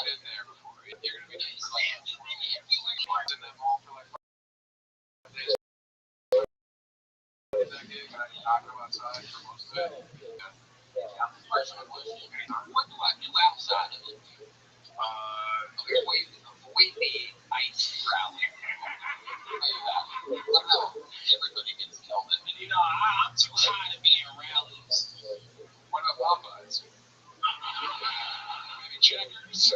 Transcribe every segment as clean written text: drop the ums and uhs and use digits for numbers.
been there before. You're gonna be there for like in that mall for like 5 days. That gig, and I go outside for most of it. What do I do outside of it? Avoid the ice rally. Everybody gets killed in it. I'm too high to be in rallies. What about Popeyes? Maybe Checkers?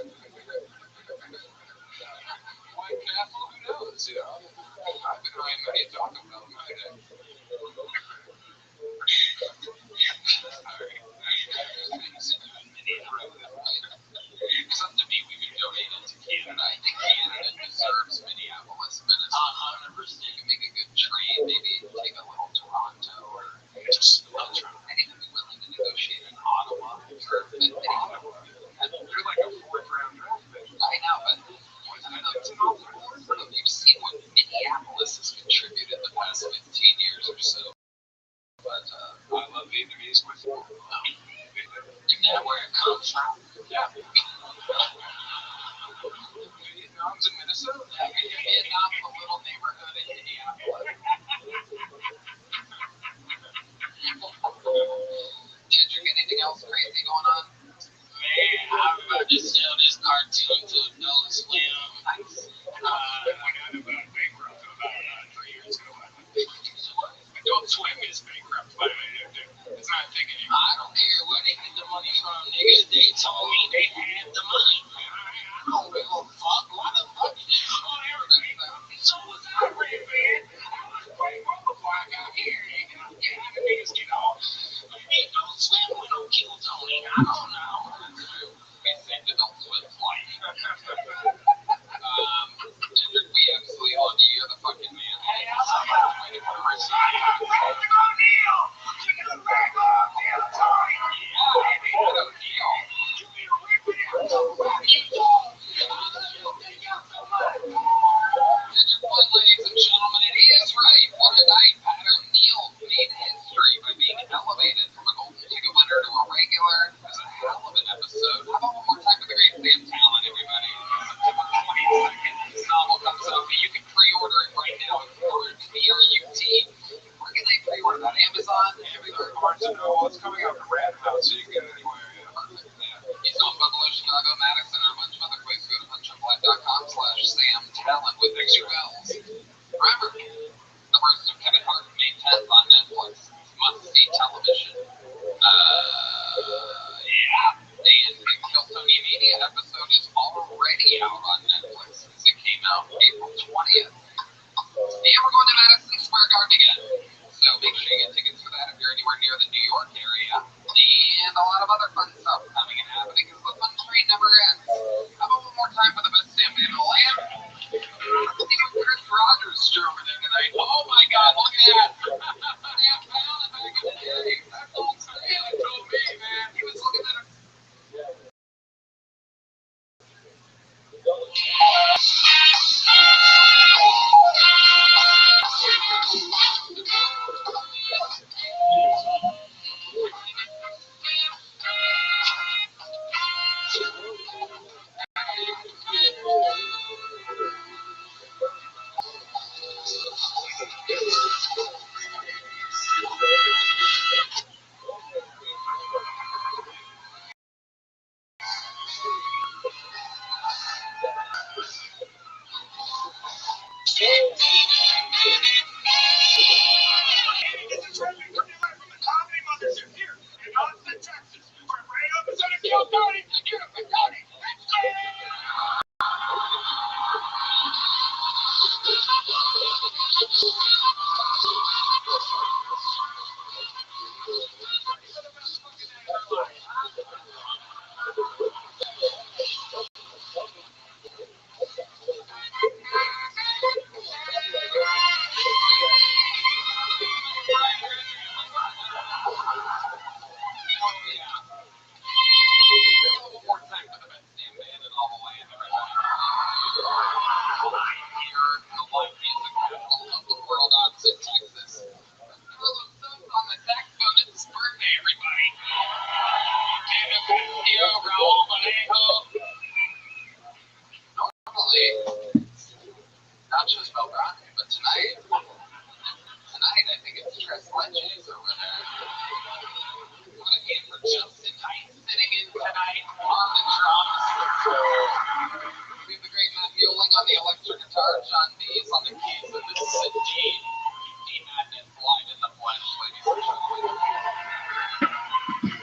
White Castle? Who knows? You know, I've been riding many a Taco Bell in my day. It's up to me. We could donate it to Canada. I think Canada deserves Minneapolis, Minnesota. 100%. You can make a good trade. Maybe take a little Toronto or just Toronto. I'd even be willing to negotiate in Ottawa for Minneapolis. You're like a fourth-round draft pick. I know, but you've seen what Minneapolis has contributed the past 15 years or so. But I love Vietnamese cuisine. you know where it comes from. Yeah. Vietnam's in Minnesota. Vietnam's a little neighborhood in Minneapolis. Kendrick, anything else crazy going on? Man, I'm about to sell this cartoon to Adult Swim. Nice. I got about bankrupt about 3 years ago. Adult Swim is bankrupt, but it's not taking anymore. I don't care where they get the money from, nigga. They told me they had the money. I don't give a fuck. Why the fuck? Oh, everything. So was I, man. I was bankrupt before I got here. How the niggas get off? Adult Swim went on Kill Tony. I don't know. We sent Adult Swim flight. Kendrick, we absolutely on you. You're the fucking man. Hey, I love you. Ladies and gentlemen, it is right. What a night. Pat O'Neill made history by being elevated from a golden ticket winner to a regular. It was a hell of an episode. How about one more time for the great Sam Talent, everybody? September 22nd, this novel comes out, but you can pre-order it right now at BRUT. Where can they pre-order that? Amazon? Everywhere, Barnes & Noble. It's coming out from Red House, so you can get it anywhere. He's on Buffalo, Chicago, Madison, and a bunch of other places. Go to punchupline.com/Sam Talent with extra bells. Remember, The Worst of Kevin Hart, May 10th on Netflix. Must-see television. Yeah. And the Kill Tony Media episode is already out on Netflix since it came out April 20th. And we're going to Madison Square Garden again. So make sure you get tickets for that if you're anywhere near the New York area. And a lot of other fun stuff coming and happening because the fun train never ends. How about one more time for the best Sam in the land? Even Chris Rogers strolling in tonight. Oh my God, look at that. Sam Fallon back in the day. That's all Sam told me, man. He was looking at a wedgies over there. What a game for Justin Knight sitting in tonight on the drums. We have the great Matt Mueling on the electric guitar, John Dees on the keys, and this is indeed D Madness live in the flesh, ladies and gentlemen.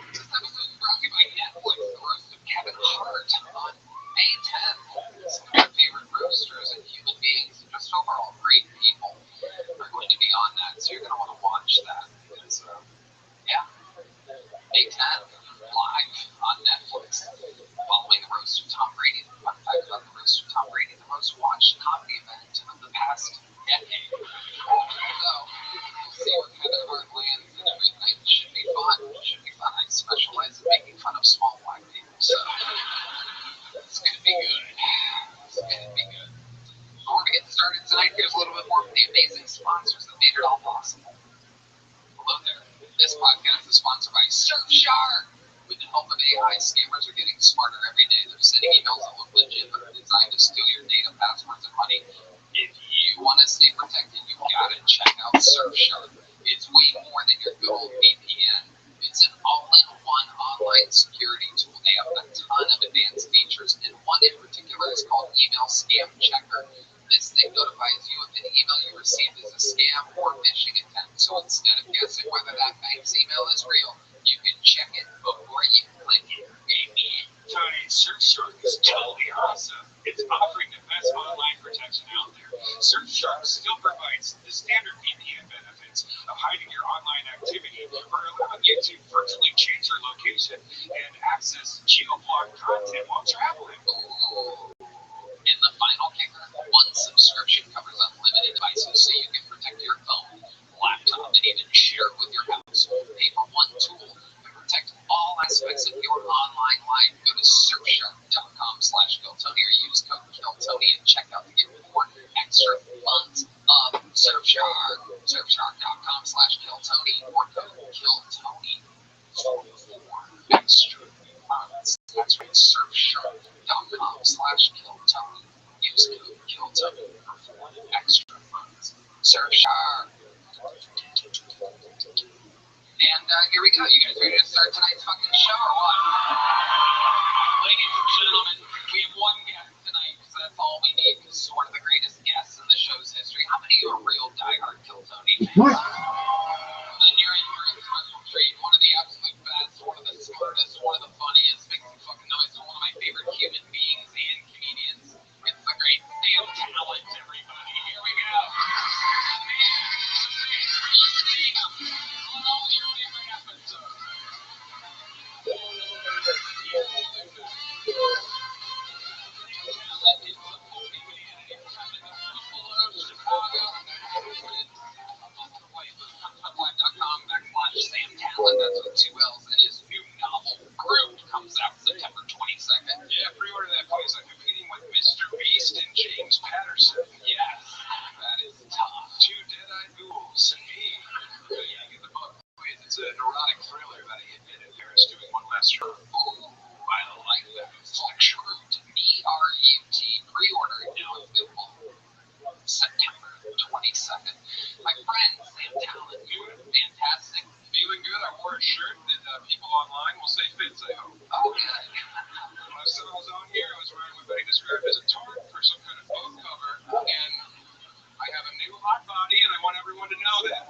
This episode is brought to you by Netflix, the roast of Kevin Hart on May 10th. Some of your favorite roasters and human beings and just overall great people are going to be on that, so you're going to want to watch that because, yeah, May 10th, live on Netflix, following the roast of Tom Brady. The fun fact about the roast of Tom Brady, the most watched comedy event of the past decade. So, we'll see where Kevin Hart lands and everything. It should be fun. It should be fun. I specialize in making fun of small black people, so it's going to be good. It's going to be good. Before we get started tonight, here's a little bit more from the amazing sponsors that made it all possible. Hello there. This podcast is sponsored by Surfshark. With the help of AI, scammers are getting smarter every day. They're sending emails that look legit but are designed to steal your data, passwords, and money. If you want to stay protected, you gotta check out Surfshark. It's way more than your good old VPN. It's an all-in-one online security tool. They have a ton of advanced features, and one in particular is called Email Scam Checker. This thing notifies you if an email you received is a scam or phishing attempt. So instead of guessing whether that bank's email is real, you can check it before you click it. Amen. Tony, Surfshark is totally awesome. It's offering the best online protection out there. Surfshark still provides the standard VPN benefits of hiding your online activity or allowing you to virtually change your location and access geo-blocked content while traveling. Ooh. And the final kicker, one subscription covers unlimited devices so you can protect your phone, laptop, and even share it with your household. Pay for one tool and protect all aspects of your online life. Go to surfshark.com/KillTony or use code KillTony at checkout to get 4 extra months of Surfshark. Surfshark.com/KillTony or code KillTony for 4 extra months. That's right, Surfshark.com/KillTony. Use code KillTony for 4 extra months. Surfshark. And here we go. You guys ready to start tonight's fucking show or what? Ladies and gentlemen, we have one guest tonight because that's all we need. This is one of the greatest guests in the show's history. How many of you are real diehard Kill Tony fans? Then you're in for a special treat. One of the absolute best, one of the smartest, one of the funniest. Make some fucking noise for one of my favorite human beings and comedians. It's the great Sam Talent, everybody. Here we go. Sam Talent, that's with 2 L's, and his new novel, Groot, comes out September 22nd. Yeah, pre-order that place. I'm competing with Mr. Beast and James Patterson. Yes, that is tough. 2 dead-eyed ghouls and me. Yeah, get the book. It's an erotic thriller that I admitted Paris doing one last show. Ooh, I like that. Flex Groot, B-R-U-T, pre-order now available September 22nd. My friend, Sam Talent, fantastic. Feeling good. I wore a shirt that people online will say fits, I hope. Oh, good. Last time I was on here, I was wearing what they described as a tarp for some kind of book cover, and I have a new hot body, and I want everyone to know that.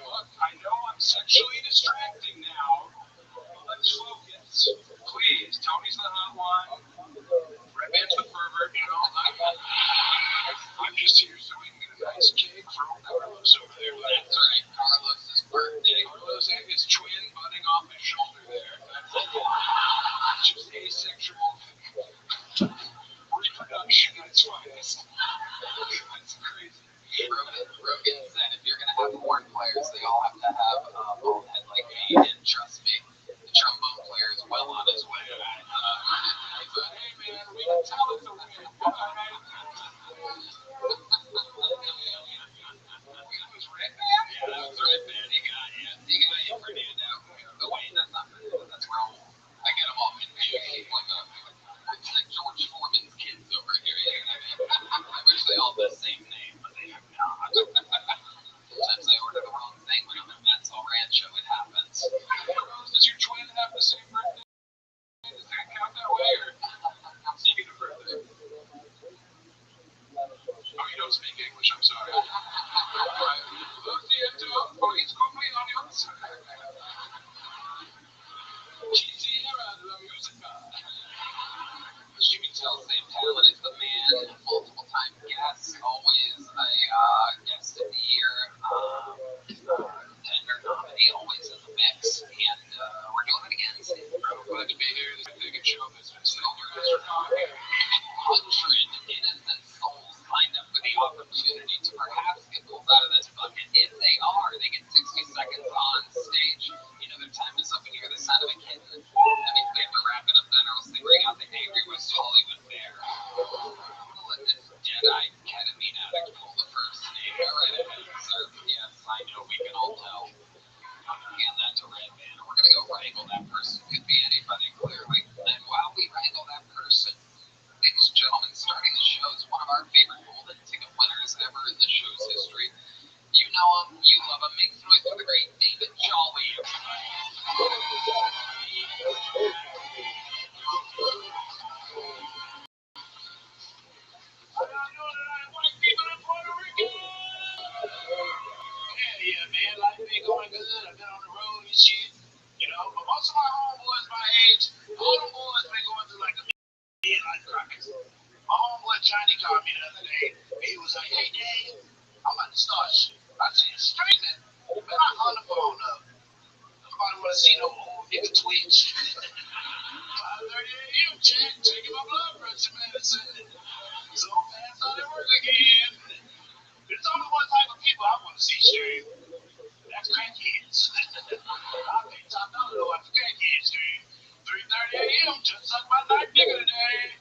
Look, I know I'm sexually distracting now, but let's focus. Please, Tony's the hot one. Redman's the pervert, you know. I'm just here so we can get a nice cake for old Carlos over there. That's right, Carlos's birthday. Carlos and his twin butting off his shoulder there. That's just asexual reproduction at its finest. That's crazy. Rogan said if you're going to have horn players, they all have to have a bald head like me. And trust me, the trombone player is well on his way. Hey man, we can tell it's a win. All right. It was Redman? Yeah, that was Redman. He got you, Fernando. Oh, wait, that's not Fernando. That's Raul. I get them all confused. It's like George Foreman's kids over here. You know what I mean? I wish they all had the same name, but they have not. English, I'm sorry. Lo siento, please call me on the other side. Quisiera la música. You can tell same talent is the man, multiple time guest, always a guest of the year, tender nominee, always in the mix, and we're doing it again. I'm glad to be here. This is a big show business. Silver astronaut. 100 innocent souls signed up for the opportunity to perhaps get pulled out of this bucket. If they are, they get 60 seconds on stage. You know their time is up and you hear the sound of a kitten. I mean, we have to wrap it up then or else they bring out the angry West Hollywood bear. I'm gonna let this dead-eyed ketamine addict pull the first snake. Go right ahead, sir. Yes, I know, we can all tell. I'm gonna hand that to Rabbi, and we're gonna go wrangle that person. Could be anybody, clearly. And while we wrangle that person, ladies and gentlemen, starting the show is one of our favorite golden ticket winners ever in the show's history. You know him, you love him. Make some noise for the great David Jolly. Yeah, man, life ain't going good. I've been on the road and shit, but most of my homeboys my age, all them boys been going through like a midlife crisis. My homeboy Johnny called me the other day. He was like, hey, Dave, I'm about to start shit. I said, streaming? Man, I hung the phone up. Nobody want to see no old nigga Twitch. 5:30 a.m., check, taking my blood pressure medicine. So fast I didn't work again. There's only one type of people I want to see stream. That's crackheads. I paid top dollar to watch crackheads stream. 3:30 a.m. just sucked my night nigga today.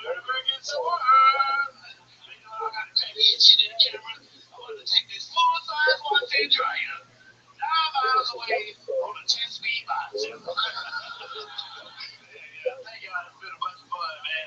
Better get some work. I got to crackhead shit in the camera. I want to take this full-size one-day dryer 9 miles away on a 10-speed bicycle. Yeah, thank y'all. It's been a bunch of fun, man.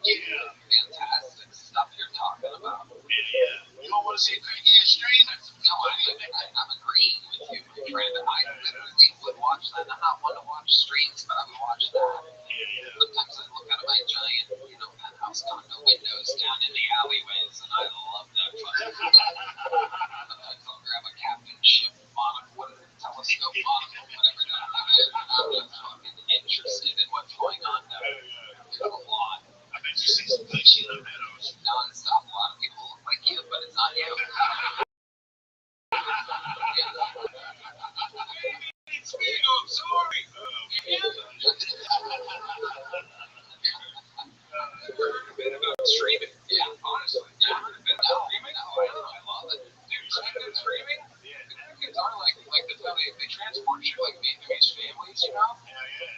Yeah. Fantastic stuff you're talking about. Yeah. You don't want to see a crackhead stream? No, I'm agreeing with you, my friend. I literally would watch that. I'm not one to watch streams, but I would watch that. Yeah. Sometimes I look out of my giant, penthouse condo windows down in the alleyways, and I love that fucking Sometimes I'll grab a captain ship telescope monocle, whatever that is. I'm just fucking interested in what's going on down there. There's a lot. I bet you see some good shit on that ocean. Non-stop. A lot of people look like you, but it's not you. I'm sorry. Heard a bit about streaming? Yeah, honestly. Yeah, heard a bit about streaming? No, I love it. Dude, Connecticut streaming? Yeah, Connecticut's are like they transport shit like Vietnamese families, you know? Yeah, yeah.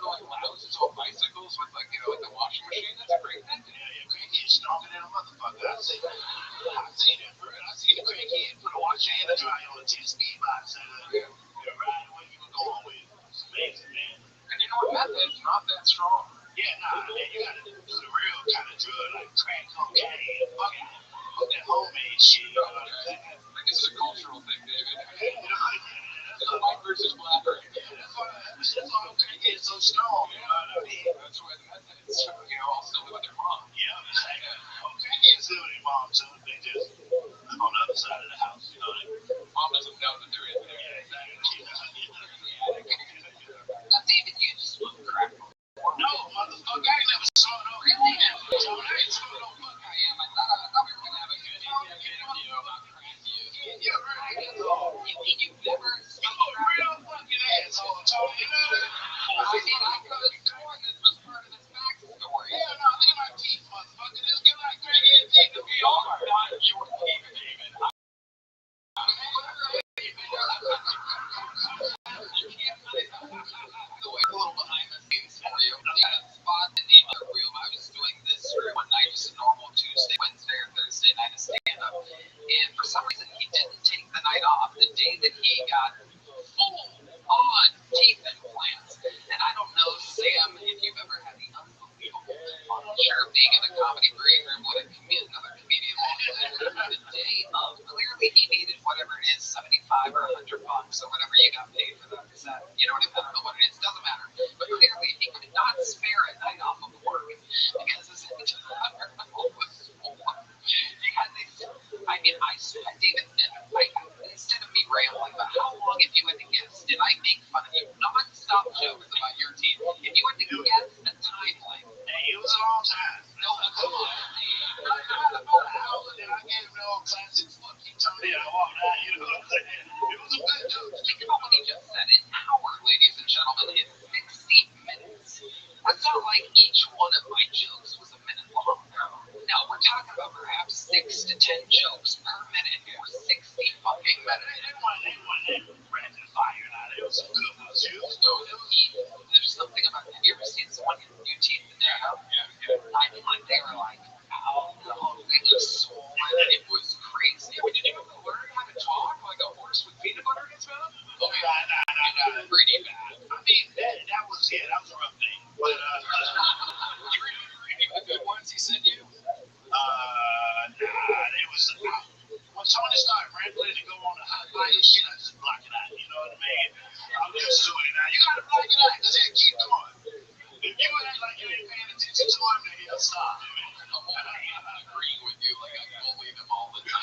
Like houses on bicycles with like the washing machine. That's a great thing. Yeah, crackhead stronger than a motherfucker. I seen it, bro. I seen a crackhead put a washer and a dryer on a 10-speed bicycle. Yeah. Right where you were going with. It's amazing, man. And you know what? Method's not that strong. Yeah, nah, man, you gotta do the real kind of drug, like crack cocaine. Fuck that homemade shit, you know what I'm saying? Like this is a cultural thing, David. That's It's white versus black right now. that's why crackhead's so strong, you know what I mean? That's why the methods, all still live with their mom. Yeah, crackheads live with their mom too. They just live on the other side of the house, you know what I mean? Mom doesn't know that they're in there. Yeah, exactly. Now, David, you just smoke crack. No, motherfucker, I ain't never smoked no really. I ain't smoked no fuck. I am. I thought we were gonna have a good interview about crack use. You're a real asshole. You've never You're a real fucking asshole, Tony. I mean, I could have sworn this was part of this backstory. Yeah, no, look at my teeth, motherfucker. This good like crackhead teeth to be on. Not your teeth, David. A little behind the scenes for you. We got a spot in the other room. I was doing this room one night, just a normal Tuesday, Wednesday, or Thursday night of stand-up. And for some reason, he didn't take the night off the day that he got full-on teeth implants. And I don't know, Sam, if you've ever had the unbelievable pleasure of being in a comedy green room with another comedian the day of. Clearly, he needed whatever it is, $75 or $100 or whatever you got paid for that set. You know what I mean? I don't know what it is. Doesn't matter. But clearly, he could not spare it one of my jokes was a minute long. Now, we're talking about perhaps 6 to 10 jokes per minute for 60 fucking minutes. They want rapid fire now. It was some good ones, too. No, there's something about, have you ever seen someone get new teeth in their mouth? Yeah. I mean, like, they were like, ow, the whole thing was swollen. It was crazy. I mean, did you ever learn how to talk like a horse with peanut butter in its mouth? Oh, nah. Pretty bad. I mean, that was a rough thing. But, you remember any of the good ones he sent you? it was, when Tony started rambling to go on the hotline and shit, I just block it out, you know what I mean? I'm used to it now. You gotta block it out, because he'll keep going. If you act like you ain't paying attention to him, then he'll stop. I'm agreeing with you, like I bully them all the time.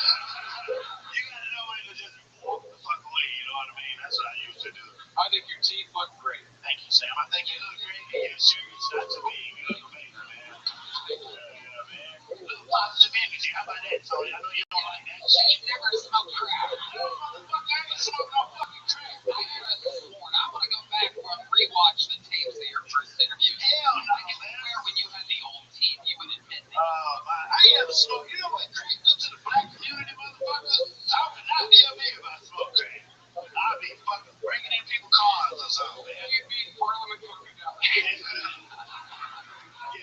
You gotta know when to just walk the fuck away, you know what I mean? That's what I used to do. I think your teeth look great. Thank you, Sam. I think you look great. You're serious, not to me. You look amazing, man. Yeah, man. Positive energy. How about that, Tony? I know you don't like that shit. You never smoked crack. No, motherfucker, I ain't smoking no fucking crack. I could have sworn. I want to go back and rewatch the tapes of your first interview. Hell no, I can swear when you had the old teeth, you would admit that. I ain't ever smoked. You know what crack do to the black community, motherfucker? I would not deal me if I smoke crack. I'd be fucking breaking in people's cars or something, man. You'd be in Parliament talking down. Yeah,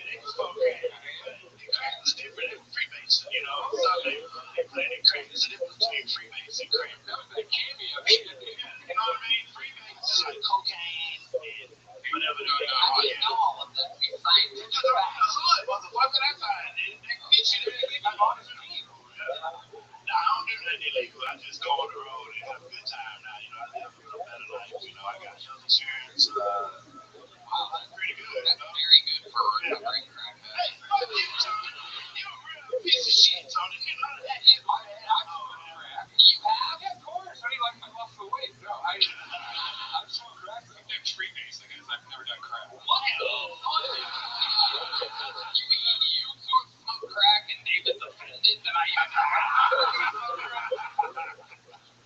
they can smoke crack. Crack is different. They were Freemason, you know. So they play their crack. There's a difference between Freemason and crack. That was that cameo shit. You know what I mean? Freemason is like cocaine and whatever. I didn't know all of this. These scientific Because they're on the facts. hood, motherfucker. That's how they can get you there. They got honest people. Nah, I don't do nothing illegal. I just go on the road and have a good time now. You know, I live a better life. You know, I got health insurance. Wow, That's pretty good. that's very good for a recovering crackhead. Hey, fuck you, Tony. You're a real piece of shit, Tony. You know that? You have? Yeah, Of course. I mean, like, I lost the weight. No, I'm so crack. I'm doing freebasing because I've never done crack. What? You smoke crack and David's offended that I even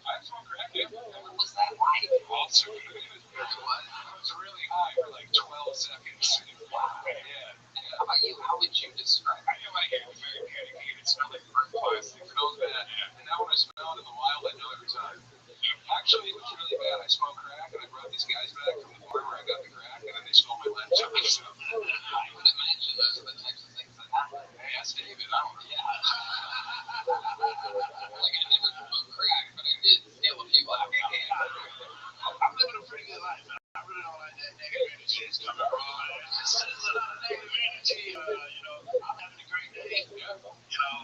I smoke crack, yeah. What was that like? Also, it was really high for like 12 seconds. Wow. Yeah. How about you? How would you describe it? I feel like it was very panicky and it smelled like burnt plastic. It smells bad. Yeah. And now when I smell it in the wild, I know every time. Actually, it was really bad. I smoked crack and I brought these guys back from the bar where I got the crack and then they stole my laptop. So I would imagine those are the types of things that happen. Hey, ask David. I don't. Yeah. Like I never smoked crack, but I did steal a few laptops. I'm living a pretty good life, man. I really don't like that negative energy that's coming from it. There's a lot of negative energy. You know, I'm having a great day. You know,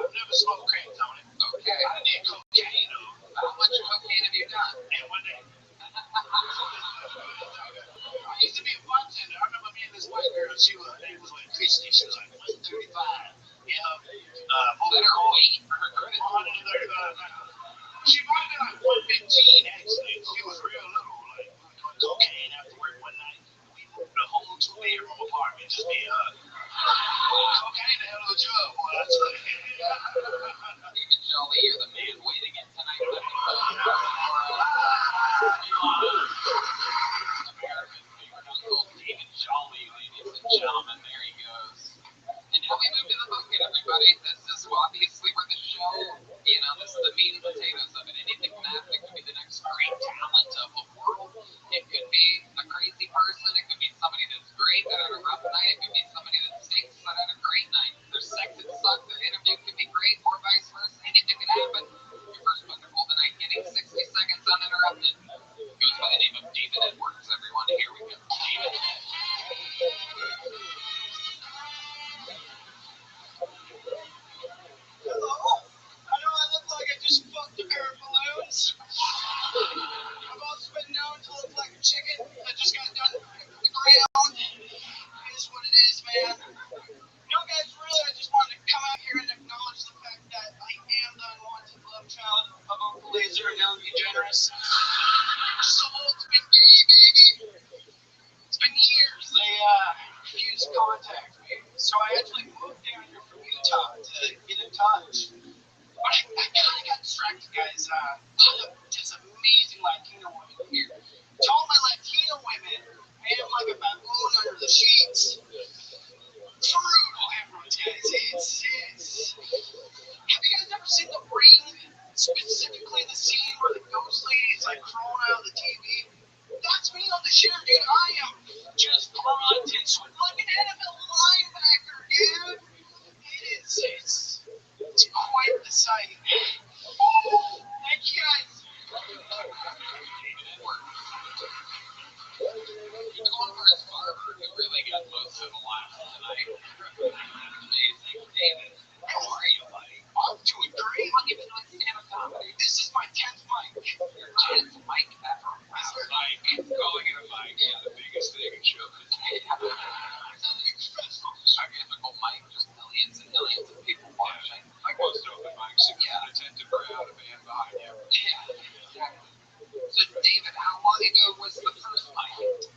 I've never smoked crack, Tony. Okay. I did cocaine, though. How much cocaine have you done? And one day. I used to be a bartender. I remember me and this white girl, her name was like Christy. She was like 135. You know, Let her wait for her credit. 135 pounds. She might have been like 115, actually. She was real little. Like, we were doing cocaine after work one night. We moved the whole 2-bedroom apartment, just me and her. Cocaine, the hell of a drug, boy. I tell you. David Jolly, you're the man waiting in tonight. America's favorite uncle, David Jolly, ladies and gentlemen. There he goes. And now we move to the bucket, everybody. This is obviously where the show, you know, this is the meat and potatoes of it. Anything can happen. It could be the next great talent of the world. It could be a crazy person. It could be somebody that's great that had a rough night. It could be somebody that stinks that had a great night. Their sex that sucked. Their interview could be great, or vice versa. Anything could happen. Your first book of Golden Night getting 60 seconds uninterrupted. Goes by the name of David Edwards, everyone. Here we go. David. Hello? I know I look like I just fucked a pair of balloons. I've also been known to look like a chicken that just got done to the ground. It is what it is, man. You know, guys, really, I just wanted to come out here and acknowledge the fact that I am the unwanted love child of Uncle Laser and Ellen DeGeneres. So it's been gay, baby. It's been years. They refused to contact me. So I actually moved down here from Utah to get in touch. But I kind of got distracted, guys. Just amazing Latino women here. To all my Latino women, I am like a baboon under the sheets. NFL linebacker, dude. It's quite the sight. Thank you guys. He's going for his barber, who really got most of the laughs tonight. Amazing. David, how are you, buddy? I'm doing great. I'll give you another stand-up comedy. This is my 10th mic. Your 10th mic ever? Wow. Mike, calling it a mic is the biggest thing in show business. Our typical mic, just millions and millions of people watching. Like most open mics, you get an attentive crowd, a band behind you. Yeah, exactly. So, David, how long ago was the first mic?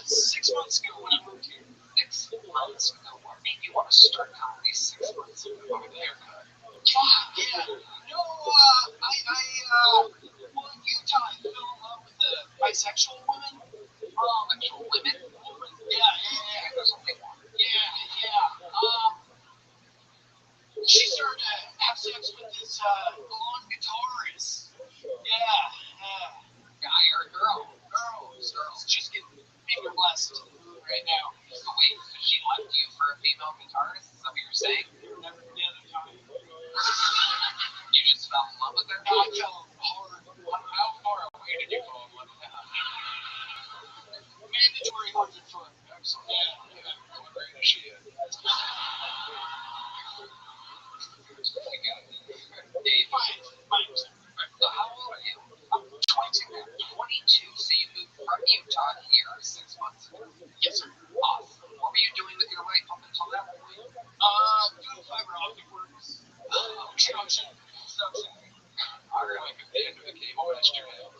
6 months ago when I moved here. 6 months ago. What made you want to start comedy 6 months ago? With a haircut. Yeah. No, well, in Utah, I fell in love with a bisexual woman. Actual women? Yeah. There's only one. Yeah. She started to have sex with this blonde guitarist. Yeah. Guy or girl? Girls. Just getting finger blessed right now. So wait, so she left you for a female guitarist? Is that what you're saying? Never the other time. You just fell in love with her? I fell hard. How far away did you fall in love with her? Mandatory 100 foot. Excellent. Yeah. What grade is she in? Fine. So how old are you? I'm 22. 22. So you moved from Utah here 6 months ago? Yes, sir. Awesome. What were you doing with your life up until that point? Doing fiber optic works. Construction. All right. Like at the end of the cable rest your head.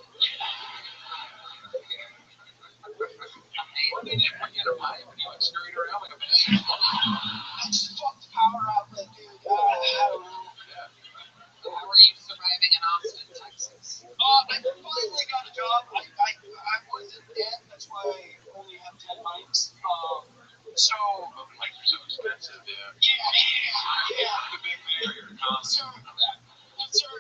Hey, they didn't bring you to mine when you went straight around like a man. I just fucked the power outlet, dude. I don't know. How are you surviving in Austin, Texas? I finally got a job. I was in debt. That's why I only have 10 mics. So, Like you're so expensive, yeah. Yeah. The big barrier to comedy. Yes, sir.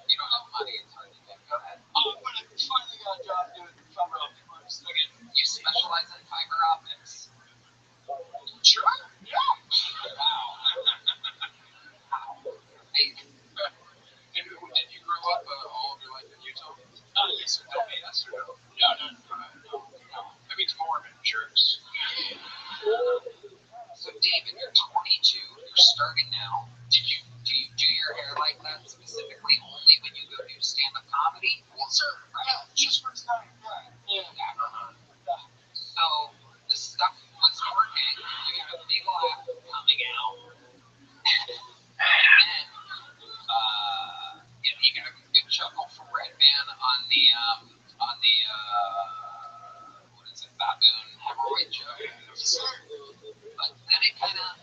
You don't have money, it's hard to get. Go ahead. But I finally got a job doing fiber optic works. Again, You specialize in fiber optics. sure. Yeah. Wow. Amazing. Did you grow up all of your life in Utah? Yes, sir. Tell me yes or no. No. That means Mormon jerks. So David, you're 22. You're starting now. Do you do your hair like that specifically only when you go do stand-up comedy? Yes, sir. Yeah, just for tonight. Yeah. So the stuff was working. You got a big laugh coming out, and then you got a good chuckle from Redman on the what is it, baboon hemorrhoid joke. Yes, sir. But then it kind of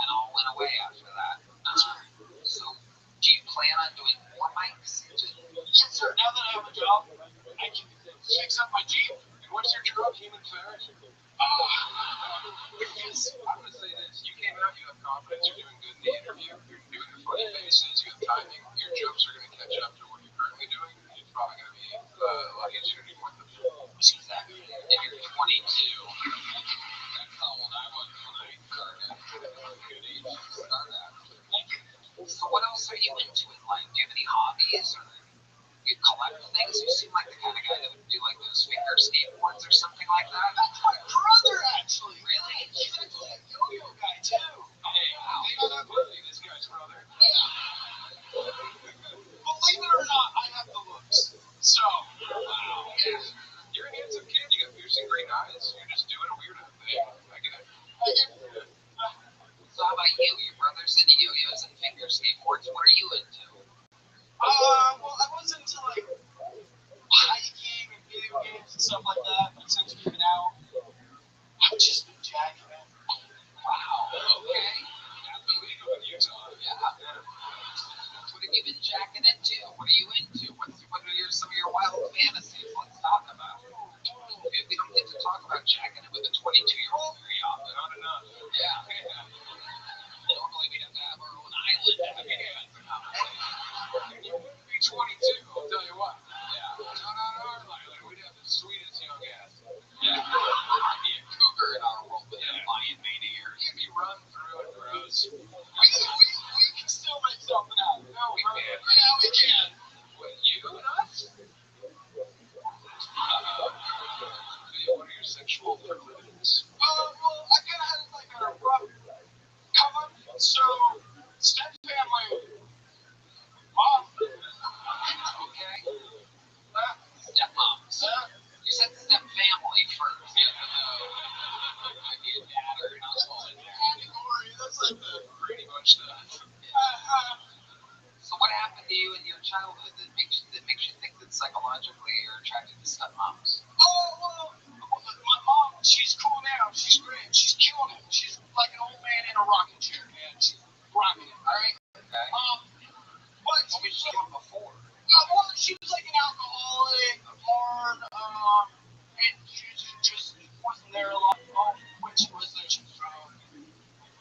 all went away after that. So do you plan on doing more mics? Yes, sir. Now that I have a job, I can fix up my Jeep. And what's your job? Human ferret? Yes. I'm going to say this. You came out, you have confidence, you're doing good in the interview, you're doing the funny faces, you have timing, your jokes are going to catch up to what you're currently doing. It's probably going to be a lot easier to do more than Exactly. If you're 22, that's how old I was when I started. Good age to start at. So what else are you into in life? Do you have any hobbies or you collect things? You seem like the kind of guy that would do like those finger skateboards or something like that. That's my brother, actually. Really? He's actually a yo-yo guy, too. Hey, wow. This guy's brother. Yeah. Believe it or not, I have the looks. So, Wow. Yeah. You're a handsome kid. You got piercing green eyes. You're just doing childhood that makes you think that psychologically you're attracted to stepmoms? Oh, well, my mom, she's cool now. She's great. She's killing it. She's like an old man in a rocking chair, man. She's rocking it, all right? Okay. But What was she doing before? well, she was like an alcoholic, hard, and she just wasn't there a lot when she was drunk.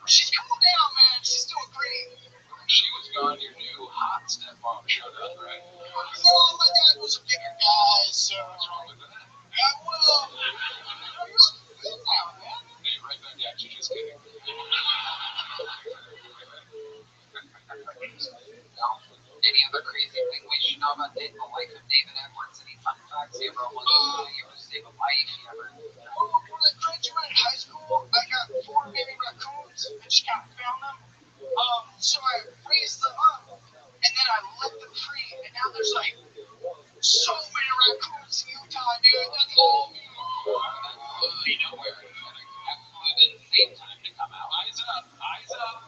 She's cool down, man. She's doing great. She was gone, your new hot stepmom showed up, right? No, my dad was a bigger guy, so. What's wrong with that? Well, you're good now, man. Hey, right back at you, just kidding. Any other crazy thing we should know about the life of David Edwards? Any fun facts? You ever save a life? You ever? Well, when I graduated high school, I got 4 baby raccoons and just kind of found them. So I raised them up, and then I let them free, and now there's like so many raccoons in Utah, dude. That's all me. You know where? Absolute insane time to come out. Eyes up! Eyes up!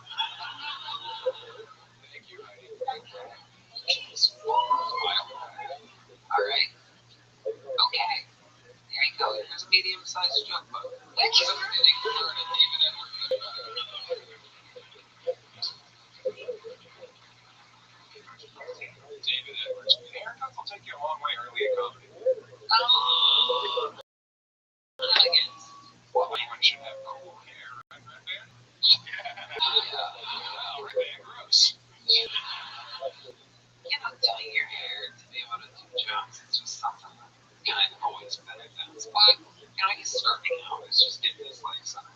Thank you, Heidi. All right. Okay. Here you go. Here's a medium-sized joke book. Thank you. David Edwards. Haircuts will take you a long way early in comedy. Everyone should have cool hair, right, man? Yeah. Red gross. You're not dyeing your hair to be able to do jokes. It's just something that kind of always benefits. But, he's starting out. It's just getting his legs up.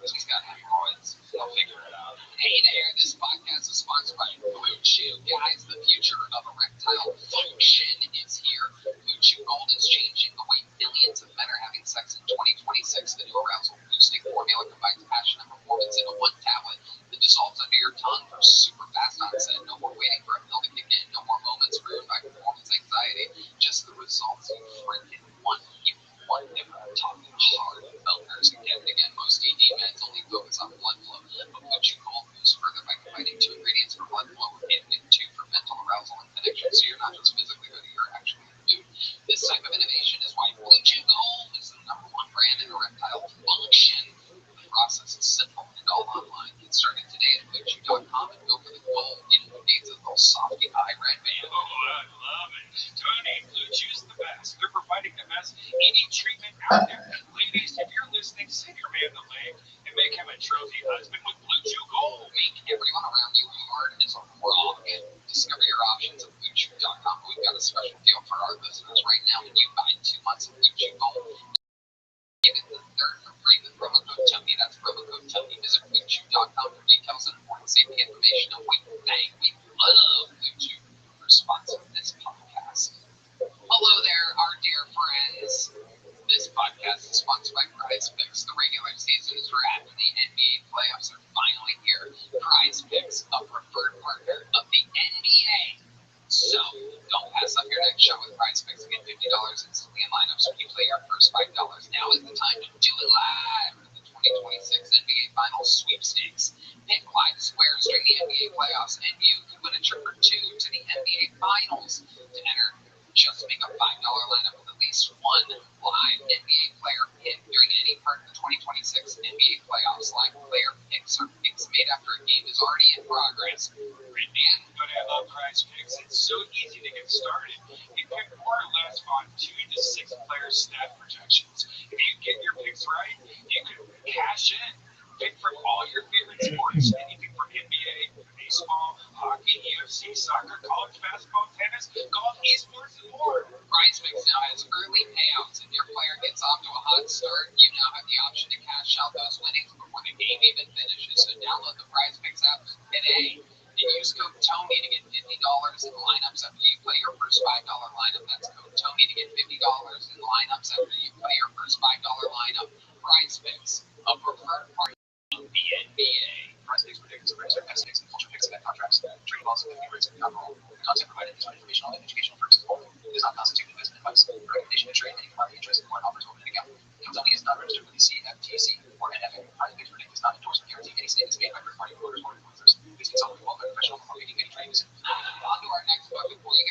He's got hemorrhoids. He'll figure it out. Hey there, this podcast is sponsored by Blue Chew. Guys, the future of erectile function is here. Blue Chew Gold is changing the way millions of men are having sex in 2026. The new arousal boosting formula combines passion and performance into one tablet that dissolves under your tongue for super fast onset. No more waiting for a pill to kick in. No more moments ruined by performance anxiety. Just the results you freaking want. You want them talking hard openers again and again. Most ED meds only focus on blood flow, but Blue Chew Gold moves further by combining 2 ingredients for blood flow and 2 for mental arousal and connection. So you're not just physically ready, you're actually in the mood. This type of innovation is why Blue Chew Gold is the #1 brand in erectile function. The process is simple and all online. Get started today at BlueChew.com and go for the gold in days of those softy high red man. Oh, I love it. Tony, Blue Chew's the best. They're providing the best ED treatment out there. Ladies, if you're listening, send your man the leg and make him a trophy husband with Blue Chew Gold. Make everyone around you hard as a rock. Discover your options at BlueChew.com. We've got a special deal for our listeners right now. When you buy 2 months of Blue Chew Gold, give it the third for free with promo code Tony. That's promo code Tony. Visit BlueChew.com for details and important safety information. And we love Blue Chew for sponsoring this podcast. Hello there, our dear friends. This podcast is sponsored by PrizePicks. The regular season is wrapped and the NBA playoffs are finally here. PrizePicks, a preferred partner of the NBA. So, don't pass up your next shot with PrizePicks and get $50 instantly in lineups when you play your first $5. Now is the time to do it live for the 2026 NBA Finals sweepstakes. Pick live squares during the NBA playoffs, and you can win a trip or 2 to the NBA Finals. To enter, just make a $5 lineup with at least one live NBA player pick during any part of the 2026 NBA playoffs. Live player picks are picks made after a game is already in progress. Great man. But I love PrizePicks. It's so easy to get started. You pick more or less on 2 to 6 player stat projections. If you get your picks right, you can cash in. Pick from all your favorite sports, anything from NBA, baseball, hockey, UFC, soccer, college basketball, tennis, golf, esports, and more. PrizePicks now has early payouts. If your player gets off to a hot start, you now have the option to cash out those winnings before the game even finishes. So download the PrizePicks app today and use code TOMY to get $50 in lineups after you play your first $5 lineup. That's code TOMY to get $50 in lineups after you play your first $5 lineup. PrizePicks, a preferred partner of the NBA. PrizePicks predicts the race of picks and culture picks and contracts. Trading laws and rates and alcohol. The content provided is for informational and educational purposes only. It does not constitute investment advice. The recommendation to trade any commodity interest or offers open account. Company is not registered with the CFTC or NFA. PrizePicks predict does not endorse or guarantee any statements made by third-party promoters or influencers. Please consult with a professional before making any trading decisions. On to our next book before you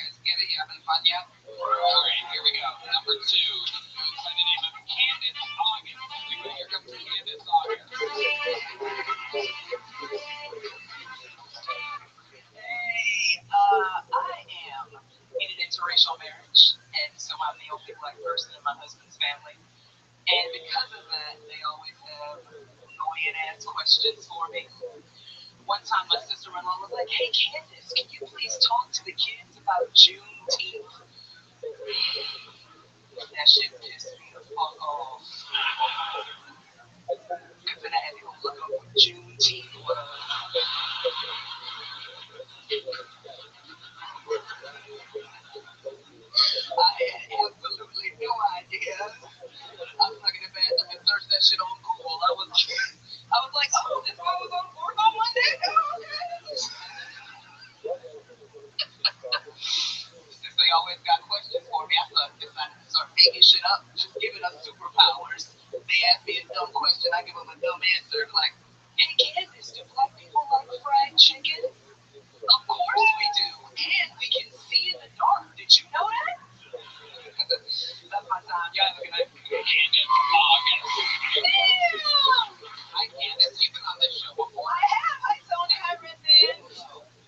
questions for me. One time my sister-in-law was like, hey, Candace, can you please talk to the kids about Juneteenth? That shit pissed me the fuck off. Because then I had to go look up what Juneteenth was. I had absolutely no idea. I was looking at bathroom and searched that shit on Google. I was like, oh, this guy was on board on Monday? Since they always got questions for me, I decided to start making shit up, just giving us superpowers. They ask me a dumb question, I give them a dumb answer. Like, hey, Candace, do black people like fried chicken? Of course we do. And we can see in the dark. Did you know that? That's my time. Y'all looking at Candace. Hi, Candace. You've been on this show before. I have. Hi, Tony. Hi, Redman.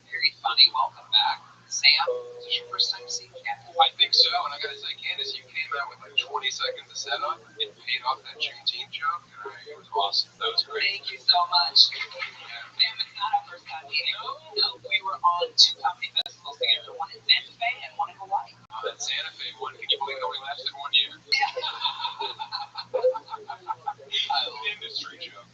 Very funny. Welcome back. Sam, is this your first time seeing Candace? I think so, and I gotta say, Candace, you came out with like 20 seconds of setup and paid off that Juneteenth joke, and it was awesome. That was great. Thank you so much. Sam, it's not our first time meeting. No, we were on 2 comedy festivals together, one in Santa Fe and one in Hawaii. Oh, that Santa Fe one, can you believe it only lasted 1 year? Yeah. Industry joke.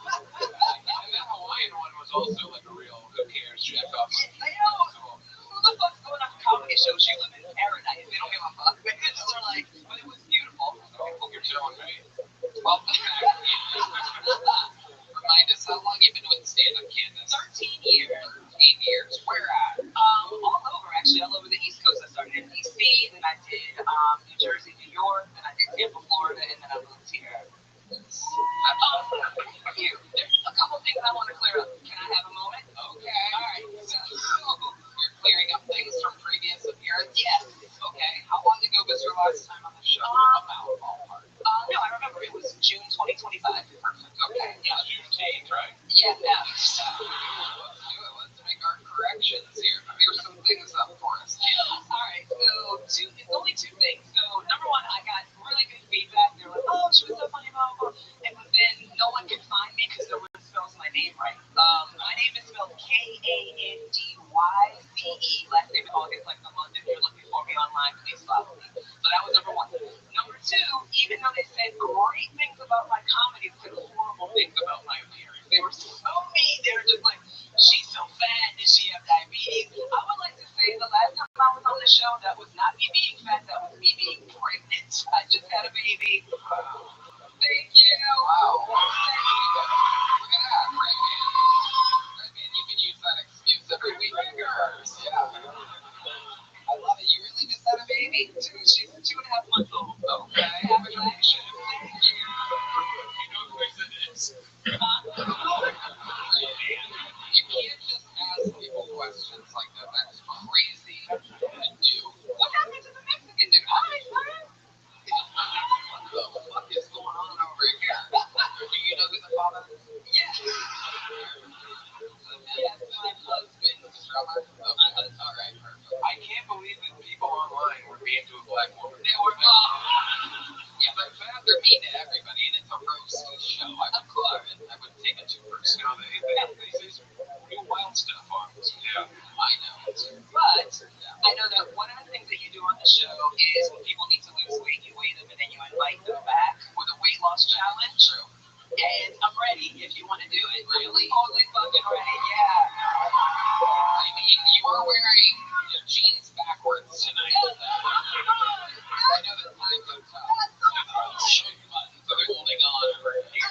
And that Hawaiian one was also like a real who cares check off. I know. Who the fuck's going on comedy shows? You live in paradise. They don't give a fuck. They're like, but it was beautiful. You're telling me. Welcome back. Remind us, how long you've been doing stand-up, Candace? 13 years. 13 years. Where at? All over, actually. All over the East Coast. I started in D.C., then I did New Jersey, New York, then I did Tampa, Florida, and then I moved here. There's a couple things I want to clear up. Can I have a moment? Okay. All right. So, you're clearing up things from previous appearance? Yes. Okay. How long ago was your last time on the show? About ballpark. No, I remember it was June 2025. Perfect. Okay. Yeah. Juneteenth, right? Yeah. No. Let's do it. Let's make our corrections here. Here's some things up for us. All right. So, it's only 2 things. So, number 1, I got really good feedback. They're like, oh, she was so funny, blah, blah, blah. And then no one could find me because no one spells my name right. My name is spelled Kandyce. Last name is August, like the month. If you're looking for me online, please follow me. So that was number 1. Number 2, even though they said great things about my comedy, they said horrible things about my appearance. They were so mean. They were just like, she's so fat. Does she have diabetes? I would like to say the last time I was on the show, that was not me being fat. That was me being pregnant. I just had a baby. Thank you. Wow. Look at that. Redman, you can use that excuse every week. Yeah. I love it. You really just had a baby. She's 2.5 months old. Okay. Congratulations. Thank you. You know who it is? You can't just ask people questions like that. That's crazy to do. What happened to the Mexican dude? Hi, sir. What the fuck is going on over here? Do you know who the father is? Yes. Yes, my husband's drummer. Okay. All right, perfect. I can't believe that people online were mean to a black woman. They were yeah, but they're mean to everybody, and it's a roast show. Of course. I wouldn't take it too personal. They say some real wild stuff on us. Yeah. I know. But I know that one of the things that you do on the show is when people need to lose weight, you weigh them and then you invite them back with a weight loss challenge. True. And I'm ready if you want to do it. Really? Totally fucking ready, yeah. I mean, you were wearing your jeans backwards tonight. I know that times are tough. Buttons are holding on over here.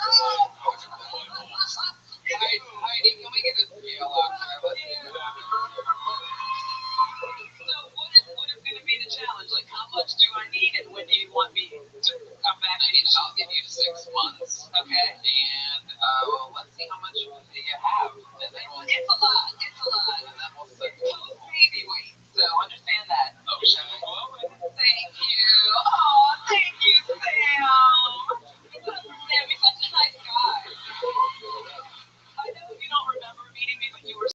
Heidi, can we get this scale out there? Let's see what happens. So what is going to be the challenge? Like, how much do I need and when do you want me to come back? I'll give you 6 months, okay? And let's see how much you have. And then it's a lot. And then we'll set baby weight. So understand that. Oh, shall we go? Thank you. Oh, thank you, Sam. Sam, he's such a nice guy. I know you don't remember meeting me, but you were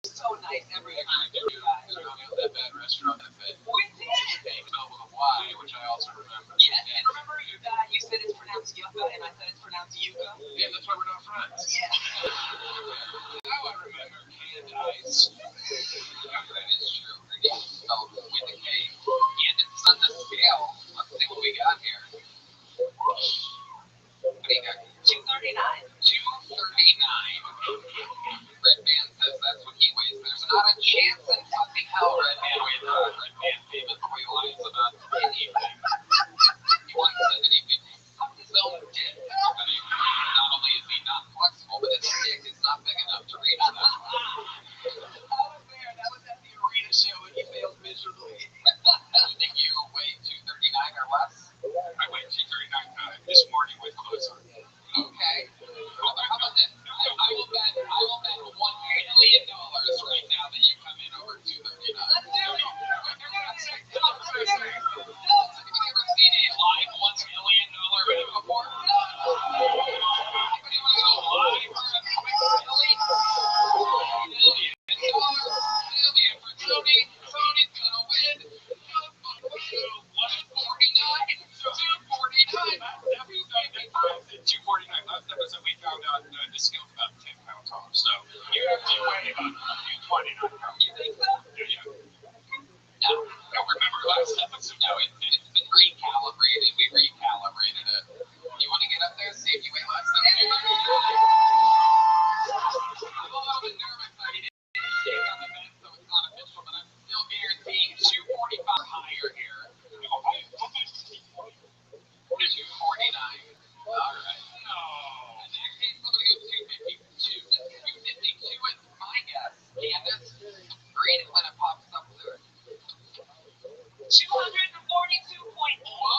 so nice every time. That bad restaurant that fed. We did. Spelled with a Y, which I also remember. Yeah, and remember you said it's pronounced Yucca, and I said it's pronounced Yucca. Yeah, that's why we're not friends. Yeah. Now I remember canned ice. That is true. Spelled with a K. And it's on the scale. Let's see what we got here. What do you got? 239. 239. Red Band says that's what he weighs. There's not a chance in fucking hell Red Band weighs that. Red Band famously lies about anything. He wants to, and he sucked his own dick. I mean, not only is he not flexible, but his dick is not big enough to reach that. I was there. That was at the arena show, and he failed miserably. You think you weigh 239 or less? I weighed 239 this morning with clothes on. Okay. How about this? I will bet $1 million right now that you come in over 239. Let's do it. Have you ever seen a live $1 million bet before? Anybody want to go live for a quick million? $1 million for Tony. Tony's gonna win. 149. 249. I said 249. Last episode we found out the scale's about 10 pounds off. So you actually weigh about 229 pounds. You think so? Yeah. No. No, remember last episode? No, it's been recalibrated. We recalibrated it. You want to get up there and see if you weigh less than 230? I'm a little bit nervous that he didn't shake on the bed, so it's not official, but I'm still guaranteeing 245 higher here. 249. All right. No. In that case, I'm going to go 252. 252 is my guess. Candace, read it when it pops up to it. 242.8. Whoa!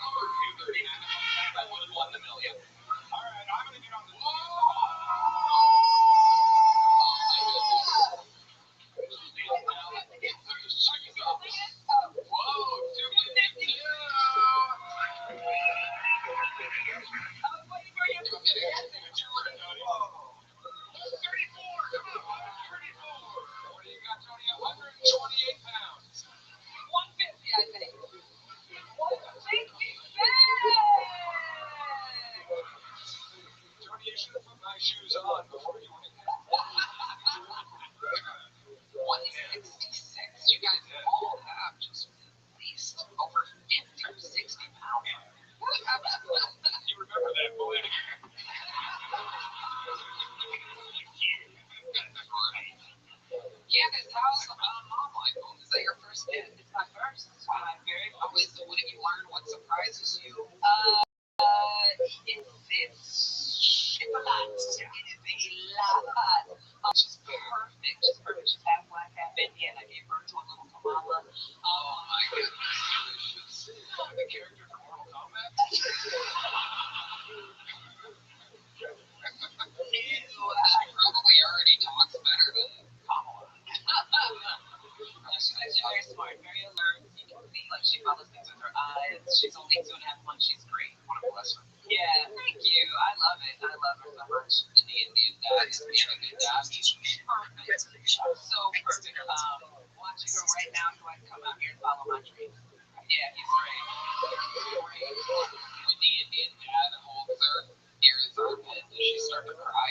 Over 239. That would have won the million. All right, I'm going to get on the shoes on before you went. 166. You guys all have just at least over 50 or 60 pounds. You remember that, boy? Candace, how's mom life? Is that your first kid? It's my first. Very What did you learn? What surprises you? It's a lot. It is a lot. She's perfect. She's perfect. She's half black, half Indian. I gave birth to a little Kamala. Oh my goodness. The character from Mortal Kombat? She probably already talks better than Kamala. She's very smart, very alert. You can see, like, she follows things with her eyes. She's only 2.5 months. She's great. What a blessing. Yeah, thank you. I love it. I love her so much. And the Indian dad is being a good dad. He's perfect. So perfect. Watching her right now so I can come out here and follow my dreams. Yeah, he's great. When the Indian dad holds her near his armpit, does she start to cry?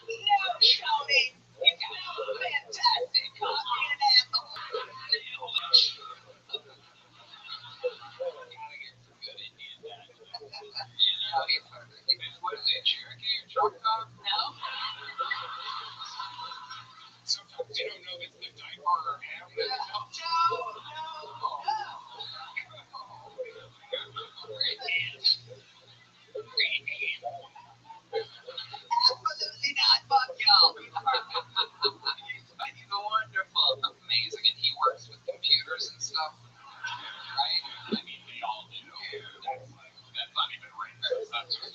No, Tony. You sound fantastic. Come on, asshole. Good Indian dad. Yeah, he's perfect. What is it, Cherokee or Choctaw? No. Sometimes you don't know if it's the diaper or ham that helps. Absolutely not. Fuck y'all. He's wonderful, amazing, and he works with computers and stuff, right? I mean, they all do. That's not even right. That's just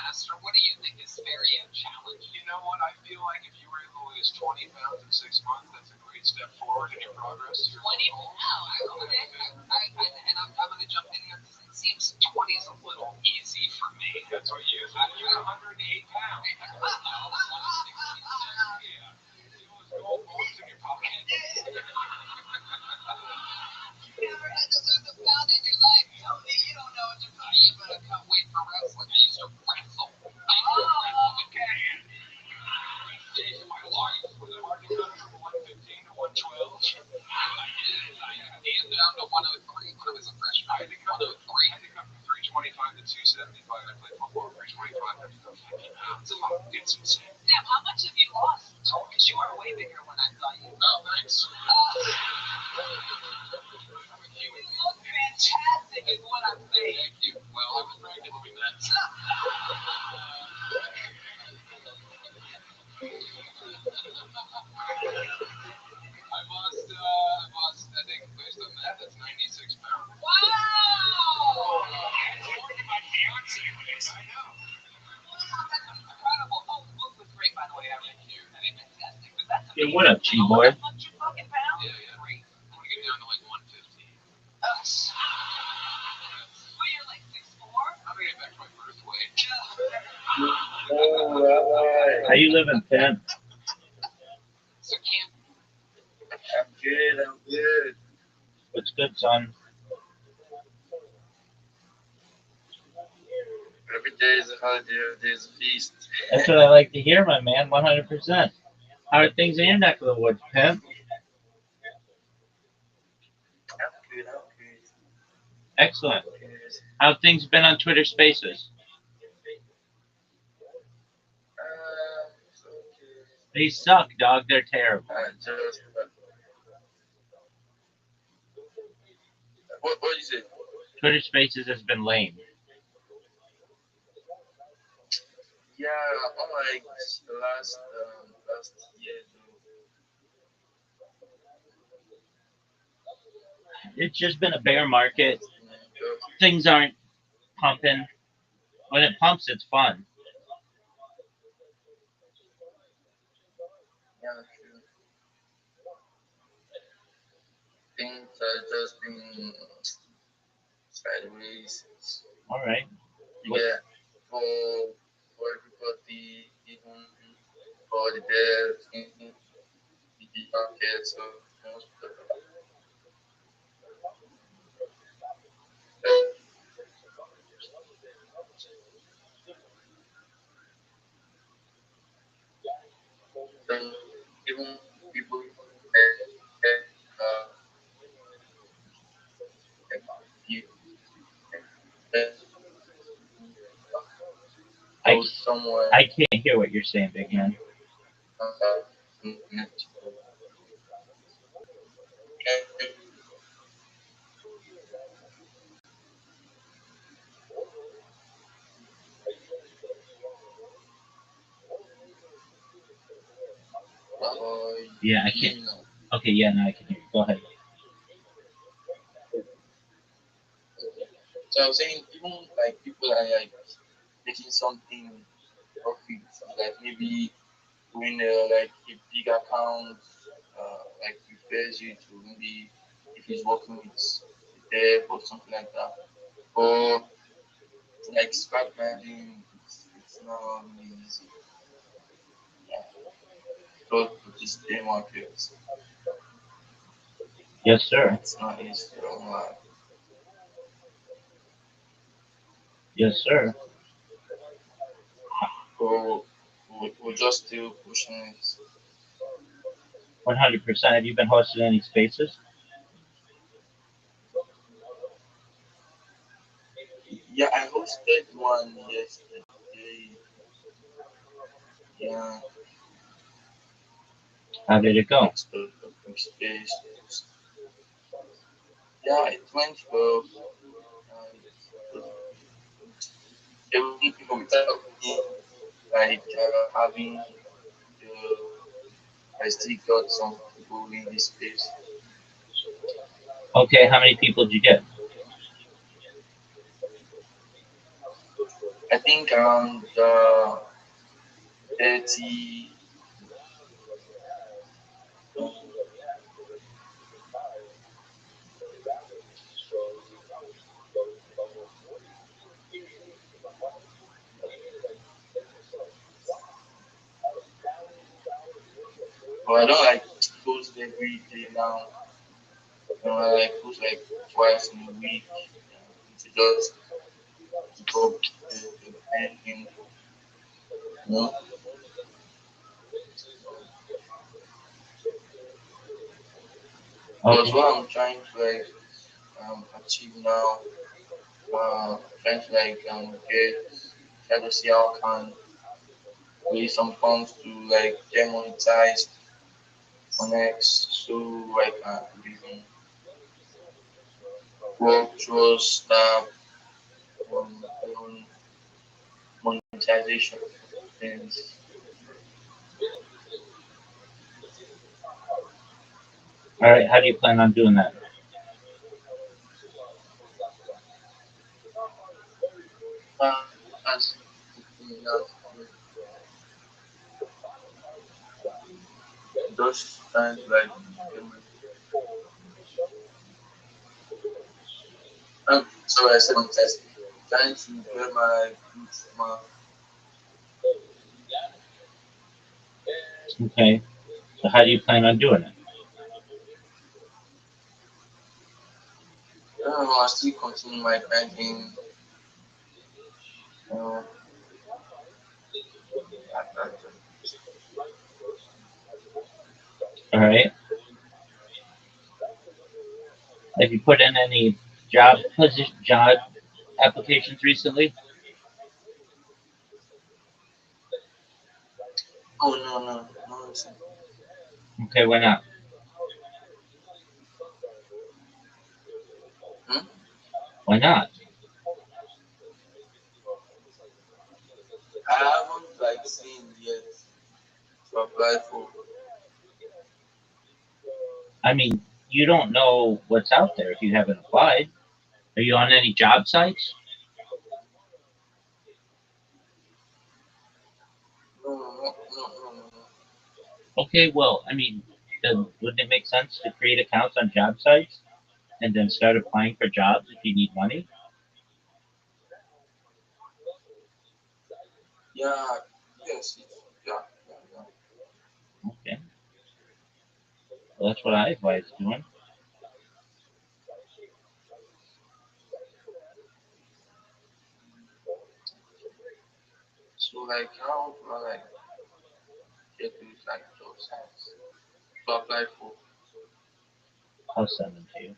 Master, what do you think is very challenging? You know what? I feel like if you were able to lose 20 pounds in 6 months, that's a great step forward in your progress. 20 pounds? And I'm going to jump in here because it seems 20 is a little easy for me. That's what you thought. You're 108 pounds. Yeah. Gold balls in your pocket. You never had to lose a pound in your life, Tony. You don't know what you're talking about. I can't wait for wrestling. I used to wrestle. Okay. Days of my life. Was it hard to cut from 115 to 112? I did. I came down to 103 when I was a freshman. I had to cut from 325 to 275. I played football 325. I had to cut 50 pounds. It's insane. Sam, how much have you lost? Because you were way bigger when I saw you. Oh, thanks. You look fantastic is what I'm saying. Thank you. Well, I was trying to do that. I've lost, I think, based on that, that's 96 pounds. Wow! My fiance weighs. I know. Wow, that's incredible. Oh, the book was great, by the way. I read it. I mean, fantastic. But that's Yeah, amazing. what up, G-boy? How much you fucking pound? Yeah. I want to get down to like 115. Well, you're like 6'4"? I'm going to get back to my birth weight. How you living, Pimp? So can't I'm good. What's good, son? Every day is a holiday, every day is a feast. That's what I like to hear, my man. 100%. How are things in your neck of the woods, Pimp? I'm good. Excellent. How have things been on Twitter Spaces? It's okay. They suck, dog. They're terrible. I just. What is it? Twitter Spaces has been lame. Yeah, unlike last year, It's just been a bear market. though. Things aren't pumping. When it pumps, it's fun. Yeah, true. Things are just been sideways. All right. Yeah, for everybody, even for the devs in the market, so most of them, even people uh, you, I, somewhere I can't hear what you're saying, big man. Yeah, I can't. Okay, yeah, now I can hear you. Go ahead. So I was saying, even like people are like making something profit, like maybe when like a big account like refers you to maybe if he's working with a dev or something like that, or like scrap grinding, it's not really easy. Yeah, go to this day market, Yes, sir. it's not easy. Yes, sir. So we're just still pushing it. 100%. Have you been hosting any spaces? Yeah, I hosted one yesterday. Yeah, How did it go? it's the space. Yeah, it went well. Uh, Even without me, like having I still got some people in this space. Okay, how many people did you get? I think around 30. um, but I don't like post every day now. I like post like twice in a week. To just keep up the painting, you know. But Okay. what I'm trying to like achieve now, trying to like get try to see how I can raise some funds to like get monetized on X so I can even work towards that on monetization. And All right. How do you plan on doing that? as just trying to like get my sorry I said monetize. Trying to get my goods my Okay. So how do you plan on doing it? I don't know, I still continue my banking, you know, that, All right. Have you put in any job applications recently? oh no, listen. Okay. Why not? Hmm? Why not? I haven't like seen yet to apply for. I mean, you don't know what's out there if you haven't applied. Are you on any job sites? No. Okay. Well, I mean, wouldn't it make sense to create accounts on job sites and then start applying for jobs if you need money? Yeah, yes, yeah. Okay. Well, that's what I advise doing. So like how do I like get these like job sites to apply for? I'll send them to you.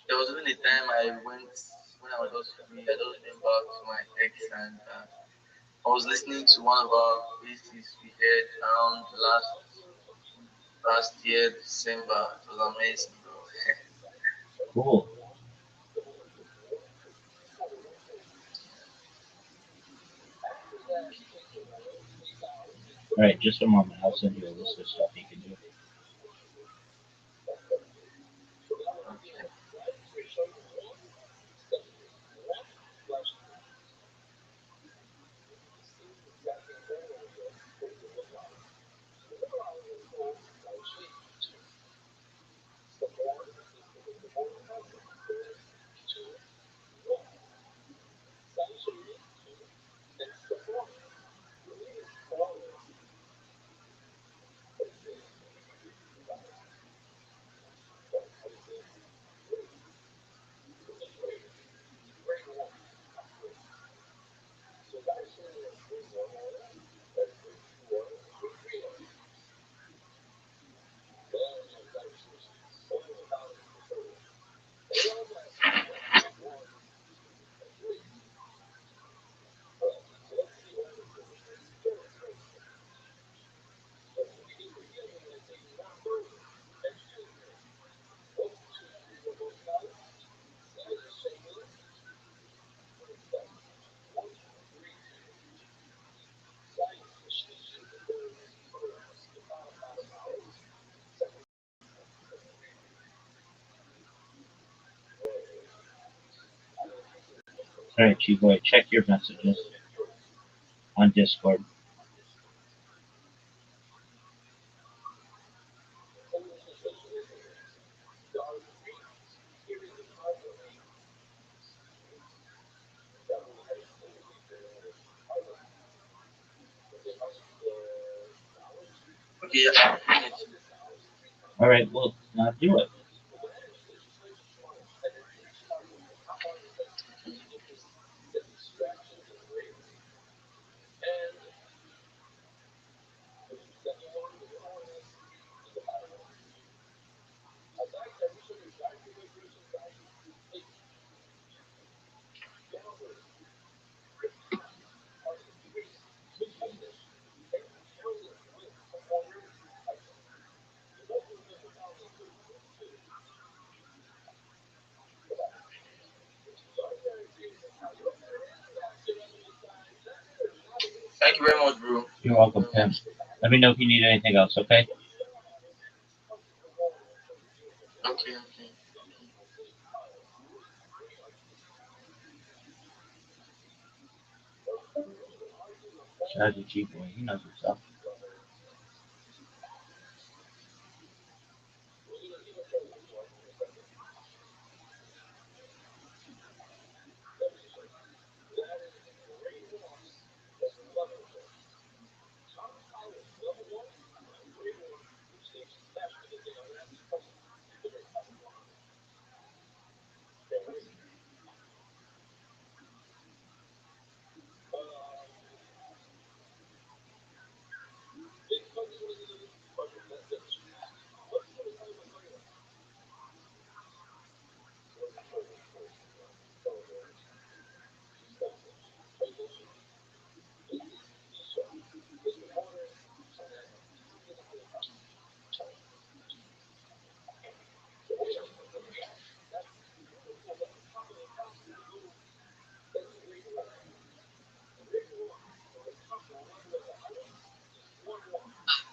There was even a time I went when I was just free. I just went back to my ex and I was listening to one of our pieces we had around last year December. It was amazing, bro. Cool. All right, just a moment. I'll send you a list of stuff you can do. Okay. All right, Chief-Boy, check your messages on Discord. Okay, yeah. All right, well, now do it. Thank you very much, bro. You're welcome, Tim. Let me know if you need anything else, okay? Okay, okay. Shout out to Chief-Boy. He knows what's up.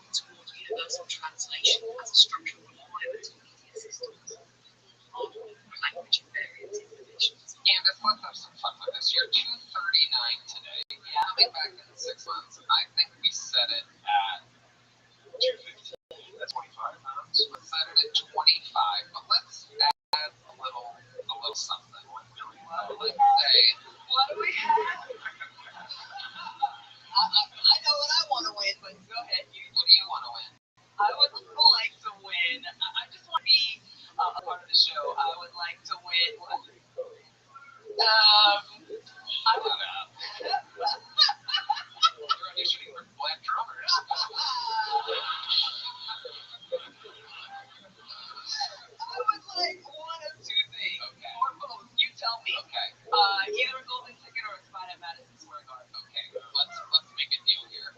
Toward universal translation as a structural requirement of media systems. Language invariant implications. Candace, let's have some fun with this. You're 239 today. Yeah. Coming back in 6 months, I think we set it at 215. That's 25 pounds. let's set it at 25, but let's add a little something. 1 million. Let's say, What do we have? I know what I want to win, but go ahead. what do you want to win? I would like to win. I just want to be a part of the show. I would like to win. I don't know. You're auditioning for black drummers. I would like one of two things. Okay. Or both. You tell me. Okay. Either a golden ticket or a spot at Madison Square Garden. Okay. Let's make a deal here.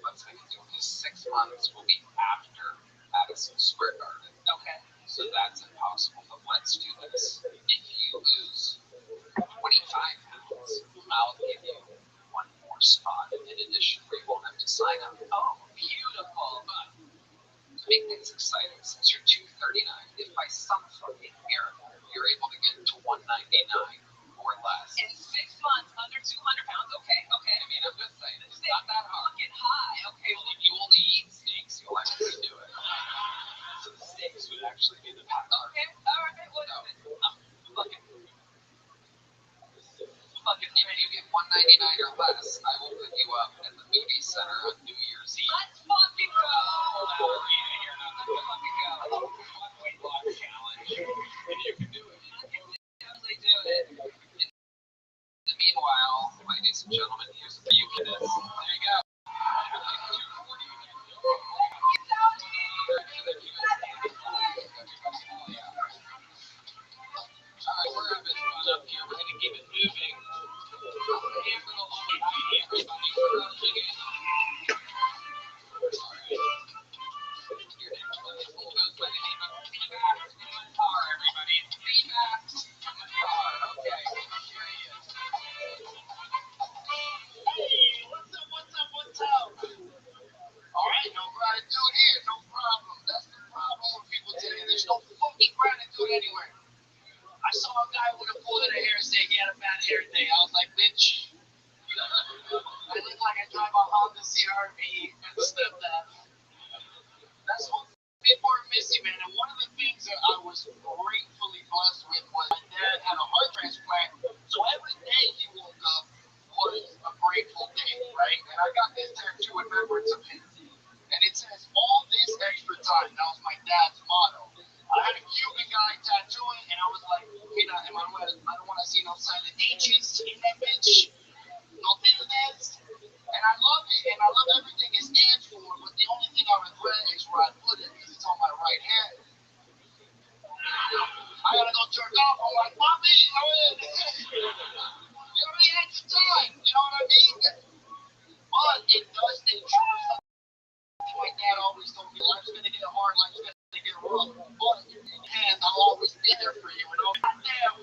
Let's make a deal because 6 months will be after Madison Square Garden. Okay. So that's impossible. But let's do this. If you lose 25 pounds, I'll give you one more spot in addition where you won't have to sign up. Oh, beautiful. But to make things exciting, since you're 239, if by some fucking miracle you're able to get to 199 or less, In 6 months, under 200 pounds. Okay. I mean, I'm just saying, it's not that hard. Fucking high. Okay. Well, if you only eat steaks, you'll actually do it. So the stakes would actually be the power. Okay. All right. What is it? If you get 199 or less, I will put you up at the Moody Center on New Year's Eve. Let's fucking go. Let's fucking go. 1 weight loss challenge. And you can do it. I can definitely do it. Meanwhile, ladies and gentlemen, here's the you can. There you go. Alright, we're having fun up here. We're gonna keep it moving. Everybody crushing it. Your next one goes by the name of Feedback from the Car, everybody. Feedback from the Car. Okay, here he is. Hey, what's up? day. I was like, bitch, I look like I drive a Honda CRV and stepdad. That's what people are missing, man. And one of the things that I was gratefully blessed with was my dad had a heart transplant. So every day he woke up was a grateful day, right? And I got this tattoo in remembrance of him. And it says, all this extra time. That was my dad's motto. I had a Cuban guy tattooing, and I was like, mira, Emmanuel, I don't want to see no silent H's in that bitch. No tildes. And I love it, and I love everything it stands for, but the only thing I regret is where I put it, because it's on my right hand. I gotta go jerk off. I'm like, mommy, you already had your time, you know what I mean? But it does take trust. My dad always told me, life's gonna get hard, life's gonna get rough, but and I'll always be there for you. And I'm like, damn,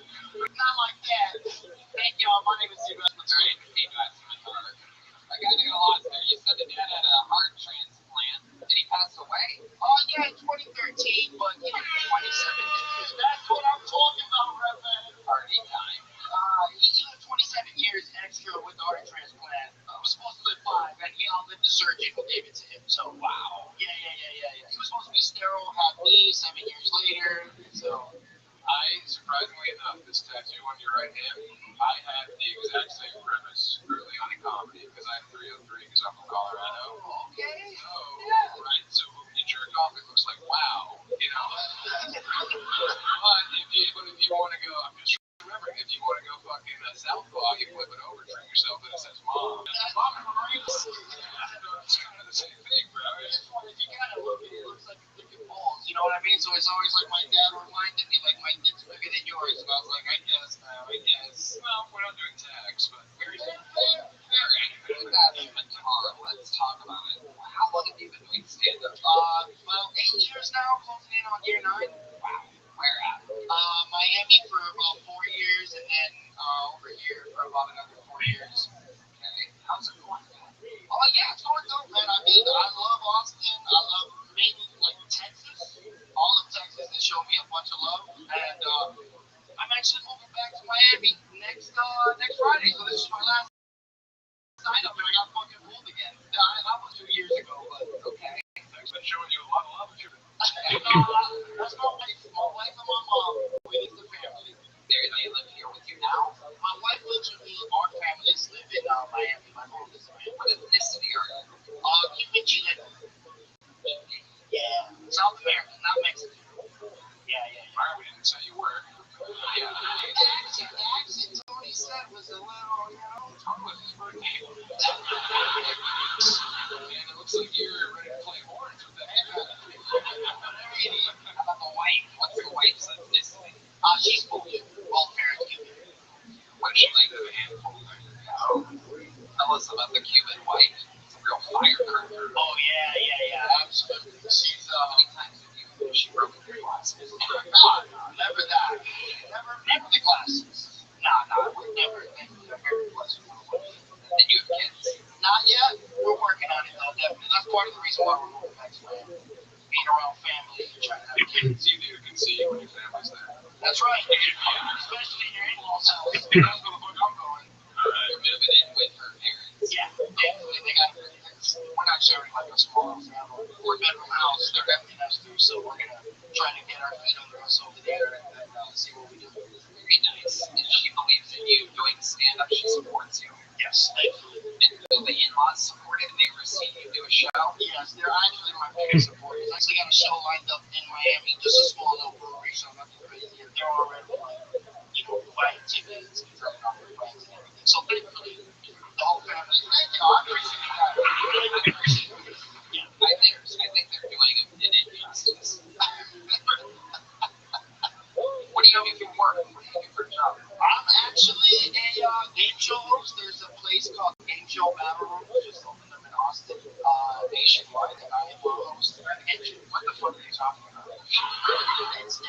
not like that. Thank y'all. My name is Sebastian. That's right. Hey, guys, I got to get a lot there. You said the dad had a heart transplant. Did he pass away? Oh, yeah, in 2013, but he lived 27 years. That's what I'm talking about, Rabbi. Party time. He lived 27 years extra with the heart transplant. He was supposed to live 5, and he outlived the surgeon who gave it to him. So, wow. Yeah. He was supposed to be sterile, have me 7 years later. So, Surprisingly enough, this tattoo on your right hand, I had the exact same premise early on in comedy because I'm 303 because I'm from Colorado. okay. So, right, so when you jerk off, it looks like wow, you know. But if you want to go, I'm just remembering, if you want to go fucking southpaw, you flip it over, turn yourself, and it says mom. Mom and Marie. It's kind of the same thing, bro. If you kind of look at it, it looks like a dick and balls. You know what I mean? So it's always like my dad reminded me, like, my dick's bigger than yours. And I was like, I guess now, I guess. Well, we're not doing tags, but very Fair. With that inventory, let's talk about it. How long have you been doing stand-up? About 8 years now, closing in on year 9. Wow. Where at? Miami for about 4 years, and then over here for about another 4 years. Okay. How's it going? Oh, yeah, it's going good, man. I mean, I love Austin. I love mainly, like, Texas. All of Texas has shown me a bunch of love. And I'm actually moving back to Miami next Friday. So this is my last sign up, and I got fucking fooled again. I was 2 years ago, but okay. I've been showing you a lot of love. That's my wife. My wife and my mom. We need the family. They live here with you now? My wife lives with me. Our families live in Miami. My mom lives in Miami. What ethnicity are you? Cuban Chileno. Yeah. South American, not Mexican. Yeah. Alright, we didn't say you were. The accent Tony said was a little, you know. Talk about his birthday. Man, it looks like you're ready to play horns with that. How about the wife? What's the wife's ethnicity? She's Cuban. Both parents Cuban. What do you think of a handful? Tell us about the Cuban wife. It's a real firecracker. Oh, yeah. Absolutely. She's, How many times have she broken your glasses? Never that. Never the glasses. Nah. We've never been very blessed with one. And you have kids? Not yet. We're working on it, though, definitely. That's part of the reason why we're moving back to Miami. Being around family and trying to have kids. It's easier to see when your family's there. That's right. Especially in your in-laws' house. That's where the fuck I'm going. You're moving in with her parents. Yeah, definitely. They got we're not sharing like a small family. 4-bedroom house. They're empty nesters, so we're gonna try to get our feet under us over there and see what we do. Very nice. And she believes in you doing stand-up. She supports you. Yes, thankfully. And will the in-laws support it? They receive you do a show? Yes, they're actually my biggest supporters. I actually got a show lined up in Miami, just a small little brewery, so nothing crazy. And they're already like, buying tickets and turning off their friends and everything. So thankfully, the whole family. Thank you. I appreciate that. I think they're doing an injustice. What do you do for work? What do you do for a job? I'm actually a game show host. There's a place called Game Show Battle Room, which just opened up in Austin, nationwide, and I am a host. What the fuck are you talking about? It's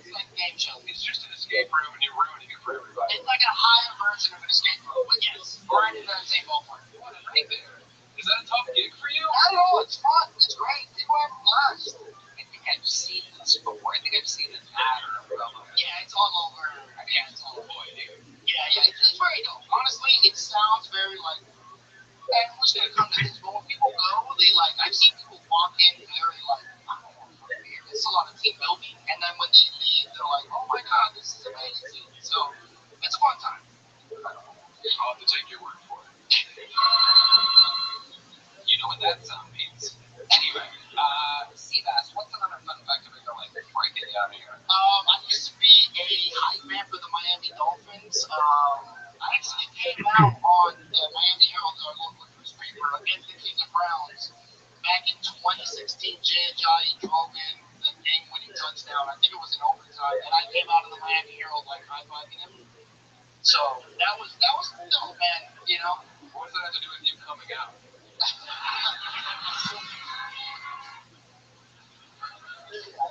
like game show. It's just an escape room and you're ruining it for everybody. It's like a higher version of an escape room, but yes, right in that same ballpark. What a nightmare. Is that a tough gig for you? I don't know, it's fun, it's great, people have a blast. I think I've seen this before. I think I've seen an ad or a promo. Yeah, it's all over. Yeah, it's all boy, dude. Yeah, it's very dope. Honestly, it sounds very like, hey, who's gonna come to this? But when people go, they like, I've seen people walk in very like, I don't know, it's a lot of team building, and then when they leave, they're like, oh my god, this is amazing. So it's a fun time. I'll have to take your word for it. You know what that sound means. Anyway, Seabass, what's another fun fact about your life before I get you out of here? I used to be a hype man for the Miami Dolphins. I actually came out on the Miami Herald, our local newspaper, against the Cleveland Browns back in 2016. Jay Ajayi drove in the game-winning touchdown. I think it was in overtime, and I came out of the Miami Herald like high-fiving him. So that was dope, man. You know, What does that have to do with you coming out? I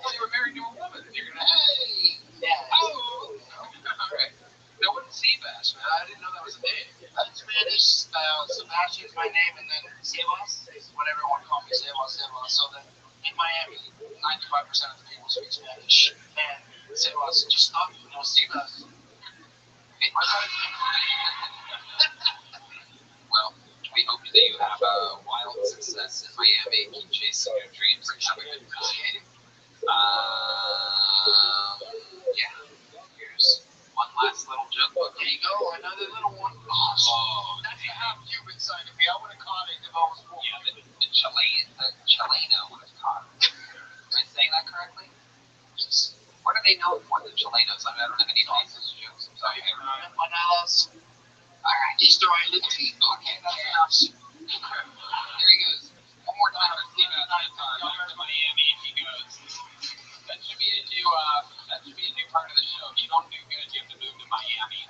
thought you were married to a woman. You're gonna hey, yeah. Oh, all right. Now, what is Seabass, man? I didn't know that was a name. That's Spanish. Sebastian's my name, and then Sebas is what everyone calls me, Sebas. So then in Miami, 95% of the people speak Spanish, and Sebas just stuck, Sebas. Well, we hope that you have a wild success in Miami. Keep chasing your dreams and have a good time. Yeah. Here's one last little joke book. There you go, another little one. Oh, that's a half Cuban side of me. I would have caught it if I was born. Yeah, the Chileno would have caught it. Am I saying that correctly? Yes. What are they known for, the Chilenos? I don't have any nonsense jokes. I'm sorry. Manelas. Alright, Easter Island tea. Okay, that's enough. There he goes. One more time to see that to Miami if he goes. That should be a new part of the show. You don't do good, you have to move to Miami.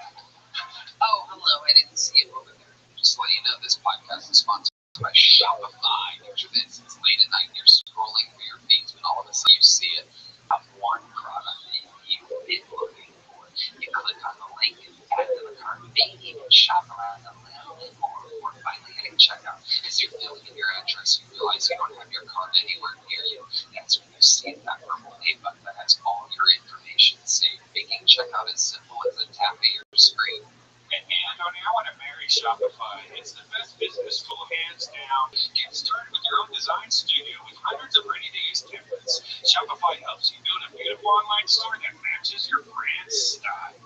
Oh, hello, I didn't see you over there. Just to let you know, this podcast is sponsored by Shopify. Picture this, it's late at night, you're scrolling through your feeds, when all of a sudden you see it. Have one product that you've been looking for. You click on the link, add to the cart, maybe even shop around a little bit more before finally hitting checkout. As you're filling in your address, you realize you don't have your cart anywhere near you. That's when you see that purple name button that has all your information saved, making checkout as simple as a tap of your screen. And Tony, I want to marry Shopify. It's the best business tool, hands down. Get started with your own design studio with hundreds of ready-to-use templates. Shopify helps you build a beautiful online store that matches your brand style.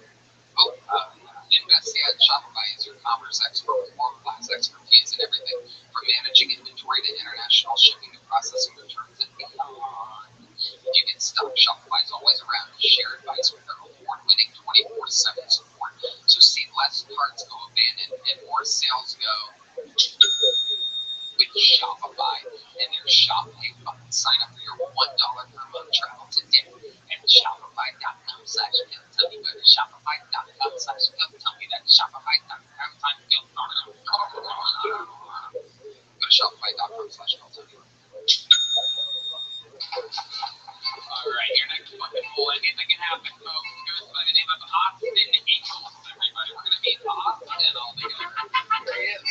Investia Shopify is your commerce expert with world-class expertise in everything from managing inventory to international shipping to processing returns and beyond. If you get stuck, Shopify is always around to share advice with their award-winning 24/7 support. So see less carts go abandoned and more sales go with Shopify and their Shop Pay button. Sign up for your $1 per month travel today at shopify.com/guilt. Go to shopify.com/guilt. That's shopify.com/guilt. Go to shopify.com/guilt. Alright, your next fucking fool. Anything can happen, folks. Goes by the name of Austin Eagles, everybody. We're gonna meet Austin all together. There he is.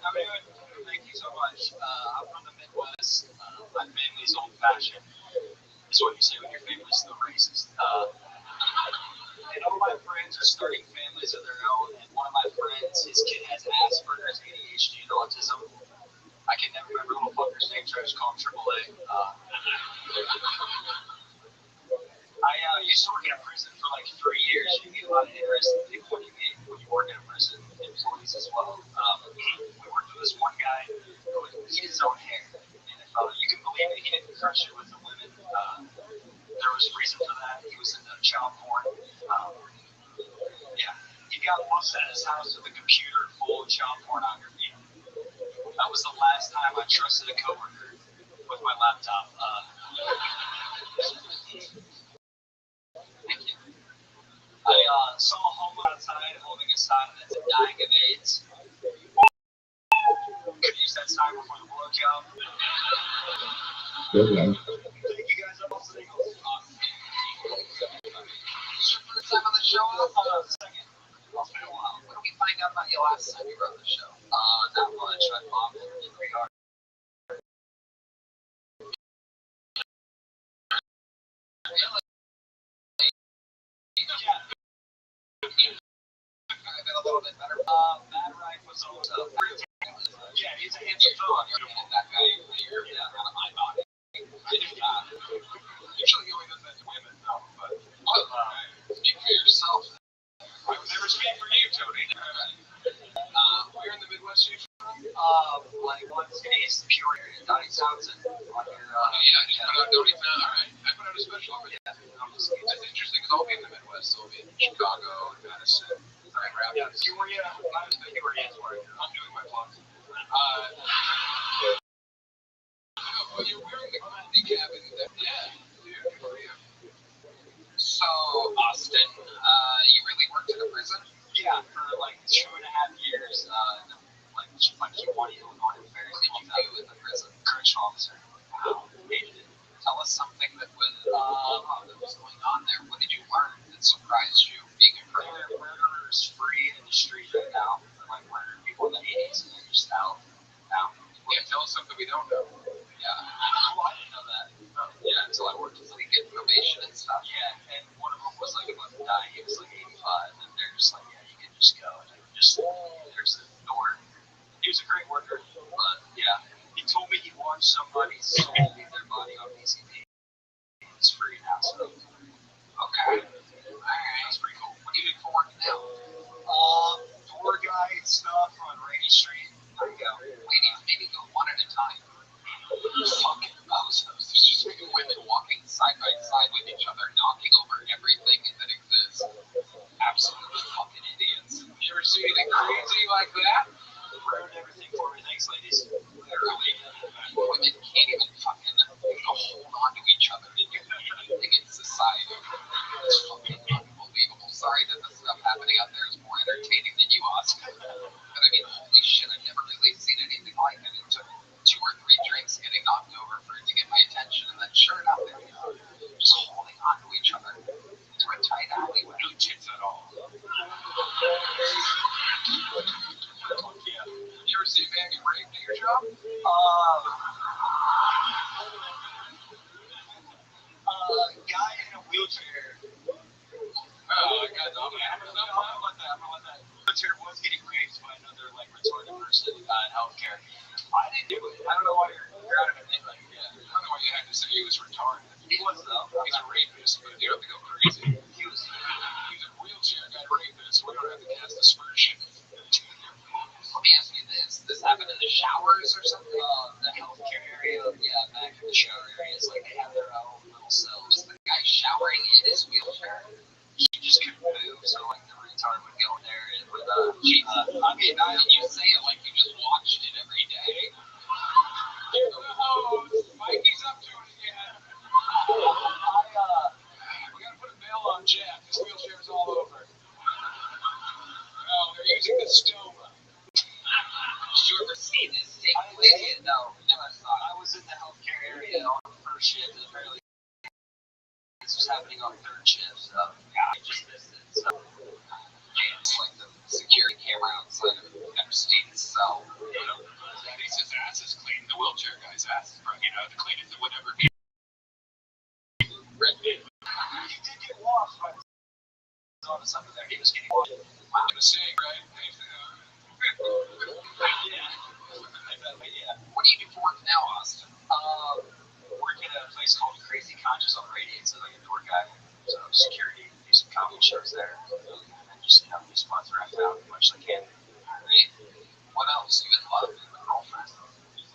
How are you doing? Thank you so much. I'm from the Midwest. My family's old-fashioned. That's what you say when your family's still racist. And all my friends are starting families of their own. And one of my friends, his kid has Asperger's, ADHD, and autism. I can never remember little fucker's name, so I just call him AAA. I used to work in a prison for like 3 years. You meet a lot of interesting people when you work in a prison, employees as well. We worked with this one guy who would eat his own hair. And if you can believe it, he didn't crush it with the women. There was a reason for that. He was into child porn. Yeah, he got lost at his house with a computer full of child pornography. That was the last time I trusted a coworker with my laptop. Thank you. I saw a homo outside holding a sign that said dying of AIDS. Could use that sign before the blowjob. Thank you guys. I'm also Eagles. Is your first time on the show? Second. It's been a while. What did we find out about you last time you were on the show? Not much. My mom did pretty hard. Really? little bit better. Matt Ryan was also. Yeah, he's a handsome fella. You don't that guy. You're out of my body. Usually he only does that to women, though. But Speak for yourself. I would never speak for you, Tony. Where in the Midwest are you from? Like one case, Peoria, Donnie Townsend. Yeah, just put out Donnie Town. All right. I put out a special over there. That's interesting because I'll be in the Midwest. So I'll be in Chicago and Madison. All right, Rabbi. Peoria, Peoria is where I'm doing my vlog. Well, you're wearing the handicap in there. Yeah, dude. Good for you. So, Austin, you really worked in a prison? Yeah, for like 2.5 years. Like Kewanee, Illinois. Very What did you do in the prison? correctional officer. Wow. Hated it. Tell us something that was going on there. What did you learn that surprised you being a There criminal? are murderers free in the street right now. Like murdering people in the 80s and they're just out now. Yeah, tell us something we don't know. Yeah. Well, I didn't know that. Yeah, until I worked until you get probation and stuff. Yeah, and one of them was like about to die. He was like 85, and they're just like, yeah, you can just go. And just there's the door. He was a great worker, but yeah, he told me he watched somebody's soul leave their body on PCP. It's free now, so Okay. Alright. that's pretty cool. What do you do for work now? Door guide stuff on Rainy Street. There you go. Ladies, maybe go one at a time. Fucking bozos. There's just women walking side by side with each other, knocking over everything that exists. Absolute fucking idiots. You ever see anything crazy like that? Ruined everything for me. Thanks, ladies. Literally. Women can't even fucking hold on to each other to do anything in society. It's fucking unbelievable. Sorry that the stuff happening out there is more entertaining than you, Austin. But I mean, holy shit, I've never really seen anything like it. It took 2 or 3 drinks getting knocked over for it to get my attention, and then sure enough, there you are, just holding on to each other through a tight alleyway. No tits at all. Yeah. You ever see a man get raped at your job? Guy in a wheelchair. Oh, I got no, man. I'm gonna let that. Wheelchair was getting raped by another like retarded person in healthcare. I didn't do it. I don't know why you're out of it. Like, yeah. I don't know why you had to say he was retarded. He was though. He's a rapist, but you don't have to go crazy. He was. He's a wheelchair guy rapist. We don't have to cast aspersions. Let me ask you this. This happened in the showers or something? The healthcare area, yeah, back in the shower areas, like they have their own little cells. The guy showering in his wheelchair? He just couldn't move, so like the retard would go in there and with I mean, you say it like you just watched it every day. Oh, Mikey's up to it again. We gotta put a bail on Jeff. His wheelchair's all over. Oh, they're using the stoma. Did you ever see this take place? No, never saw it. I was in the healthcare area on the first shift, and apparently this was happening on third shift, so yeah, I just missed it. So It's like the security camera outside of Epstein's cell. You know, his ass is clean. The wheelchair guy's ass is probably, the cleanest that would ever be. Red Dead. he did get washed by on something there. He was getting washed. I'm gonna say, right? Yeah. What do you do for work now, Austin? Work at a place called Crazy Conscious on Radiant, so like a door guy. So security, do some comedy shows there, and just do spots around town as much as I can. Right. What else? You in love? You have a girlfriend?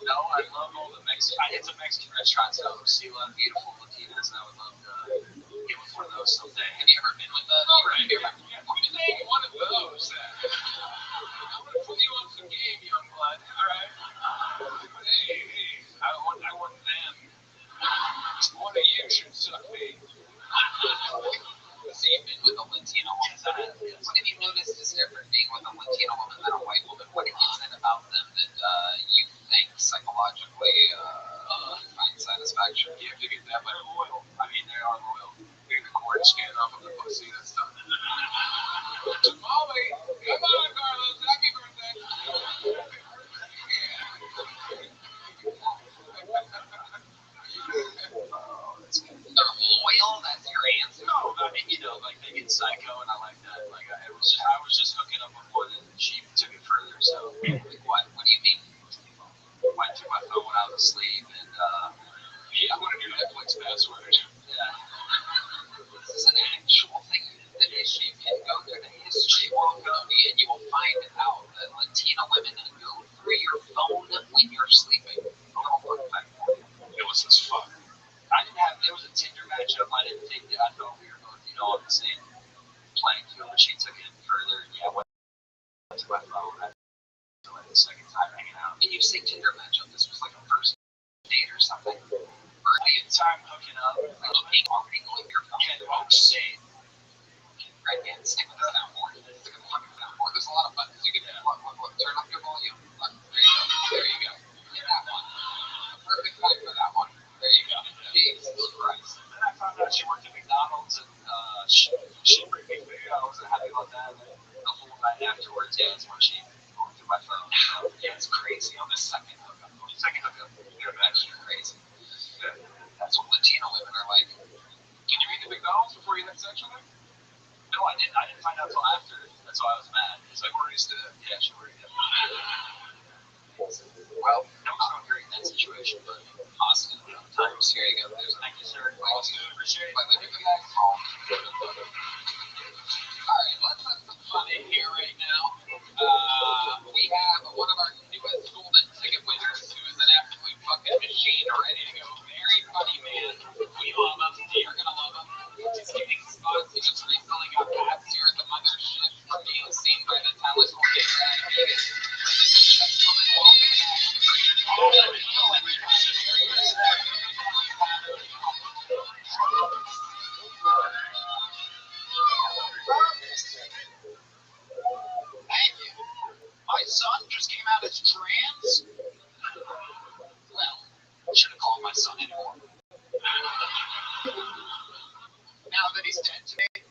No, I love all the Mexican. I hit some Mexican restaurants out. See a lot of beautiful Latinas, and I would love to get with one of those someday. Have you ever been with a? All right. Name one of those. I'm gonna put you on some game, young blood. All right. Hey, I want them. One of you should suck me. So you've been with a Latino woman. What have you noticed is different being with a Latino woman than a white woman? What is it about them that you think psychologically find satisfaction? You have to get that, but they're loyal. I mean, they are loyal. Getting the cord scan off of the pussy, that's stuff. Molly, come on, Carlos, happy birthday. They're loyal? That's your answer? No, I mean, like they get psycho, and I like that. Like I was just hooking up with one, and she took it further. So, like, what? What do you mean? Went through my phone when I was asleep, and Yeah, I want a new Netflix password. yeah, this is an actual thing that is. You can go through the history of Cody, and you will find out that Latina women go through your phone when you're sleeping. Little fun fact. It was this fuck. I didn't have, there was a Tinder matchup. I didn't think that, I thought we were both, on the same playing field, but she took it further. Yeah, went to my phone. I like the second time hanging out. And you say Tinder matchup. This was like a first date or something. Second time hooking up. Like looking already going your phone. And folks say, Right hand, stick with the soundboard. Stick with the fucking soundboard. There's a lot of buttons you can hit. Look, turn up your volume. Look, there you go. There you go. Hit that one. Perfect time for that one. There you go. Jesus Christ. then I found out she worked at McDonald's, and she bring me food. I wasn't happy about that. And the whole night afterwards, yeah, that's when she going through my phone. So, Yeah, it's crazy on the second hookup. second hookup, They're actually crazy. That's what Latino women are like. Did you eat the McDonald's before you had sex with her? No, I didn't. I didn't find out till after. That's why I was mad. It's like, we're used to, yeah, she worked at Well, no, it's not great in that situation, but positive times. Here you go. There's a Thank you, sir. appreciate it. Wait, give me back home. All right, let's have some fun in here right now. We have one of our newest golden ticket winners who is an absolute fucking machine ready to go. Very funny man. We love him. You're gonna love him. He's getting spots. He just recently got passed here at the mothership for being seen by the talent coordinator at Vegas. Ladies and gentlemen, welcome back. Thank you. My son just came out as trans. Well, I shouldn't call him my son anymore. Now that he's dead to me, they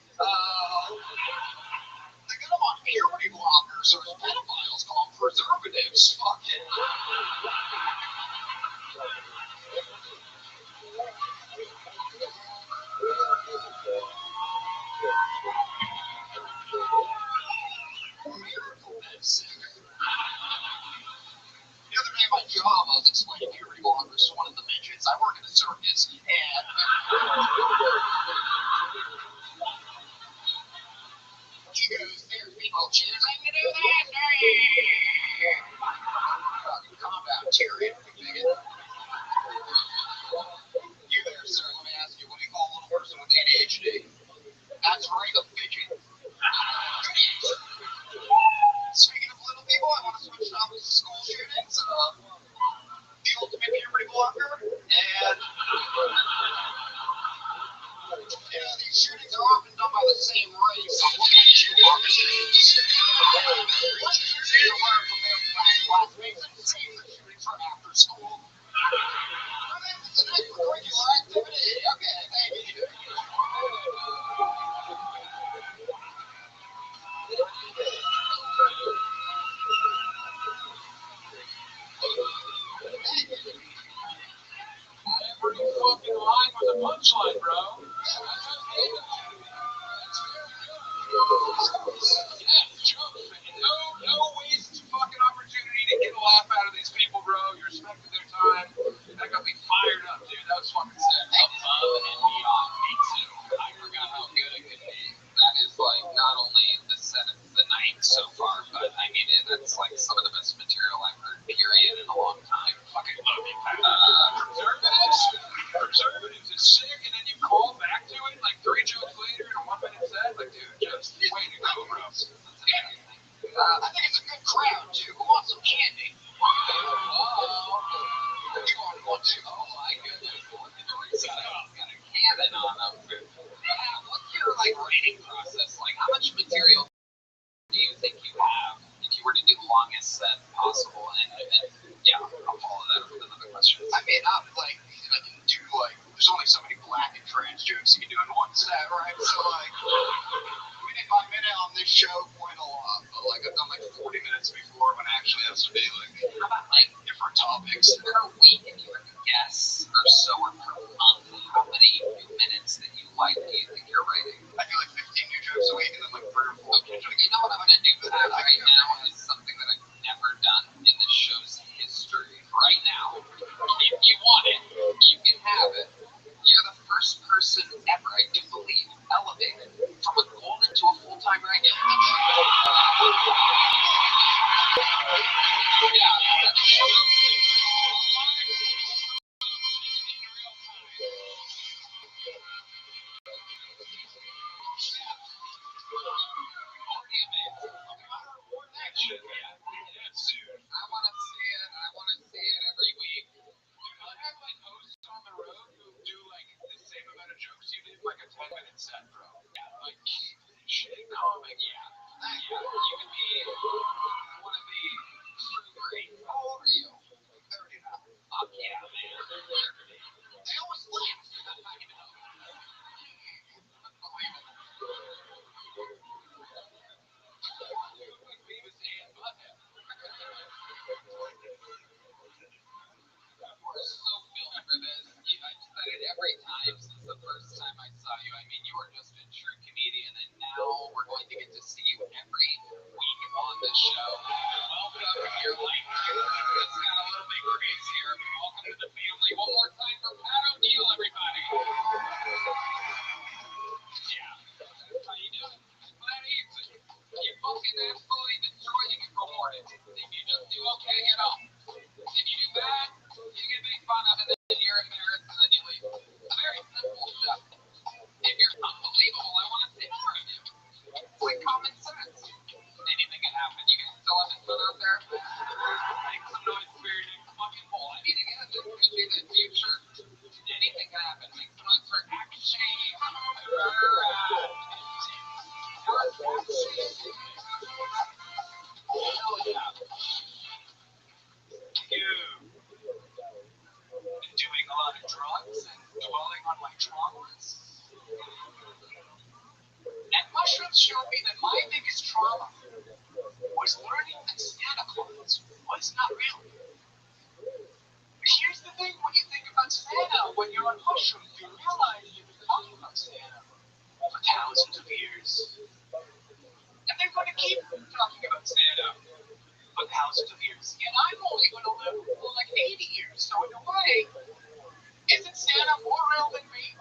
got him on puberty blockers, or as pedophiles call them, preservatives. Fuck it. The other day, my job, I was explaining puberty blockers to one of the midgets. I work at a circus, and he goes, "There's people choosing to do that." Calm down, Terry. You there, sir? Let me ask you, what do you call a little person with ADHD? That's right, a fidget. Speaking of little people, I want to switch topics to school shootings. The ultimate puberty blocker, and these shootings are often done by the same race. I'm looking at you, officers. What did you do to learn from their black classmates and save the shootings for after school? It's an extracurricular activity. Okay, thank you. Every fucking line was a punchline, bro. That's okay. That's very good. Yeah, jokes, man. No waste fucking opportunity to get a laugh out of these people, bro. You respected their time. That got me fired up, dude. That was fucking sick. Above and beyond. Me too. I forgot how good it could be. That is like not only the set of the night so far, but I mean that's like some of the best material I've heard, period, in a long time. Fucking love it. Preservatives is sick, and then you call back to it like 3 jokes later in a 1-minute set. Like, dude, just way to go, bro. I think it's a good crowd, too. Who wants some candy? You want one, too? Oh my goodness. He's got a cannon on him. What's your writing process? Like, how much material do you think you have if you were to do the longest set possible? And yeah, I'll follow that up with another question. I mean, I can do, there's only so many black and trans jokes you can do in one set, right? So, minute by minute on this show, quite a lot. But, I've done, 40 minutes before when I actually have to be, how about, different topics. per week, if you were to guess, or so, or per month, how many new minutes that you do you think you're writing? I do, 15 new jokes a week, and then, 3 or 4. Okay, you know what I'm going to do for that right now time right now. Yeah, that's I want to see it. I want to see it every week. I have like hosts on the road who do like the same amount of jokes you did, like a 10-minute set, bro. Yeah, like shit comic. Yeah, yeah. You could be one of the three. How old are you? 30 now. Fuck yeah, man. They always laugh. I know. Unbelievable. He was saying, butthead. We're so built for this. I've said it every time since the first time I saw you. I mean, you are just a true comedian, and now we're going to get to see you every week on the show. Welcome, your life just got a little bit crazier. Welcome to the family. One more time for Pat O'Neill, everybody. Yeah. How you doing? Glad easy. You fucking absolutely destroyed. You get rewarded. If you just do okay, you know. If you do bad, you get made fun of, and then you're embarrassed, and then you leave. A very simple show. If you're unbelievable, I want to see more of you. It's like common sense. Anything can happen. You guys still have fun out there? Make some noise for your next fucking bowl. I mean, again, this could be the future. Anything can happen. Make some noise for action. Hell yeah. You been doing a lot of drugs and dwelling on my traumas. And mushrooms showed me that my biggest trauma was learning that Santa Claus was not real. Here's the thing when you think about Santa, when you're on mushrooms, you realize you've been talking about Santa for thousands of years. And they're going to keep talking about Santa for thousands of years. And I'm only going to live for like 80 years. So in a way, isn't Santa more real than me?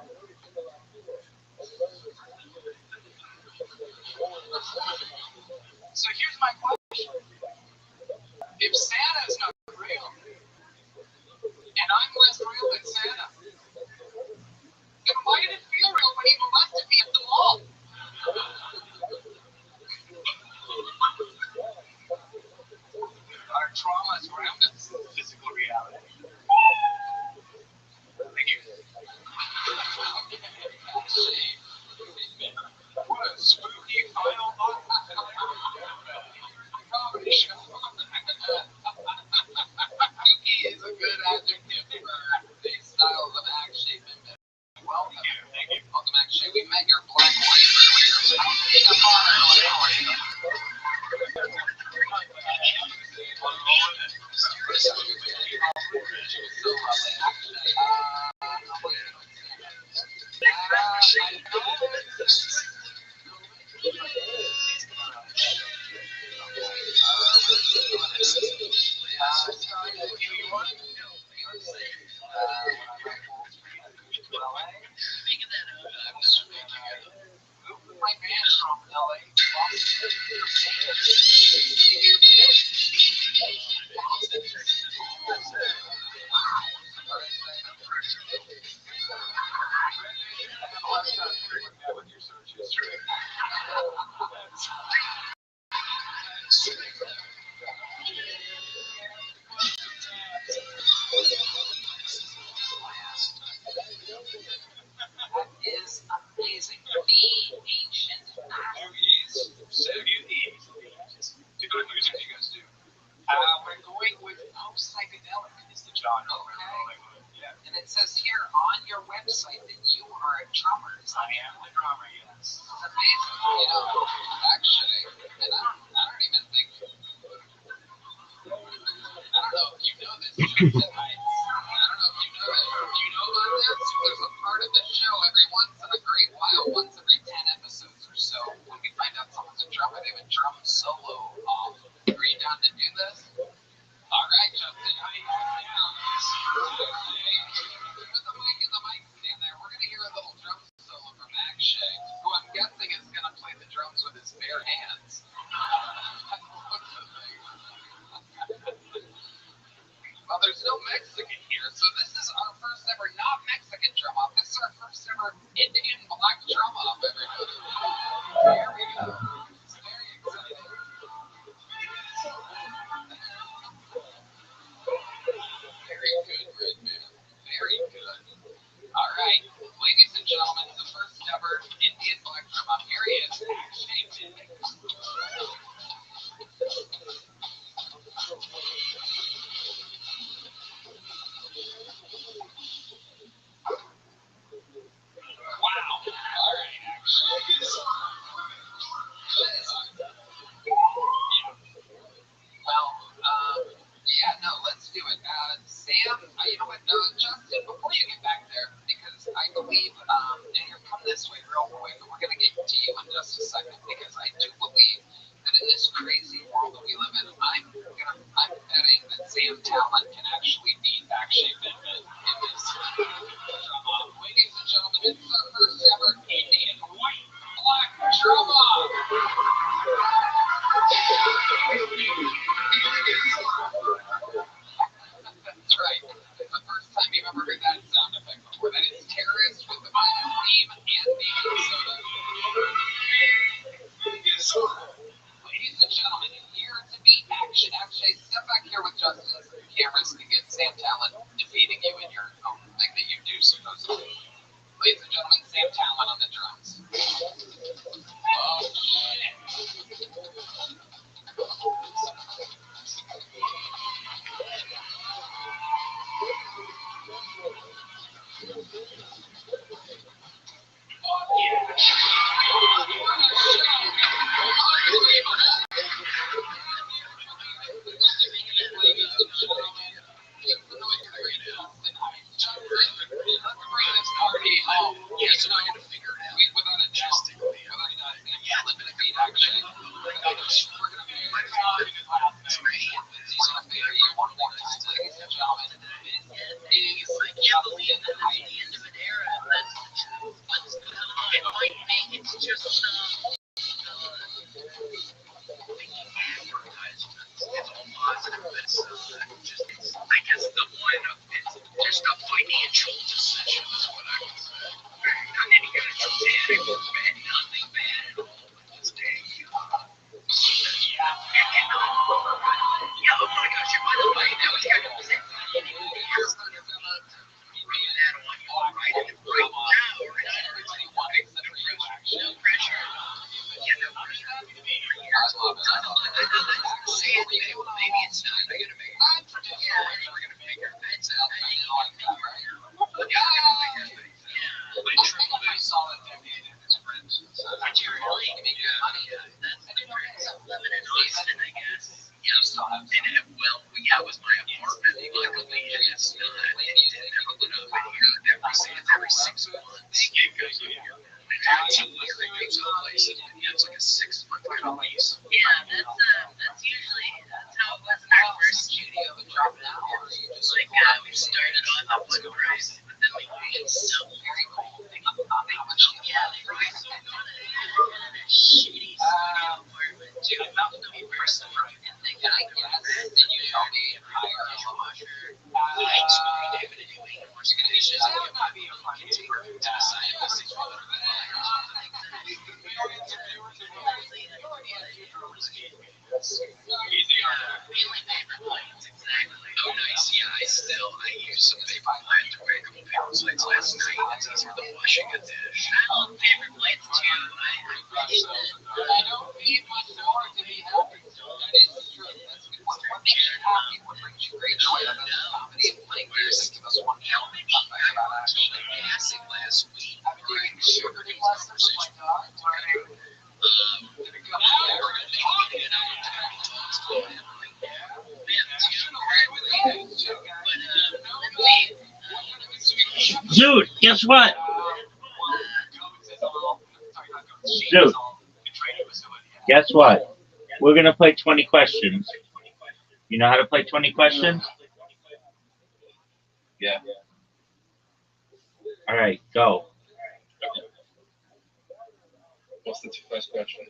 So here's my question. If Santa's not real, and I'm less real than Santa, then why did it feel real when he molested me at the mall? Our traumas around us, physical reality. Thank you. What a spooky final thought. Comedy show. Spooky is a good adjective for these styles of action. Welcome. Thank you. Welcome, actually. We met your black wife earlier. My band's from LA. That is amazing. The ancient what kind of music do you guys do? We're going with post-psychedelic is the genre. Okay. Yeah. And it says here on your website that you are a drummer. I am the drummer, yes. It's amazing. You know, actually, and I don't even think, I don't know if you know this, Justin. I don't know if you know this. Do you know about this? There's a part of the show every once in a great while, once every 10 episodes or so, when we find out someone's a drummer, they have a drum solo off. Are you down to do this? All right, Justin. How you doing now? Put the mic in the mic stand there. We're going to hear a little drum solo from Akshay, who I'm guessing is going to play the drums with his That's right. The first time you've ever heard that sound effect before. That is terrorist with the finest theme and baking soda. Ladies and gentlemen, here to be action. Actually, step back here with Justin. Cameras can get Sam Talent defeating you in your own thing that you do, supposedly. Ladies and gentlemen, Sam Talent on the drums. Oh, shit. Dude, guess what? Dude, guess what? We're going to play 20 questions. You know how to play 20 questions? Yeah. All right, go. What's the first question?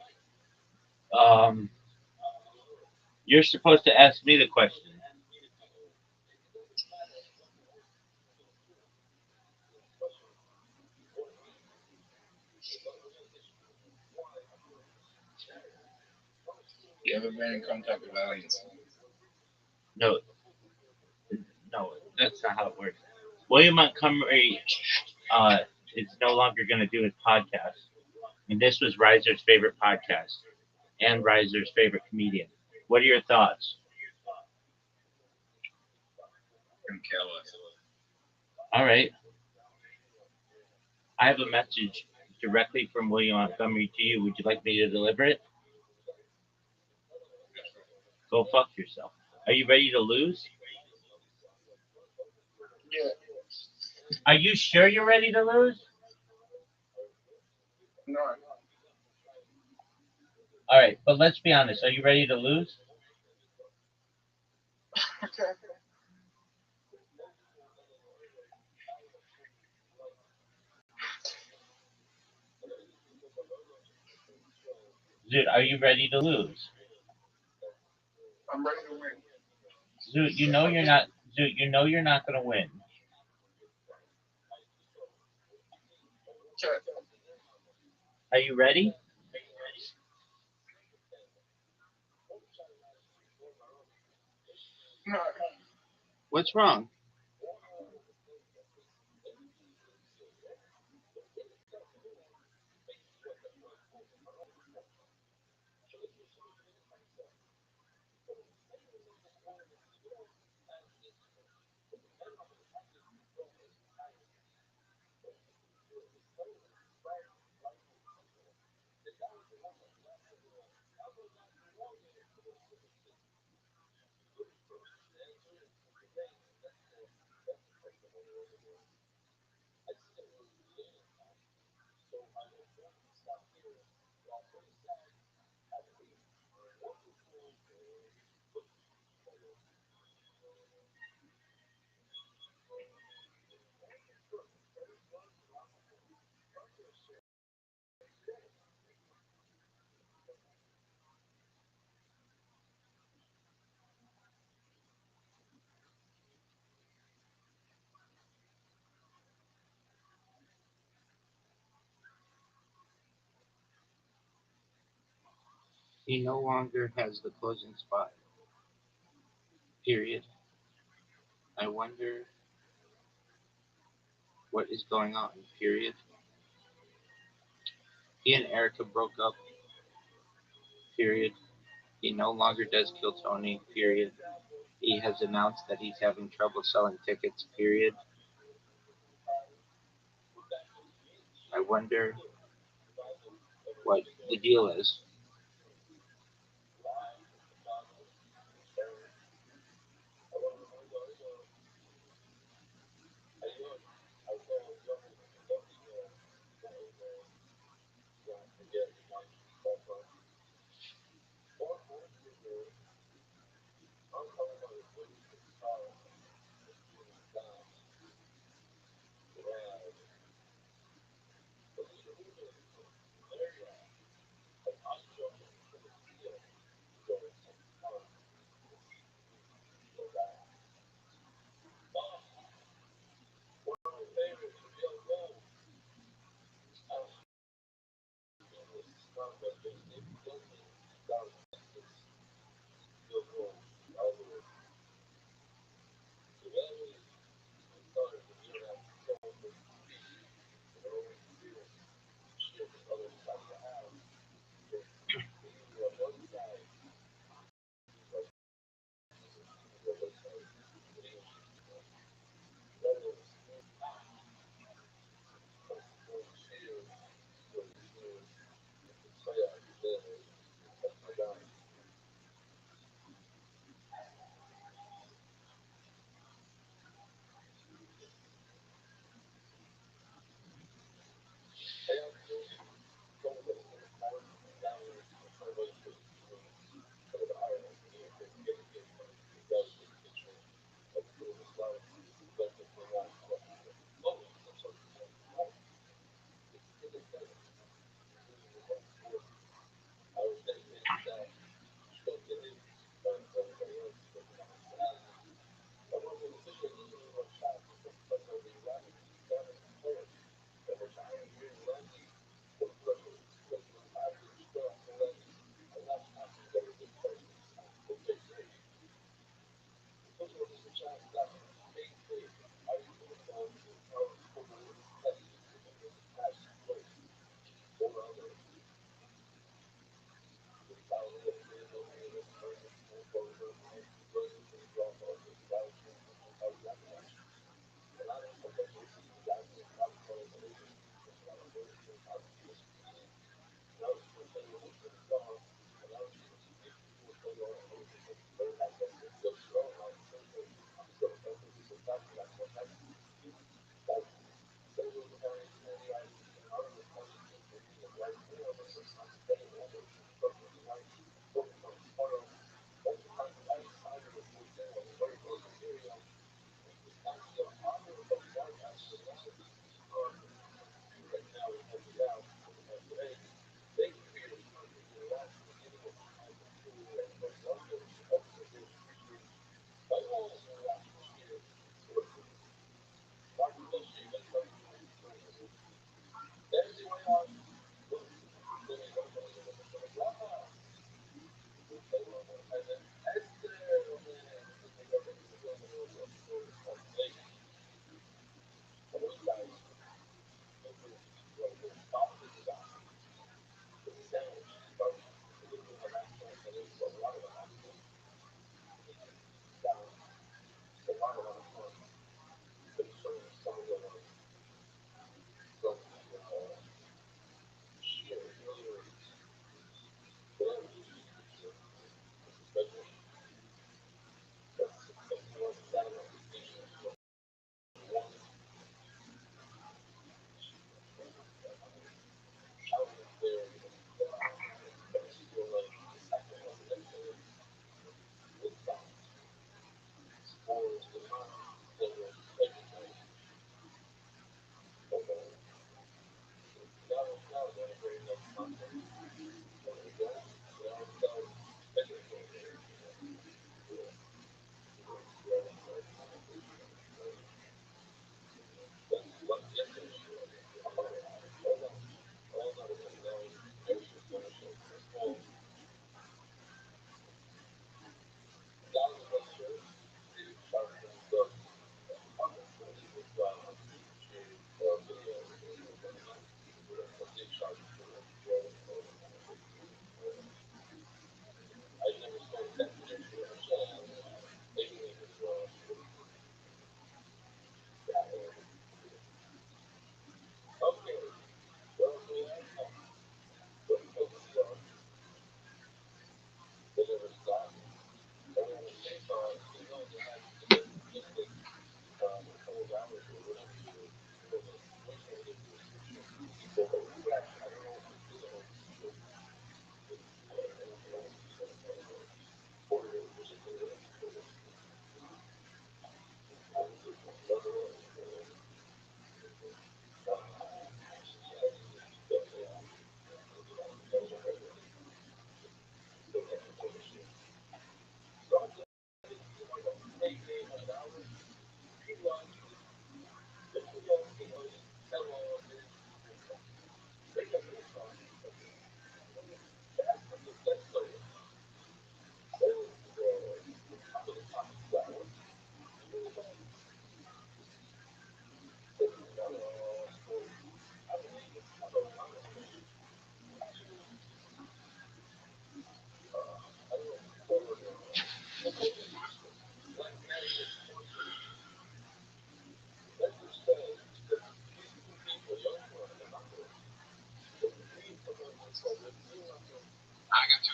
You're supposed to ask me the question. You ever been in contact with aliens? No, that's not how it works. William Montgomery is no longer going to do his podcast. And this was Reiser's favorite podcast and Reiser's favorite comedian. What are your thoughts? Couldn't care less. All right. I have a message directly from William Montgomery to you. Would you like me to deliver it? Go fuck yourself. Are you ready to lose? Yeah. Are you sure you're ready to lose? No. All right, but let's be honest. Are you ready to lose? Zoot, are you ready to lose? I'm ready to win. Zoot, you know you're not. Zoot, you know you're not going to win. Check. Are you ready? No, What's wrong? He no longer has the closing spot. Period. I wonder what is going on. Period. He and Erica broke up. Period. He no longer does Kill Tony. Period. He has announced that he's having trouble selling tickets. Period. I wonder what the deal is.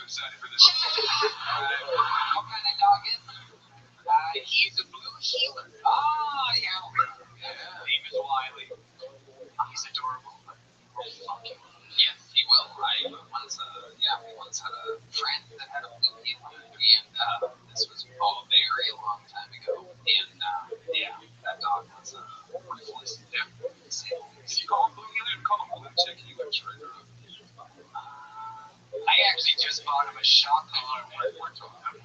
excited for this. What kind of dog is he? He's a blue healer. Ah, yeah. Name is Wiley. He's adorable. Yes, he will. We once had a friend that had a blue healer, and this was a very long time ago. And that dog was worthless. Yeah. If you call him blue healer, you call him blue chick, he looks right up. I actually just bought him a shock collar and we're talking.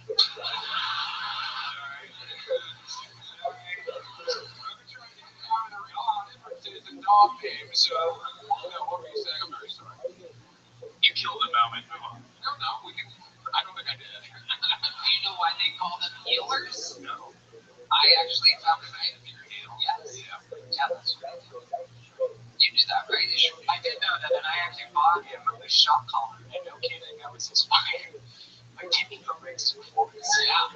It's a dog name, so what were you saying? I'm very sorry. You killed the moment. Move on. No, I don't think I did. Do you know why they call them healers? No. I actually found an item in your heel. Yes. Yeah, that's right. You knew that, right? I did know that, and I actually bought him a shock collar. And no kidding, that was inspired by Timmy Comics performance. Yeah,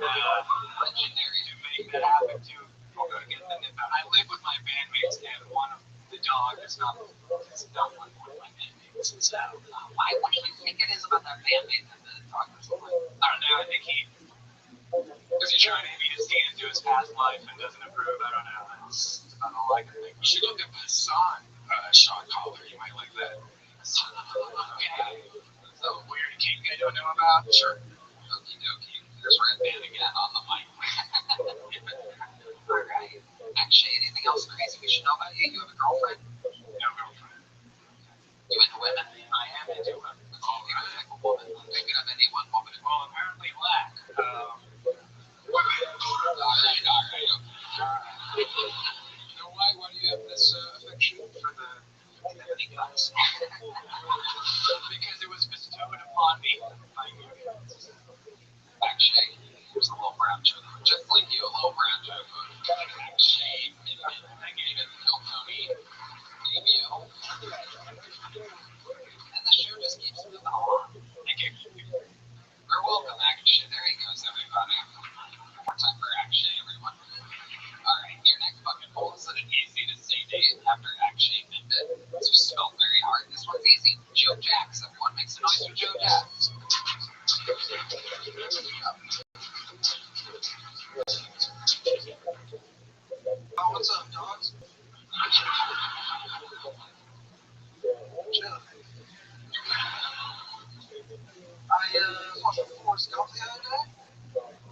legendary. To make that happen, too. We're going to get the nip out. I live with my bandmates, and one of the dog is not one of my bandmates. So, why? What do you think it is about that bandmate that the dog was like? I don't know. I think is he trying to beat his hand into his past life and doesn't approve? I don't know. That's about all I can think. You should look at Hassan Sean Collar. You might like that. Okay. So weird king I don't know about. Sure. Okie dokie. There's Red Band again on the mic. Alright. Actually, anything else crazy we should know about you? You have a girlfriend? No girlfriend. You into women? I am into women. Oh, you're a type of woman. You can have any one woman. Well, apparently black. Women. Alright. So why do you have this affection for the ebony guys? Because it was bestowed upon me by you. Actually, here's a little brown sugar. Just like you, a little brown sugar. Actually, I gave it to Tony. Gave you. And the show just keeps moving on. Thank you. You're welcome, Action. There he goes, everybody. More time for Action, everyone. Alright, your next bucket hole isn't easy to say date after Action ended. It's just spelled very hard. This one's easy. Joe Jacks. Everyone makes a noise for Joe Jacks. Oh, what's up, dogs? Chill. I watched Forrest Gump the other day.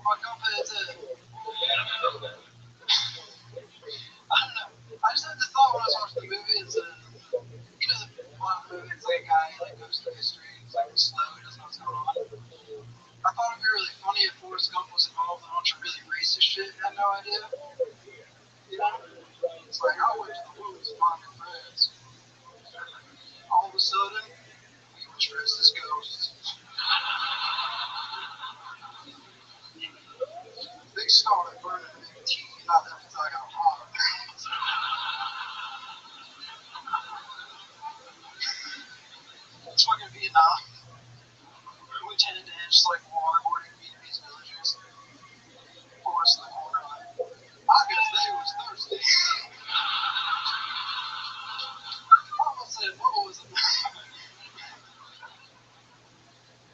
What Gump is it? I don't know. I just had this thought when I was watching the movie. It's one of the movies, it's like a guy goes through history. He's slow. He doesn't know what's going on. I thought it'd be really funny if Forrest Gump was involved in a bunch of really racist shit. I had no idea. It's like, I went to the woods to find my friends. All of a sudden, we were dressed as ghosts. They started burning their teeth, not that because I got hot. It's fucking Vietnam. We tended to just like waterboarding Vietnamese villagers. Forest in the corner, like, I guess they was thirsty. I almost said, what was it?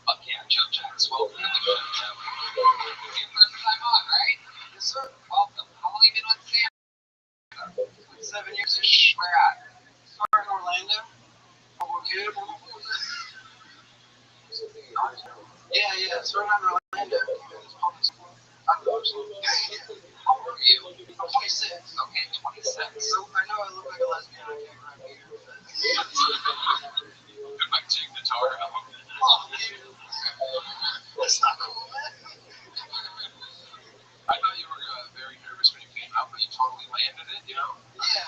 Fuck yeah, Joe Jacks. Welcome to the show, Joe. It's your first time on, right? Yes, sir. Welcome. How long have you been with Sam? 7 years-ish. Where at? Started in Orlando. Okay, yeah. Started in Orlando. How old are you? I'm 26. Okay, 26. So I know I look like a lesbian. I can't right here. If I take the tar out. Oh, dude. That's not cool, man. I thought you were very nervous when you came out, but you totally landed it, you know? Yeah.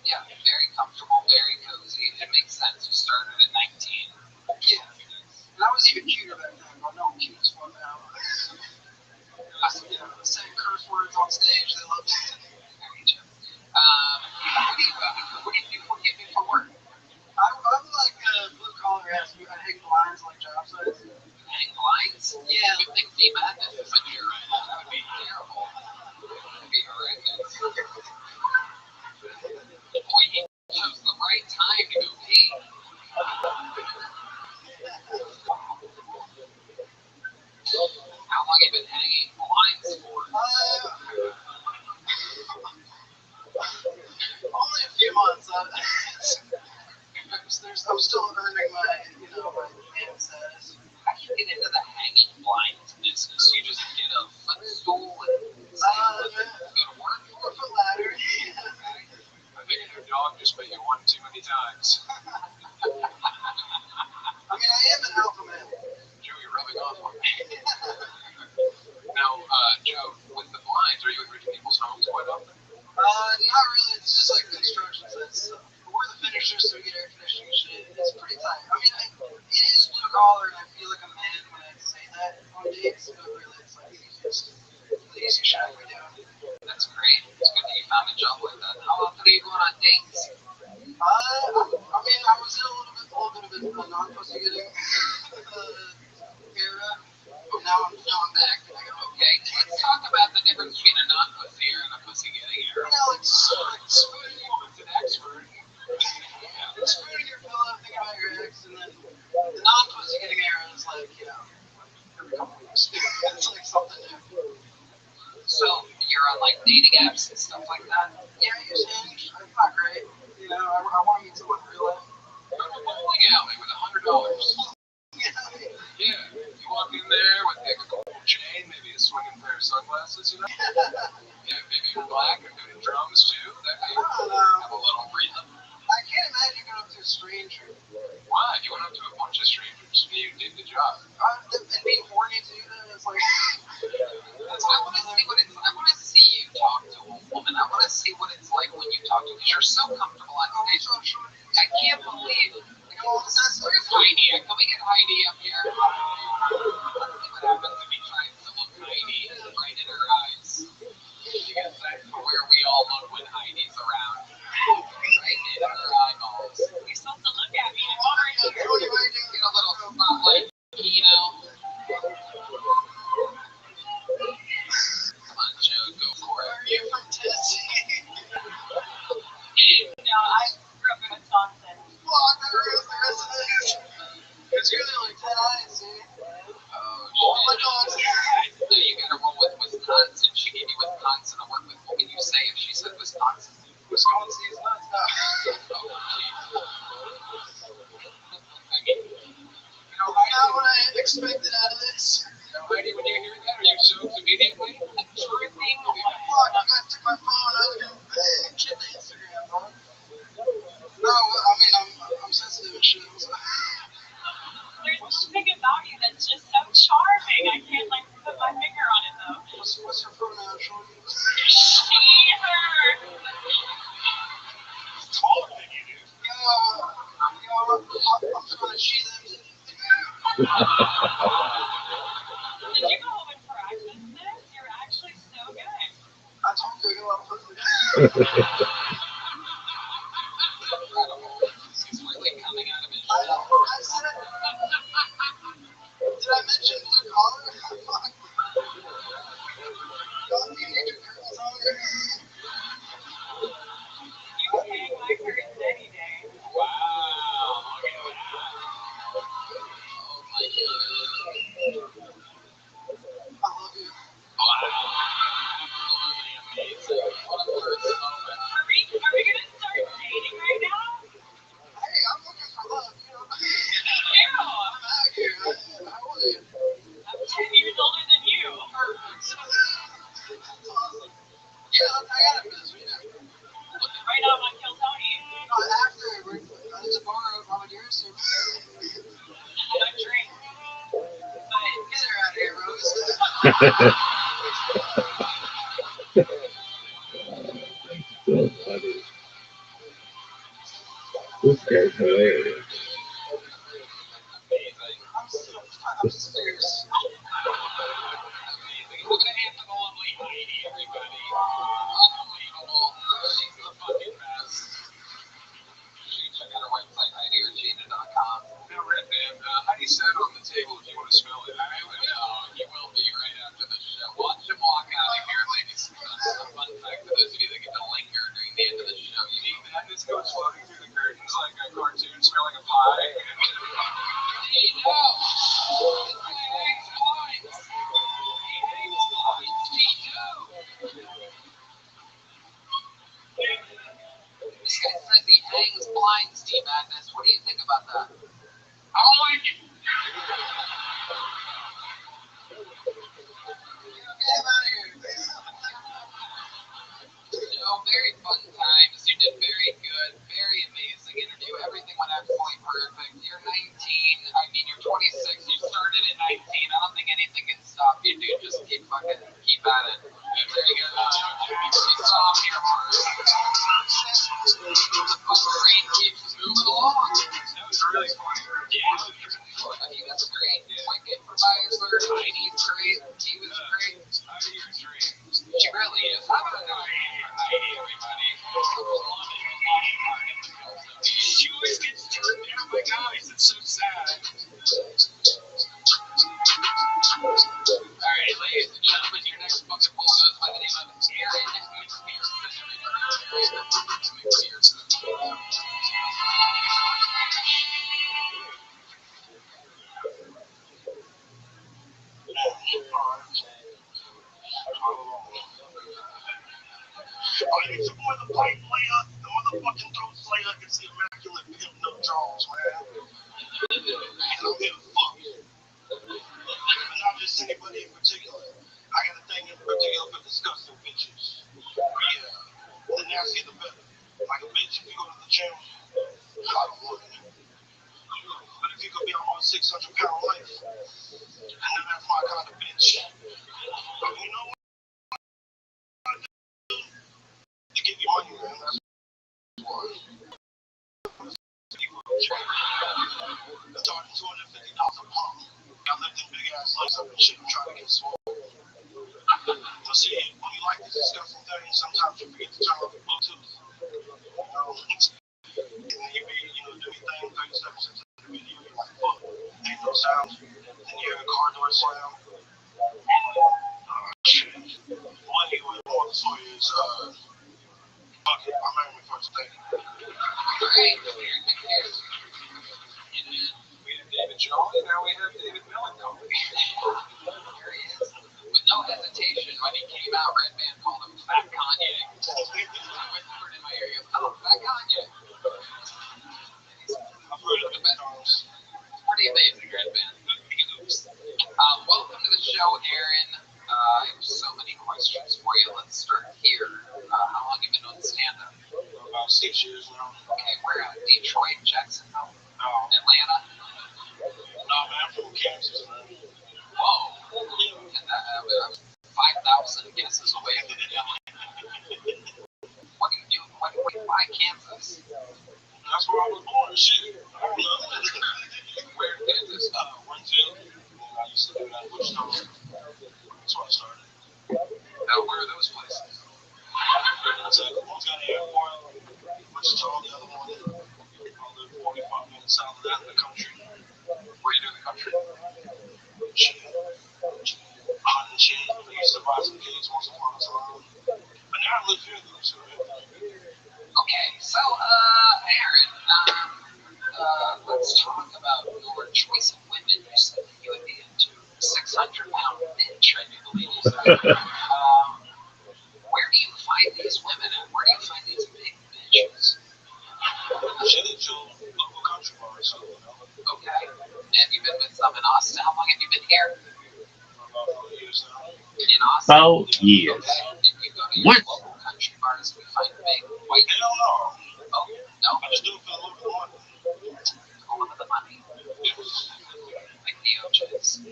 Yeah, very comfortable, very cozy. It makes sense. You started at 19. Yeah. And I was even cuter back then, but no, I'm cute as fuck now. Saying curse words on stage, they love it. What do you do for work? I'm like a blue collar ass. I hang blinds Are you going on dates? I mean, I was in a little bit of a non-pussy getting era, but now I'm back. Okay, let's talk about the difference between a non-pussy era and a pussy-getting era. You know, like spooning you with an expert. Spooning your pillow, thinking about your ex, and then the non-pussy getting era is like, you know, every couple weeks. It's like something new. So you're on like dating apps and stuff like that? Yeah, I use Hinge. It's not great. You know, I want to meet someone in real life. Go to a bowling alley with $100. Yeah, you walk in there with like a gold chain, maybe a swinging pair of sunglasses, you know? Yeah, maybe you're black and doing drums too. That may have a little rhythm. I can't imagine going up to a stranger. Why? You went up to a bunch of strangers and you did the job. And being horny to do that, it's like. I want to see what it's. I want to see you talk to a woman. I want to see what it's like when you talk to. Because you're so comfortable on stage. I can't believe. Where's Heidi? Can we get Heidi up here? Let's see what happens if he tries to look Heidi right in her eyes. Because that's where we all look when Heidi's around. Right in her eyeballs. You're supposed to look at me. I'm over here. Get a little spotlight, you know. Come on, Joe. Go for it. Are you from Tennessee? No, I grew up in Wisconsin. Well, I never heard the rest of this. Because you're the only 10 eyes, see? Oh, my dogs. No, you gotta roll with Wisconsin. She gave you Wisconsin to work with. What would you say if she said Wisconsin? Wisconsin is nuts now. Not what I expected out of this. Heidi, when you hear that, are you soaked immediately? Dripping Fuck, you guys took my phone. I was going to check the Instagram, huh? No, I mean, I'm sensitive and shit. There's something about you that's just so charming. I can't like put my finger on it though. What's your pronoun, Shorty? She, her. Taller than you do. I'm trying to she them. Did you go home and practice this? You're actually so good. I told you I got a lot of pussy. He's really coming out of his I shell. said, did I mention blue collar? Fuck. You need your curtains on there. You hang my curtains any day. Wow. Look at that. Oh my God. I love you. Wow. Amazing. What a first moment. Are we gonna start dating right now? Hey, I'm looking for love, you know. Ew. I'm out here. How old are you? I'm 10 years older than you. That's awesome. Yeah, I got it for this weekend. Right now I'm on Kill Tony. No, after, there's a bar over on here, so. I don't drink. But Get her out of here, Rose. So funny. This guy's hilarious. I'm serious. Amazing. Look at the lovely Heidi, everybody. Unbelievable. She's the fucking best. Check out her website, HeidiRegina.com. Now, Red Man, Heidi said on the table if you want to smell it. I will. You will be right after the show. Watch him walk out of here, ladies and gentlemen. A fun fact for those of you that get to linger during the end of the show. You need that. Madness goes floating through the curtains like a cartoon smelling a pie. Hey, no. It's your boy the pipe player, the motherfucking throat slayer. It's the immaculate pimp, no draws, man. And I'm here to fuck. And not just anybody in particular. I got a thing in particular for disgusting bitches. Yeah, the nastier the better. Like a bitch, if you go to the gym, I don't want it. But if you could be on a 600-pound life, and then that's my kind of bitch. You know what? To give you money, man. That's why. It's charging $250 a pump. I lift them big ass legs up and shit and try to get swole. So see, when you like these disgusting things, sometimes you forget to turn off your Bluetooth. You know, and then you be, do your thing, 30 seconds into the video, you're like, fuck, ain't no sound. Then you hear a car door slam. Shit. One you would want to say is, fuck it, I'm marrying my first thing. Great. We have David Jones, now we have David Melancholy. Here he is. With no hesitation, when he came out, Redman called him Fat Kanye. He whispered in my ear, he goes, oh, Fat Kanye. I've heard of the Beatles. Pretty amazing, Redman. Welcome to the show, Aaron. I have so many questions for you. Let's start here. How long have you been on stand-up? About 6 years now. Okay, where at? Detroit, Jacksonville? No, Atlanta? man, I'm from Kansas, man. Whoa. And 5,000 guesses away from you. What do you do? Why Kansas? That's where I was born, shit. Where in Kansas? Winfield. I used to do that in Wichita. That's where I started. Now, where are those places? One's got an airport, Wichita, the other one, I live 45 minutes south of that in the country. Where you do in the country? Shit. Hunting shit. I used to buy some gigs once upon a time. But now I live here, though, so Okay, so, Aaron, let's talk about your choice of women. You said that you would be into 600-pound bitch, I do believe you said. Where do you find these women at? Where do you find these big bitches? shit at your local country bar, so, Okay, and you've been with some in Austin. How long have you been here? about 4 years now. In Austin? About years. Okay, and you go to your local country bars, we find big white. Hell no. Oh, no? I just do it for the love of the money. A lot of the money. Like DOJ's.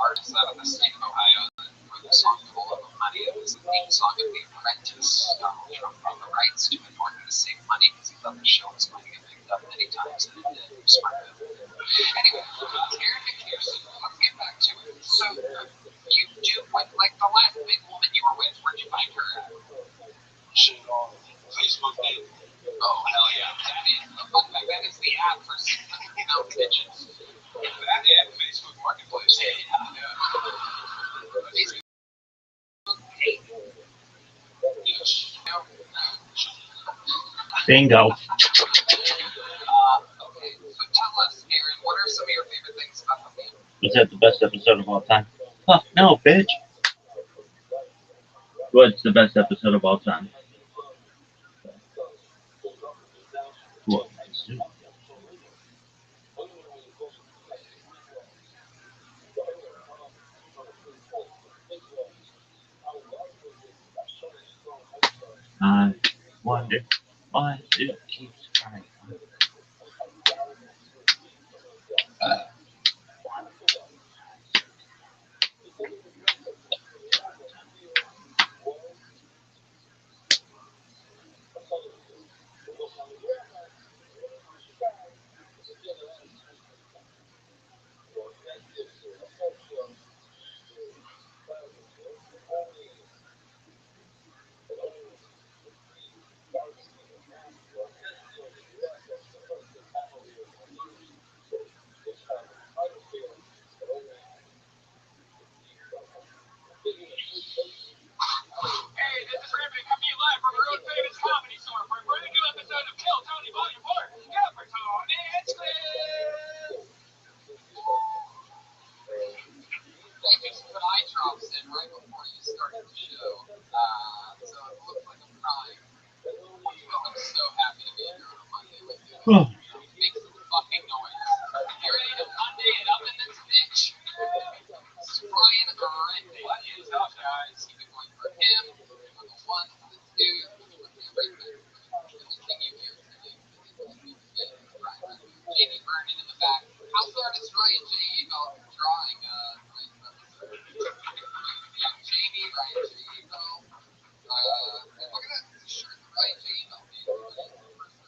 Artists out of the state of Ohio that wrote the song Full of Money. It was the theme song of The Apprentice. Donald Trump bought the rights to it in order to save money because he thought the show was going to get picked up many times and it did. Smart move. Anyway, Aaron McPherson, let's get back to it. So, you do, like the last big woman you were with, where'd you find her at? Shit on Facebook dating. Oh, hell yeah. That is the app for bitches. That and Facebook Marketplace. Yeah. Facebook dating. Yes. Bingo. Okay, so tell us, Aaron, what are some of your favorite things about the game? Was that the best episode of all time? Fuck no, bitch. What's the best episode of all time? What? I wonder why it keeps crying. Oh, Make some fucking noise. You ready to Monday it up in this bitch? It's Brian Arende. What is up, guys? Keep it going for him, for the one, for the two, for everything. Everything you hear today is Brian. Jamie Vernon in the back. House artist Ryan J. Evo drawing tonight's episode. Yeah, Jamie, Ryan J. Evo. And look at that shirt, the Ryan J. Evo, man. First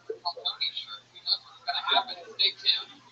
ever called Tony shirt. Who knows what's gonna happen? Stay tuned.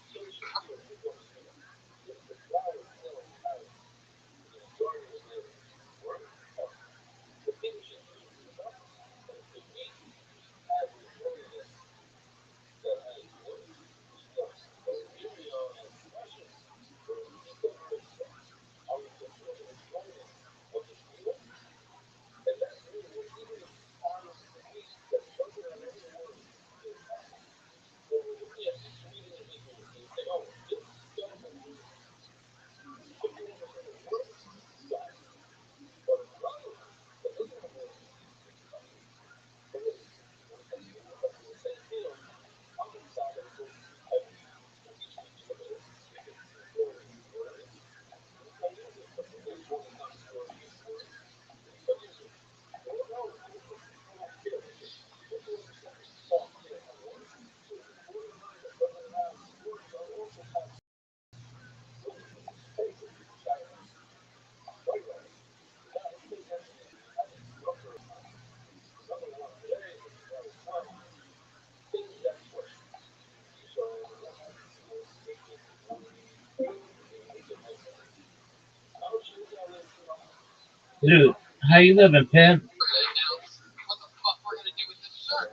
dude, how you living, Pimp? We're gonna announce what the fuck we're gonna do with this shirt.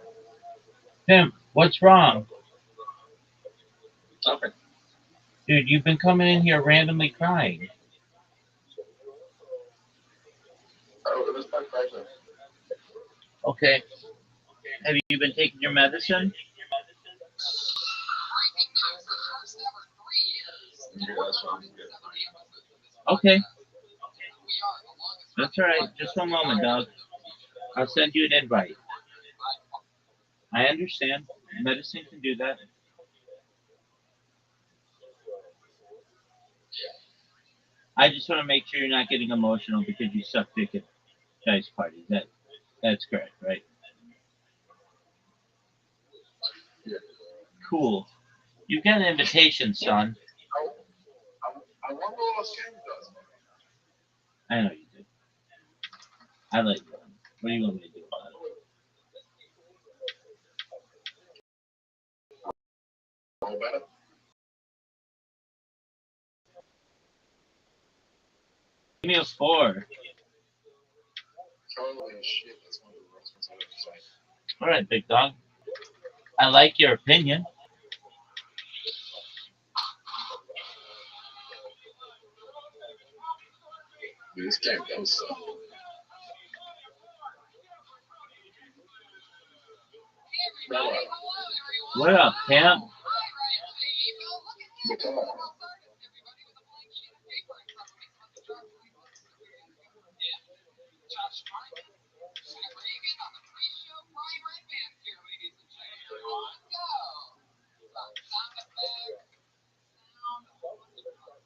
Pimp, what's wrong? Okay. Dude, you've been coming in here randomly crying. Oh, it was my pleasure. Okay. Have you been taking your medicine? Breaking news, the first ever 3 years. Yeah, that's fine. 170 episodes of this Okay. podcast. We are the longest That's running all right. podcast Just one in moment, all dog. of the I'll send you an invite. I understand. Medicine can do that. I just want to make sure you're not getting emotional because you suck dick at dice parties. That's correct, right? Yeah. Cool. You got an invitation, son. I wonder what Sam does. I know you did. I like that. What do you want me to do about it? All better? Give me a 4. Holy shit, that's one of the worst ones I've ever seen. All right, big dog. I like your opinion. Dude, this game goes so. What up, Pam?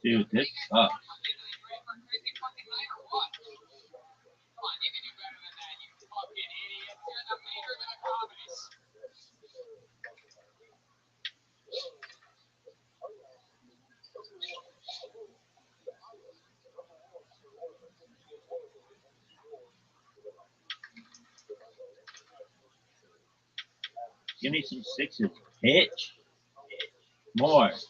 Dude, this sucks. Give me some 6s, bitch. More. That's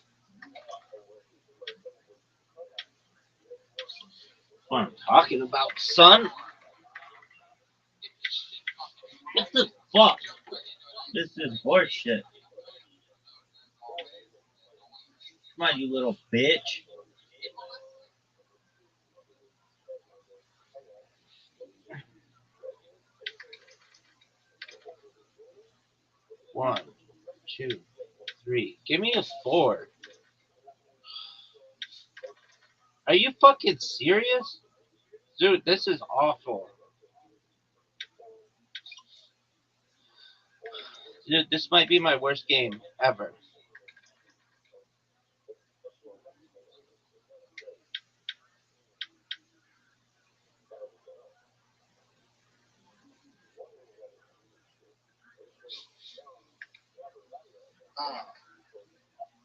what I'm talking about, son. What the fuck? This is horseshit. Come on, you little bitch. One, two, 3. Give me a 4. Are you fucking serious? Dude, this is awful. Dude, this might be my worst game ever.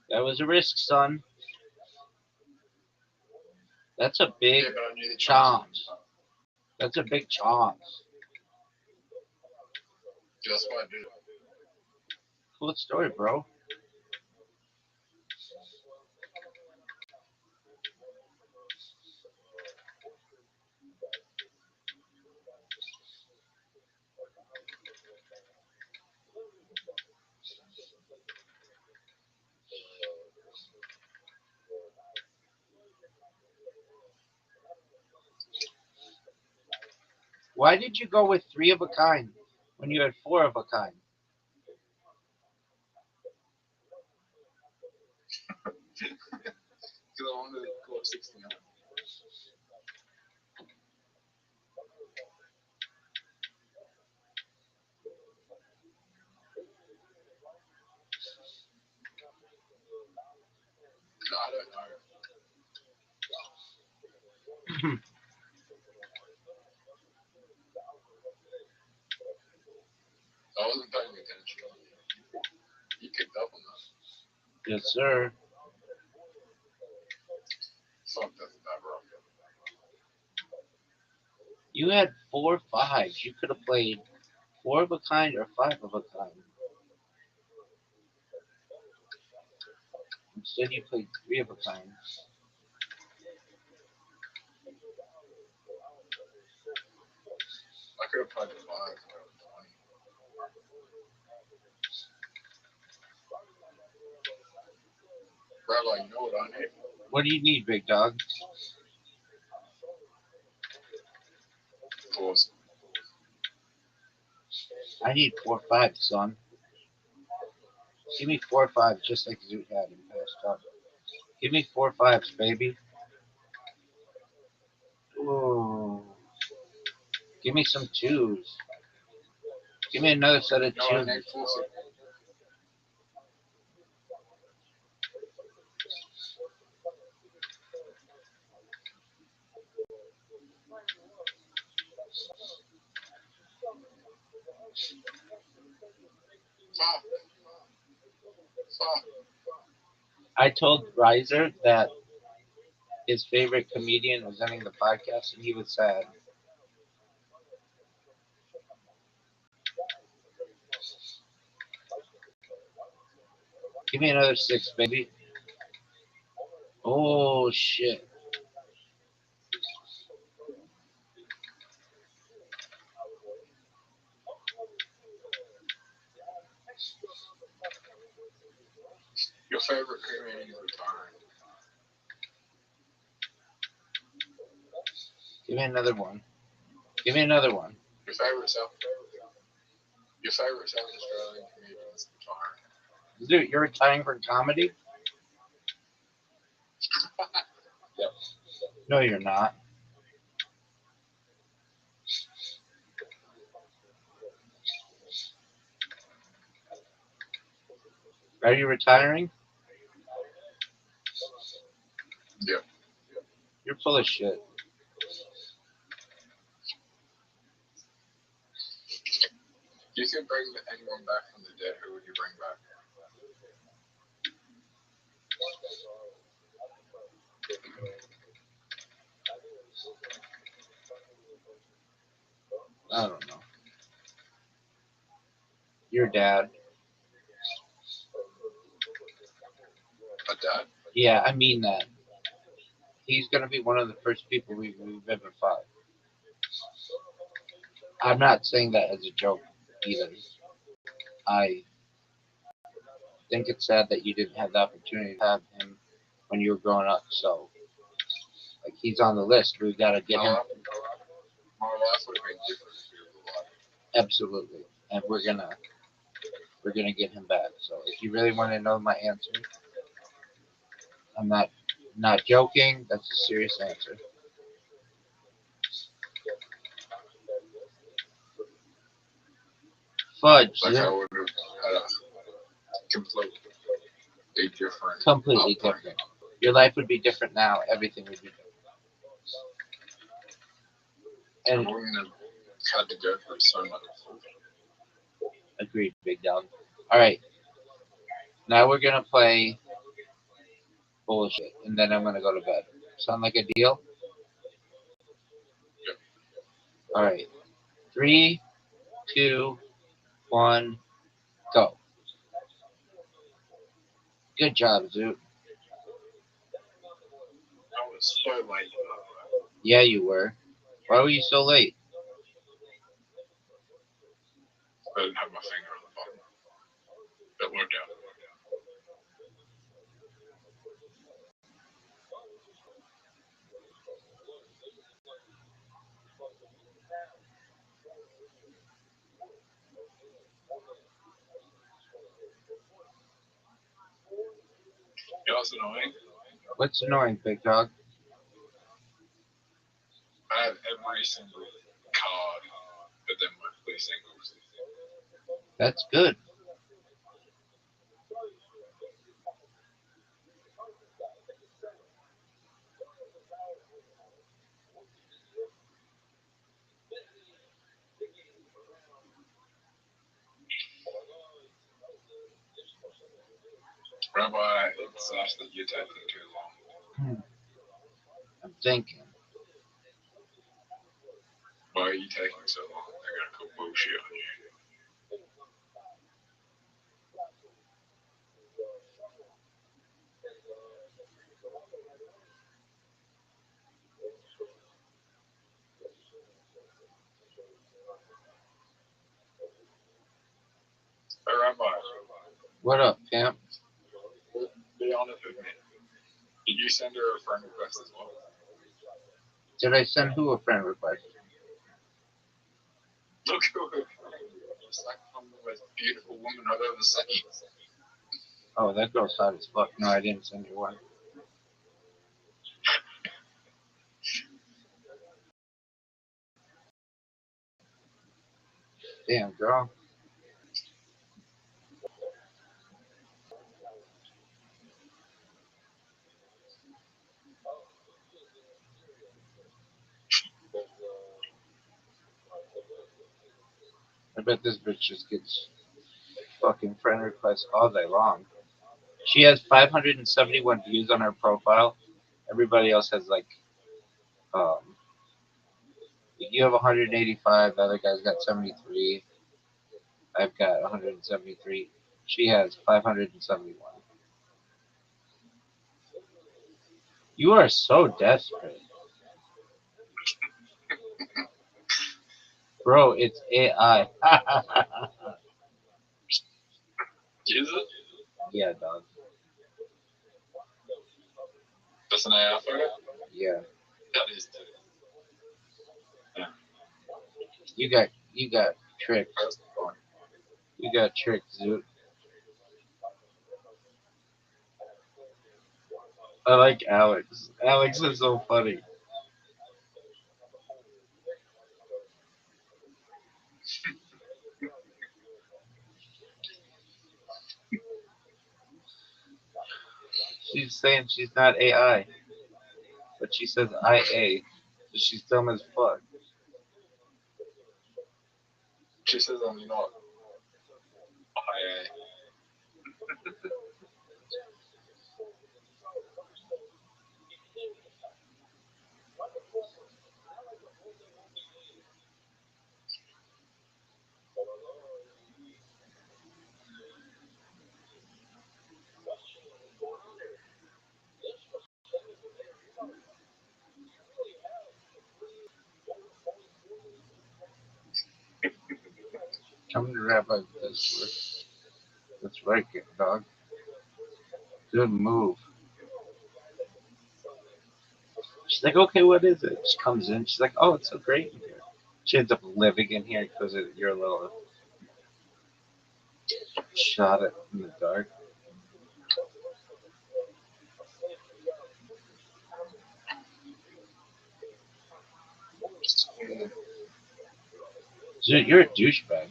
That was a risk, son. That's a big Yeah, but I knew the chance. That's a big chance. Yeah, that's why I did it. Cool story, bro. Why did you go with 3 of a kind when you had 4 of a kind? Because I wanted to go up 69. No, I don't know. I wasn't paying attention. You picked up on that. Yes, sir. Fuck, that's that rough. You had 4 5s. You could have played 4 of a kind or 5 of a kind. Instead, you played 3 of a kind. I could have played the 5 and got 20. Rabbi, you know what I need? What do you need, big dog? Fours. I need 4 5s, son. Give me 4 5s just like Zoot had in past up. Give me 4 5s, baby. Ooh. Give me some 2s. Give me another set of No, I 2s. need 4 6. Fuck. Fuck. I told Riser that his favorite comedian was ending the podcast, and he was sad. Give me another 6, baby. Oh, shit. Your favorite comedian is retiring. Give me another one. Give me another one. Your favorite South Australian comedian is retiring. Dude, you're retiring from comedy? Yep. No, you're not. Are you retiring? Yep. You're full of shit. You could bring anyone back from the dead. Who would you bring back? I don't know. Your dad. A dad? Yeah, I mean that. He's gonna be one of the first people we've ever fought. I'm not saying that as a joke either. I think it's sad that you didn't have the opportunity to have him when you were growing up. So, like, he's on the list. We gotta get him. My life would have been different if he was alive. Absolutely, and we're gonna get him back. So, if you really want to know my answer, I'm not joking. That's a serious answer. Fudge. Like Zoot. I would have completely be different. Completely different. Your life would be different now. Everything would be different. And And we're gonna cut to go through so much. agreed, big dog. All right. Now we're gonna play bullshit, and then I'm gonna go to bed. Sound like a deal? Yep. All right. 3, 2, 1, go. Good job, Zoot. I was so late. Yeah, you were. Why were you so late? I didn't have my finger on the button. That worked out. You know what's annoying? What's annoying, big dog? I have every single card, but then mostly singles. That's good. Rabbi, it's actually you're taking too long. I'm thinking. Why are you taking so long? They're gonna call bullshit on you. Hey, Rabbi, What up, pimp? be honest with me. Did you send her a friend request as well? Did I send who a friend request? Look at her. It's like I'm the most beautiful woman I've ever seen. Oh, that girl's hot as fuck. No, I didn't send you one. Damn, girl. I bet this bitch just gets fucking friend requests all day long. She has 571 views on her profile. Everybody else has like, um, you have 185. The other guy's got 73. I've got 173. She has 571. You are so desperate. Bro, it's AI. Is it? Yeah, dog. That's an AI photo? Yeah. That is too. You got tricked. That's fine. You got tricked, Zoot. I like Alex. Alex is so funny. She's saying she's not AI, but she says IA. So she's dumb as fuck. She says I'm not IA. Come to Rabbi this. That's right, good dog. Good move. She's like, okay, what is it? She comes in. She's like, oh, it's so great in here. She ends up living in here because you're a little shot it in the dark. Dude, you're a douchebag.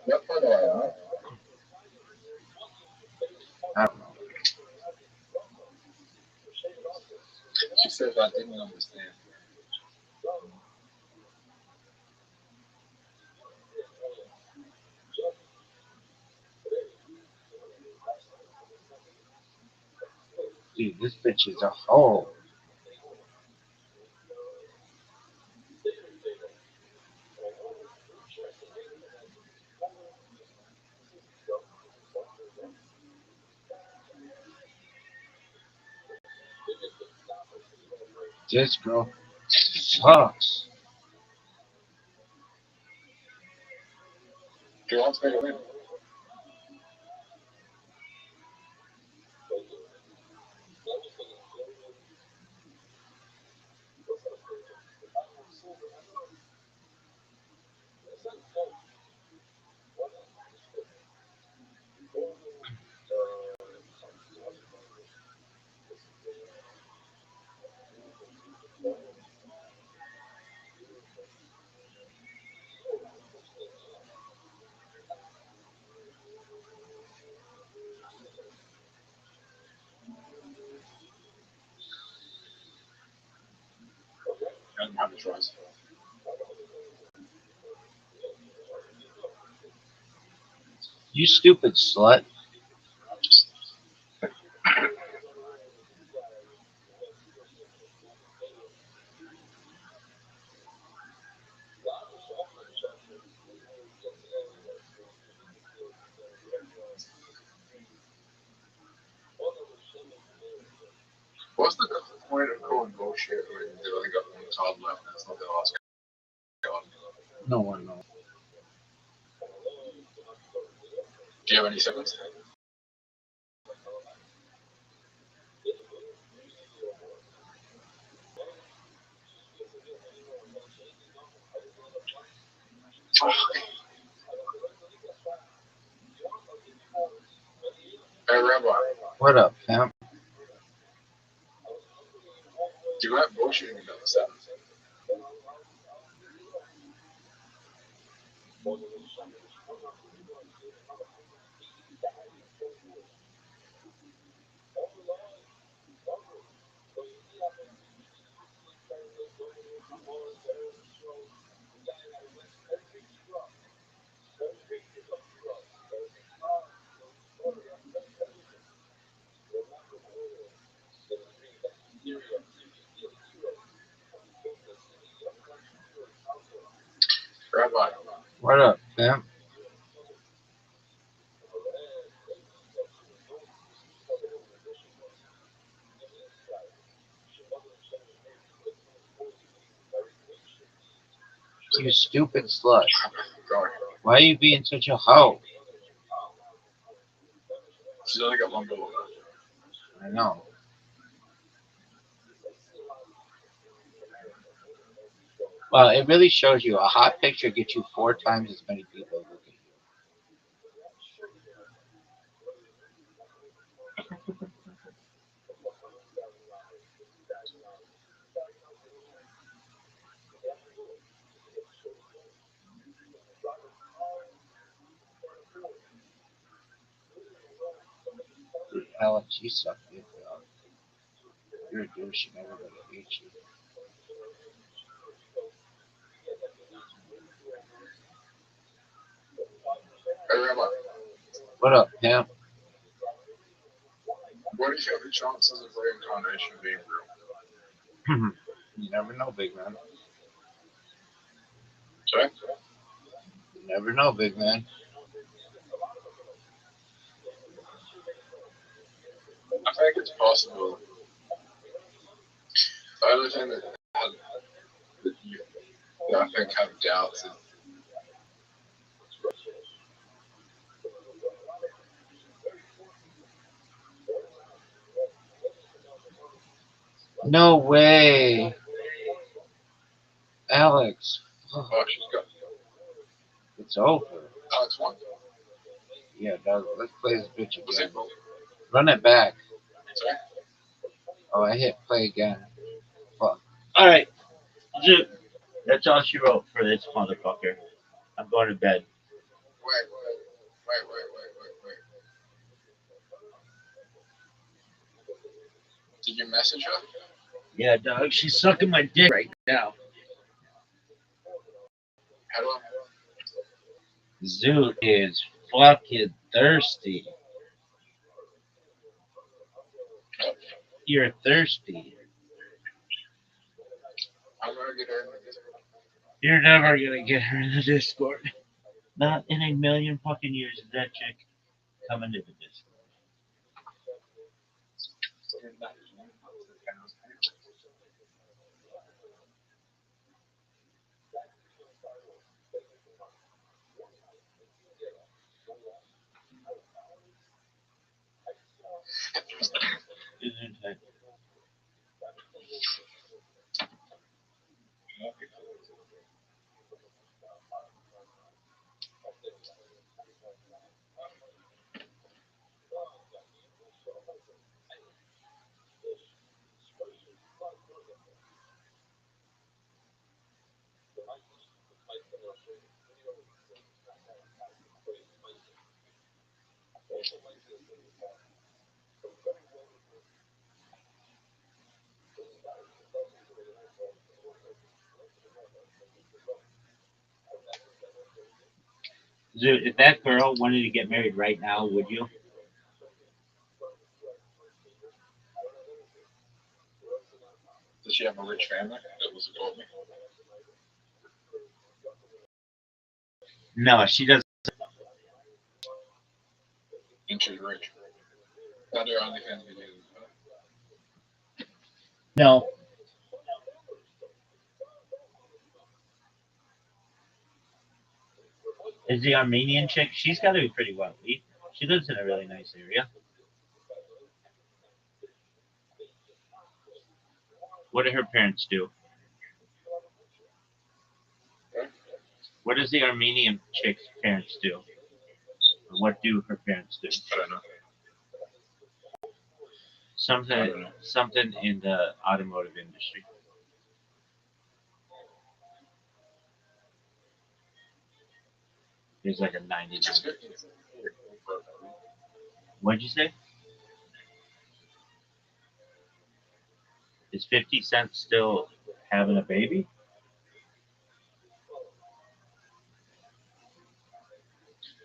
What part do I know? I don't know. She says I didn't understand. Dude, this bitch is a hoe. This girl sucks. She wants me to win. I don't have a choice. You stupid slut. What's the point of calling bullshit when they've only got one card left? That's not the last card. No one knows. Do you have any seconds? Hey, Rabbi, What up, pimp? do you like bullshitting about the seven? Rabbi, What up, pimp? You stupid slut. sorry. Why are you being such a hoe? She's only got one goal left. I know. Well, it really shows you a hot picture gets you 4 times as many people looking at you. Alex, you suck dick, dog. You're a douche and everybody hates you. Hey, Rabbi, What up, pimp? what do you think the chances of reincarnation being real? You never know, big man. Sorry? You never know, big man. I think it's possible. The only thing that I think have doubts is No way. Alex. oh, she's got It's over. Alex won. Yeah, dog. Let's play this bitch What's again. it called? Run it back. Sorry? Oh, I hit play again. Fuck. All right, Zip. That's all she wrote for this motherfucker. I'm going to bed. Wait. Did you message her? Yeah, dog. She's sucking my dick right now. Hello? Zoot is fucking thirsty. You're thirsty. I'm gonna get her in the Discord. You're never gonna get her in the Discord. Not in a million fucking years is that chick coming to the Discord. Isn't it? Zoot, if that girl wanted to get married right now, would you? Does she have a rich family? That was told me. No, she doesn't. And she's rich. Not her only family. No. Is the Armenian chick? She's got to be pretty wealthy. She lives in a really nice area. What do her parents do? What does the Armenian chick's parents do? Or what do her parents do? I don't know. Something in the automotive industry. There's like a 99. What'd you say? Is 50 Cent still having a baby?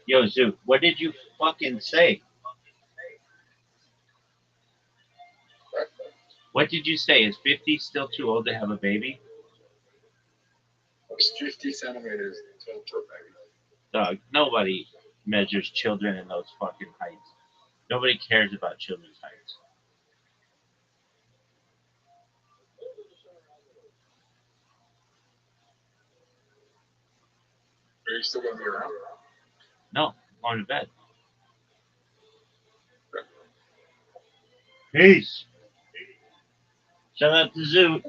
Yo, Zoot, what did you fucking say? What did you say? Is 50 still too old to have a baby? It's 50 centimeters total, baby. Dog, nobody measures children in those fucking heights. Nobody cares about children's heights. Are you still gonna be around? No, I'm going to bed. Peace. Shout out to Zoot.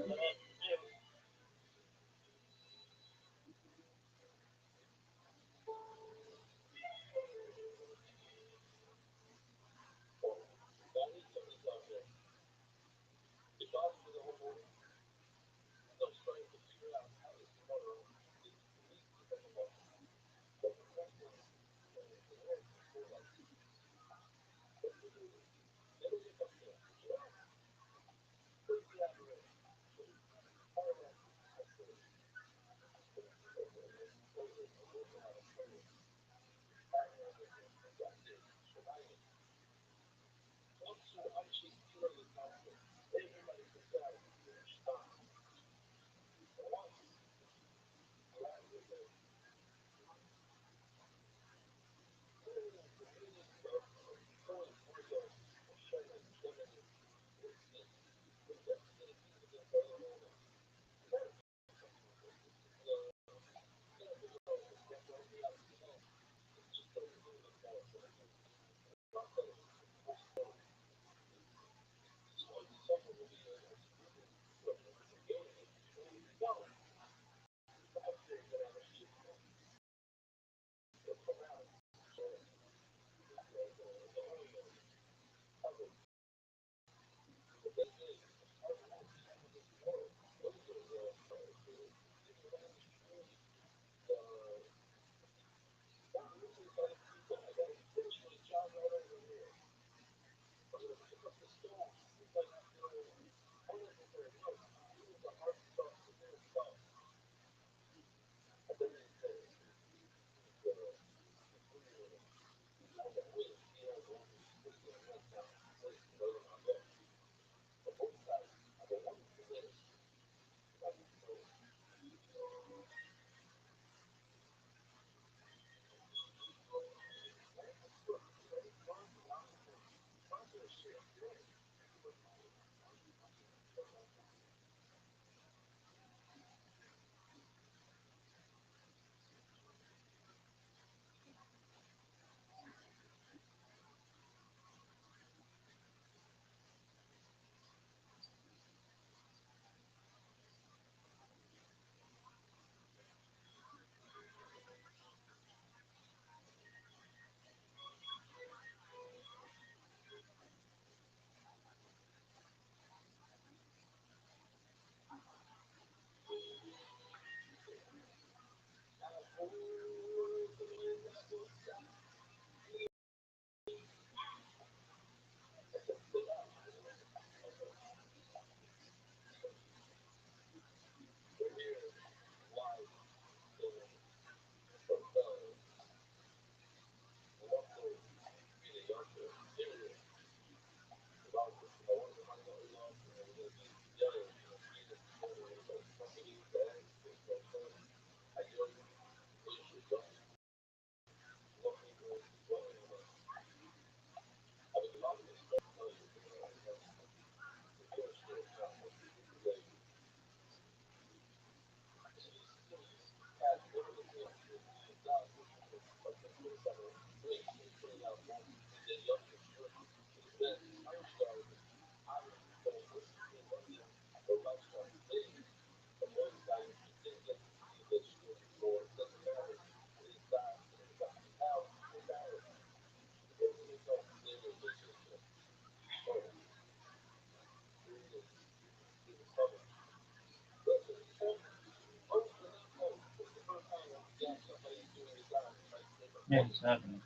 It's happening.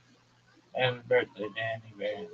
Happy birthday, Danny Bear.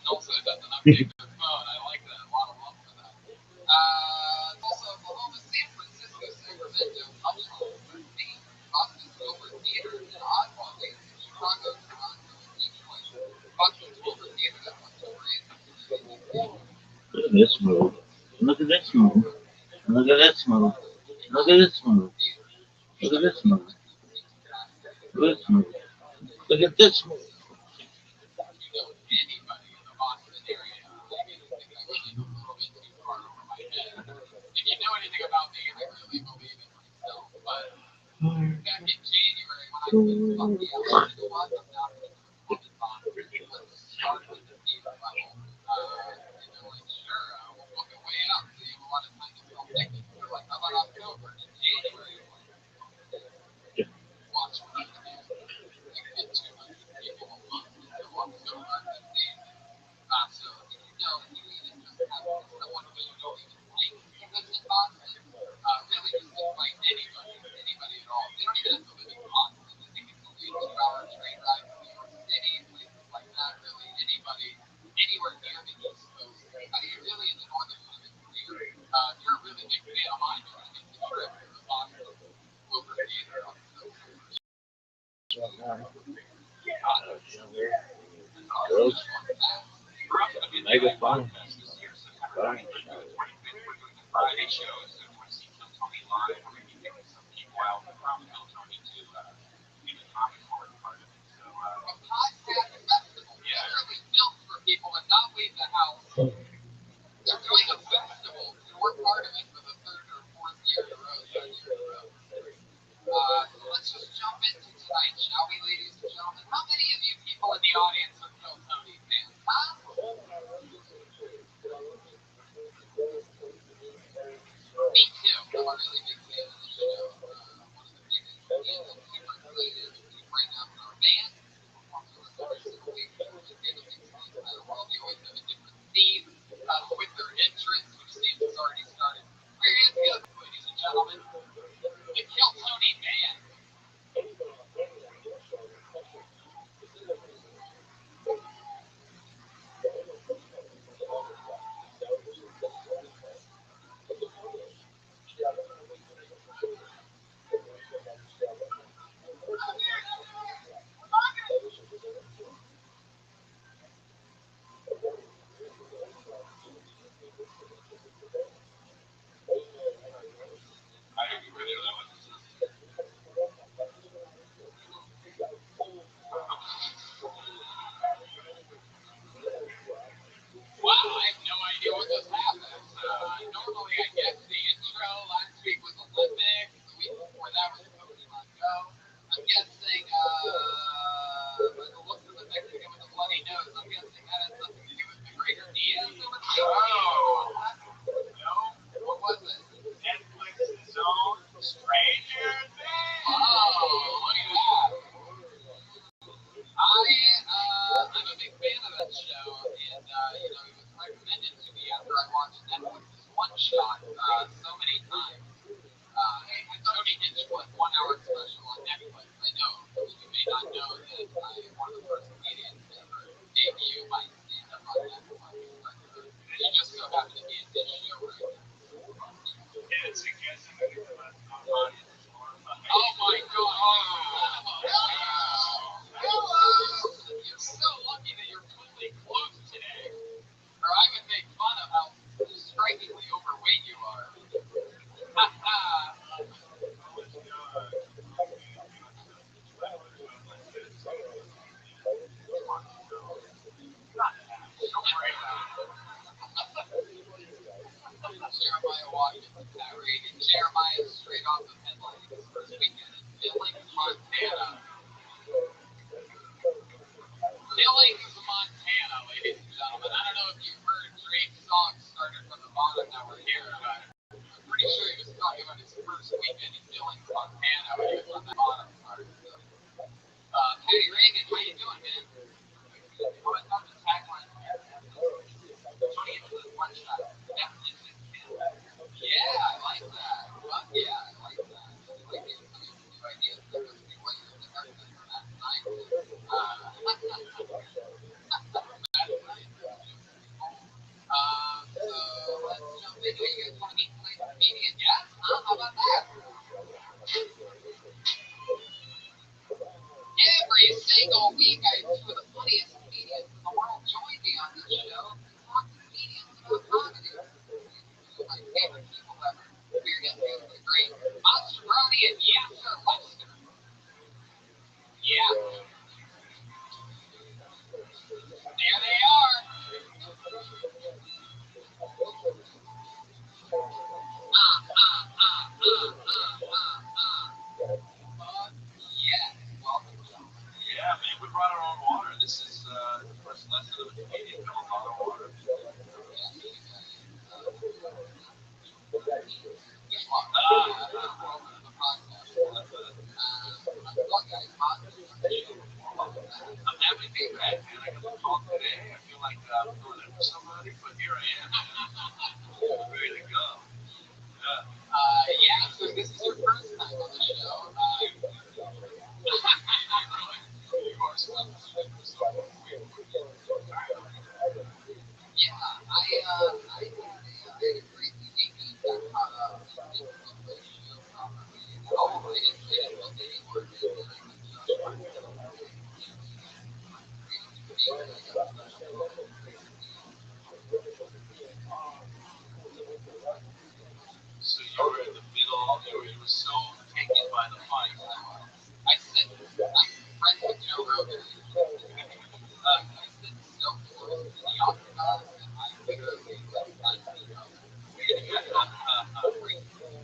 Also, it doesn't update the phone. I like that. A lot of love for that. Also, Oklahoma, San Francisco, Sacramento, Upstate, Boston, Silver Theater, and Ottawa, Chicago, Toronto, Detroit. Boston Silver Theater, that one's great. Look at this move. Look at this move. Look at this move. Look at this move. Look at this move. Look at this move. Look at this move. You know anybody in the Boston area, maybe you think I went a little bit too far over my head. If you know anything about me, I really believe in myself. But back in January, when I was fucking out, you know what? I'm not going to respond. Let's start with the theater level. And they're like, sure, we'll book it way up. So you have a lot of time to sell tickets. They're like, how about October? And in January, I'm like, watch what I can do. You can get 200 people a month until October of that season. So if you know that you even just have someone who you don't even like who lives in Boston, really just invite anybody at all. They don't even have to live in Boston. I think it's only a 2-hour train ride to New York City, places like that. Really, anybody, anywhere near the East Coast. I think really in the Northern Hemisphere, if you're a really big fan of mine, you're going to make the trip to the Boston Wilbur Theater on Girls, mega fun. Friday shows, if you want to see Kill Tony live, we're going to be taking some people out from Kill Tony to do the comic board part of it. So, a podcast festival, literally built for people to not leave the house. They're doing a festival, and we're part of it for the third or fourth year in a row. So let's just jump into tonight, shall we, ladies and gentlemen? How many of you people in the audience are Kill Tony fans, huh? Me too. I'm a really big fan of the show. One of the biggest fans I'm super excited to bring up in our band. Performs with us every single week. They take a big swing at the world. They always have a different theme with their entrance, which seems has already started. Where is it, ladies and gentlemen? The Kill Tony Band. Wow, I have no idea what just happened. Normally I get the intro. Last week was Olympics. The week before that was Pokemon Go. I'm guessing, by the looks of the Mexican with the bloody nose, I'm guessing that has something to do with the Greater Diaz over there. no, What was it? Netflix's own Stranger Things. Oh, look at that. I'm a big fan of that show, and it was recommended to me after I watched Netflix's One Shot so many times. Tony Hinchcliffe 1-hour special on Netflix. I know you may not know that I am one of the first comedians to ever debut my stand-up on Netflix, but you just so happen to be in this show right now. It's suggesting that it's less non-audience. Oh my God! Hello! You're so lucky that you're fully clothed today, or I would make fun of how strikingly overweight you are. Jeremiah Washington, Pat Reagan. Jeremiah is straight off of headlining his first weekend in Billings, Montana. Billings, Montana, ladies and gentlemen. I don't know if you've heard Drake's song Started from the Bottom Now We're Here, but I'm pretty sure he was talking about his first weekend in Billings, Montana when he was on the bottom part. Patty Reagan, how you doing, man? You want to talk to tagline? Tony, Ready to go. Yeah. Yeah, so this is your first time on the show. You are so yeah, I had a great week. Got caught up in the show properly. Oh, I didn't know they were in there. So you were in the middle, you were so taken by the fight. I'm friends with Joe Rogan. I sit so close to the octagon that I literally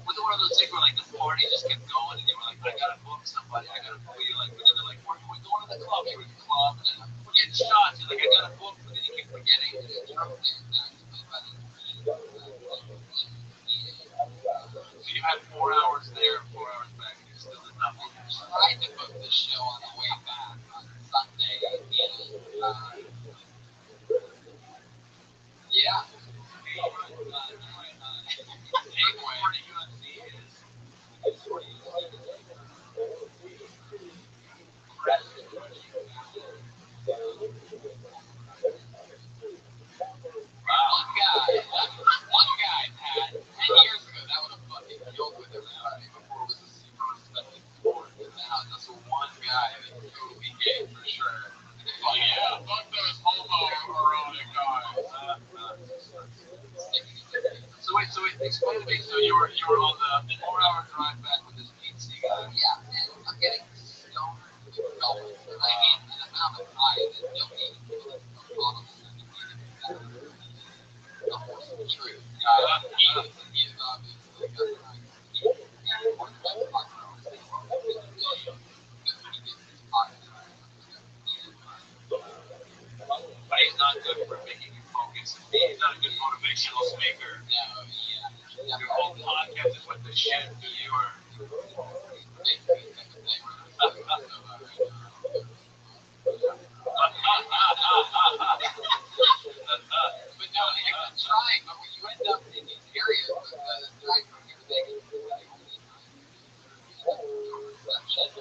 Was it one of those things where like the party just kept going and you were like, I gotta book somebody, I gotta book you, like, but then they're like, we're going to the club, you were at the club, and then we're getting shots, you're like, I gotta book, but then you keep forgetting, and it's from So you had 4 hours there, 4 hours back, and you still did not book. Tried to book the show on the way back on Sunday, and yeah. One guy, Pat, 10 years ago, that would have fucking killed with everybody before it was a super respected sport. And now just one guy that's totally gay for sure. It's like, yeah, fuck those homoerotic guys. So wait, explain to me. So you were on the 4 hour drive back with this PC guy. Yeah, and I'm getting stoned to going. And I mean, an amount of high that nobody even feels like a bottle of the horse of truth. He is obviously got the right. But he's not good for making you focus. He's not a good motivational speaker. No, yeah. Your whole podcast is what the shit you are. But no, I'm trying, but when you end up in these areas, the drive from here to Vegas is like only 9 reception.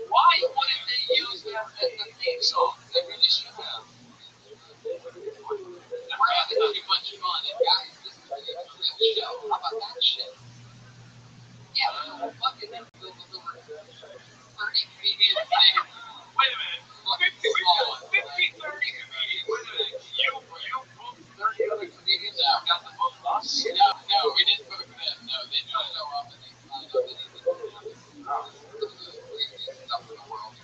Why wouldn't they use that as the theme song? They really should have. We're having too much fun, and guys, this is a real show. How about that shit? Yeah, we're fucking over 30 comedians saying, Wait a minute. 50, 30 comedians. Wait a minute. You booked 30 other comedians and got to book us? no, we didn't book them. No, they just show up and they sign up and they didn't have stuff in the world.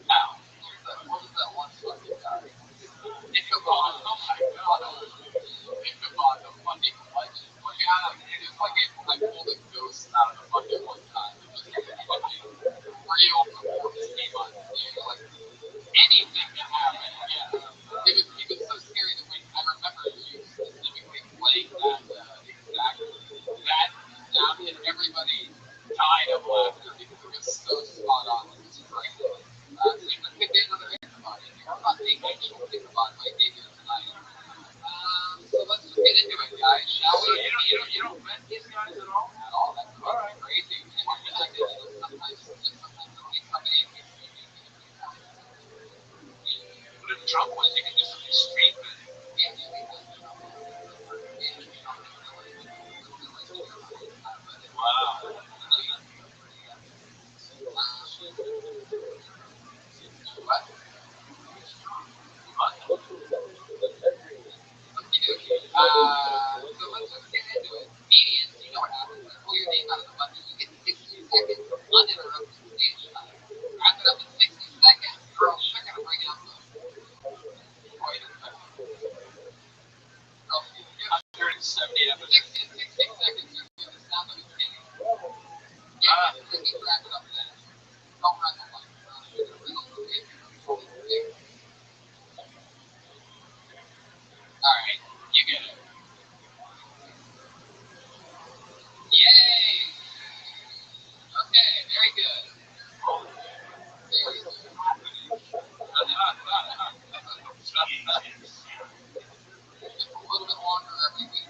Now, what was that one fucking guy? Ichabod, oh my god. Ichabod, the fucking legend. It's like I pulled a ghost out of the fucking one time. It was fucking real performance came on stage. Like, anything can happen. Yeah. It was so scary that I remember you specifically playing that exact that sound and everybody died of laughter because it was so spot on. It was crazy. So you can pick another Ichabod. We're not taking actual Ichabod by David tonight. So let's just get into it, guys, shall we? You don't vet these guys at all? At all. That's crazy. Sometimes somebody coming in here. But if Trump was, you could do something straight vetting. Wow. What? little bit longer every week.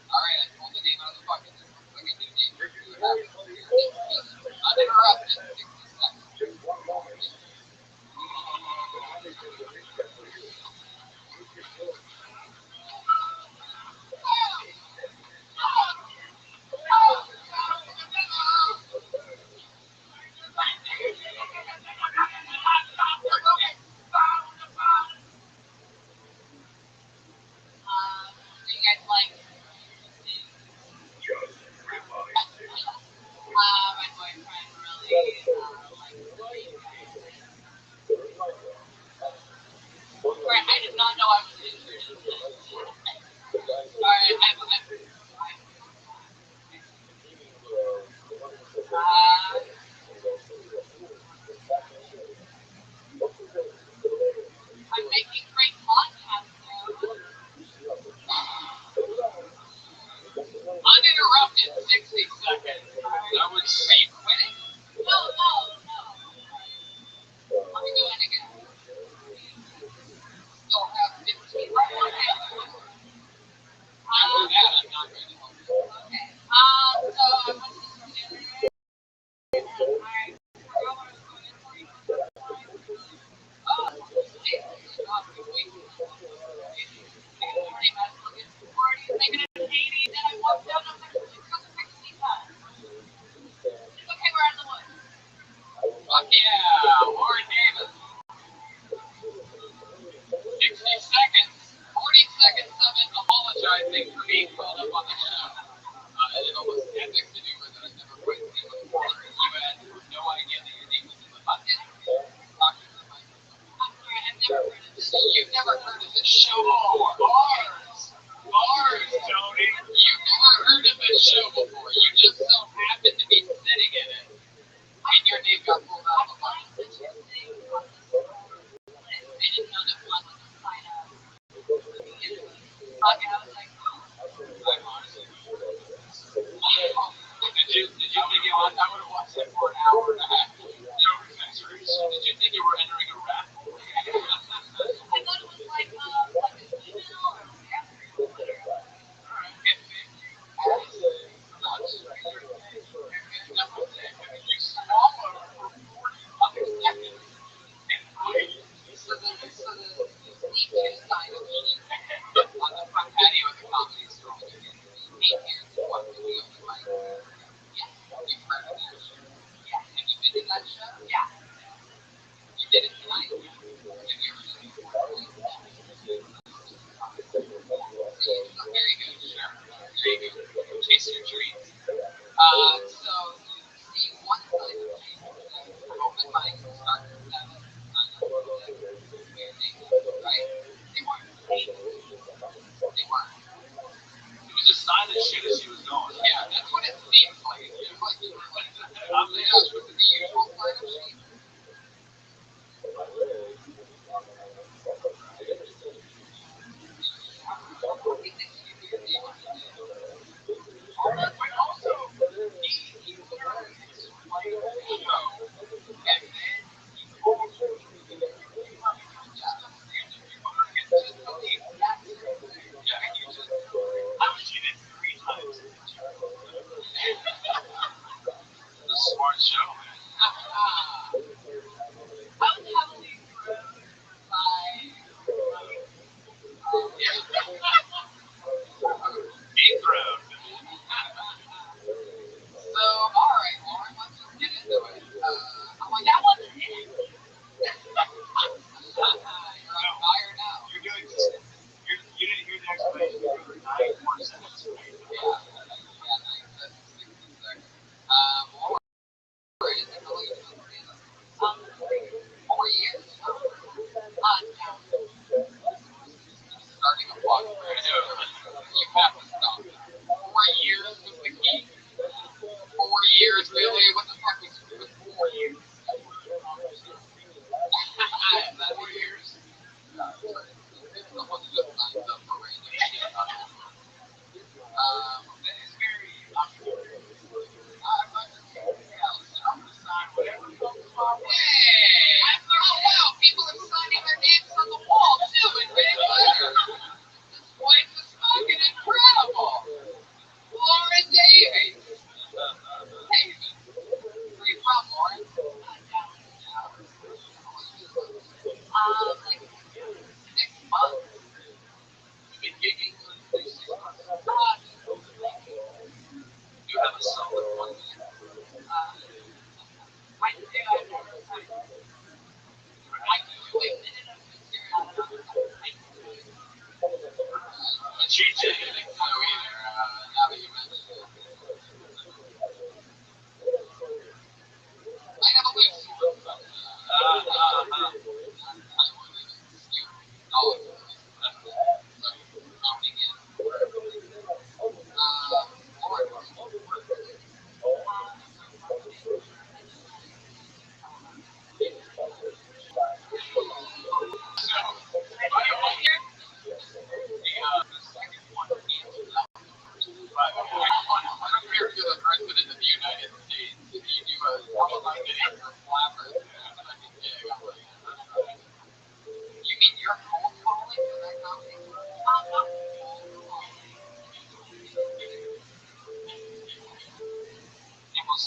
All right, I pulled the name out of the bucket. This looks like a new name. Let's see what happens here. Uninterrupted, 60 seconds. Do you guys like? My boyfriend really likes the main guy. Right, I did not know I was interested in this. Alright, I'm making great podcasts now. Uninterrupted, 60 seconds. That was sweet. Quitting? No. Let me go in again. Still have 15 right now. I'm not going to help you. Okay. So I went to the store the other day, and I forgot what I was going in for. Oh, it's not good waiting. Party bus looking for parties, making it 80, then I walked out and I was like, let's go to 60 times. It's okay, we're out of the woods. Fuck yeah, Warren Davis. 60 seconds, 40 seconds of it apologizing for being called up on the show. An almost epic maneuver that I've never quite seen before. You had no idea that your name was in the bucket. Talking to the microphone. I'm sorry, I've never heard of this. You've never heard of this show before. Bars, Tony. You've never heard of this show before. You just so happen to be sitting in it. And your name got pulled out of the bucket. I didn't know that one was a sign up. Okay, I was like, I'm honestly Did you think I would have watched that for an hour and a half? No exaggeration. Did you think you were entering a rap? I thought it was like a email or a Instagram or whatever. You swallowed for 45 seconds. So the Me Too side of me on the front patio at the Comedy Store when you get 8 years and watch the open mic. Yes. You've heard of that show? Yeah. Have you been to that show? Yeah. You did it tonight? Have you ever done it before? See, it's a very good show. Very good. Chase your dreams. So you see one side of me, open mic starts at 7, 9 weird names, right? They weren't. They weren't. It was just sign that shit as she was going. Yeah, that's what it seems like. It seems like you were like, I'm the house with the usual side of sheep. But also, he literally explained the show, and then he told you just a random remark and just tell the exact same thing. Yeah, and you just I was in it 3 times. It's a smart show, man. I was heavily thrown by Dethroned. So, alright, Lauren, let's just get into it. I'm like, that wasn't it. You're on fire now. You're doing this. You didn't hear the explanation. You're doing 9 more seconds. Yeah, 9 seconds, 60 seconds. Lauren, is it really you doing stand-up? 4 years? No. Starting a blog. You have to stop. 4 years was the key. 4 years, really? What the fuck was 4 years? Is that 4 years? Someone just signs up for random shit. That is very entrepreneurial. I'm not just I'm gonna sign whatever comes my way. Oh wow, people have signed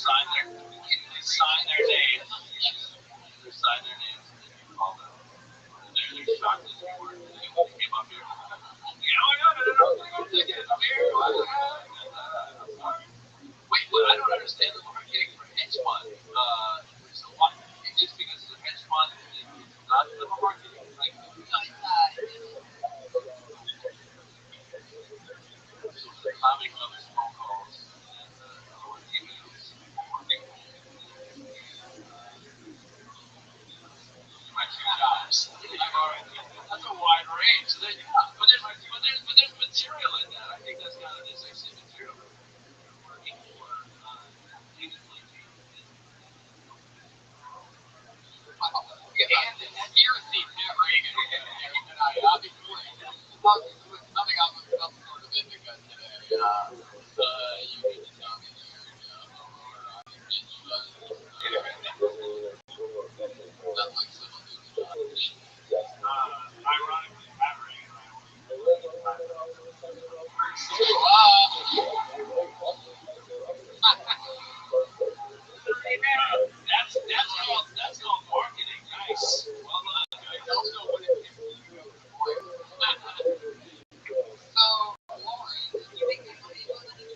sign their names. They sign their names and then you call them. And they're shocked as you were. They came up here. Yeah, oh my god, I don't know what I'm here. I'm sorry. Wait, what? I don't understand the marketing for hedge fund. So what? Just because it's a hedge fund, it's not the marketing. Like, how many other phone calls or emails or my two jobs. That's a wide range. So then, yeah, but there's material in that. I think that's kind of this actually material working for and here is Steve Reagan and I obviously nothing else was some sort of indica today. You need to tell me that's like civil duty. Ironically, Matt Reagan and I that's called marketing. Nice. Well done. I don't know what it is. So, Lauren, you think you believe in any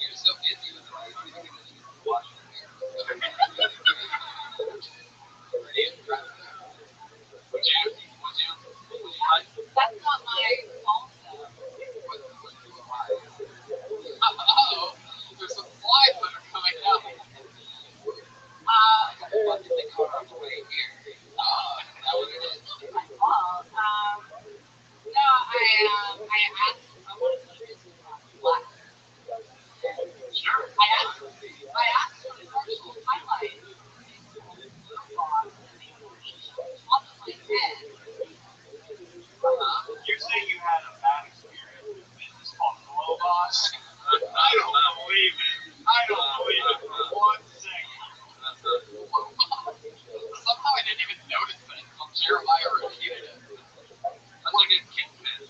You're so busy with the you don't even watch the Would you like? That's not my phone though. Uh-oh, there's some flies that are coming out. What did they caught on the way here? Is that what it is? My fault. No, I asked. I wanted to do this black. Sure. I asked for the partial highlight. On my head. You're saying you had a bad experience with a business called Glow Boss? I don't believe it. I don't believe it for 1 second. Somehow I didn't even notice that until Jeremiah repeated it. That's like a kidpin.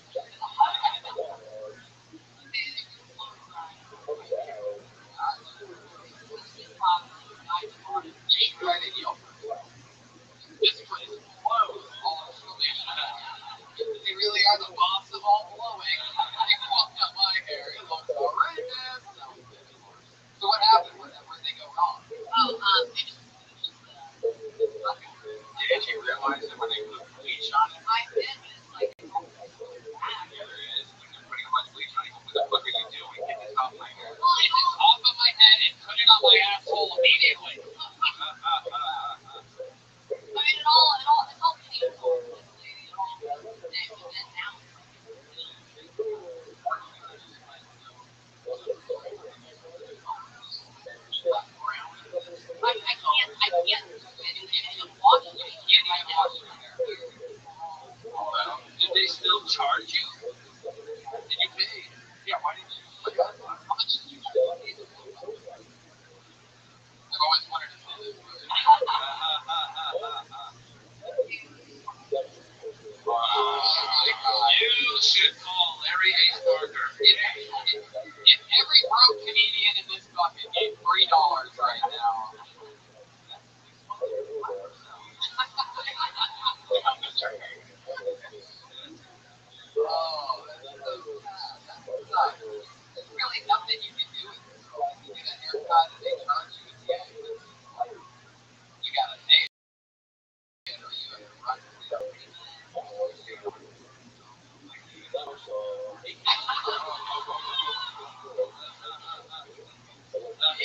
Right in Yelp. This place blows all information. They really are the boss of all blowing. They fucked up my hair. It looks horrendous. So what happened? Where'd they go wrong? Did you realize that when they put bleach on it? I did, but it's like Yeah, there is. When you're putting a bunch of bleach on it, what the fuck are you doing? Get this off my hair. Well, Get this off of my head and put it on my asshole immediately. I mean, it's all painful. It all and now. I can't do anything. I'm watching it. You can't even wash your hair. Well, did they still charge you? Did you pay? Yeah, why did you? How much did you pay? I've always wanted to say this. You should call Larry H. Barker. If every broke comedian in this bucket gave $3 right now. There's really nothing you can do with this. You get a haircut and they charge you. You gotta pay it or you have to run. Yeah.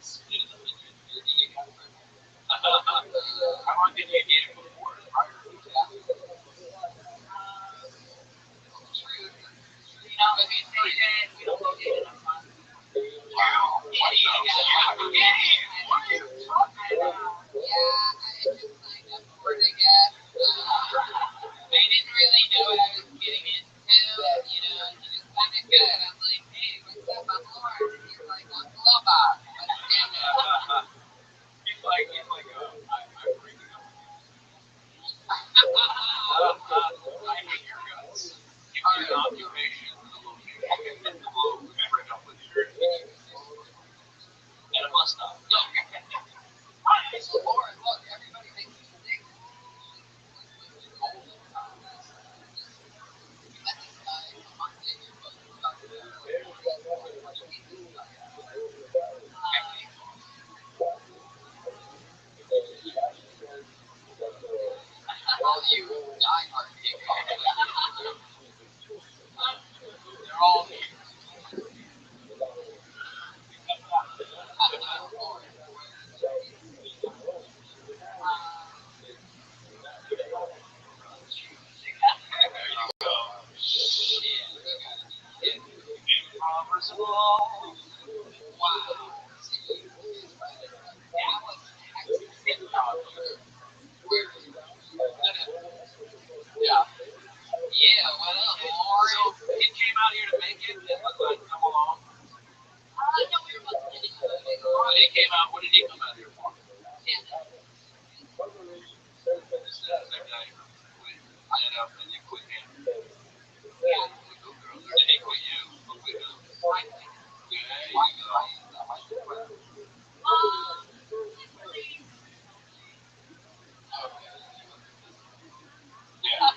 split it up into your ego. How long did you need it before? Truth. You know, if you dated, we don't date in a month. Wow. What are you talking about? Yeah, I just signed up for it, I guess. I didn't really know what I was getting into, and he just sounded good. I'm like, hey, what's up? I'm Lauren. And he's like, I'm Loba. Let's do this. He's like, I'm breaking up. I hate your guts. Give me an occupation and a location, and we'll break up with you. And a bus stop. So, Lauren, look, everybody makes mistakes. It's golden time. We met this guy on Monday. He was about to meet this guy. All you diehard people. They're all here. Yeah, what up, Lauren? So he came out here to make it and was like, come along. No, we were both dating. When he came out, what did he come out here for? And you quit him. Yeah. Did he quit you? Or quit him? Yeah.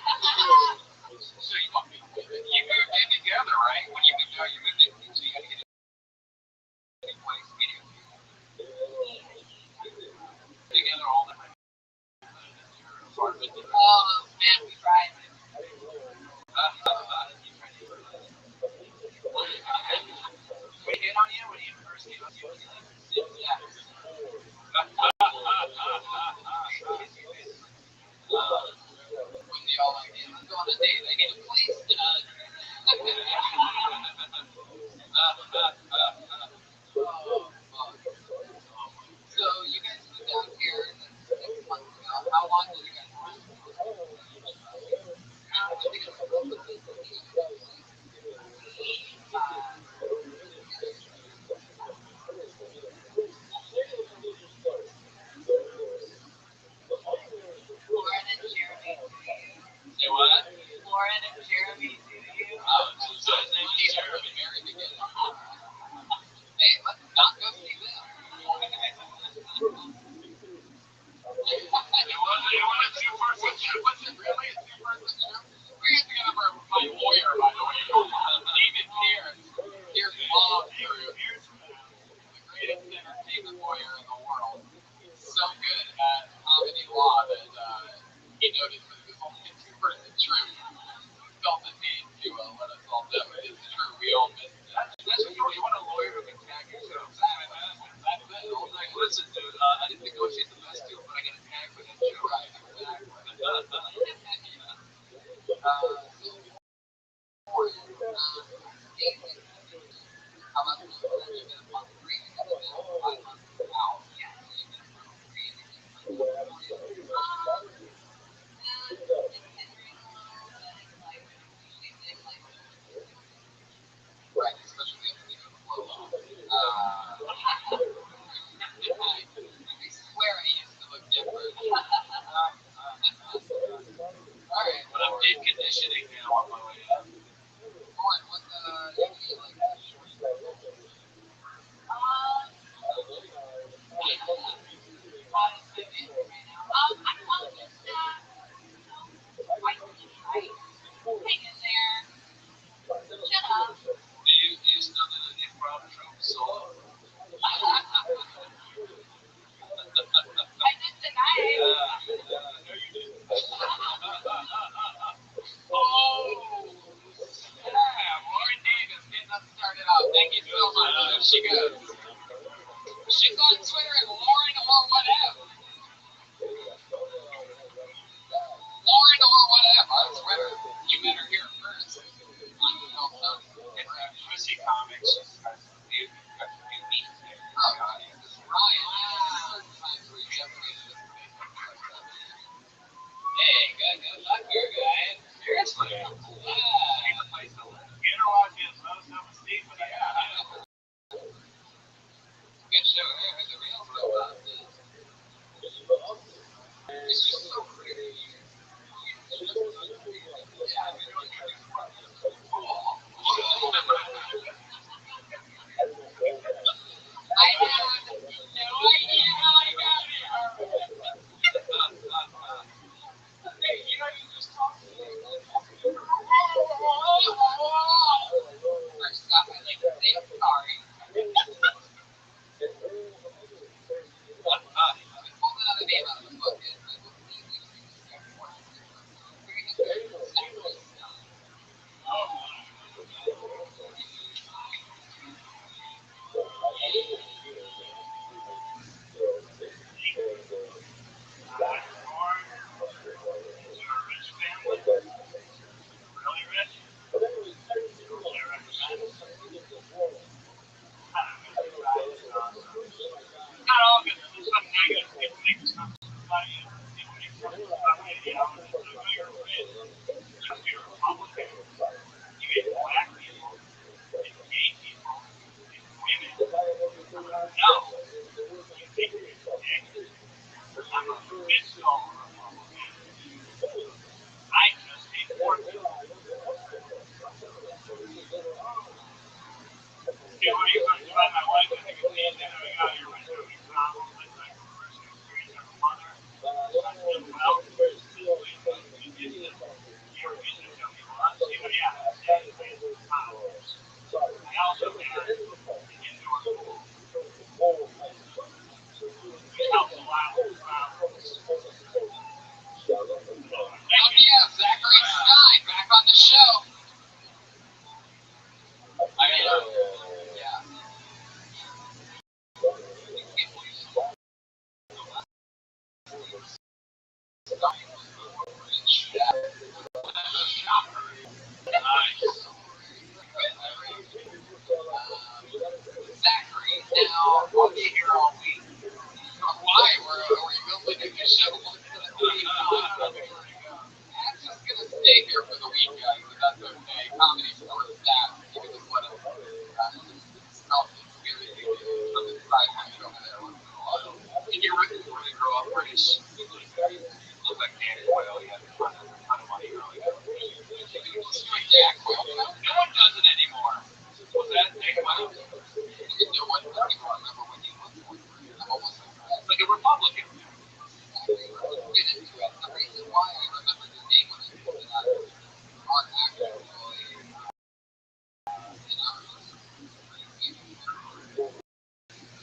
So you moved in together, right? When you moved out, you moved in, so you had to get a place immediately. Together all the time. Apartment. Oh, man, we tried. We hit on you when you first came up. Yeah. When y'all like, hey, let's go on a date. I need a place done. Oh, fuck. So you guys moved out here 6 months ago. How long did you guys rent? Lauren and Jeremy, do you? Say what? Lauren and Jeremy, do you? So his name is Jeremy. Very beginning. Hey, let's not go see them. It was a two-person show. Was it really a two-person show? We're going to get over my lawyer, by the way. David Pierce. Pierce Law Group. The greatest entertainment lawyer in the world. So good at comedy law that he noticed that it was only a two-person troupe. Felt the need to let us all know it is true. We all missed it. That's what you want a lawyer who can tag yourself. That's it. I was like, Listen, dude, I didn't negotiate the best deal, but I got a tag for that show. right, exactly. How about you? You've been a month free. You've been 5 months out. Yeah. So you've been a month free. Right, especially if you go to blow off. I swear I used to look different. Alright, But I'm deep conditioning now on my way up. Lauren, what you need like a short Do you still do the improv troupe solo? Lauren Davis getting us started out. Thank you so much. There she goes. She's on Twitter at Lauren or whatever. Lauren or whatever on Twitter. You met her here first. Pussy Comics. Oh, God. This is Ryan. Sometimes we definitely should make something like that. Hey, good luck here, guys. Seriously. Yeah. You know what? It's no self-esteem, but yeah. Good show there. The real stuff about this. It's just so pretty. I have no idea how I got here. Hey, you know you just talked to me. First off, I'd like to say I'm sorry. We pulled another name out of the bucket. I believe we should discuss more. Very good. Exactly. Yeah, Zachary Stein back on the show. Yeah. Zachary, now I'll be here all week. Why? We're building a new show. I'm just gonna stay here for the week, guys, if that's okay. Comedy Store staff, because of what it's self-experience from the side coming over there once in a while. And you're really going to grow up British. Look like Danny Boyle, you had a ton of money growing up. Yeah, cool. No one does it anymore. What's that? Take money? No one does anymore. Remember when you looked for it? I'm almost like a Republican. Get into it. The reason why I remember the name when I pulled it out are actually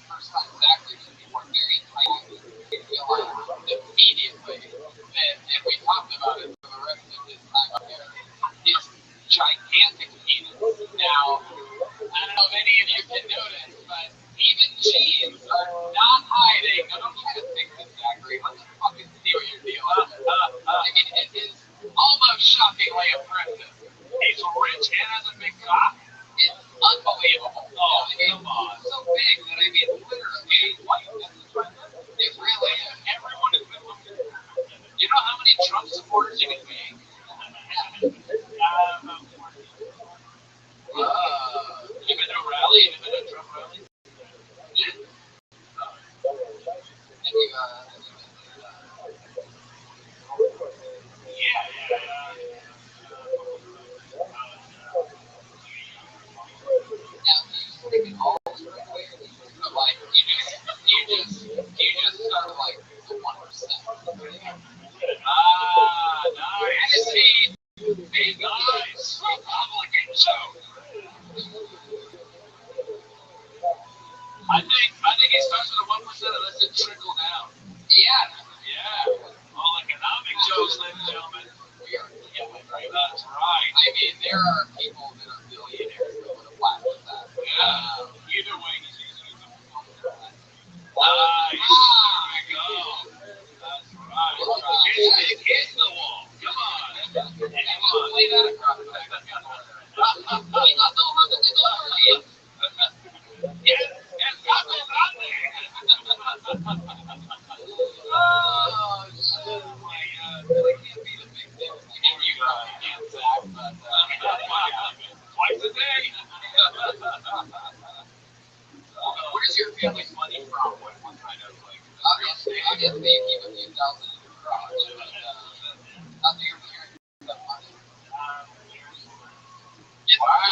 first time Zachary and me were very tight. We realized immediately that if we talked about it for the rest of his time up here, his gigantic penis. Now, I don't know if any of you can notice, but even jeans are not hiding. Now, don't try to fix it, Zachary. Let the fucking see what you're dealing with. I mean, it is almost shockingly impressive. He's rich and has a big cock. It's unbelievable. Oh, come on. It's so big that I mean, literally, it really is. Everyone is with him. You know how many Trump supporters you can make? You've been to a rally? You've been to a Trump rally? You just sort of like the 1%. Nice. Big eyes, Republican joke. I think it starts with a 1% and lets it trickle down. Yeah. All economic jokes, ladies and gentlemen. That's right. I mean, there are people that are billionaires that would have laughed at that. Yeah. Either way, he's using it. family money from? What kind of like? Obviously, you keep a few thousand in your garage, but after you're married, that money. Wow.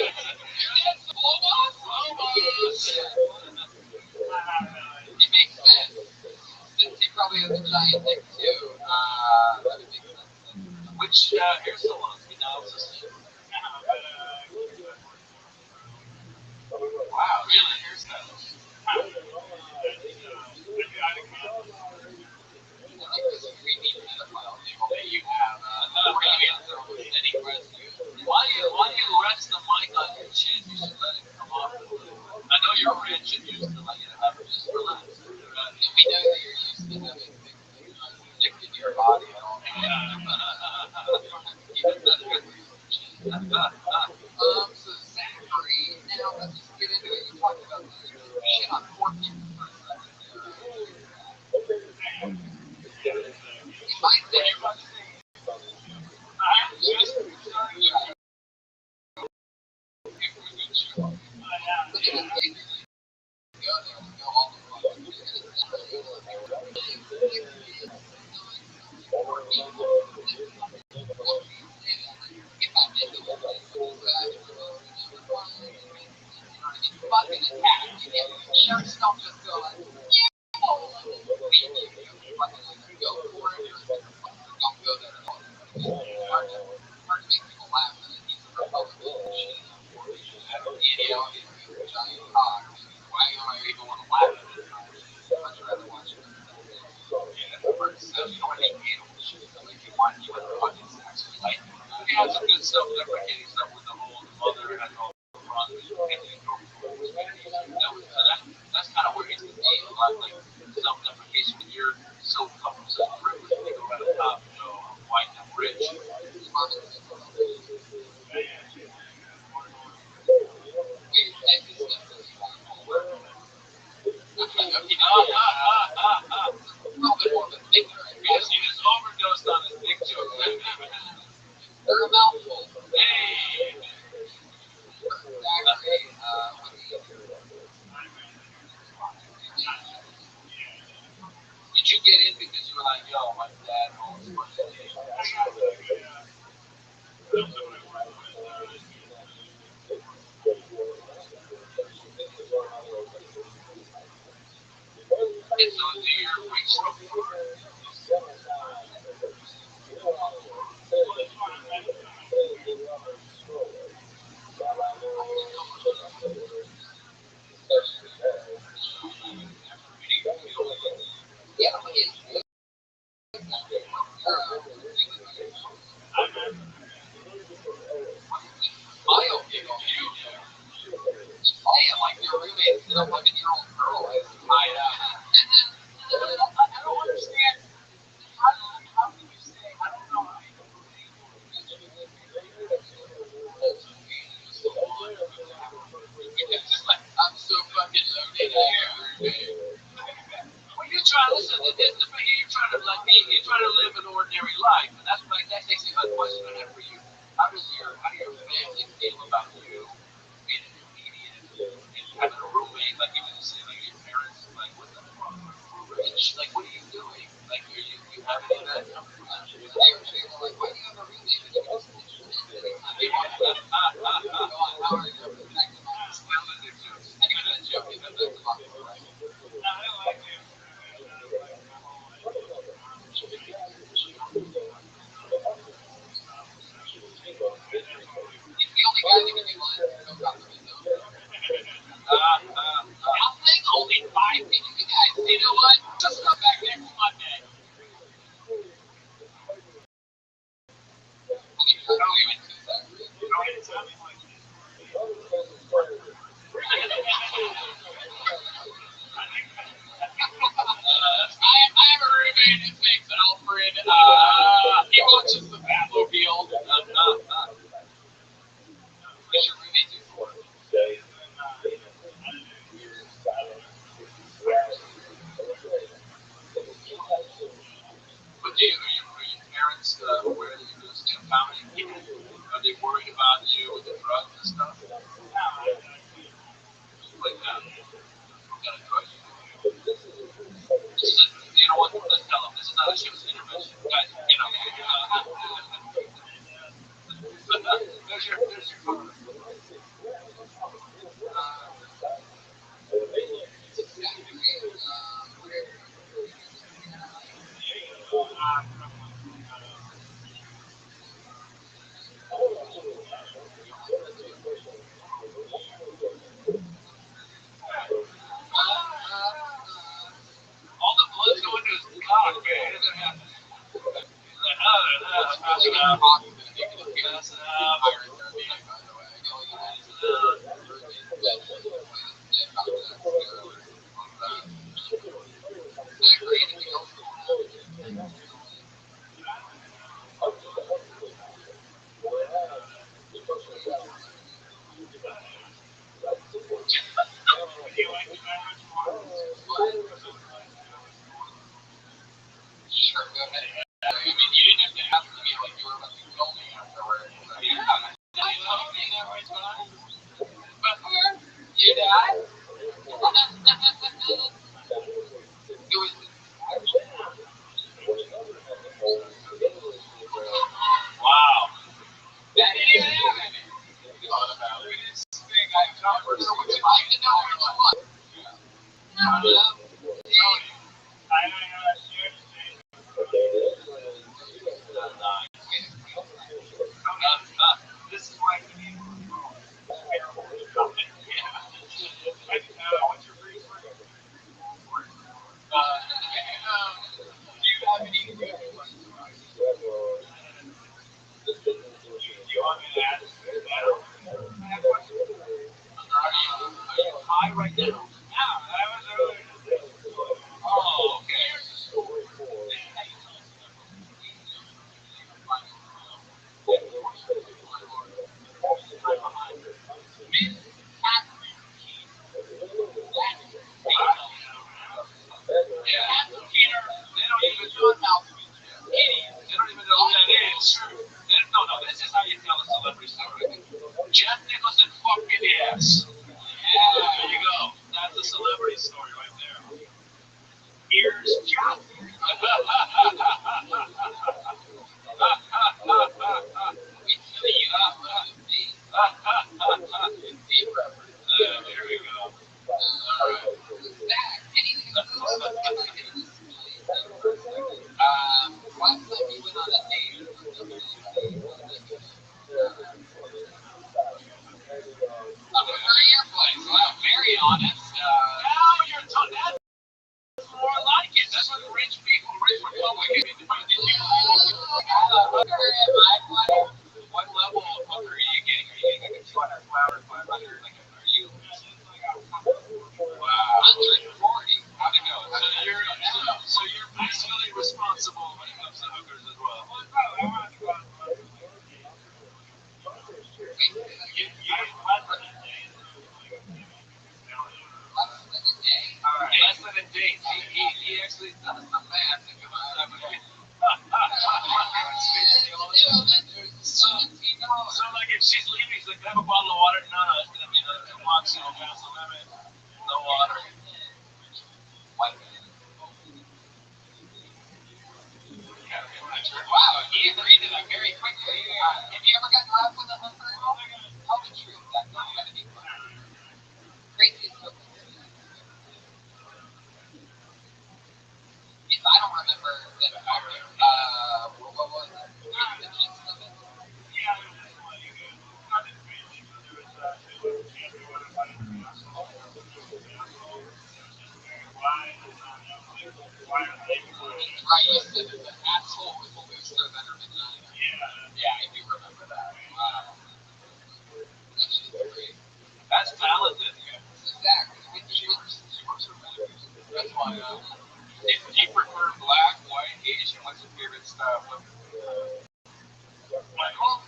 That's almost. It makes sense. Since he probably has a giant dick too, that would make sense. Which hair salons? We now wow, really hairstyles. Like this creepy pedophile angle that you have. Any rescue. Why do you rest the mic on your chin? You should let it come off. I know you're rich and used to like just relax. And we know that you're used to having big things stick in your body. I don't know. You don't have to keep it that way. So Zachary, now let's just get into it. You talked about this shit on poor people for a second there. If I say look at this thing. Go there, go all the way. You're gonna fucking attack. Sharks don't just go like, yeah, go for it. Don't go there at all. Hard to make people laugh that he's a Republican. You know, he's a giant cock. Why do I even want to laugh at it? I'd rather watch it. So you don't need animals. Like you want to watch it actually like. He had some good stuff, deprecating stuff with the whole mother and all the front. That's kind of where he's the game. A lot like self-deprecation. When you're so comfortable with privilege, when you go right up top, you know, I'm white and I'm rich. Because he just overdosed on his big joke. They're a mouthful. Hey! Did you get in because you were like, yo, my dad owns one of these? And so do your weeks. Yeah, Mile giggle. You say it like your roommate's an 11-year-old girl. I don't understand. How can you say, I don't know. I'm so fucking loaded. Well, you're trying to listen to this. You're trying to like you're trying to live an ordinary life, and that's like that takes me to a question I have for you. How do your family feel about you being a comedian and having a roommate? Like you just say, like your parents, like what the fuck, rich? Like what are you doing? Like you have any of that? They were saying like, why do you have a roommate? They want to how are you? Only 5 people. You guys, you know what? Just come back next Monday. I have a roommate who thinks that Alfred, he watches the Batmobile. What's your roommate do for work? But are your parents aware that you're doing stand-up comedy? Are they worried about you with the drugs and stuff? Like that. Hawks is going to make it appearance in Pirates Derby, by the way. Sure, go ahead. I mean, you didn't have to ask me like you were about to kill me afterwards. Yeah. You died? It was wow. That didn't even happen. Thought about it. This thing I've covered. So would you like to know which one? No. This is why we need what's your brief? Do you have any good questions? Do you want me to ask that? Are you high right now? No, that was earlier today. Oh, okay. They don't even know who that is. No, this is how you tell a celebrity story. Jack Nicholson fucking ass. Yeah, there you go. That's a celebrity story right there. Here's Jack. There we go. Very honest. Now you're talking. That's more like it. That's what rich people, rich Republicans. What level of hooker are you getting? Are you getting like a 200 flower, 500? Like, are you? Wow. 140. How'd it go? So you're basically responsible when it comes to hookers as well. Less than a date. He actually does the math and comes up with it. So like if she's leaving, she's like, have a bottle of water? No, it's gonna be the 2 bucks, you know, pass the limit. No water. Wow, he agreed to that very quickly. Have you ever gotten robbed with a hooker at all? Tell the truth. That's not going to be fun. Craziest hooker. Yes, I don't remember that happening. What was it? The cheese limit? Yeah, it was just like, not in fancy, but there was, Right, you said that the asshole was the looser than her vagina. Yeah, I do remember that. Wow. That shit's great. That's talented. Exactly. That's why, if you prefer black, white, Asian, what's your favorite style? They're called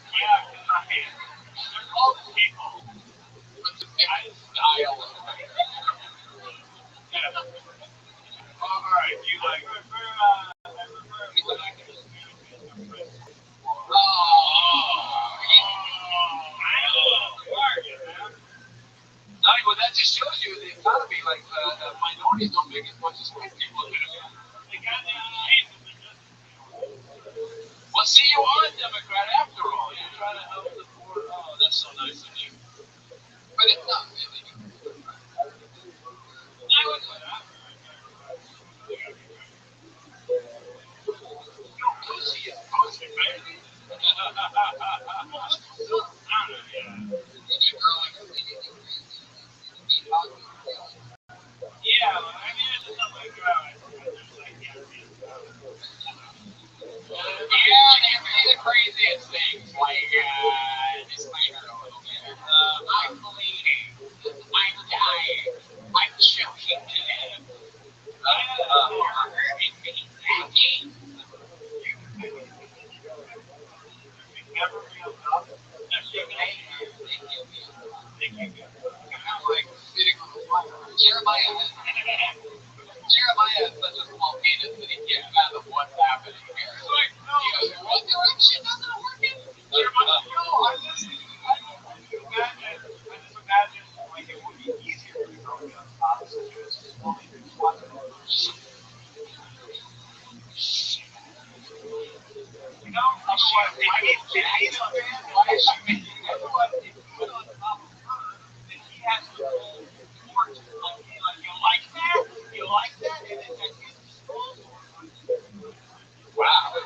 people. What's the favorite style of Yeah. All right, you like prefer, well, that just shows you the economy. Like minorities don't make as much as white people do. Well, see, you are a Democrat after all. You're trying to help the poor. Oh, that's so nice of you. But it's not really. Pussy, baby. Yeah, I mean, it's not like, Yeah, they made it crazy. It's Jeremiah is such a small penis that he can't fathom what's happening here. It's like, no, what direction doesn't work? Jeremiah, no, I just imagine like it would be easier to throw me on top since you was just only watching it. You know, otherwise, I mean, why is she making everyone put on top of her that he has to hold towards her? Like, you like that? You like that? And then that his disposal. Wow.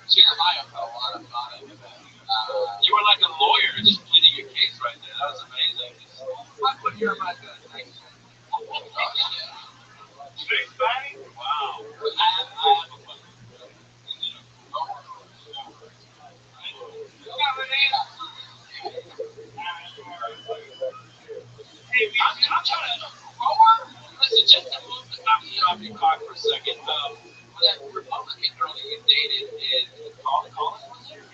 Jeremiah put a lot of thought into that. You were like a lawyer just pleading your case right there. That was amazing. I put Jeremiah good. Thanks. Straight batting? Wow. I have a question. Hey, I'm trying to. Listen, just to move the conversation off your cock for a second. That Republican girl that you dated is Collins, was it?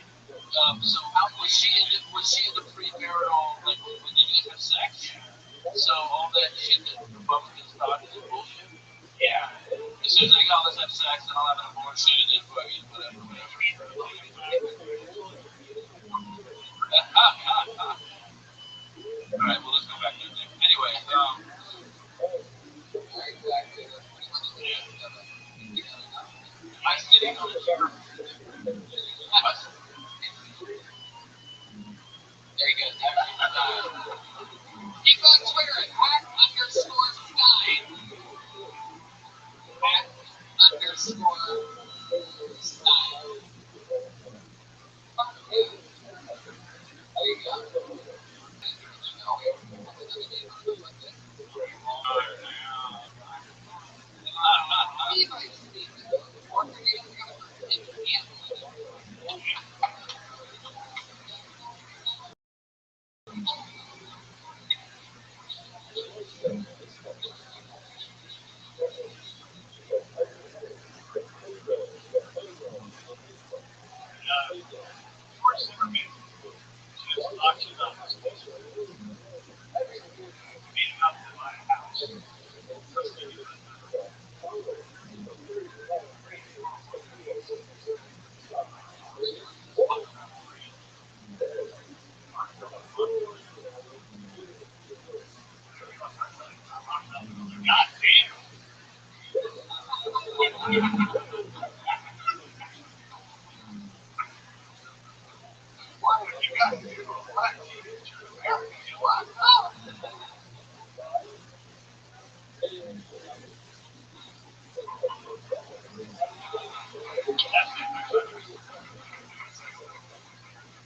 So how was she in the premarital, like when you guys have sex? So all that shit that Republicans thought is bullshit. Yeah. As soon as I go, let's have sex and I'll have an abortion and fucking whatever. Alright, well let's go back to that. Anyway, I'm sitting on a chair. There you go. Keep on Twitter at @_Stein. @_Stein. There you go.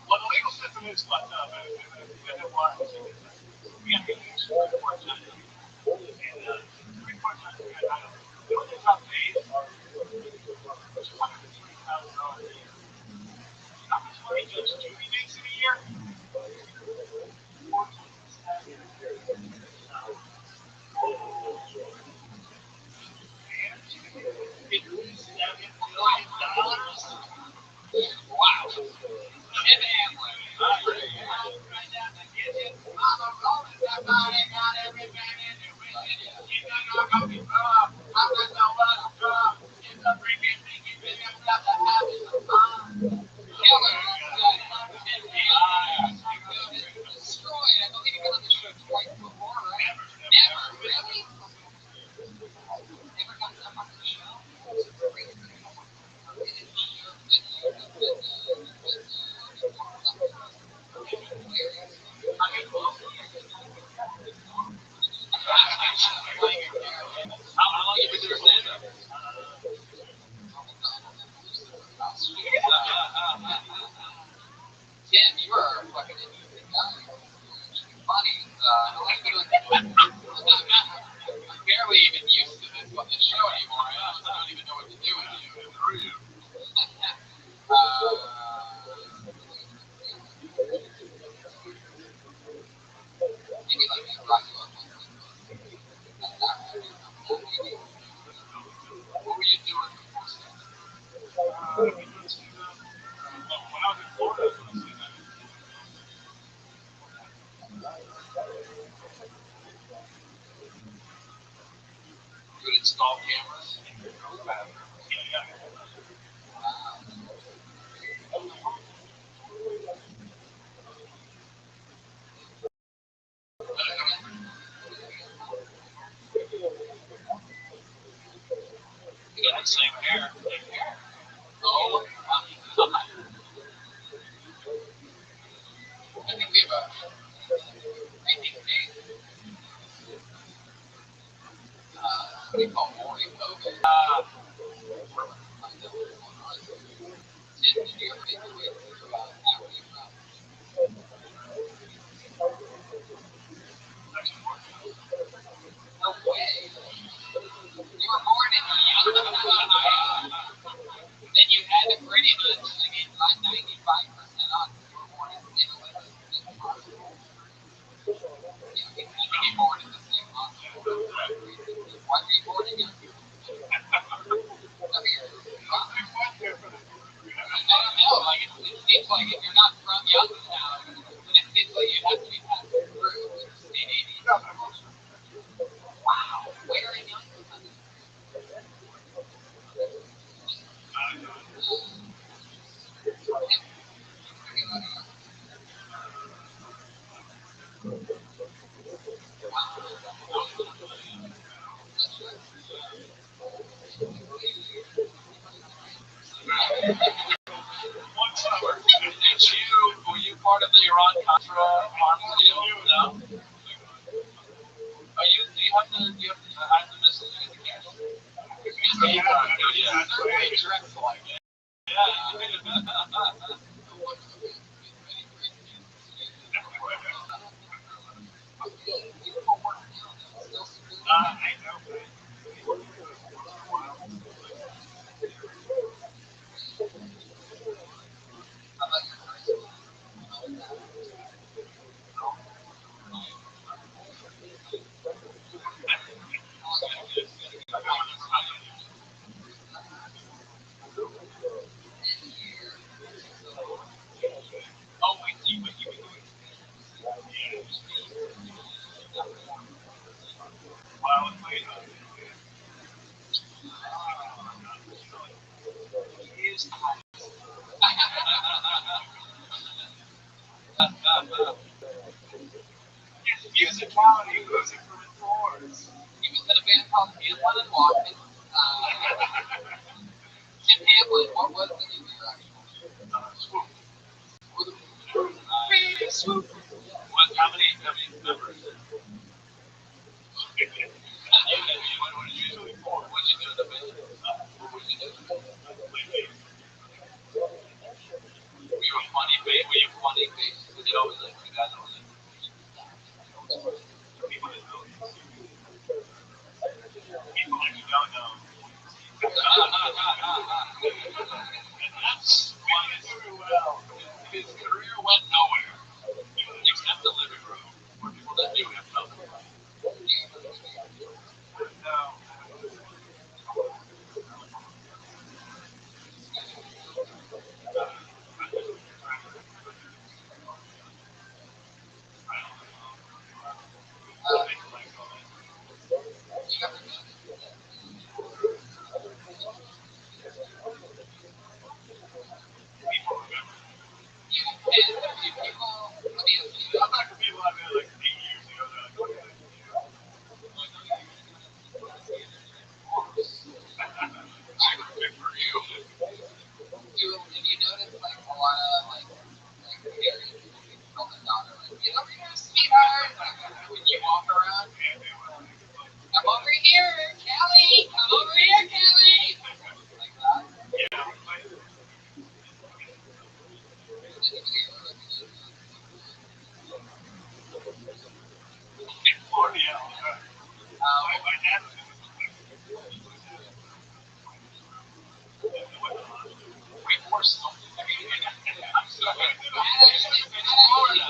Well, the legal system is fucked up. And it was. We have to use Supreme Court judges. And Supreme Court judges, you know what they got paid? $250,000 a year. You know how much money Judge Judy makes in a year? Wow. Jim Hamlin. install cameras. You got the same hair. Oh, I think we have a maybe what do you call morning COVID? Did you ever make your way through after you left? No way. You were born in then you had it pretty much, I mean, like 95% on you were born in St. Louis. Yeah, we had to be born in the same hospital. Why were you born in Youngstown? I mean, I don't know, like, it seems like if you're not from Youngstown, then it seems like you'd have to be passing through State 80. Wow, where in Youngstown? Were you part of the Iran Contra arms deal? No. Do you have the missiles in the cache? Yeah. Very dreadful, I guess. Musicality was it for floors. He was in a band called Hamlin and Walken. Tim Hamlin, what was the name of your actual? Swoop. How many members? What did you do before? What did you do in the band? What did you do? Were you a funny bass? Were you funny bass? Was it always like you guys always like people that know you? People that you don't know. And that's why it's well. His career went nowhere except the living room where people that knew him felt it. No.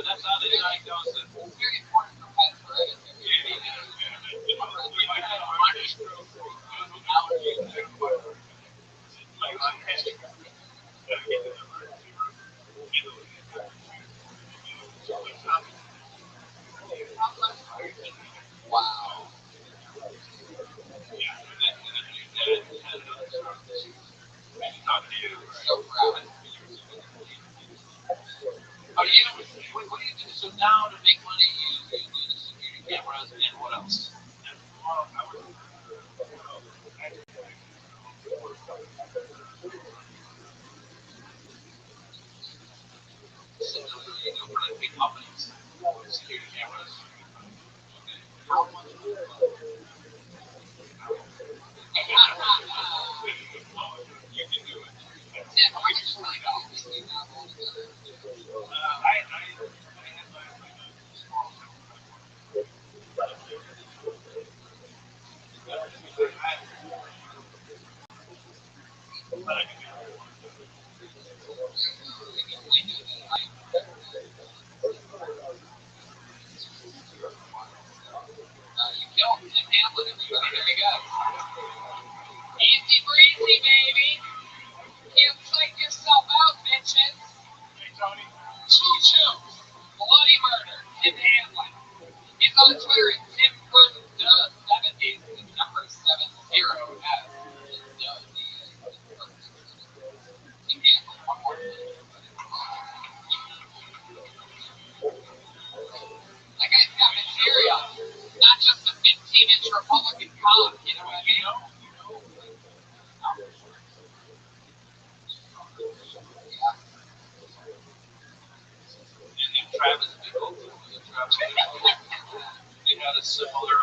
That's how they diagnose it. It's very important for pets, right? Wow. and what else? Similarly, for like big companies, security cameras. How much? You can do it. Tim, how much money do you have altogether? You killed Tim Hamlin, everybody. There you go. Easy breezy, baby. Can't psych yourself out, bitches. Choo-choo. Bloody murder. Tim Hamlin. He's on Twitter at TimBurton70. The number 70 as Tim Hamlin. One more. That guy's got material. Not just a 15-inch Republican cock, you know what I mean? And Travis Bickle, they had a similar.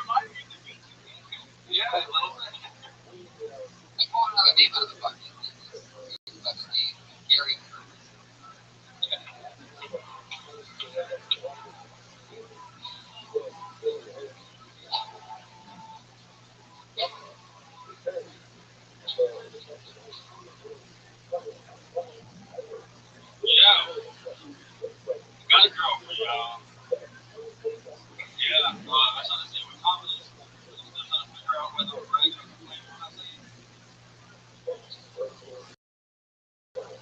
Yeah, a little bit. I pulled another name out of the bucket. Gary. Yeah. Got a girl for y'all. Yeah, I was on the same with confidence. I'm still trying to figure out whether I'm bragging or complaining when I say it.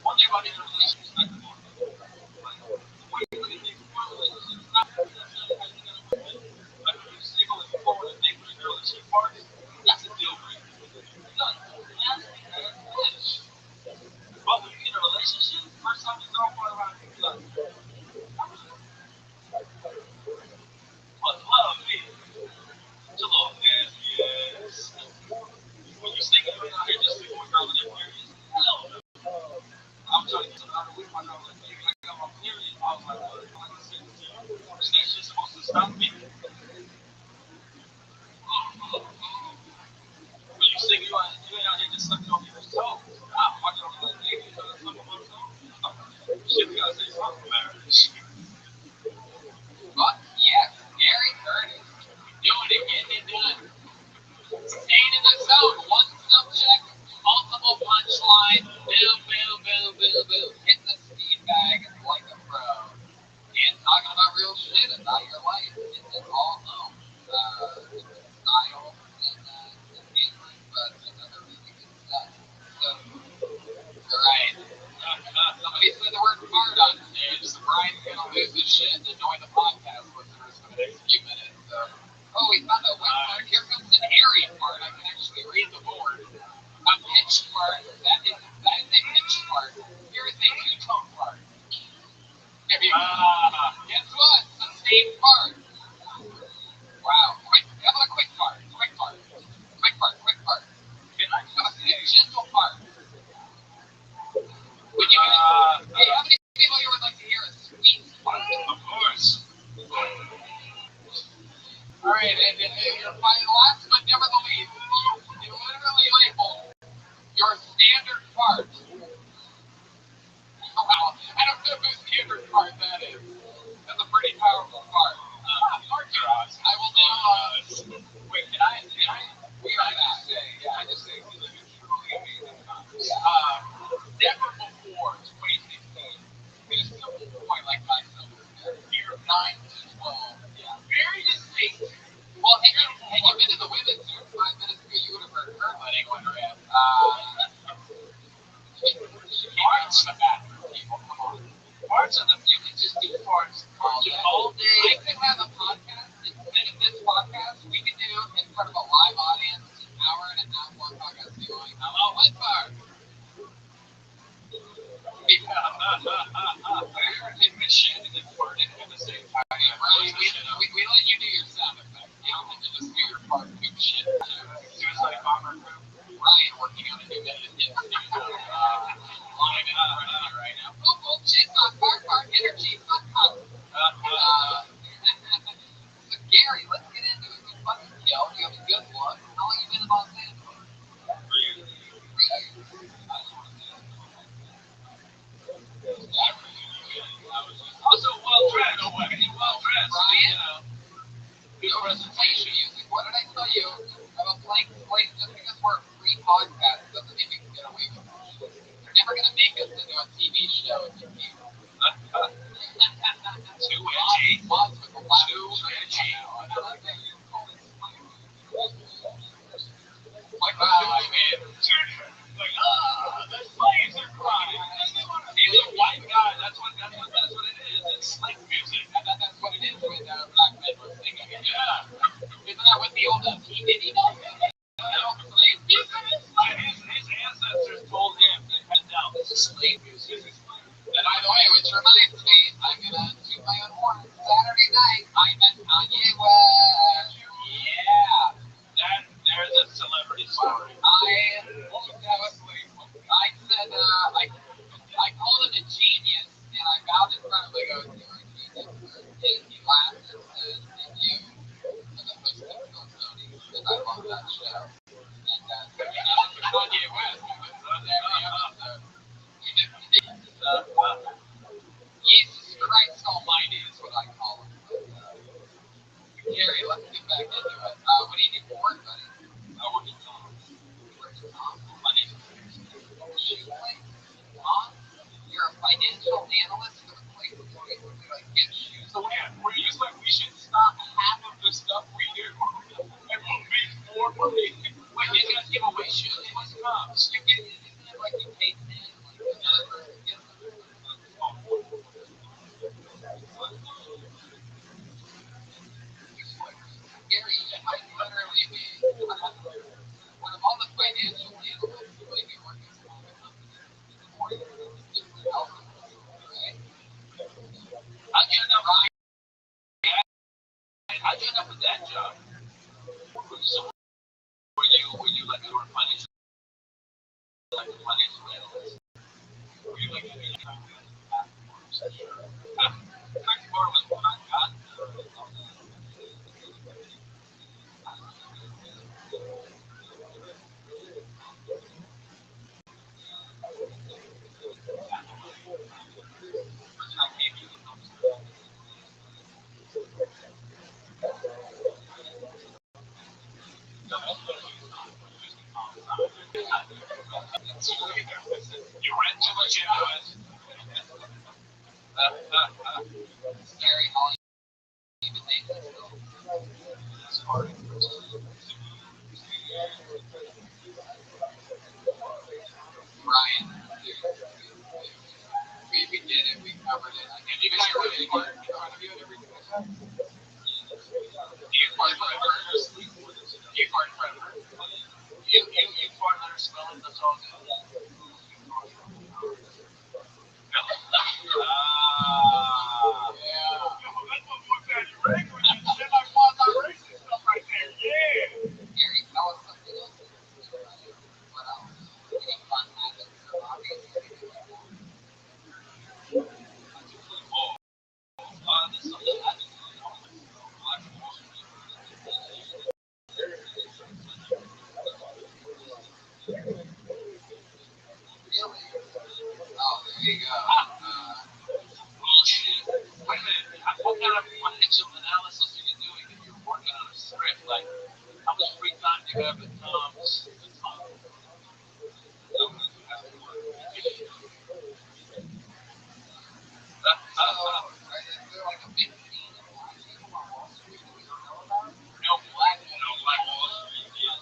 One thing about these relationships, I can walk away. The way you really think about relationships, not necessarily how you get away with it. Like if you're single and you forward a date with a girl and she parties, that's a deal breaker. Done. Nasty ass bitch. But when you get in a relationship, first time you girlfriend around, you be like, what love is. It's a little nasty ass. When you think of it out here just sleeping with girls in their periods, hell no. I'm trying to get something out of the week. My girl was like, baby, I got my period. I was like, well, I'm like, send it to you. Is that shit supposed to stop me? When you think you ain't out here just sucking on people's toes. Nah, my girl was like, baby, you trying to suck on my toes? Shit, we gotta say something for marriage. But yes, Gary Curtis. Doing it, getting it done. Staying in the zone. One subject, multiple punchline. Boom, boom, boom, boom, boom. Hitting the speed bag like a pro. And talking about real shit about your life. It's all home. Style and handling, but another really good stuff. So, alright. Somebody said the word fart on stage, so Brian's gonna lose his shit and join the podcast listeners for the next few minutes. So, oh, we found a wet fart. Here comes an airy fart. I can actually read the board. A pitch fart. That is a pitch fart. Here is a two-tone fart. Guess what? A same fart. Wow. Quick. How about a quick fart? Quick fart. Quick fart. Quick fart. Can I just say a gentle fart? Would you hey, how many people here would like to hear a sweet fart? Of course. Alright, and last but never the least, you literally label your standard fart. Wow, I don't know whose standard fart that is. That's a pretty powerful fart. Farts are awesome. I will now, wait, can I, we are back. Yeah, I just say, we live in truly amazing times. Never before 2016, in a simple point like myself, year 9 to 12, yeah, very distinct. Well, had you been to the women's here 5 minutes ago, you would have heard her letting one rip. Farts in the bathroom, people, come on. Farts in the, you can just do farts all day. I could have a podcast, instead of this podcast, we could do in front of a live audience, an hour and a half long podcast, be like, hello, wet fart. In Michigan and farting at the same time. We let you do your sound effect. part poop shit too. Suicide bomber crew. Ryan working on a new method in the studio. Live in front of me right now. Boop, boop, shit, car, energy, fuck, fuck. So Gary, let's get into it. You fucking kill. You have a good look. How long you been in Los Angeles? 3 years. 3 years. Also well dressed. Well dressed. Ryan, good presentation. Music. What did I tell you? I'm a blank slate. Just because we're a free podcast doesn't mean we can get away with it. They're never gonna make us into a TV show if you keep. Too edgy. Lots with the last Too edgy. Like, I mean, Like, the slaves are crying. He's a white guy. That's what it is. It's slave music. that's what it is when Black men were singing it. Yeah. Isn't that what the old P. Diddy does? Slave music? His ancestors told him that no, this is slave music. And by the way, which reminds me, I'm gonna toot my own horn. Saturday night, I met Kanye West. Yeah. There's a celebrity story. I said, I called him a genius, and I bowed in front of him. I go, you're a genius. And he laughed and said, thank you for the host of Phil Tony, because I love that show. And so he knows Kanye West. There we go. Jesus Christ Almighty is what I call him. Gary, let's get back into it. What do you do for work, buddy? I work at Tom's. My name is Tom, you're a financial analyst for the place where you like get shoes. So we're just like, we should stop half of the stuff we do and we'll make more money. Wait, you guys give away shoes? They must come. You get, isn't it like you pay 10, like another person gets them? Gary, you might literally be one of all the financial analysts who might be working for all the companies. The more you get the algorithm, right? How'd you end up with that job? So were you like you were financial analyst? Were you like you read too much into it? Gary, how long have you been dating this girl? Ryan, we did it. We covered it. And you guys are really hard in front of you and everything. You fart in front of her. You fart let her smell it, that's all good. Yeah. That's what boys got you ready for. Shit like quasi-racist stuff right there. Yeah. Gary, tell us something else. What else? Any fun habits or hobbies? This is something I do. Really? Oh, there you go. Bullshit. Wait a minute. What kind of financial analysis are you doing if you're working on a script? Like, how much free time do you have at Tom's? Is there like a big scene in Washington or Wall Street that we don't know about? No Black Wall Street. Yes.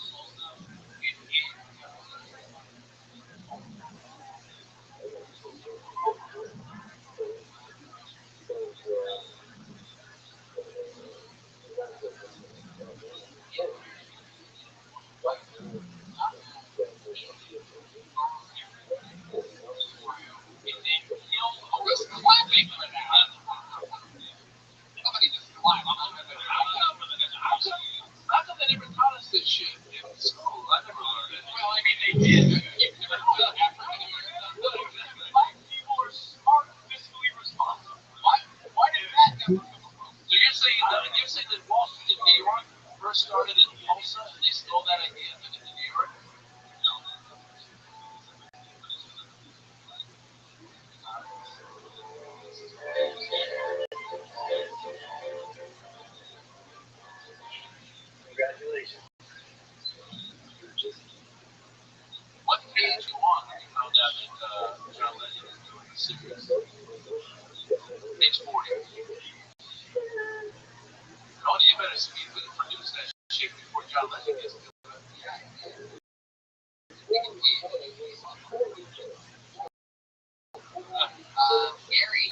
started in Tulsa and they stole that idea and took it to New York? No. Congratulations. What page you on when you found out that John Legend is doing the series? Page 40. Oh, you better speedily produce that shit before John Legend gets to it. Gary.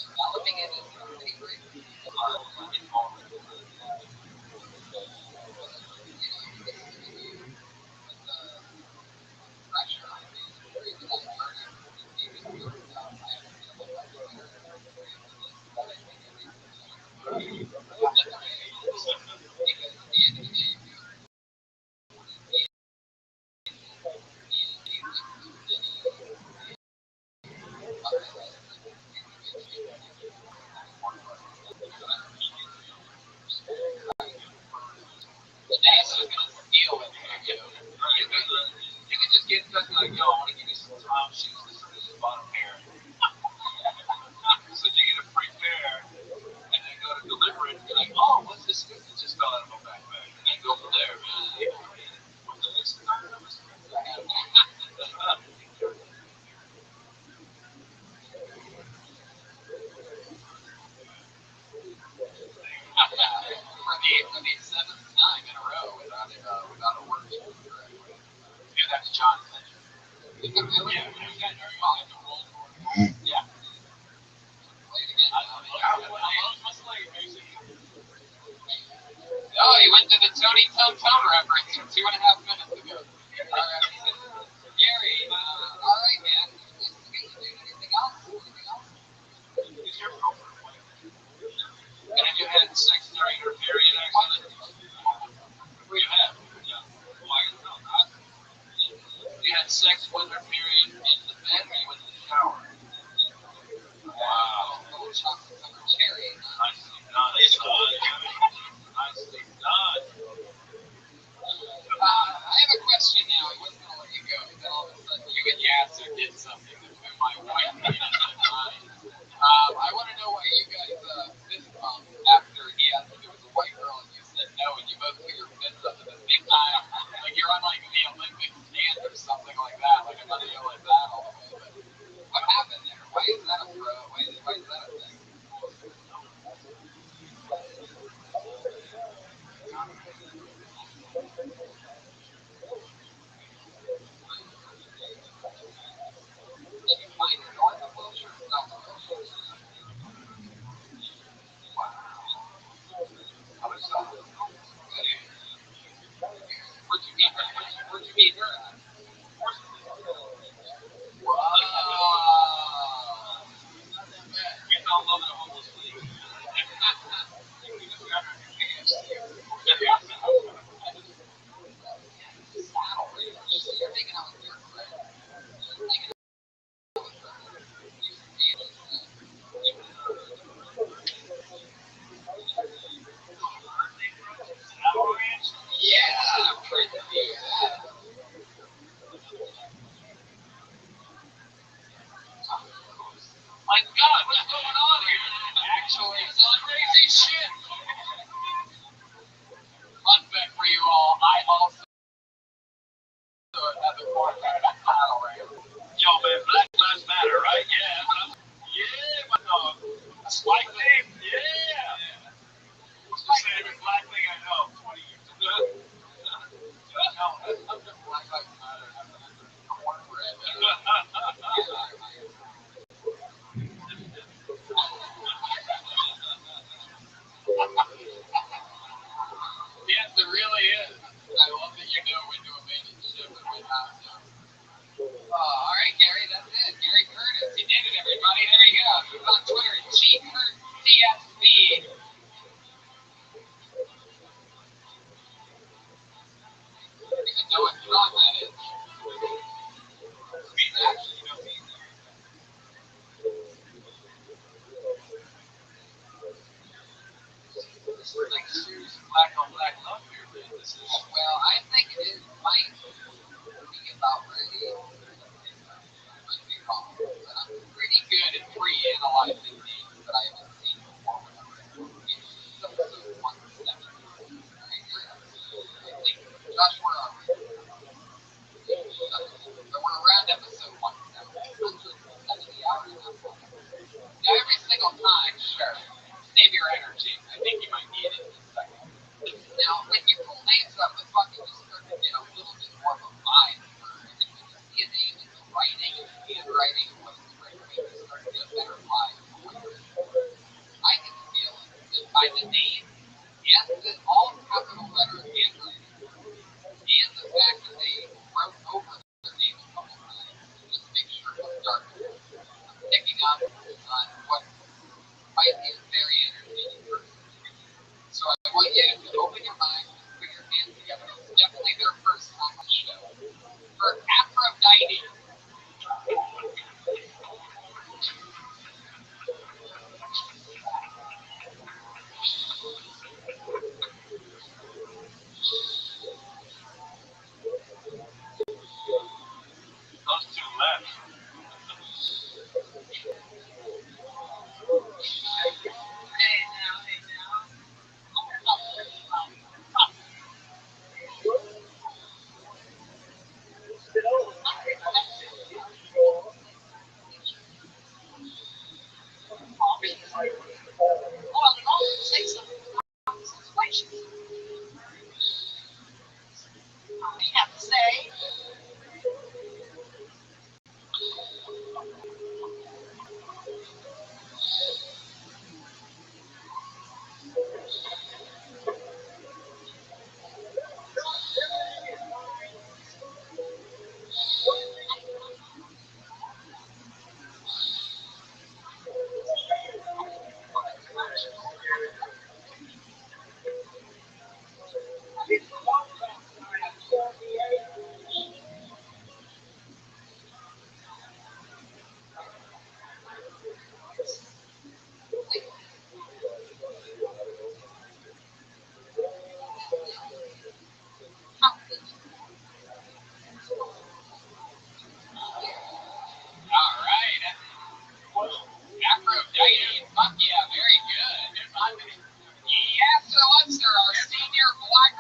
Developing it is pretty great. The days is gonna steal it. You can just get in touch and like, yo, I want to give you some Tom shoes. This is a bottom pair. So you get a free pair, and then go to deliver it, and you're like, oh, what's this? It just fell out of my backpack. And then go from there, man. For the seventh time in a row without a word. Yeah, that's John Legend. Yeah. Oh, he went to the Tony Tone reference 2.5 minutes ago. Gary, all right, man. Nice to meet you, dude. Anything else? Is your girlfriend white? And have you had sex during your period, actually? You have? Yeah. Why? You had sex with her period in the bed or you went to the shower? Wow. Chocolate covered cherry. Nicely done. Nicely done. I have a question now. I wasn't going to let you go. Then all of a sudden you and Yasser did something that put my wife in mind. I want to know why you guys fist bumped after he asked if it was a white girl and you said no and you both put your fists up at the same time. Like you're on like the Olympic stand or something like that. Like I'm not a like that all the way. But what happened there? Why is that a pro? Why is that a thing? Did you find your north of Wilshire or south of Wilshire? Wow. How much south? Where'd you meet her? Where'd you meet her at? Wow. You fell in love in a homeless league.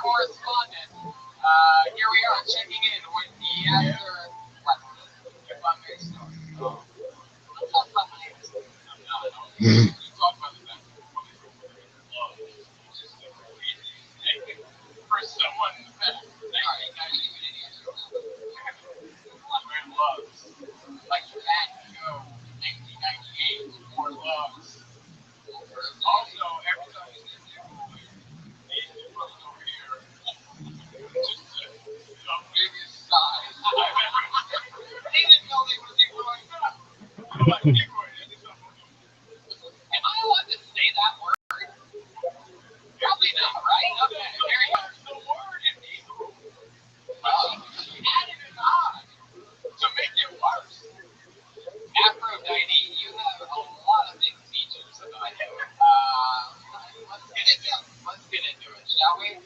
correspondent. Here we are checking in with the answer question. If I may start. Let's talk about my answer. You talk about the best. What is love? It's just so easy. For someone that alright, guys, you an idiot. Someone loves. Like that show, 1998, for loves. Also, every time you see these folks over here, just the biggest size I've ever seen. They didn't know they were growing up. Like, am I allowed to say that word? Probably not, right? Okay, there you go. The word in Hebrew. She added an I to make it worse. Aphrodite, you have a lot of big features about you. Let's get into it, shall we?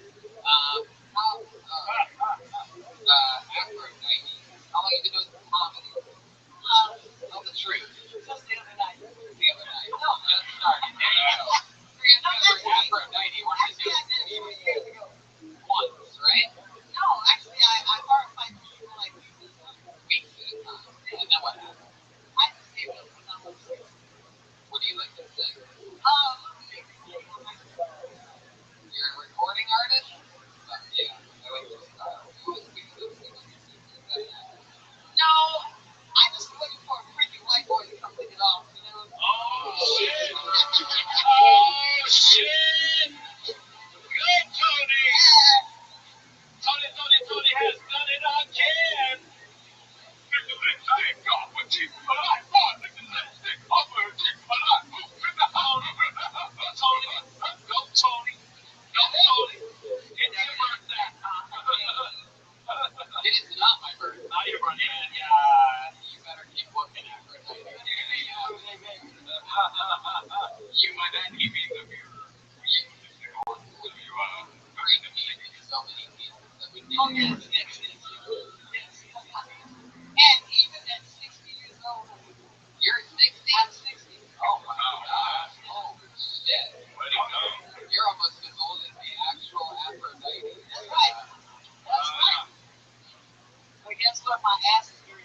Aphrodite, how long have you been doing comedy? Tell the truth. Just the other night. The other night. No, just started. There you go. Aphrodite, what did you do? Years ago. Once, right? No, actually, I horrified people like weeks at a time. And then what happened? I just gave up when I was 6. What do you like to say? You're a recording artist? Yeah, I like your style. You always speak those things. No, I'm just looking for a freaking white boy to come pick it off, you know? Oh, shit! Oh, shit! Good, Tony! Tony has done it again! I ain't got what you like. Look at the lipstick on her cheek. Tony, go, Tony. Go, Tony. It's your birthday. It is not my birthday. Now you're running. Yeah, you better keep looking at her. You might not even the mirror. So many people that we didn't and even at 60 years old, you're 60? I'm 60. Oh, wow. Oh, shit. You're almost as old as the actual Aphrodite. That's right. That's right. But guess what? My ass is dirty.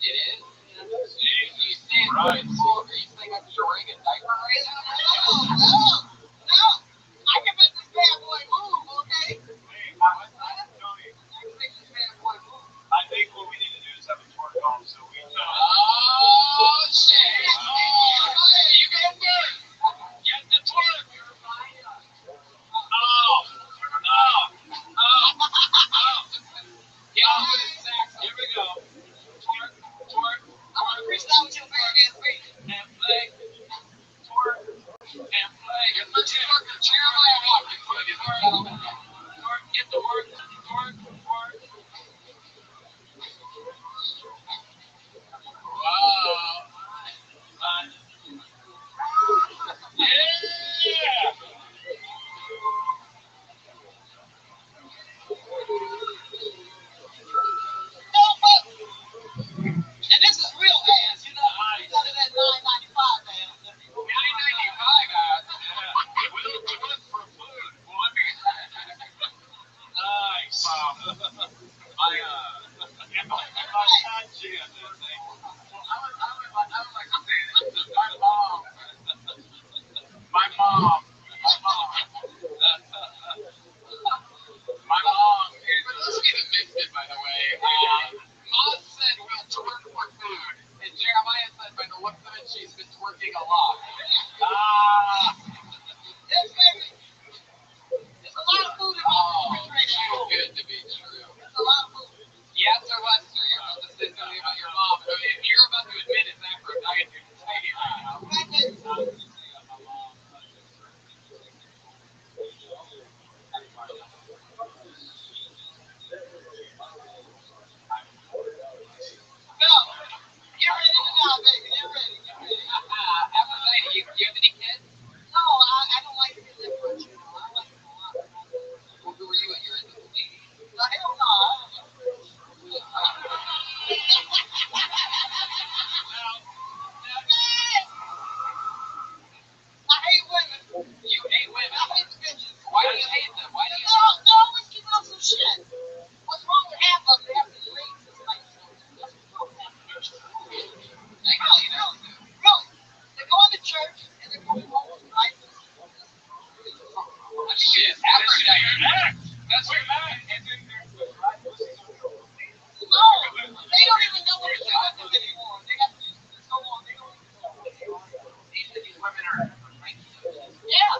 It is? Yeah. Do you stay in the pool? Are you saying I'm wearing a diaper right now? No. I can make this bad boy move, okay? Hey, what's that? That's what I And then there's the dry pussy. No, they don't even know what to do with them anymore. They got used to it so long, they don't even know what they are. these women are right. Yeah.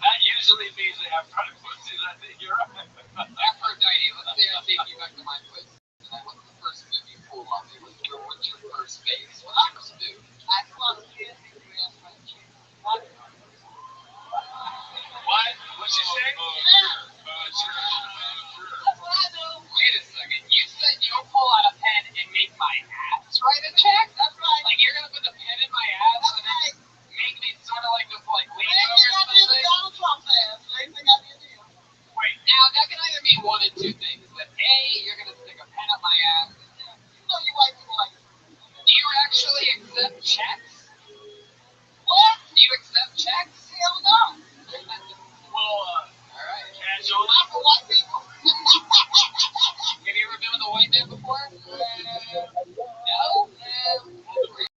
That usually means they have dry pussies. I think you're right. Aphrodite, let's say I take you back to my place. What's the first move you pull on me? What's your first base? What's your first move? I come on the kid, and you ask my chick. What? What? What'd she say? That's what I do. Wait a second. You said you'll pull out a pen and make my ass write a check? That's right. Like you're gonna put the pen in my ass That's and then right. make me sort of like just like lean Same over thing I did with something? Donald Trump's ass. Same thing I did to him. Wait. Now that can either mean one and two things. That A, you're gonna stick a pen up my ass. You know you white people like it. Do you actually accept checks? What? Do you accept checks? Hell no. Well, Alright. casual. Not for white people. Have you ever been with a white man before? No? Really?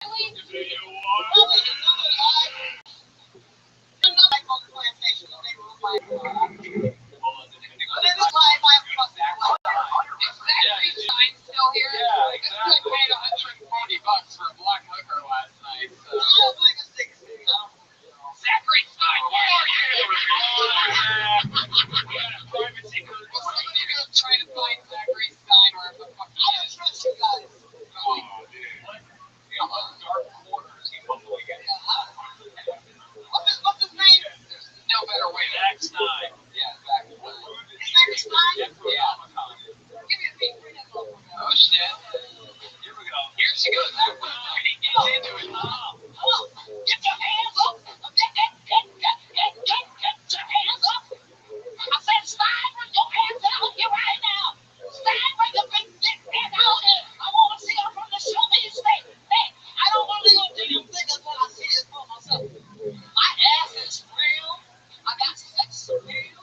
Probably another lie. Another white on the plantation. They were like, but then it's why my Is Zachary Stein still here? Yeah, This guy paid $140 for a black hooker last night. I So. don't believe it's 16. Zachary Stein, where are you? Private secret. Will somebody go try to find Zachary Stein wherever the fuck he I don't is? trust you guys. Oh, dude. Yeah, dark corners. He probably gets. What's his name? There's no better way to Zach Stein. Yeah, Zach Stein. His name is Stein? Yeah. Give me a beat. Bring that motherfucker out. Oh shit. Here we go. Here she goes. That one. And he gets into it. Come on. Get your hands up. Get your hands up. I said, Stein, bring your hands out here right now. Stein, bring your big dick head out here. I want to see her from the show me state. Hey, I don't believe them damn niggas when I see it for myself. My ass is real. I got sex appeal.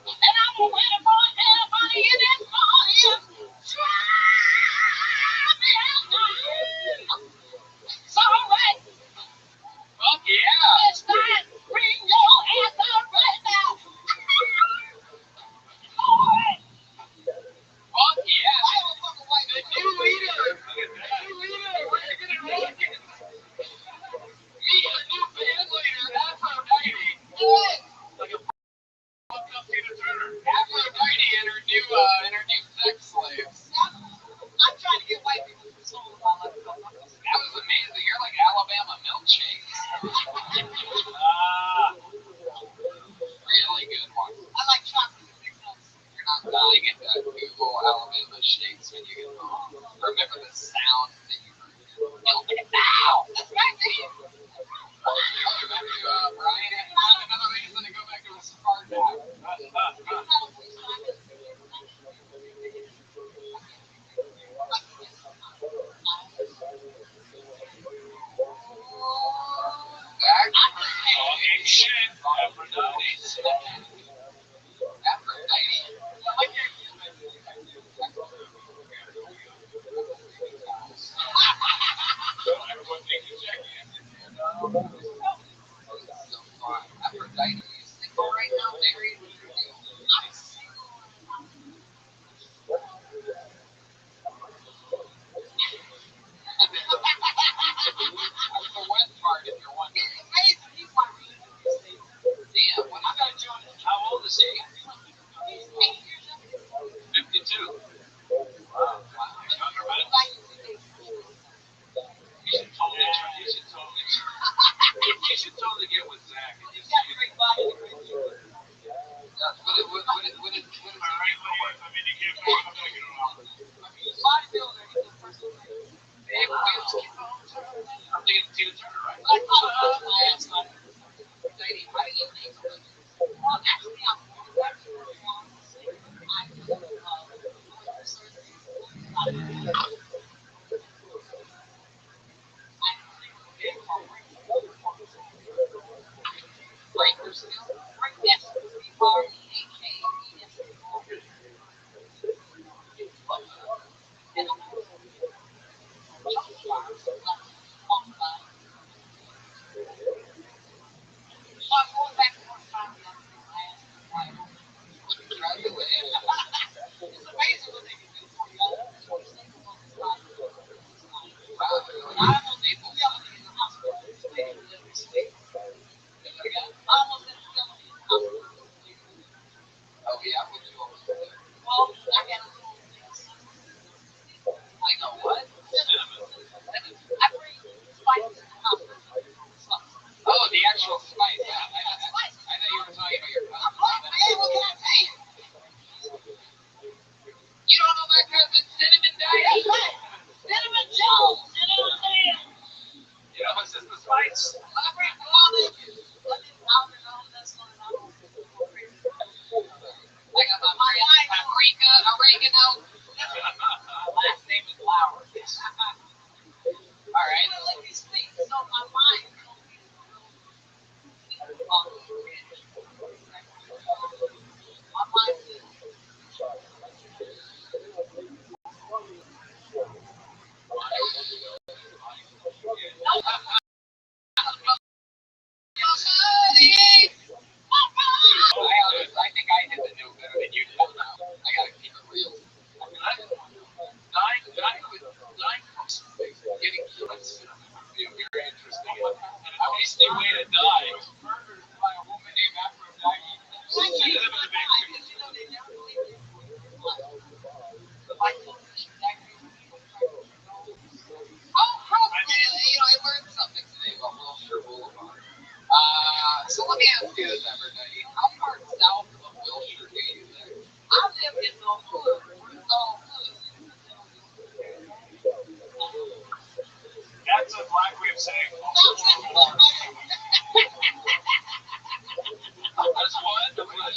And I'm waiting for everybody in this audience. Try me out now. It's all right. Fuck yeah. It's time. Bring your ass out right now. All right. Fuck yeah. I don't fucking white The people. new leader. We're gonna rock it. Meet a new band leader, Aphrodite. Hey, Aphrodite and her new sex slaves. I'm trying to get white people to soul of my life. That was amazing. You're like Alabama milkshakes. Really good one. I like chocolate and big nuts. You're not dying at that Google Alabama shakes when you get home. Remember the sound that you heard. Now! That's right, man. Going back to Brian and another reason to go back to a Spark nap. Back. Talking shit. Aphrodite. Aphrodite. Everyone thinks it's Jackie. So fun. Aphrodite, you single right now? Married? What's your deal? I'm single. That's the west part if you're wondering. It's amazing. He's my religion. Damn, what I gotta join him. How old is he? He's 8 years younger. 52. Wow. Younger man. Like, You should totally get with Zach. And he's just got a great body and a great figure. What is Alright, I mean, you get back. I'm not gonna lie. He's a bodybuilder. He's a personal trainer. I'm thinking Tina Turner, right? I call him my ass like Aphrodite? How do you think? well, actually, I'm working on Breakers still?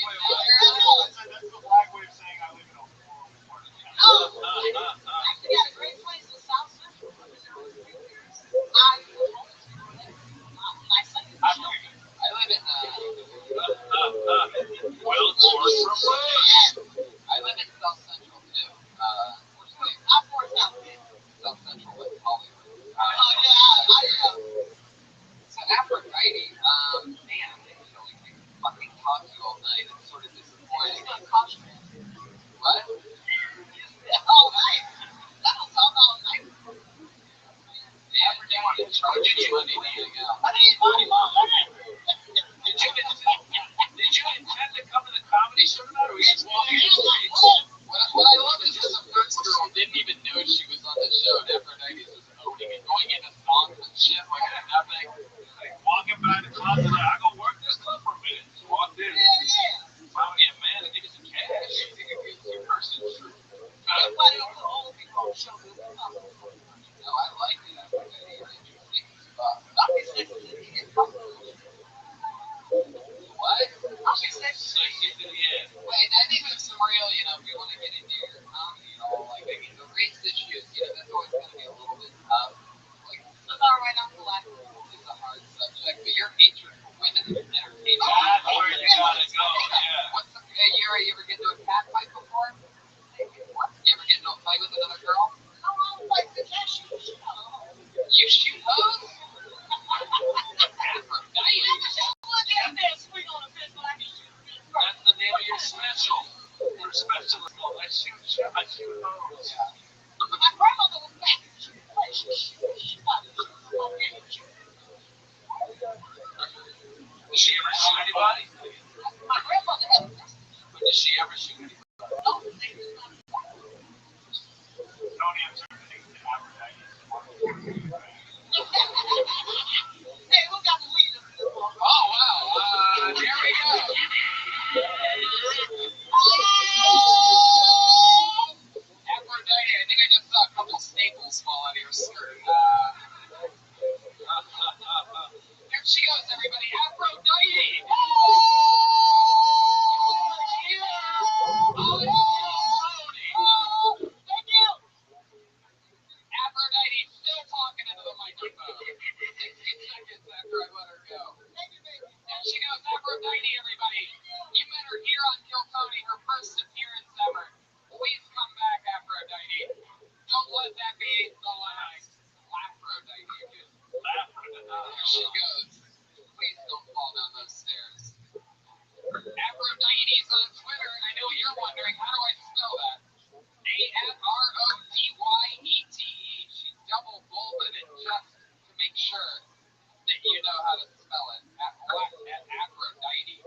That's the black way of saying I live in a horrible part of town. Actually, got a great place in South Central. I was there for 3 years. My second I show. believe it. I live in Well, source from Wales. I live in South Central too. Unfortunately, I'm for South Bend. South Central with Hollywood. Oh, yeah. So Aphrodite, man, they really can fucking talk to you all night. It's sort of disappointing. It's gonna cost me. What? All night. That'll talk all night. Yeah, they want to charge you money to hang out. I need money, Mom. Did you intend to come to the comedy show tonight, or were you just walking in the streets? What I love is that the first girl didn't even know she was on the show. And Aphrodite was owning it, going into songs and shit like nothing. Like walking by the club, and like, I go work this club for a minute. Just walked in, found me a man, and give me some cash. You think it'd be a two-person show? Everybody on the old people on the show will come. No, I like it. Aphrodite, you're interesting as fuck. I'll be sexy to the end. What? I'll be sexy. Sexy to the end. Wait, I think there's some real, if you want to get into your comedy and all, like, I mean, the race issues, that's always going to be a little bit tough. Like, It's all right, I'm black. it's a hard subject, but your hatred for women is entertaining. That's where you gotta go, yeah. What's the, you ever get into a cat fight before? You ever get into a fight with another girl? No, I don't like the cash. You shoot hoes? Aphrodite. That's the name of your special. Your special is called I Shoot Hoes. My grandmother was black. Did she ever shoot anybody? My grandmother had a But did she ever shoot anybody? Don't answer anything to Aphrodite. Hey, we got to leave this. Oh, wow. Here we go. Aphrodite, I think I just saw a couple staples fall out of your skirt. Here she goes, everybody. Aphrodite. Aphrodite still talking into the microphone. 16 seconds after I let her go. There she goes, Aphrodite, everybody. You met her here on Kill Tony, her first appearance ever. Please come back, Aphrodite. Don't let that be the last. Aphrodite, dude. There she goes. Please don't fall down those stairs. Aphrodite's on Twitter. I know you're wondering, how do I spell that? Aphrodite. She's double bolded it just to make sure that you know how to spell it. Aphrodite. Dyete.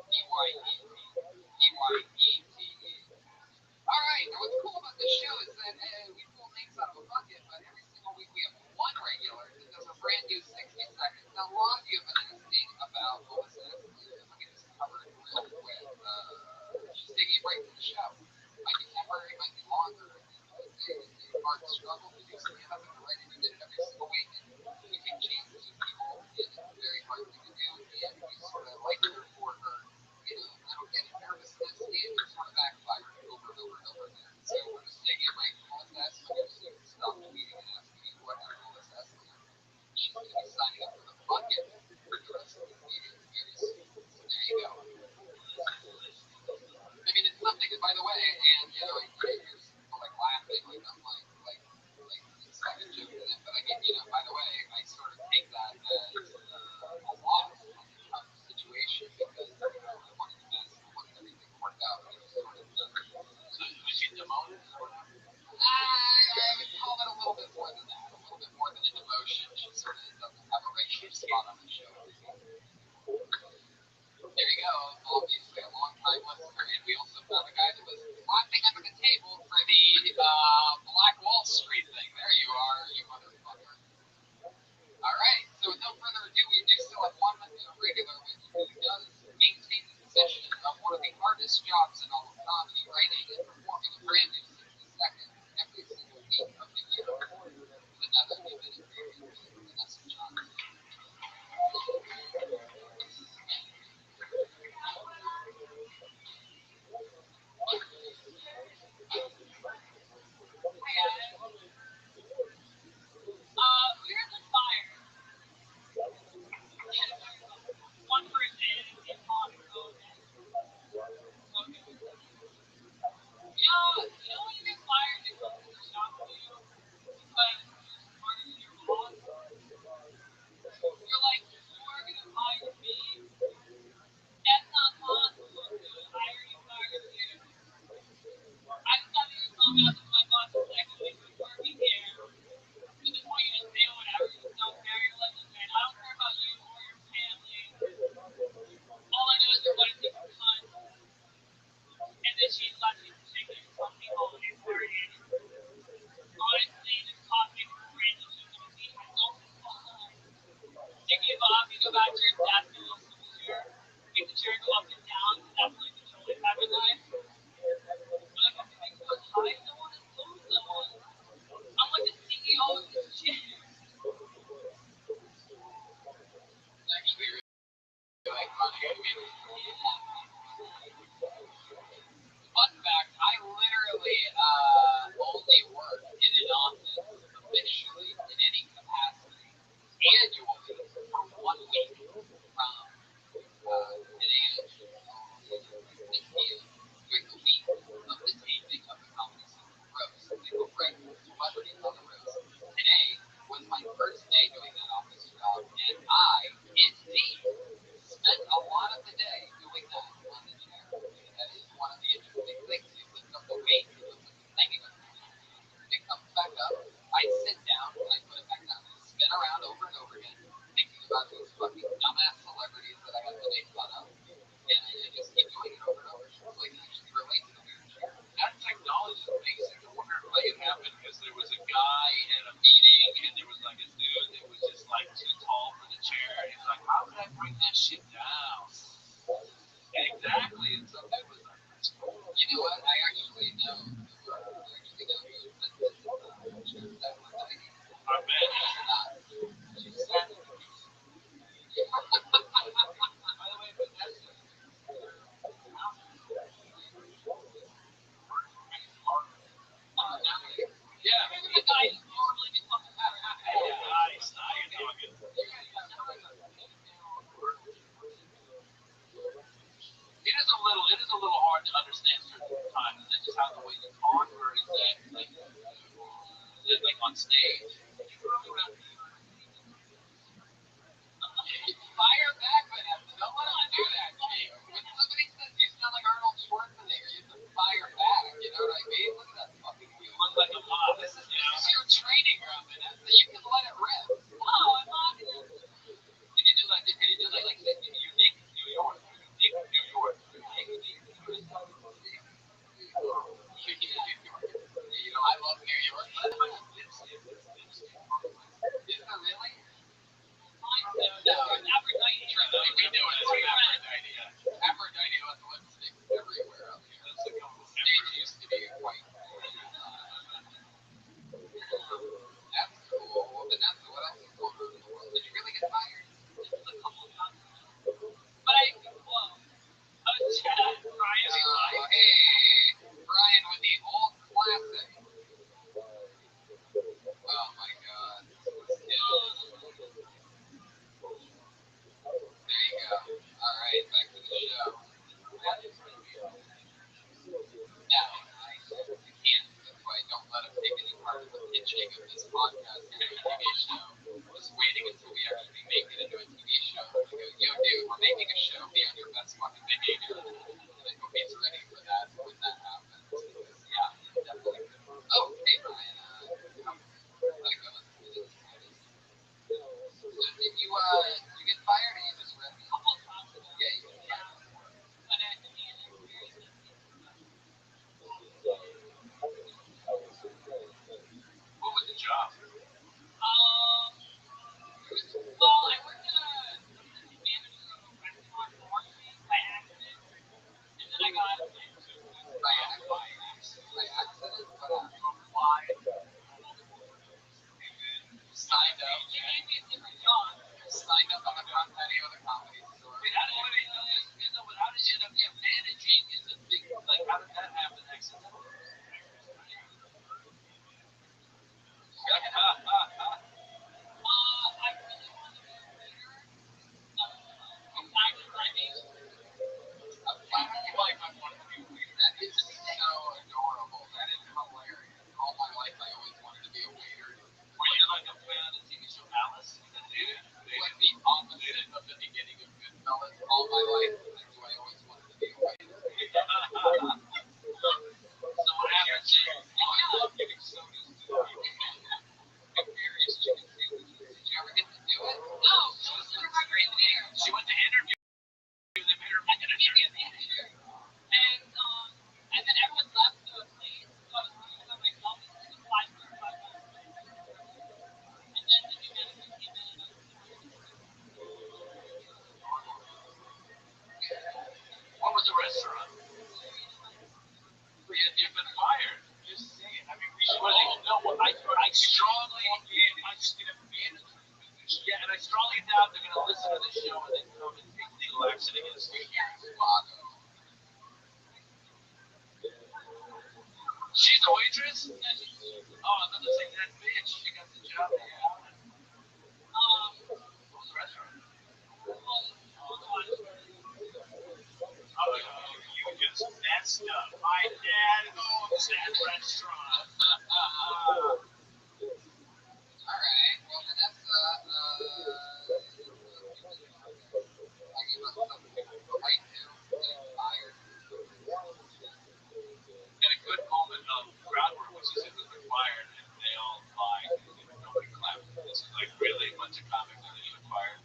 All right. Now what's cool about this show is that we pull names out of a bucket, but every single week we have one regular that does a brand new 60 seconds. Now, a lot of you have been asking about what was that? Let me just cover it real quick. She's taking a break from the show. Might be temporary, might be longer. It's a hard struggle to do stand-up and write it. You did it every single week. And we take chances with people, and it's a very hard thing to do. And we sort of like her for her, little get nervousness, and it sort of backfired over and over and over again. So we're just taking a break from Melissa Eslinger, so you can stop tweeting and asking me what happened to Melissa Eslinger. She's going to be signing up for the bucket for the rest of the meeting very soon. So there you go. I mean, it's something, by the way, and, here's people like laughing, like I'm like it's like a joke to them, but I get, by the way, I sort of take that as a loss in a tough situation because, I wanted the best, I wanted everything to work out, and it just sort of doesn't. So was she demoted? I would call it a little bit more than that, a little bit more than a demotion. She sort of doesn't have a regular spot on the show. There you go, obviously a long-time listener, and we also found a guy that was laughing under the table for the Black Wall Street thing. There you are, you motherfucker. All right, so with no further ado, we do still have one regular who does maintain the position of one of the hardest jobs in all of comedy, writing and performing a brand new 60 seconds every single week of the year. With another new minute review, Vanessa Johnson. it is a little hard to understand certain times. Is that just how the way you talk, or is that like on stage? Fire back, but don't let him do that, Jake. When somebody says you sound like Arnold Schwarzenegger, you have to fire back. You know what I mean? Look at that fucking dude. You look like a mom. This is your training room, Vanessa. You can let it rip. Oh, I'm not. Can you do like unique New York? Unique New York. Unique New York. You know, I love New York. Is it really? No, Aphrodite. We do it. Aphrodite has lipstick everywhere up here. Stage used to be white. That's cool. Well, Vanessa, what else is going on in the world? Did you really get fired? Just a couple times. But I was Chad, Brian. Hey, Brian with the old classic. Oh my God. There you go. All right, back to the show. Yeah, you can't. That's why I don't let him take any part of the pitching of this podcast into a TV show. Just waiting until we actually make it into a TV show. We go, yo, dude, we're making a show. Be on your best fucking behavior. And I hope he's ready for that when that happens. Because, yeah, definitely. Oh, hey, Brian. So did you get fired or you just read me? Couple times. Yeah, you did. But I mean, What was the job? well, I worked at a manager of a restaurant in Washington by accident, and then I got By accident? Why? Signed up. they gave me a different job. Signed up on the front patio of the comedy store. Wait, how did you end up managing? Is a big like how did that happen accidentally? I really wanted to be a waiter. Besides Rabbi. You like my one to be weird. That is so adorable. That is hilarious. All my life I always wanted to be a waiter. Were you like a fan of the TV show Alice? Like the opposite of the beginning of Goodfellas. All my life I always wanted to be a waiter. So what happened? I love giving sodas to the people. Various chicken sandwiches. Did you ever get to do it? No, she was great there. She went to interview. They made her I could be a manager. And then everyone left the place, so I was leaving by myself and it was 5:35. And then the new manager came in and I was What was the restaurant? You've been fired. Just saying. I mean, we should. I strongly, yeah, and I strongly doubt they're going to listen to the show and then come and take legal action against me. She's a waitress? Oh, I thought they said that bitch. She got the job. What was the restaurant? Oh, you just messed up. My dad owns that restaurant. Alright, well Vanessa, I gave us something to relate to getting fired. And a good moment of crowd work was as if they were fired and they all lied and nobody clapped. This is like really a bunch of comics that they get fired.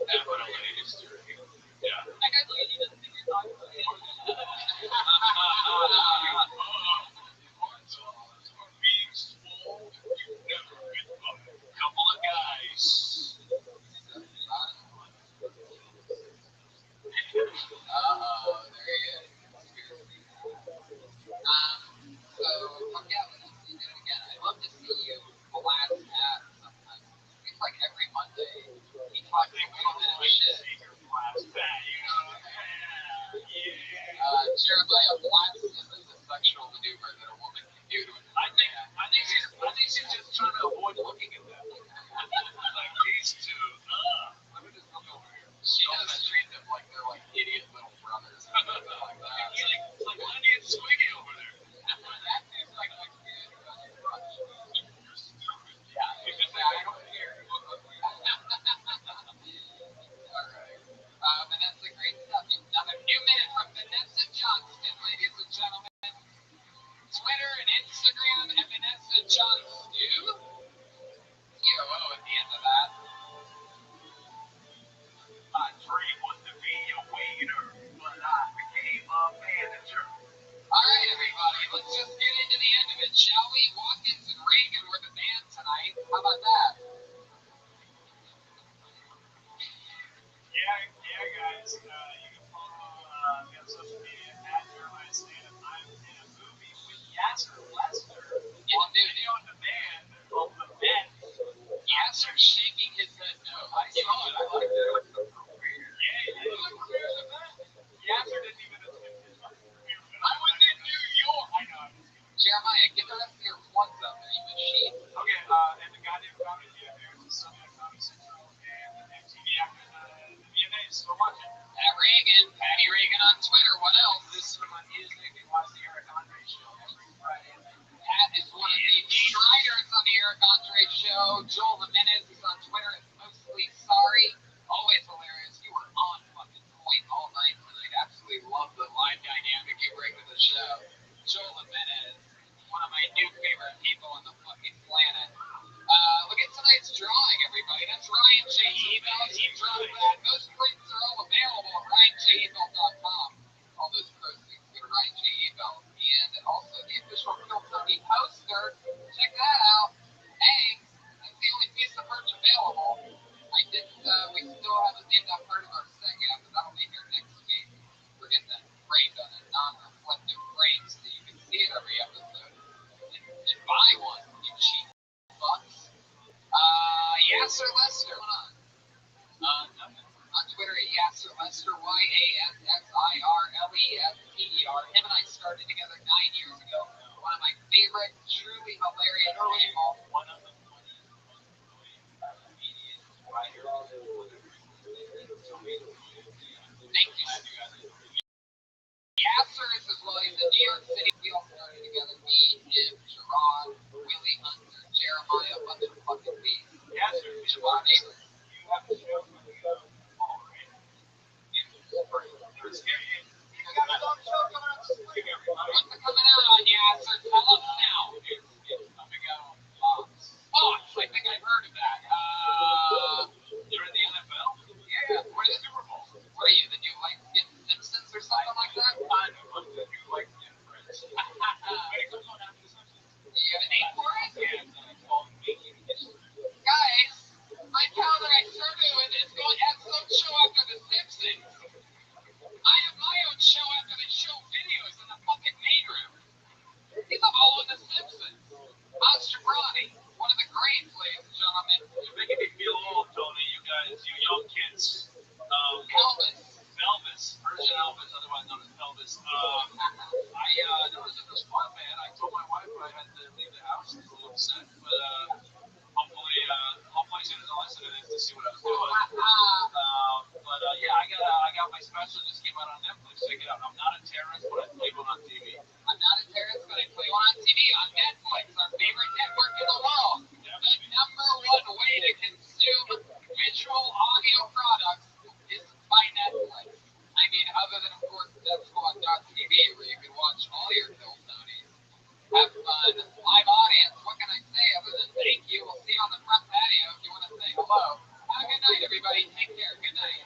That would have been history. Yeah. like, I believe you just think you're talking about it. Joey, Watkins, and Reagan were the band tonight. How about that? Yeah, guys. You can follow me on social media at Jeremiah Stand-Up. I'm in a movie with Yasser Lester on video on demand of the men. Yasser shaking his head no. I saw it. I liked it. It looked weird. Yeah, he did. Yasser didn't even attempt his premiere. I was in New York. I know. I'm just kidding. Jeremiah, get the rest of your ones up, you machine. Okay, and the goddamn comedy theater is Sunday at Comedy Central and MTV after the VMAs. So watch it. Pat Reagan, Patty Reagan on Twitter. What else? Listen to my music and watch the Eric Andre show every Friday. Pat is one of the striders on the Eric Andre show. Joel Jimenez is on Twitter. It's mostly sorry. Always hilarious. You were on fucking point all night tonight. Absolutely love the live dynamic you bring to the show. Joel Jimenez, one of my new favorite people on the fucking planet. Look at tonight's drawing, everybody. That's Ryan J. Ebels. He drew that. Those prints are all available at RyanJEbels.com. All those proceeds go to Ryan J. Ebels. And also the official Kill Tony poster. Check that out. Hey, that's the only piece of merch available. We still haven't made that part of our set yet, but that'll be here next week. We're getting that framed on a non-reflective frame so you can see it every episode. And buy one, you cheap fucks. Yasser Lester, what's on? On Twitter at Yasser Lester, YASSIRLESTER. Him and I started together 9 years ago. One of my favorite, truly hilarious people. One of the funniest comedians, writers, Thank you. Yasser is as well. He's in New York City. We all started together. Me, him, Gerard, Willie Hunter, Jeremiah, motherfucking me. Yasser, Shabbat neighbors. you have a show for the fall, right? It's scary. You got a long show coming up this week, everybody. What's it coming out on, Yasser? Tell us now. It's coming out on Fox. Fox, I think I've heard of that. You're in the NFL? Yeah, what is Super Bowl? What are you, the new Simpsons or something like that? I'm the new light-skinned prince. Wait, it comes on after the Simpsons. Do you have a name for it? Yeah, it's called Making History. Guys, my pal that I started with is going to have some show after the Simpsons. I have my own show after the show videos in the fucking main room. He's all in the Simpsons. Monster Brownie, one of the greats, ladies and gentlemen. You're making me feel old, Tony, you guys, you young kids. Elvis, Persian Elvis, otherwise known as Elvis. I noticed it was fun, man. I told my wife I had to leave the house. I was a little upset, but hopefully she doesn't listen to this to see what I was doing. Yeah, I got my special just came out on Netflix. Check it out. I'm not a terrorist, but I play one on TV. I'm not a terrorist, but I play one on TV on Netflix, our favorite network in the world. The number one way to consume visual audio products is by Netflix. I mean, other than, of course, DeathSquad.tv, where you can watch all your Kill Tonys. Have fun. Live audience, what can I say other than thank you? We'll see you on the front patio if you want to say hello. Have a good night, everybody. Take care. Good night.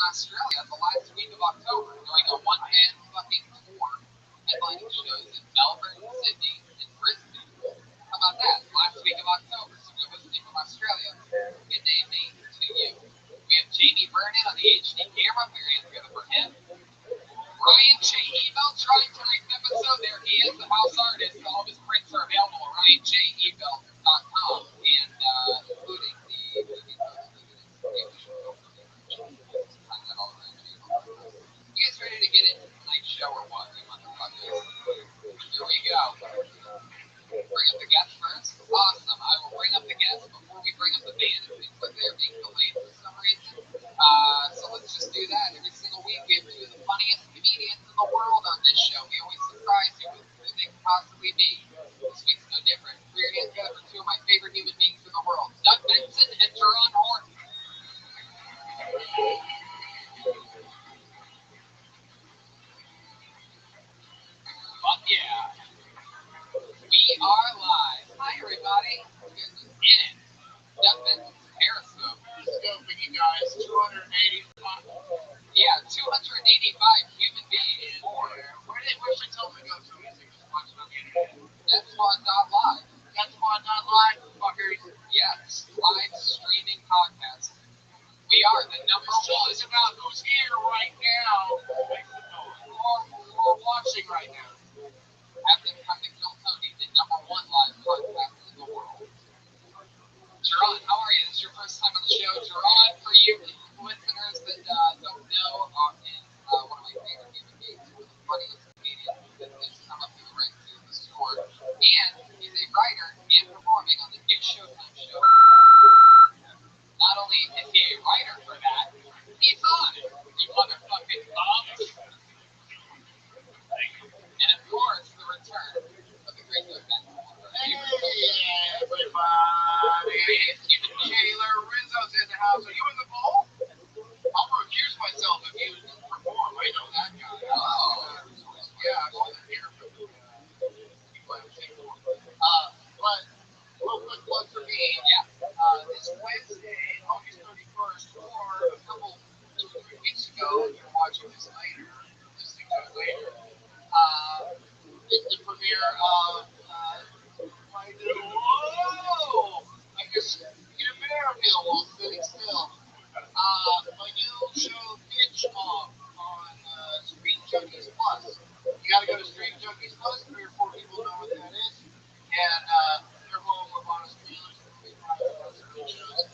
Australia the last week of October, doing a one-man fucking tour, headlining shows in Melbourne, Sydney, and Brisbane. How about that? Last week of October. So you're listening from Australia. Good evening to you. We have Jamie Vernon on the HD camera. We're in together for him. Ryan J. Ebel trying tonight's episode. There he is, the house artist. All of his prints are available at RyanJEbel.com, and including the movie poster that is the official cover of the original. Find that all at RyanJEbel.com. You guys ready to get into tonight's show or what, you motherfuckers? Here we go. Bring up the guests first. Awesome. I will bring up the guests before we bring up the band. It seems like they're being delayed for some reason. So let's just do that. Every single week we have two of the funniest comedians in the world on this show. We always surprise you with who they could possibly be. This week's no different. We're getting together for two of my favorite human beings in the world, Doug Benson and Jerron Horton. Fuck yeah. We are live. Hi, everybody. This is in Doug Benson's Periscope. Scoping you guys, 285. Yeah, 285 human beings. Where should tell me to go to? Just watch it on the internet. That's.live. That's fun.live, fuckers. Yes, live streaming podcast. We are the number Show one. is about who's here right now, or watching right now. After Come to Kill Tony, the number one live podcast in the world. Jerron, how are you? This is your first time on the show. Jerron, for you listeners that don't know, is one of my favorite human beings, one of the funniest comedians that has come up through the ranks here in the store. And he's a writer and performing on the new Showtime show. Not only is he a writer for that, he's on it, you motherfucking bums. And of course, the return of the great Doug Benson. Hey, everybody. Taylor Rizzo's in the house. Are you in the bowl? I'll recuse myself if you perform. I know that guy. Oh. Yeah, I've seen him here. But real quick plug for me. Yeah. This Wednesday, August 31st, or a couple, 2 or 3 weeks ago, if you're watching this later, listening to it later, it's the premiere of my new, whoa! I just get a bear feel while sitting still. My new show, Pitch Off, on Stream Junkies Plus. You gotta go to Stream Junkies Plus. 3 or 4 people know what that is. And they're home with honest trailers and movie products and great shows.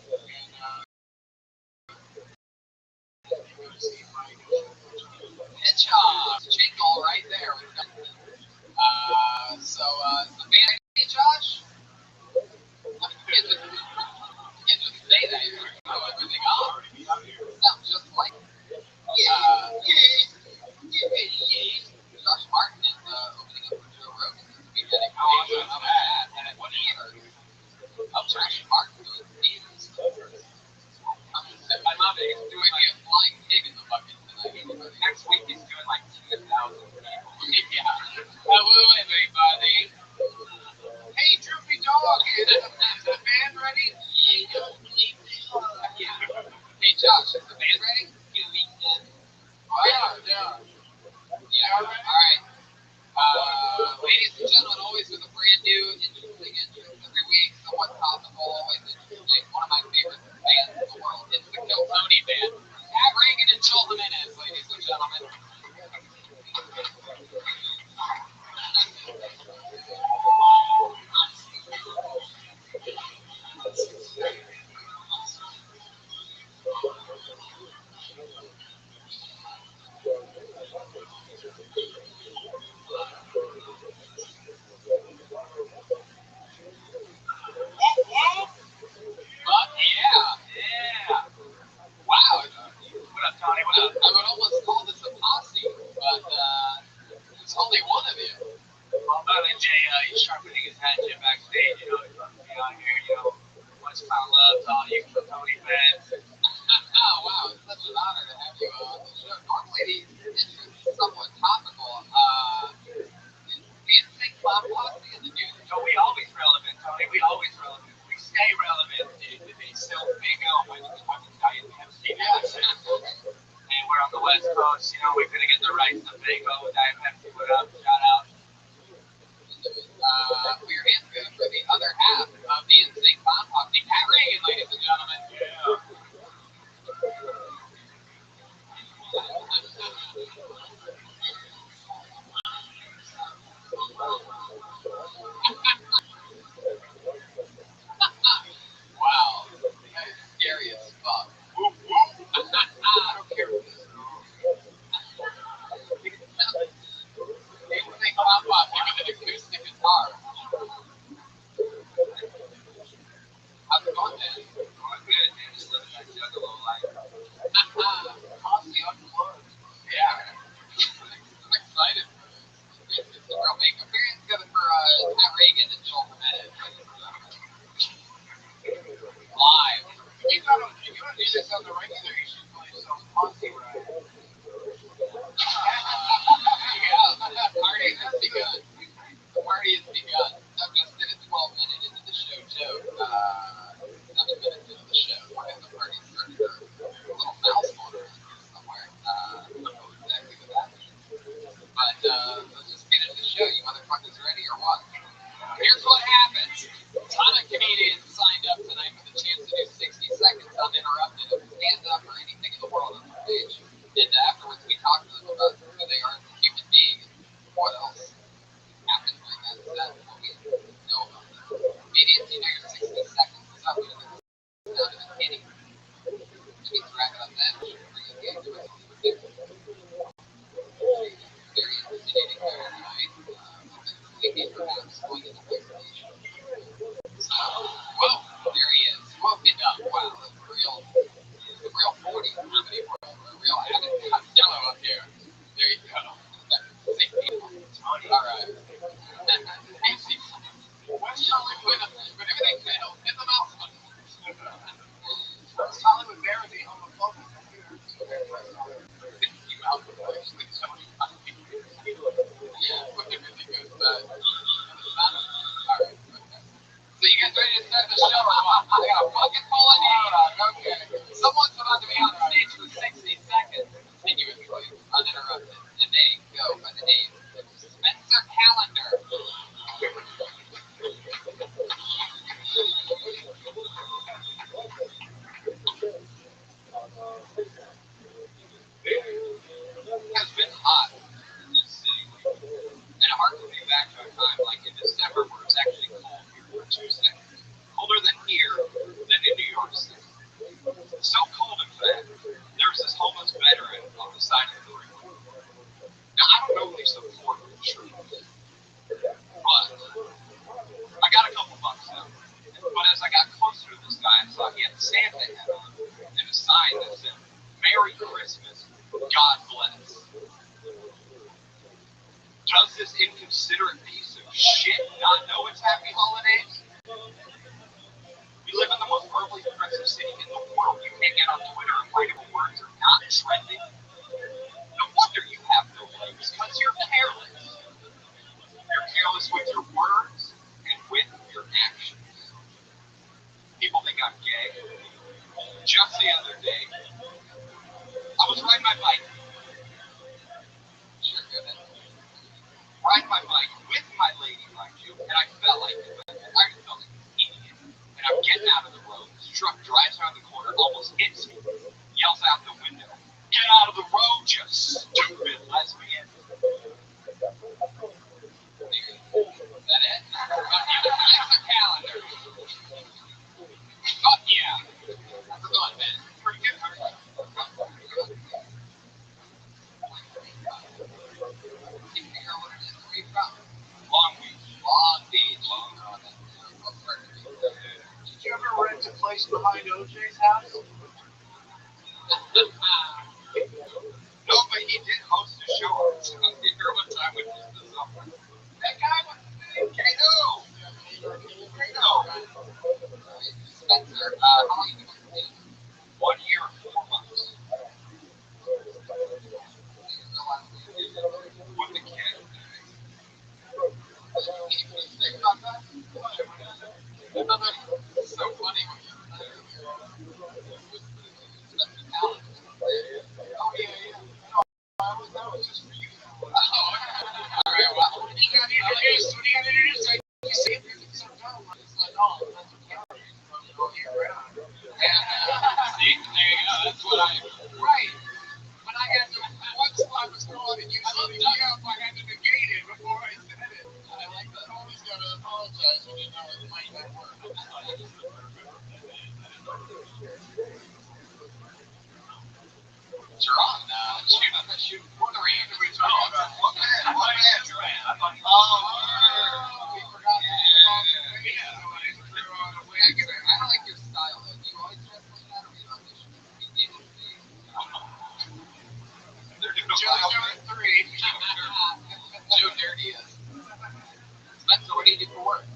And you go to see my new show. Pitch Off. Jingle right there. So the band ready, Josh? You can't just say that. You throw everything off. Sounds just like Josh Martin is opening up for Joe Rogan this weekend. How awesome is that? And what year? Oh, Josh Martin doing theaters. I love it. He's doing like a flying pig in the bucket tonight. Next week he's doing like 2,000 people. Yeah. Hello, everybody. Hey, Droopy Dog, is the band ready? Yeah. Hey, Josh, is the band ready? Oh, yeah. Yeah. All right. Ladies and gentlemen, always with a brand new, interesting entrance every week, somewhat topical, always interesting. One of my favorite bands in the world. It's the Kill Tony Band. Pat Reagan and Joel Jimenez, ladies and gentlemen. Fuck yeah. Yeah. Wow. What up, Tony? What up? I would almost call this a podcast. West Coast, you know, we couldn't get the rights to Fago with IMF to put up. Shout out. We are in for the other half of the Insane Clown Posse. Pat Reagan, ladies and gentlemen. Yeah. Wow. That is scary as fuck. Whoop, whoop. I don't care what this is. Insane Clown Posse with an acoustic guitar. How's it going, man? Going good, man. Just living that juggalo life. Posse unplugged. Yeah. I'm excited for this. It's a real big appearance together for Pat Reagan and Joel Jimenez. Live. If you want to do this on the regular, you should play some Posse Ride. Yeah, the party has begun. The party has begun. Doug just did a 12-minute into the show joke. 7 minutes into the show. And the party started a little mouse motor somewhere. I don't know exactly what that means. But let's just get into the show. You motherfuckers ready or what? Here's what happens. A ton of comedians signed up tonight with a chance to do 60 seconds uninterrupted of stand up or anything in the world on the stage. And afterwards we talk to them about who they are as a human being and what else happened during that set and what we know about them. Comedians, you know your 60 seconds is up. You know, it's not even hitting. Maybe wrap it up then. Bring it again to it. Very intimidating there tonight. Maybe perhaps going into isolation. Whoa, there he is. Smoking up. Wow, that's a real 40. How many for a real avid Costello up here? There you go. 6 people. All right. Easy. West Hollywood, when everything fails, hit the mouse button. West Hollywood Bear would be homophobic. You out the place. Yeah, when everything goes bad. All right. Okay. So you guys ready to start the show or what? I got a bucket full of names. Okay. Someone's about to be on stage for 60 seconds continuously, uninterrupted. And they go by the name Spencer Calendar. It's been hot in this city. And it harkens me back to a time like in December where it's actually cold here for 2 seconds. Colder than here than in New York City. So cold, in fact, there's this homeless veteran on the side of the road. Now, I don't know if they support the troops, but I got a couple bucks out. But as I got closer to this guy, I saw he had a Santa hat on and a sign that said, "Merry Christmas, God bless." Does this inconsiderate piece of shit not know it's Happy Holidays? We live in the most verbally aggressive city in the world. You can't get on Twitter and find out words are not trending. No wonder you have no legs, because you're careless. You're careless with your words and with your actions. People think I'm gay. Just the other day, I was riding my bike. Sure, go ahead. Riding my bike with my lady, mind you, and I felt like an idiot. And I'm getting out of the road. This truck drives around the corner, almost hits me, yells out the window, "Get out of the road, you stupid lesbian." Is that it? Spencer Calendar. Fuck yeah. How's it going, man? Pretty good. Where are you from? Long Beach. Did you ever rent a place behind OJ's house? No, but he Right. When I had to, once I was going and you said it up, I had to negate it before I said it. I like that. Always got to apologize when you know it might not work. You're on shoot 3. What band you in? I thought we forgot to I don't like your style though. Do you always dress like that or you audition? Joe 3. Joe Dirty is. Spencer, what do you do for work?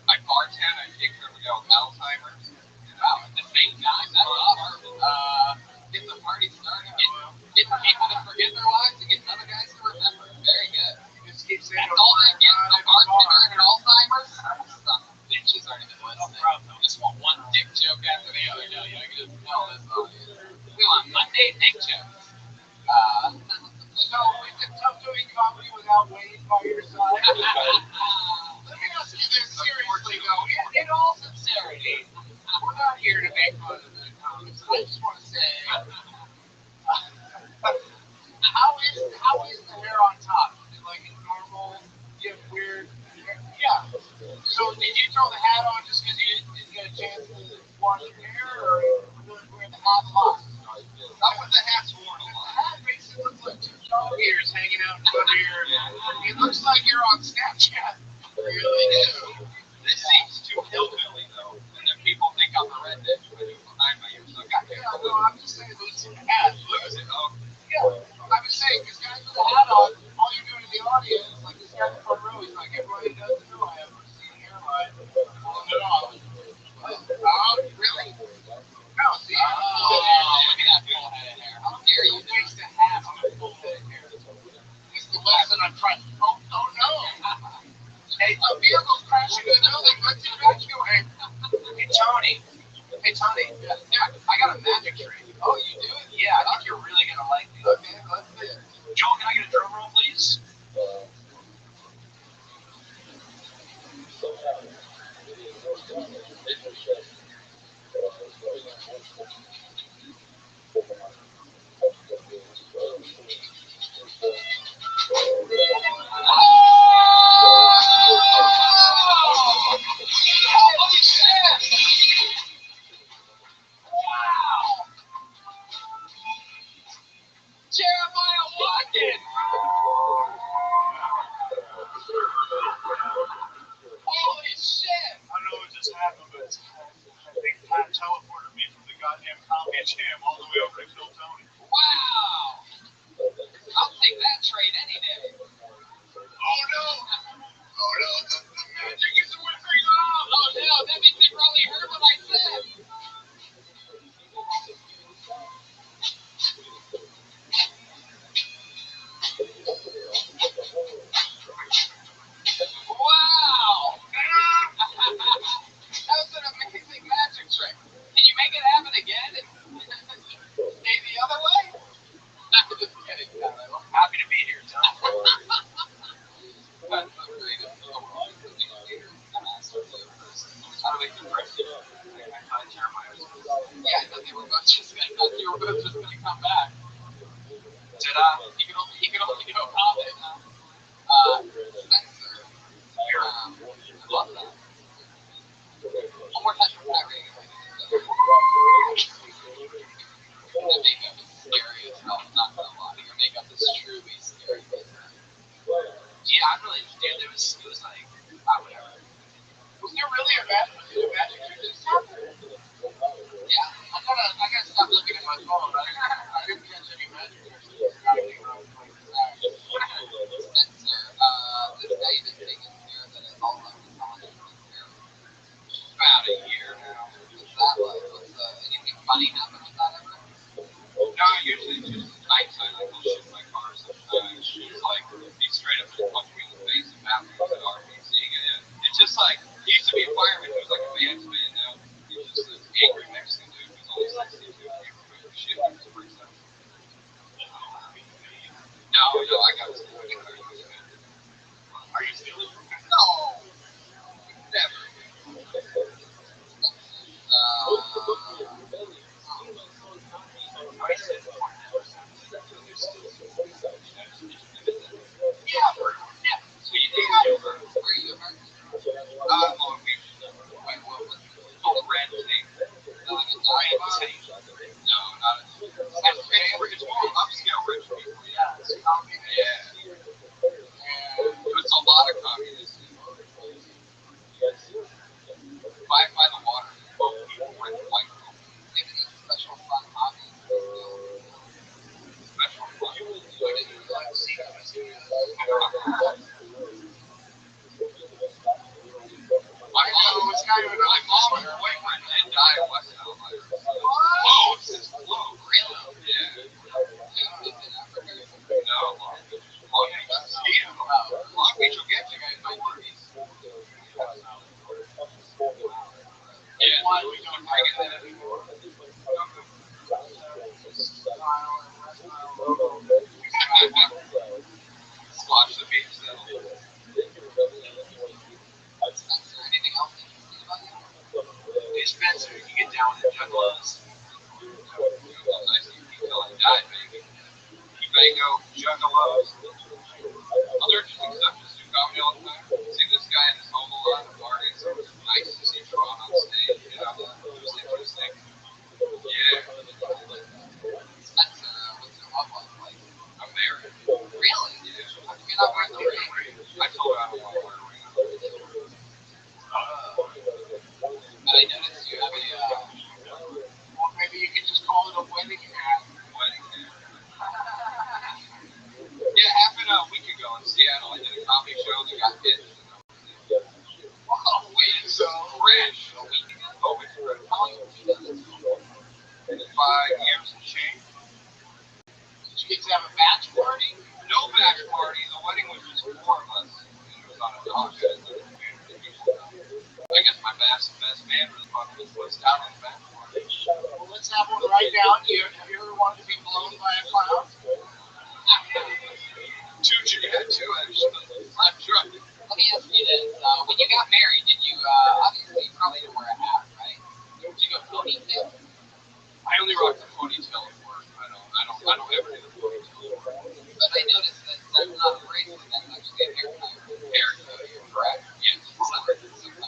I bartend. I take care of Alzheimer's. Wow, at the same time? That's awesome. Get the party started. Get people to forget their lives and get other guys to remember. Very good. That's all they get. A bartender and an Alzheimer's? Some bitches aren't even listening. Just want one dick joke after the other. No, you can just tell this audience. We want Monday dick jokes. So, is it tough doing comedy without Wade by your side? Let me ask you this seriously, though. In all sincerity, we're not here to make fun of the comics. I just want to say, how is the hair on top? Is it like a normal, weird hair? Yeah. So, did you throw the hat on just because you didn't get a chance to wash your hair, or wear the hat lost? Not with the hat's worn a lot. The hat makes it look like 2 dog ears hanging out in front of your. It looks like you're on Snapchat. Really do. This seems too hillbilly though, and then people think I'm a redneck behind my ears. So no, I'm just saying losing the hat. Lose it? Oh. Yeah. I was saying, because guys with a hat on, all you're doing in the audience, like this guy in the front row, he's like, everybody doesn't know I have a receding hairline. Pulling it off. Really? No, see, look at that full head of hair. How dare you waste a hat on a full head of hair? It's the lesson I'm trying. Oh no. Hey, a vehicle's crashing into the building. Let's evacuate. Hey, Tony. Yeah, I got a magic trick. Oh, you do it? Yeah, I think you're really going to like it. Okay, let's see it. Joel, can I get a drum roll, please? Holy shit! Wow! Jeremiah Watkins! Holy shit! I don't know what just happened, but I think Pat teleported me from the goddamn comedy jam all the way over to kill Tony. Wow! I'll take that trade any day. Oh no! The magic is wearing off! Oh no, that means they probably heard what I said! Wow! That was an amazing magic trick. Can you make it happen again? Stay the other way? I'm just kidding. Happy to be here, Tom. That's so great. It's so wrong. How do we compress it? I thought Jeremiah was yeah, I thought they were both just gonna come back. Did he could only do a comment, huh? Spencer. I love that. One more time for that ring. The makeup is scary as hell. I'm not gonna lie. Your makeup is truly scary. Yeah, I really did. It was like, whatever. Was there really a magic trick this time? Yeah, I gotta stop looking at my phone. I didn't catch any magic tricks. Spencer, this guy you've been taking care of that is all about the college. About a year now. What's that like? Any Mango, Juggalos. Other interesting stuff is do comedy all the time. See this guy in his home a lot of parties. Nice to see Tron on stage, you know. It was interesting. Yeah. Spencer, what's your love life like? I'm married. Really? Yeah. How come you're not wearing the ring? I told her I don't want to wear a ring. But I noticed you have a, Well, maybe you could just call it a wedding hat. wedding there. Yeah, happened a week ago in Seattle. I did a comedy show that got hit. Wow, wait, so fresh. A week ago. Oh, it's fresh. How long have you done this? 5 years and change. Did you get to have a batch party? No batch party. The wedding was just 4 of us. And it was on a dog. I guess my best man was pushed out on the batch party. Well, let's have one right now. Have you ever wanted to be blown by a cloud? Two actually. I'm sure. Let me ask you this. When you got married, did you, obviously you probably didn't wear a hat, right? Did you go ponytail? I only rock the ponytail at work. I don't ever do the ponytail. But I noticed that that's not a bracelet, that's actually a hair tie. Hair tie, correct? Yes. Sometimes you go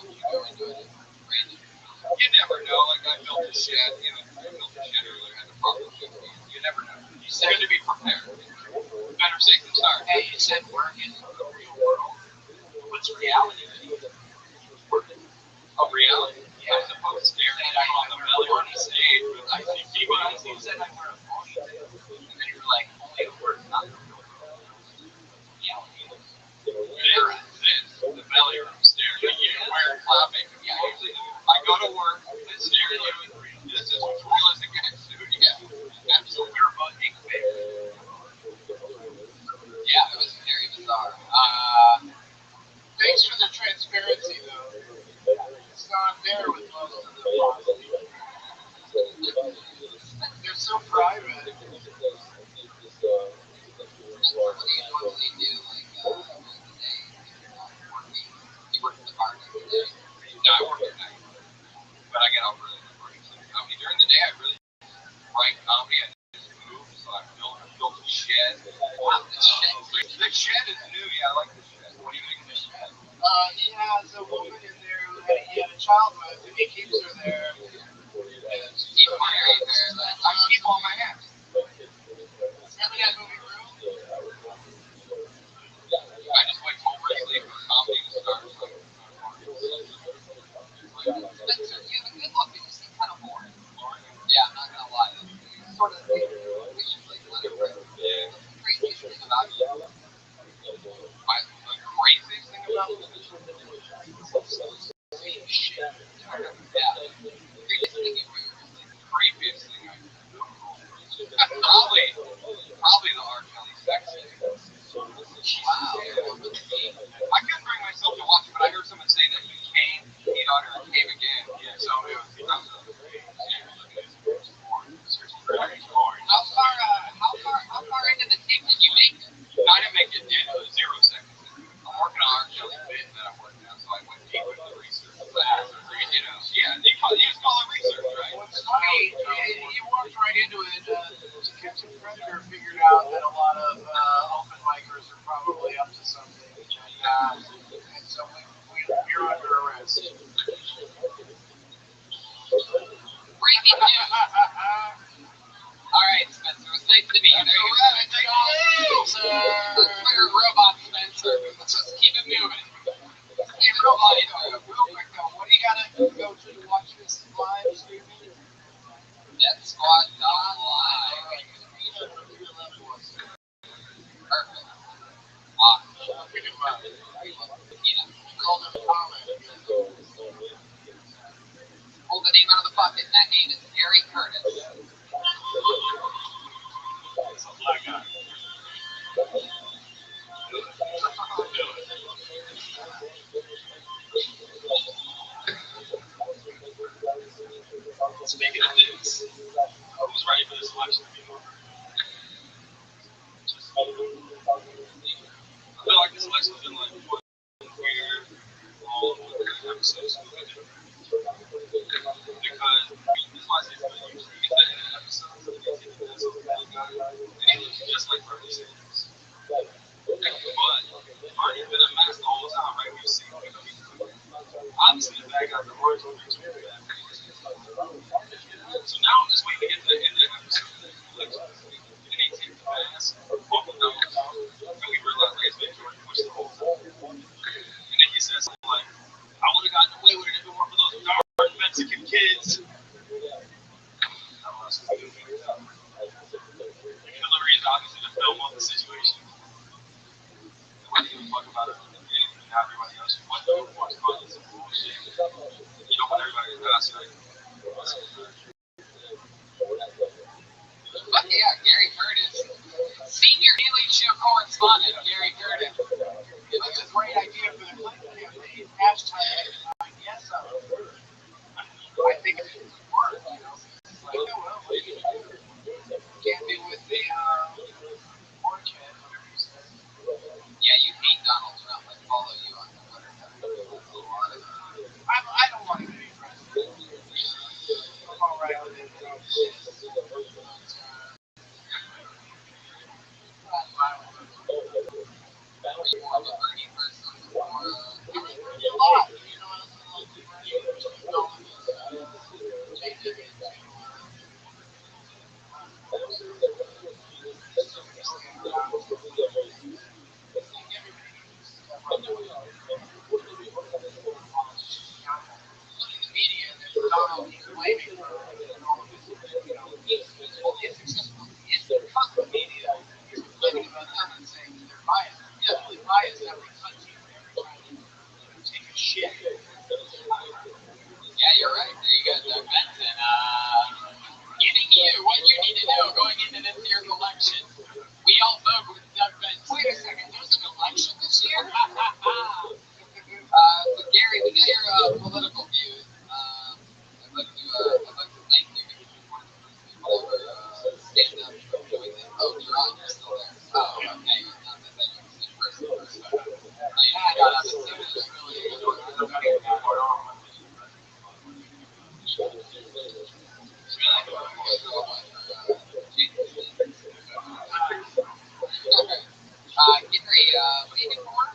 into it random. You never know. Like I built a shed, you know, I built a shed earlier, had the problem. You never know. It's good to be prepared. Better safe than sorry. Hey, you said work is the real world. What's reality? A reality. Yeah. As opposed to staring on the belly on the stage with I see people. You said I wear a ponytail. And then you were like, only the word, not the real world. Reality is. There is this, the belly room stare. You wear clapping. Yeah, usually I go to work and stare at you. This is as real as it gets, dude. Yeah. Absolutely. We're both big fans. Yeah, it was very bizarre. Thanks for the transparency, though. It's not there with most of the positive. They're so private. What do you normally do, like, during the day if you're not working? You work in the bar every day? No, I work at night. But I get off early in the morning. So comedy. During the day, I really write comedy. I just move. So I built a shed. Wow, the shed. The shed is new. Yeah, I like the shed. What do you think of the shed? Yeah, there's a woman in there who had a child with, and he keeps her there. Keep married there, but I keep all my hats. Remember that movie Room? I just wait hopelessly for comedy to start. Spencer, you have a good look, but you seem kind of boring. Yeah, I'm not gonna lie. You sort of we should like let it rip. Yeah. What's the craziest thing about you? The craziest thing about it? Yeah. Craziest thing you were Creepiest thing I probably the R. Kelly sex tape. wow. I couldn't bring myself to watch it, but I heard someone say that he came, he on her, and came again. Yeah, so it was How far into the tape did you make it? I didn't make it yet. It was 0 seconds. I'm working on R. Kelly bit that I'm working on, so I went deep into the research. You know, yeah, you just call it research, right? What's funny, you walked right into it. The Kitchen Predator figured out that a lot of open micers are probably up to something. And so you're under arrest. Breaking news. All right, Spencer. It was nice to meet you. Twitter robot Spencer. Let's just keep it moving. Hey, robot. Real quick though, what do you gotta go to watch this live streaming? Death Squad Live. Perfect. Awesome. Yeah. Call them comment. Pull the name out of the bucket. That name is Gary Curtis. It's a black guy. Let's make it a dance. Who's ready for this election to be over? I feel like this election has been like one weird, long episodes. Because this last episode, you get that episode, and he just just like Bernie Sanders. But Bernie's been a mess the whole time, right? We've seen him. Obviously, the bad guy, the Royals, will reach with that. So now I'm just waiting to get to the end of the episode. Like, and he takes the pass off of those, and we realize like, it's been Jordan Bush the whole time. And then he says something like, I would have gotten away with it if it weren't for those darn Mexican kids. Hillary is obviously the film on the situation. Nobody gives a fuck about it from the beginning, and now everybody else is wants to call this bullshit. You don't want everybody to pass, right? But yeah, Gary Curtis, senior Daily Show correspondent, Gary Curtis. That's a great idea for the Clinton campaign. Hashtag, I guess so. I think it should work, you know. It's like, oh, well, can't be with the orange head, whatever you said. Yeah, you hate Donald Trump. I follow you on Twitter. I don't want him to be president. I'm all right with it. More of a Bernie person, more I like Bernie a lot. You know, I also love Bernie. Keep going. Take it into including the media, there's Donald he's blaming for all of his, you know, his only successful is because the media is complaining about them and saying that they're biased. They're definitely biased every country every time you take a shit. Yeah, you're right. There you go, Doug Benson. Giving you what you need to know going into this year's election. We all vote with Doug Benson. Wait a second, there's an election this year? So Gary, what are your political views? I'd like to thank you because you're one of the first people to ever stand up and join them. Oh, you're still there. Oh, okay. Not that you was in person. I got up and it was really Gary, what do you think for work?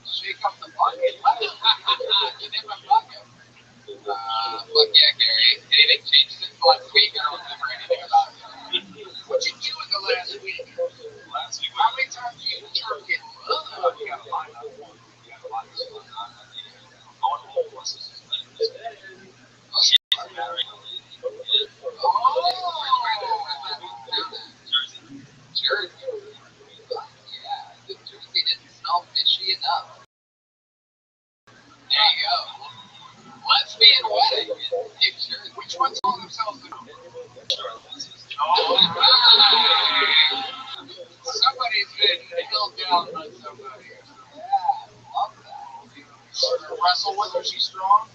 Shake up the bucket. Get in my bucket. Look, yeah, Gary, anything changed since last week? I don't remember anything about it. What'd you do in the last week? How many times did you jerk it? You got a lot of going on. Going home was Jersey. Yeah, the Jersey didn't smell fishy enough. There you go. Lesbian wedding in New Jersey. Which ones call themselves the Somebody's been held down by somebody. Yeah, love that. Wrestle with her, she's strong.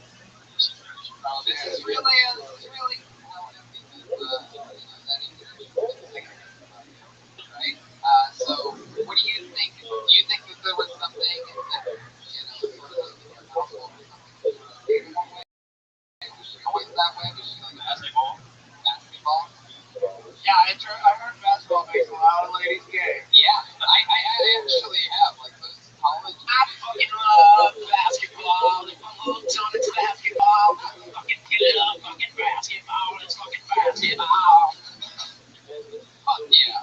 This is really, right? So, what do you think? Do you think that there was something that, sort of in your household or something? Was she always that way? Was she like basketball? Yeah, I heard basketball makes a lot of ladies gay. Yeah, I actually have, like, those college. I fucking love basketball. If I'm hooked on it's basketball, I fucking get it up, fucking basketball. It's fucking basketball. Fuck yeah.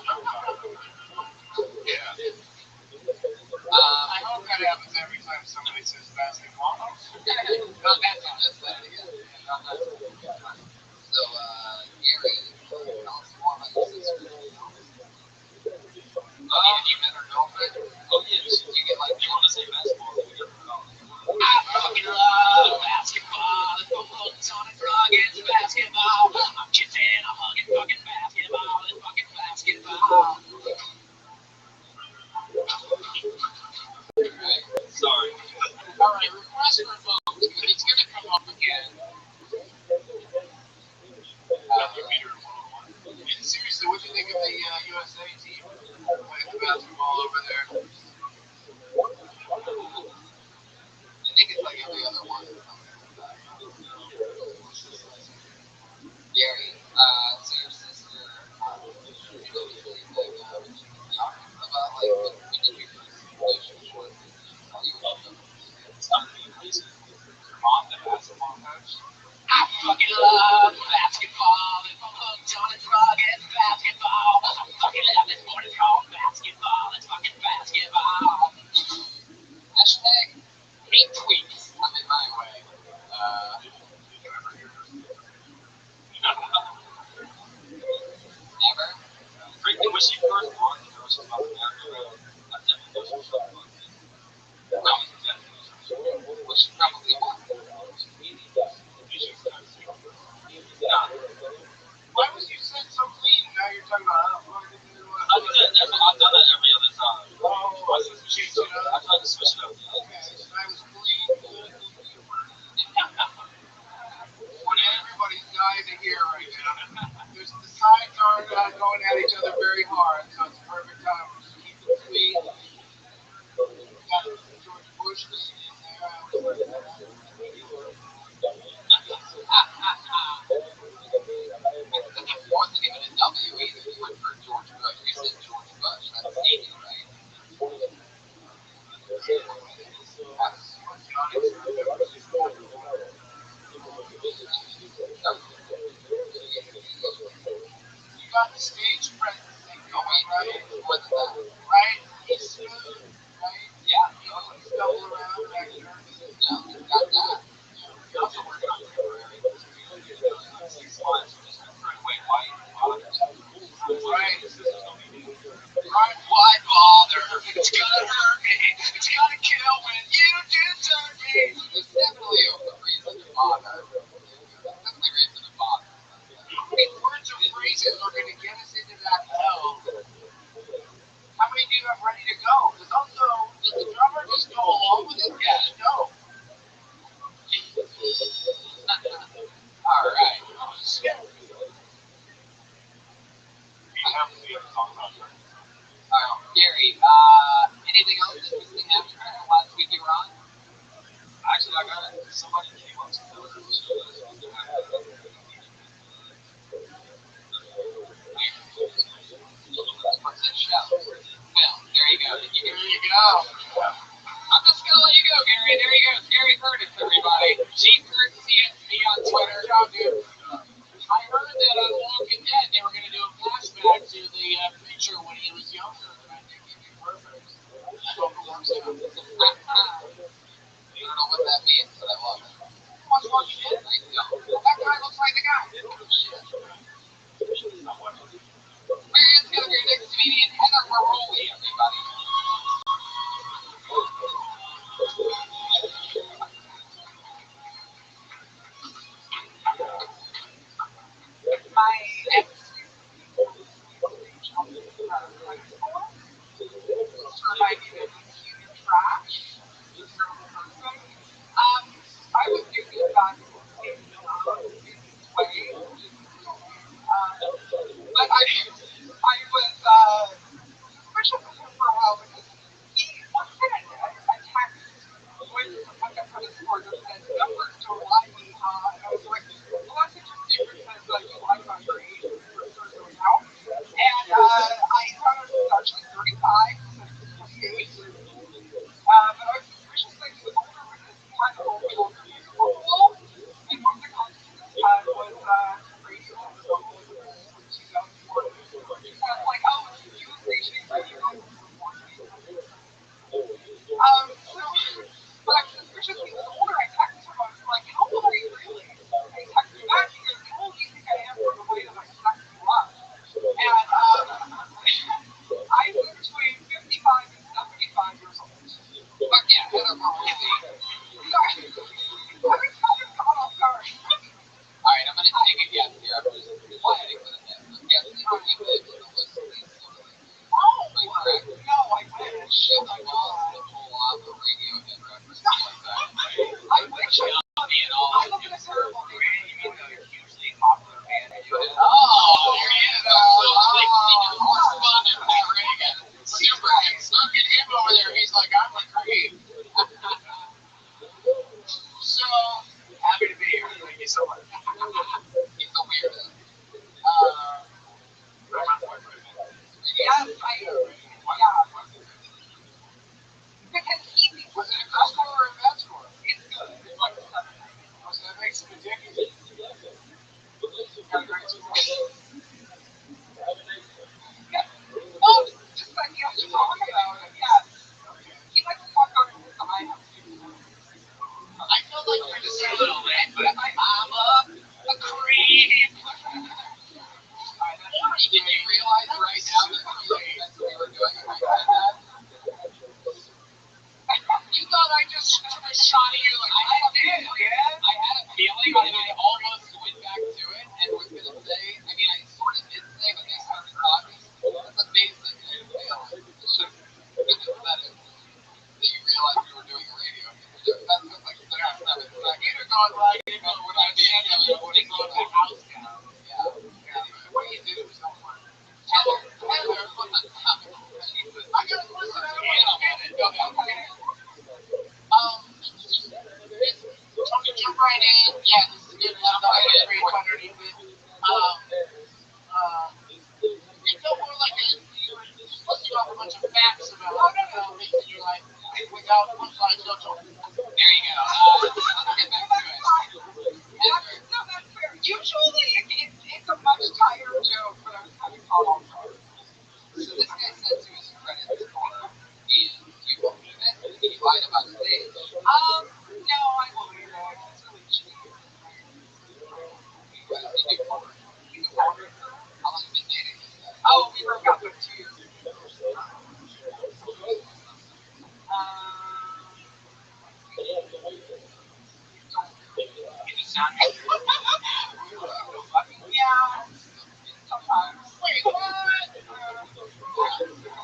I hope that happens every time somebody says basketball. Not that time, just that again. So, Gary, tell us more about your sister. Have you met her girlfriend? Oh, yeah. You get like, You want to say basketball? I fucking love basketball. If I'm hooked on it, it's basketball. I'm kissing a hugging fucking basketball. It's fucking basketball. Sorry. Alright, request for vote. It's gonna come up again. hashtag hate tweets coming my way. Never. Frankly, when she first brought the girls about the after, I definitely was so fun. Which is probably why. Why was you said so clean? Now you're talking about I've done that every other time. I tried to switch it up. Okay, so I was clean, political humor. What everybody's dying to hear right now. There's the sides are going at each other very hard, so it's a perfect time to keep it clean. We got George Bush leading in there. I was like, It wasn't even a W either. You went for George Bush. You said George Bush. That's easy, right? you got the stage presence thing going, right? More than that. Right? He's smooth, right? Yeah. He doesn't stumble around and act nervous. No, he's got that. He also worked on temporary. 6 months, just threw away white bottoms. Right. Right? Why bother? It's gonna hurt me. It's gonna kill when you desert me. There's definitely a reason to bother. There's definitely a reason to bother. How many words or phrases are going to get us into that hell? How many do you have ready to go? Because also, does the drummer just go along with it? Yeah. No. All right. Gary, anything else interesting happened during the last week you were on? Actually, I got it. Somebody came up to me. What's that show? Well, there you go. There you go. I'm just gonna let you go, Gary. There you go. Gary Curtis, everybody. Chief Courtesy at me on Twitter. Ciao, dude. I heard that on Walking Dead they were gonna do a flashback to the preacher when he was younger. And I think he'd be perfect. Welcome, works out. I don't know what that means, but I love it. Watch Walking Dead. I don't. That guy looks like the guy. Marianne's gonna be your next comedian, Heather Maroli, everybody. My ex for my human trap. just shot at you like, I had a feeling, and I almost went back to it and was gonna say. I mean, I sort of did say, but they started talking. That's amazing. It's just pathetic that you realized you were doing a radio. That's just like 7 seconds. You're going like, what I said, what is going the house down. Yeah. What do you do? Heather, listen. I gotta listen. I don't get it. Tony, jump right in. Yeah, this is good. Jump right in. Underneath it. You feel more like supposed to have a bunch of facts about things in your life without punchlines. There you go. Get back to it. No, that's fair. Usually it's a much tighter joke, but I was having fun. So this guy said to his credit score, you believe it? He lied about his age. No, I believe it. It's really cheap. What does he do for it? How long have you been dating this guy? Oh, we broke up with 2 years ago. Yeah, sometimes. Wait, what?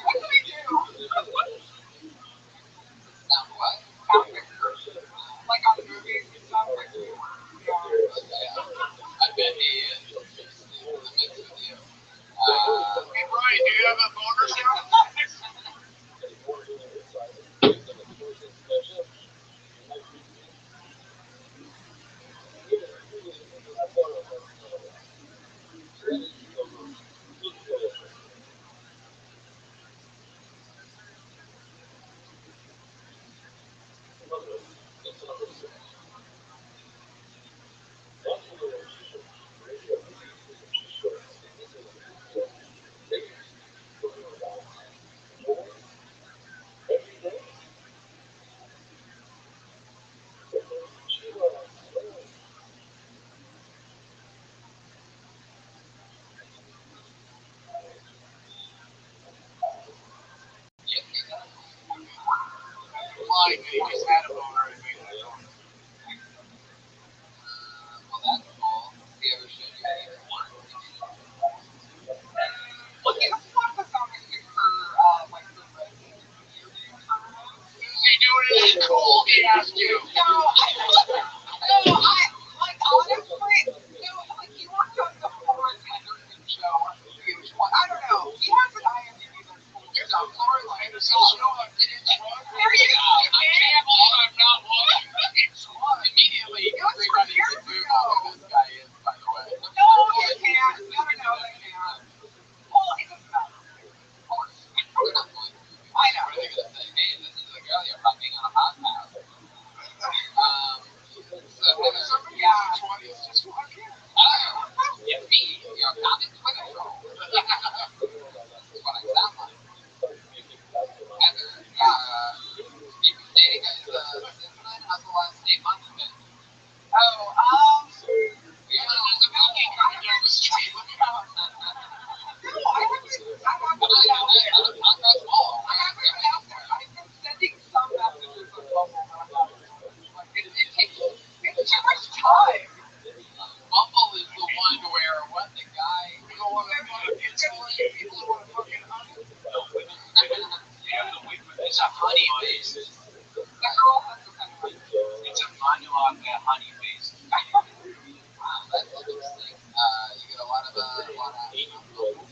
What do we do? Sound what? Sound pictures. Like on movies, sound pictures. I bet he is. In the mix with you. Hey, Brian, do you have a boner sound? Like, he just had a boner and made that song. Well, that's cool. Has he ever shown you anything more? Well, he doesn't want the sound picture for, like, the Reddit. Is he doing it cool? He asked you. No, like, honestly, like, he worked on the Forrest Henderson show on VH1. I don't know. He has an IMDb that's cool. There's a Florida Henderson show on VH1. There you go, I can't believe I'm not watching VH1. Immediately, everybody should Google who this guy is, by the way. No, they can't. No, they can't. Well, it doesn't matter. Of course. They're not going to. I know. What are they going to say? Hey, this is the girl you're fucking on a podcast. So Heather, Yeah. 20s just fucking. It's me, your comic Twitter troll. That's what I sound like. Heather, you've been dating guys since then? How's the last 8 months been? Oh, Yeah, there's a building coming down the street. Look out. no, I haven't been out there. I haven't been out there. I've been sending some messages on Bumble, but I'm not like, it takes too much time. Bumble is the one where what the guy you don't want to fucking people want to fucking hunt. It's a honey base. The girl has a kind of It's a monologue that honey base. Wow, that's interesting. You get a lot of action on Bumble.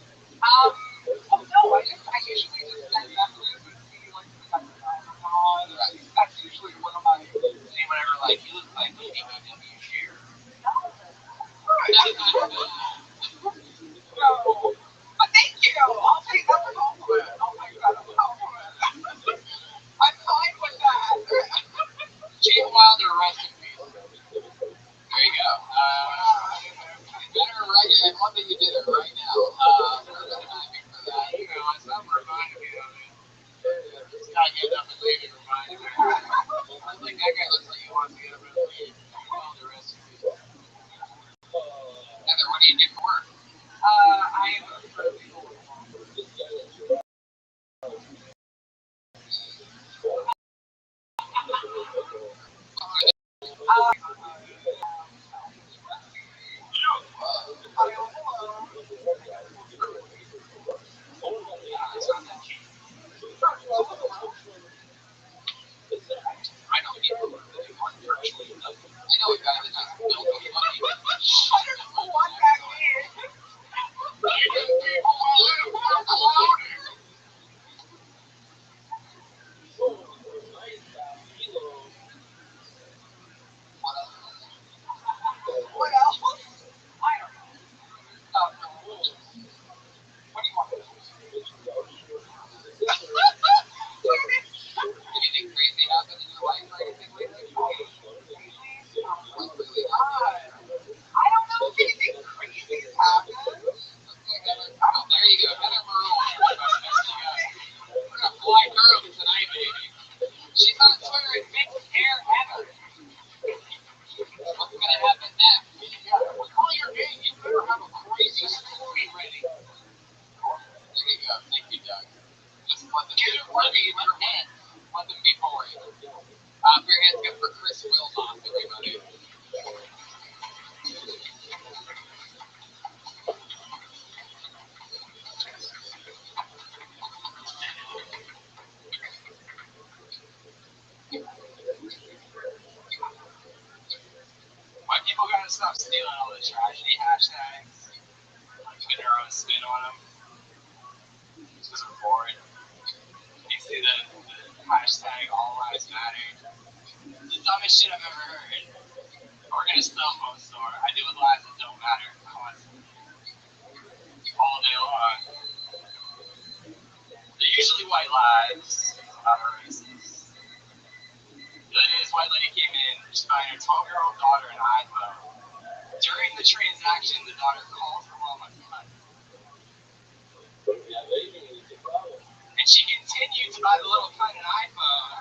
well, no, I usually just send messages and see, like, if I got the time or not. That's usually one of my. Anyone ever like, you look like you DBW share? No. But thank you. I'll take that as a compliment. I'll take that as a compliment. I'm fine with that. Gene Wilder, rest in peace. There you go. Better right. I love that you did it right now. Perfect timing for that. You know, something reminded me of it. This guy getting up and leaving reminded me. I was like, that guy looks like he wants to get up and leave. Well, the rest of you. Heather, what do you do for work? I am a paralegal. know a guy that just built a fucking I don't know what that is. What else? I don't know. What do you want to know? Anything crazy happened in your life or anything lately? I don't know if anything crazy has happened. Oh, there you go. Heather Maroon. We're gonna fly through tonight, baby. She's on Twitter at MixHairHeather. What's gonna happen next? We call your name. You better have a crazy story ready. There you go. Thank you, Doug. Just let them get it ready in your hands. Let them be boring. Put your hands up for Chris Wilmot, everybody. Why people gotta stop stealing all the tragedy hashtags? Putting their own spin on them. It's just boring. You see the hashtag All Lives Matter. It's the dumbest shit I've ever heard. We're gonna cell phone store. I deal with lives that don't matter constantly. All day long. They're usually white lives. I'm a racist. The other day, this white lady came in, she's buying her 12-year-old daughter an iPhone. During the transaction, the daughter calls her mom a cunt. And she continued to buy the little cunt an iPhone.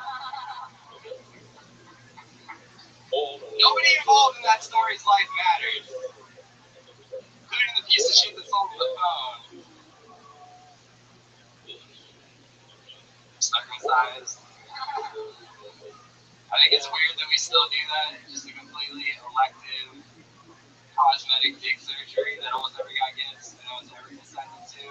Nobody involved in that story's life matters, including the piece of shit that sold the phone. Circumcised. I think it's weird that we still do that. Just a completely elective cosmetic dick surgery that almost every guy gets and no one's ever consented to.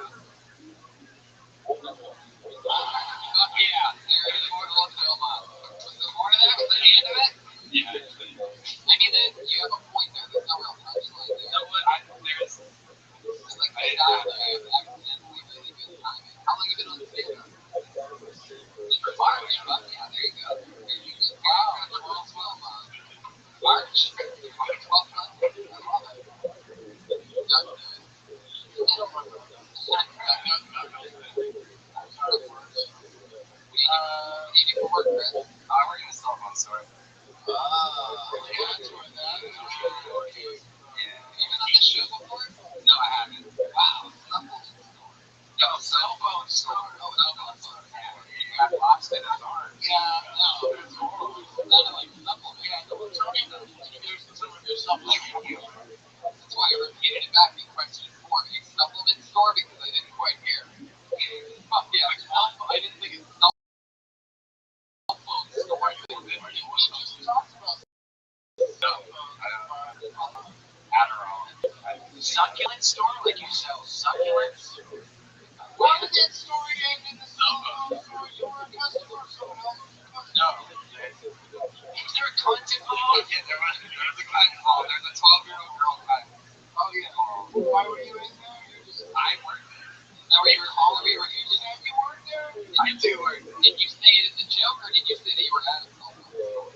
Yeah, there is more to look Wilmot. Was there more to that? Was that the end of it? Yeah. I mean, you have a point there. There's no real punchline there. No, but there's. It's like they died accidentally, really good timing. How long have you been on the stand-up? Since March, but yeah, there you go. Wow, Charles Wilmot. March? 12 months? I love it. Doug did. What do you do for work, Chris? I work in a cell phone store. Yeah, that's where that is. Yeah. Have you been on this show before? No, I haven't. Wow, No, cell phone store. Oh, cell phone store. You got lobster arms. Yeah, no, it's horrible. It's not like supplement. Yeah, no, Tony does introduce some of your supplement. That's why I repeated it back in question 4. A supplement store because I didn't quite hear. Oh, yeah, I didn't think it's cell phone store. I think that we just talked about No, I don't. Adderall. Succulent store? Like you sell succulents? Why did that story end in the cell phone store? You were a customer or someone else was a customer? No. Is there a cunt involved? Yeah, there was a cunt involved. There's a 12-year-old girl cunt. Oh, yeah. Why were you in there? I worked there. Now, were you recalling me? Were you just Did you work there? I do work there. Did you say it as a joke or did you say that you were at a cell phone store?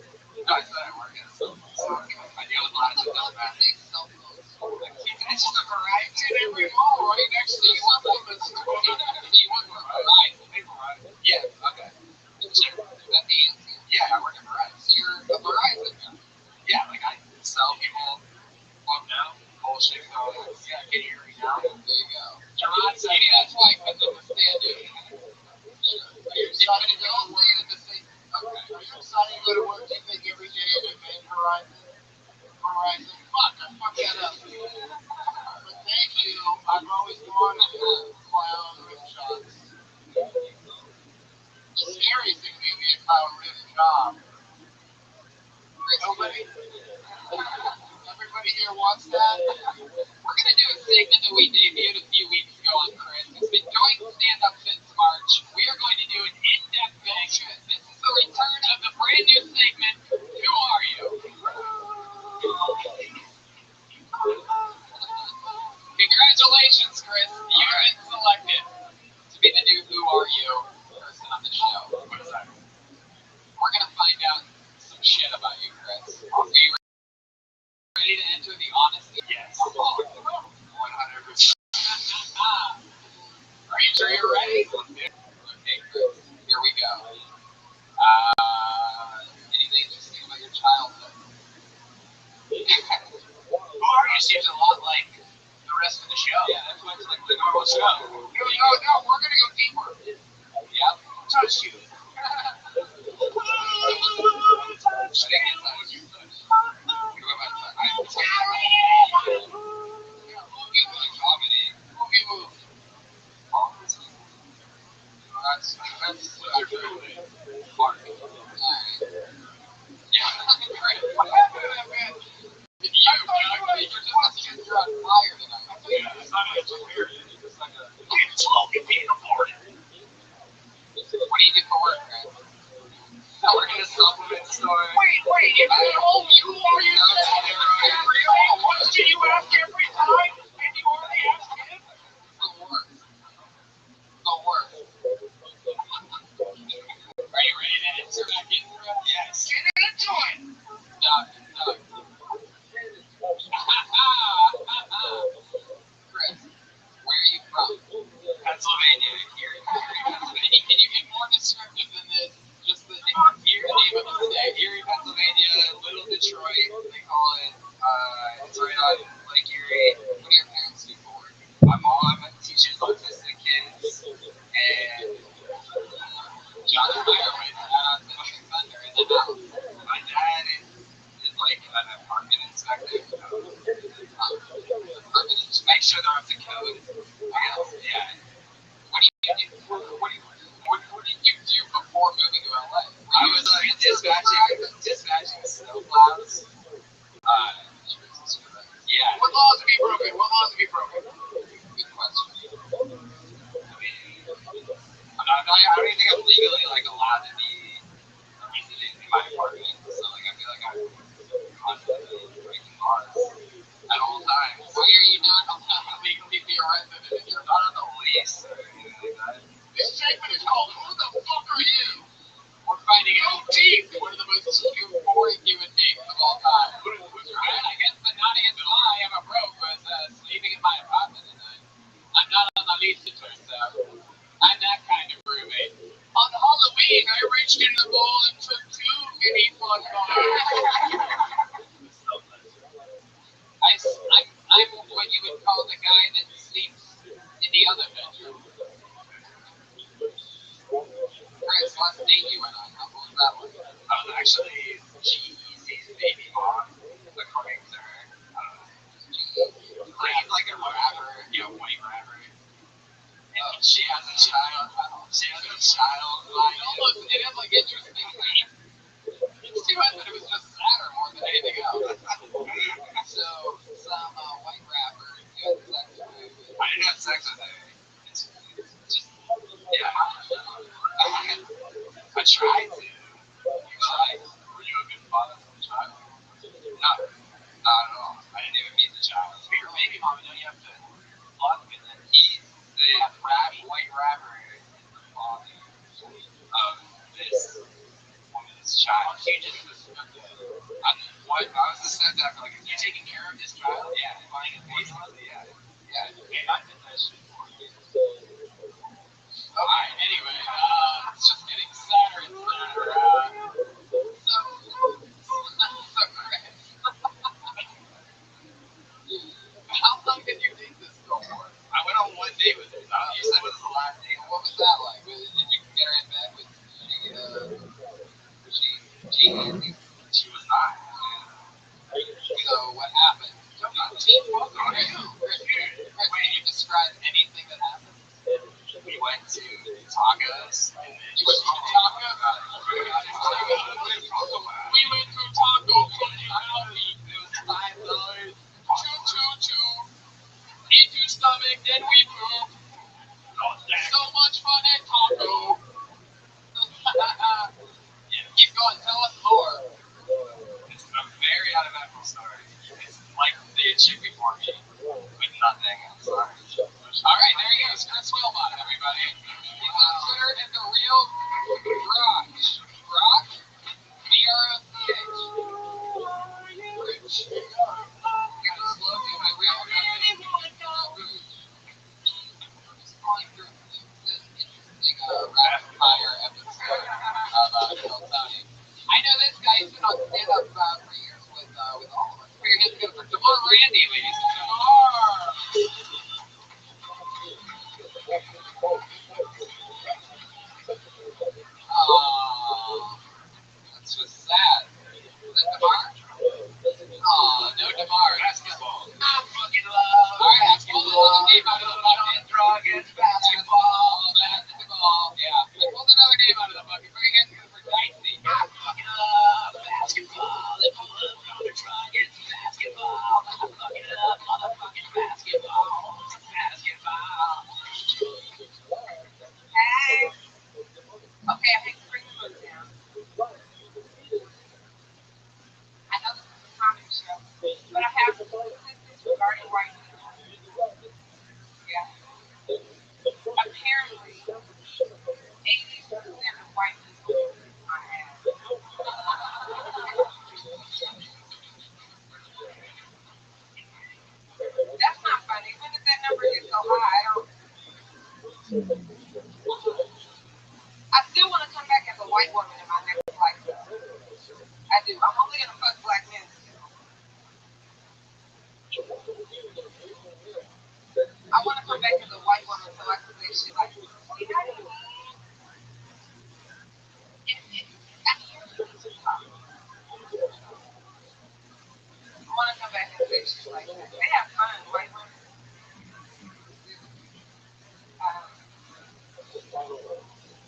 No, I said I work at a cell phone store. I deal with lots of Don't them. say cell phone store. It's just a variety. It's in every mall right next to the supplement store. So you work for Verizon. Yeah, okay. Sure. Is that the answer? Yeah, I work at Verizon. So you're a Verizon guy. Yeah, like I sell people bullshit phones. Yeah, can you hear me now? There you go. John said That's why I couldn't understand you. Sure. Are you excited to go to work at the same? Okay. Are you excited to go to work? Do you think every day at Verizon? Fuck, I fucked that up. But thank you. I've always wanted to fly on rim shots. The scariest thing maybe is how a rim job. Nobody? Everybody here wants that? We're going to do a segment that we debuted a few weeks ago on Chris. It's been going stand-up since March. We are going to do an in-depth benefit. This is the return of the brand new segment, Who Are You? story. Wait, if I told you all you said, real question you ask every time, and you already asked him? The worst. Are you ready to answer that intro? Yes. Get into it. Doug. Chris, where are you from? Pennsylvania, here in Pennsylvania. Can you be more descriptive than this? Just the name of the state. Erie, Pennsylvania, Little Detroit, they call it. It's right on Lake Erie. What do your parents do for work? My mom teaches autistic kids, and John and I are right out the thunder in the house. my dad is like an apartment inspector. Make sure they're up to code. I guess, yeah. What do you do? What did you do before moving to LA? I was dispatching snowplows. Yeah. What laws have you broken? Good question. I don't even think I'm legally allowed to be a resident in my apartment. So I feel like I'm constantly breaking laws at all times. Why are you not allowed to legally be a resident if you're Not on the lease or anything like that. This segment is called Who the Fuck Are You? We're finding out deep one of the most boring human beings of all time. I guess the naughtiest lie ever broke was sleeping in my apartment tonight. I'm not on the lease, it turns out. I'm that kind of roommate. On Halloween, I reached into the bowl and took 2 mini fun bars. I'm what you would call the guy that sleeps in the other bedroom. Chris, last date you went on, how was that one? Actually, GEC's baby mom, according to her. Like a rapper, white rapper. And she has a child. It had like interesting things. It's too bad that it was just sadder more than anything else. So, some white rapper you had sex with. I didn't have sex with her. It's just, yeah. I tried to. Were you a good father for the child? Not at all. I didn't even meet the child. For your baby mom, don't you have to love him? And he's the white rapper is the father of this woman's child. You just what? I was the stepdad for you taking care of this child? Yeah. Buying a face on it? Yeah. Yeah. I did that shit for you. Alright, anyway, it's just getting sadder and sadder. How long did you date this girl for? I went on one date with her. You said it was the last date. What was that like? Did you get her in bed? She was not. So what happened? Wait, you describe anything that happened? We went to tacos. You went to tacos? We went to Taco Alley. It was $5. Choo. Eat your stomach, then we poop. So much fun at Taco. Keep going, tell us more. It's a very uneventful story. It's like the chick before me with nothing. I'm sorry. Alright, there he is. Chris Wilmot, everybody. He's on Twitter at the real Grok. Grok? B-R-O-C-H. Rich. We got a slogan, my real just going through this interesting rapid fire episode of Bill Tony. I know this guy. He's been on stand-up for years with all of us. We're going to go for DeMar Randy, ladies and gentlemen. That's just sad. Is that DeMar? Oh, no DeMar. Basketball. I'm fucking love. Alright, pull another name out of the bucket. Dragons, basketball. Basketball. Yeah. Pull another name out of the bucket. Bring it for Dicey. I fucking love basketball. They pull up on the Dragons, basketball. I fucking love motherfucking basketball. Basketball. Hey. Okay, I think bring the book down. I still want to come back as a white woman in my next life. I do. I'm only gonna fuck black men still. I want to come back as a white woman so I can say shit like, I want to come back and say shit like that. They have fun, white women.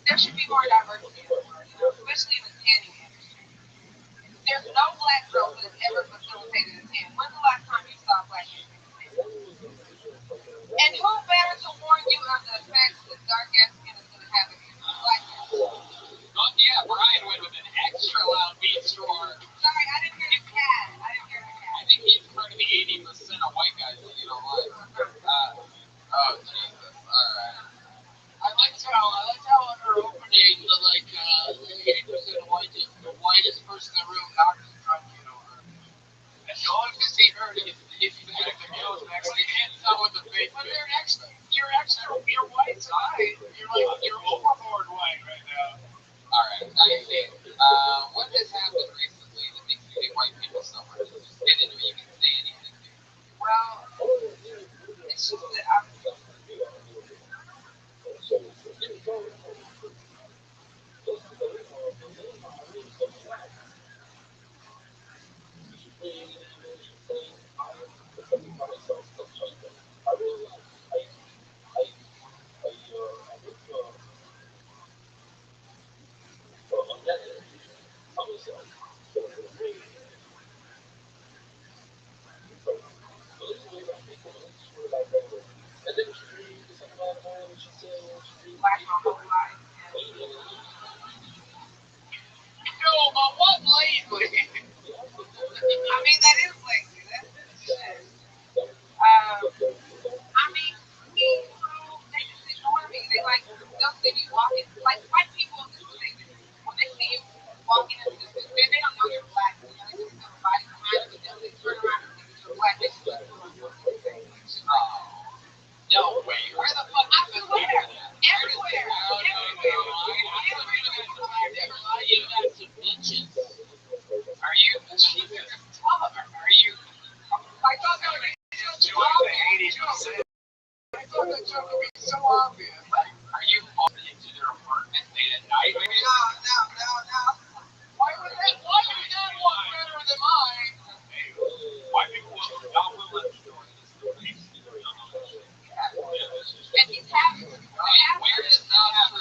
There should be more diversity in the world, especially in the tanning industry. There's no black girl that has ever facilitated a tan. When's the last time you saw a black man? And who better to warn you of the effects that dark ass skin is going to have if you're black man? Oh, yeah, Brian went with an extra loud beat score. Sorry, I didn't hear the cat. I think he's part of the 80% of white guys that you don't like. Oh, Jesus. Alright. I liked how on her opening, the 80% white, the whitest person in the room knocked his drum kit over. And no one could see her to get the back. The girl was actually hands out with the face. But you're white side. You're overboard white right now. Alright, I see. What has happened recently that makes you hate white people so much? Just get into it. You can say anything. Well, it's just that I'm. Black my whole life. No, but what lately? I mean, that is lazy. That's shit. I mean, people, they just ignore me. They'll see me walking. Like, white people, this is what they do. When they see you walking in the distance, they don't know you're black. They just see somebody behind you, and they turn around and think you're black. They just look No way. Where the fuck I swear. Everywhere. You got some bitches. Are you? Jesus. Are you? I thought that was Join the 80%. I thought that joke would be so obvious. Are you falling into their apartment late at night? No. Why would that one better than mine? White people will let you join this place. And he's happy. Where does that happen?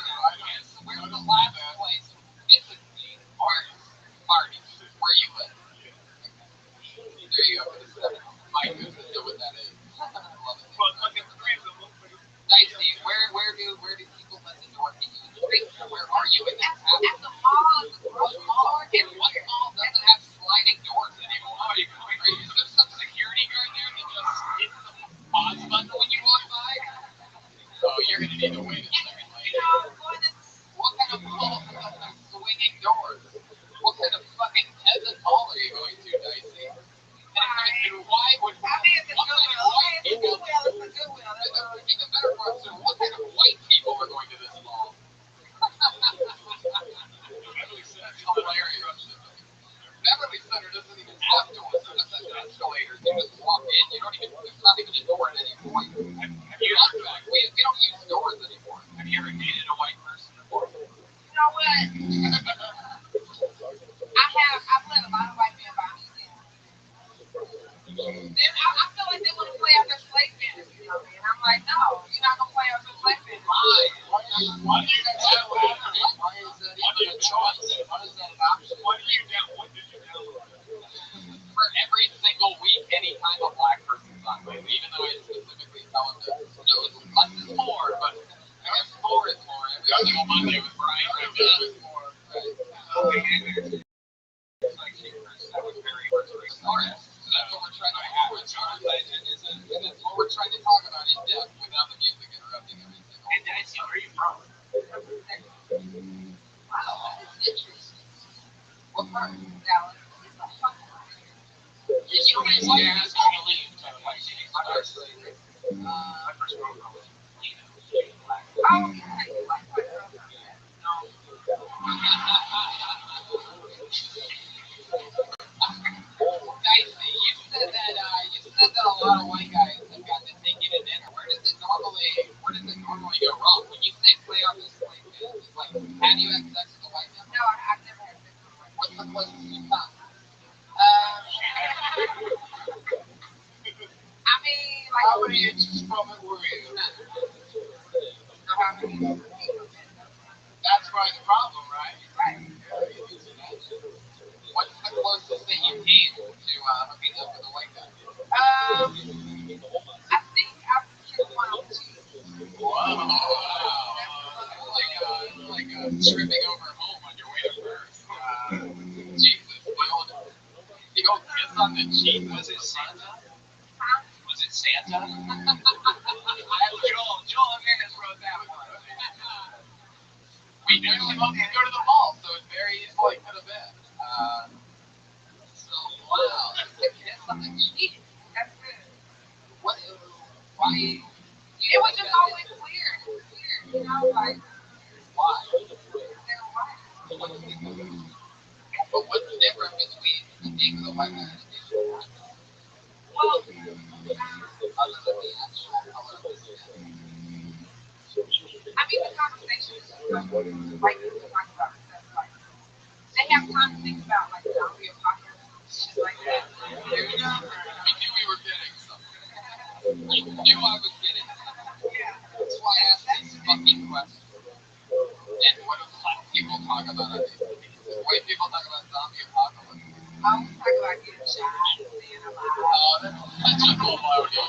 Where's the last place physically or party where you live? There you go. Mike doesn't know what that is. I love it. Dicey, where do people let the door in the street? Where are you in that town? At the mall, at the grocery store. And what mall doesn't have sliding doors anymore? Are you there some security guard there that just hits the pause button when you walk by? Oh, you're gonna need to wait a second later. What kind of mall doesn't have swinging doors? What kind of fucking peasant mall are you going to, Dicey? And why would I mean, it's a what kind of white people? Goodwill. It's a Goodwill. Even better question, what kind of white people are going to this mall? That's hilarious. Beverly Center doesn't even have doors. It doesn't have escalators. You just walk in. You don't even. There's not even a door at any point. We don't use doors anymore. Have you ever dated a white person before? You know what? I've let a lot of white men buy me things. Then I feel like they want to play out their slave fantasy on me, and I'm like, no, you're not gonna play out your slave fantasy. Why is that even a choice? Why is that an option? What did you download? For every single week, anytime a black person's on with, even though I specifically tell them to, less is more, but I guess more is more. Every single Monday with Brian, is more. Right. That was very smart. So that's what we're trying to have with Jonathan, and that's what we're trying to talk about in depth without the music interrupting everything. Hey, Dicey, where are you from? Wow, interesting. What part? Dallas. You know what it's like? It's going to leave. My first girlfriend was Lena. Oh, yeah, you like my girls on that. Dicey, you said that a lot of white guys have gotten to take you to dinner. Where does it normally go wrong? When you say play off this like have you had sex with a white man? No, I've never had sex with a white What's the closest you've come? I mean, like, How many inches from it were you? how many? That's probably the problem, right? Right. What's the closest that you came to hooking up with a white guy? I think I've kissed one on the cheek. Wow. It's like tripping over home on your way to birth. Jesus, the old kiss on the cheek. Was it Santa? Huh? Was it Santa? Joel Jimenez wrote that one. We usually mostly go to the mall, so it's very easily could have been. So, wow, that's a kiss on the cheek. That's good. What? Why? It was just always weird. It was weird, you know, like, Why? they were white. But what's the difference between the date with a white man and a date with a black man? Well, Other than the actual color of the skin. I mean, the conversation is just like white people talk about stuff like they have time to think about like zombie apocalypse, shit like that. You know? I knew we were getting something. I knew I was getting something. Yeah. That's why I asked these fucking questions. And what do black people talk about on these movies? White people talk about zombie apocalypse. We talk about getting shot and being alive. Oh, that's such a baloney.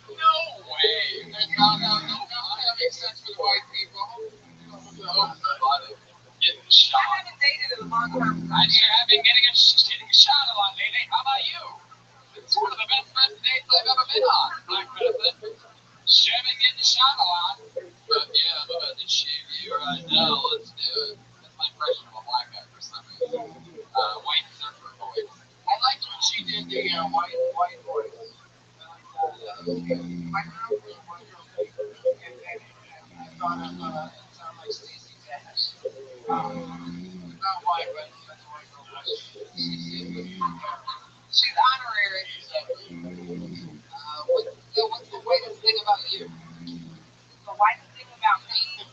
No way. There's not having sex with white people. No, buddy. Getting I shot. haven't dated in a long time. And you're getting a shot a lot lately. How about you? It's one of the best first dates I've ever been on. Black person. Shaving, getting shot a lot. But yeah, I'm about to shave you right now. Let's do it. That's my impression of a black guy for some reason. White surfer voice. I liked when she did the white voice. My girl was one girl who I thought of it sounded like Stacey Dash. Not white, but that's a white girl voice. She's honorary. What's the whitest thing about you? The whitest thing about me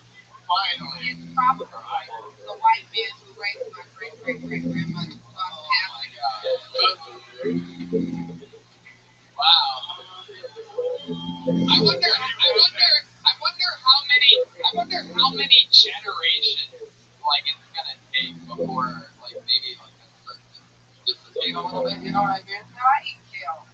Finally. is probably the white man who raised my great-great-great-grandmother. Oh my God. Wow. I wonder how many generations like it's gonna take before like maybe like that starts to dissipate a little bit. You know what I mean? No, I eat kale.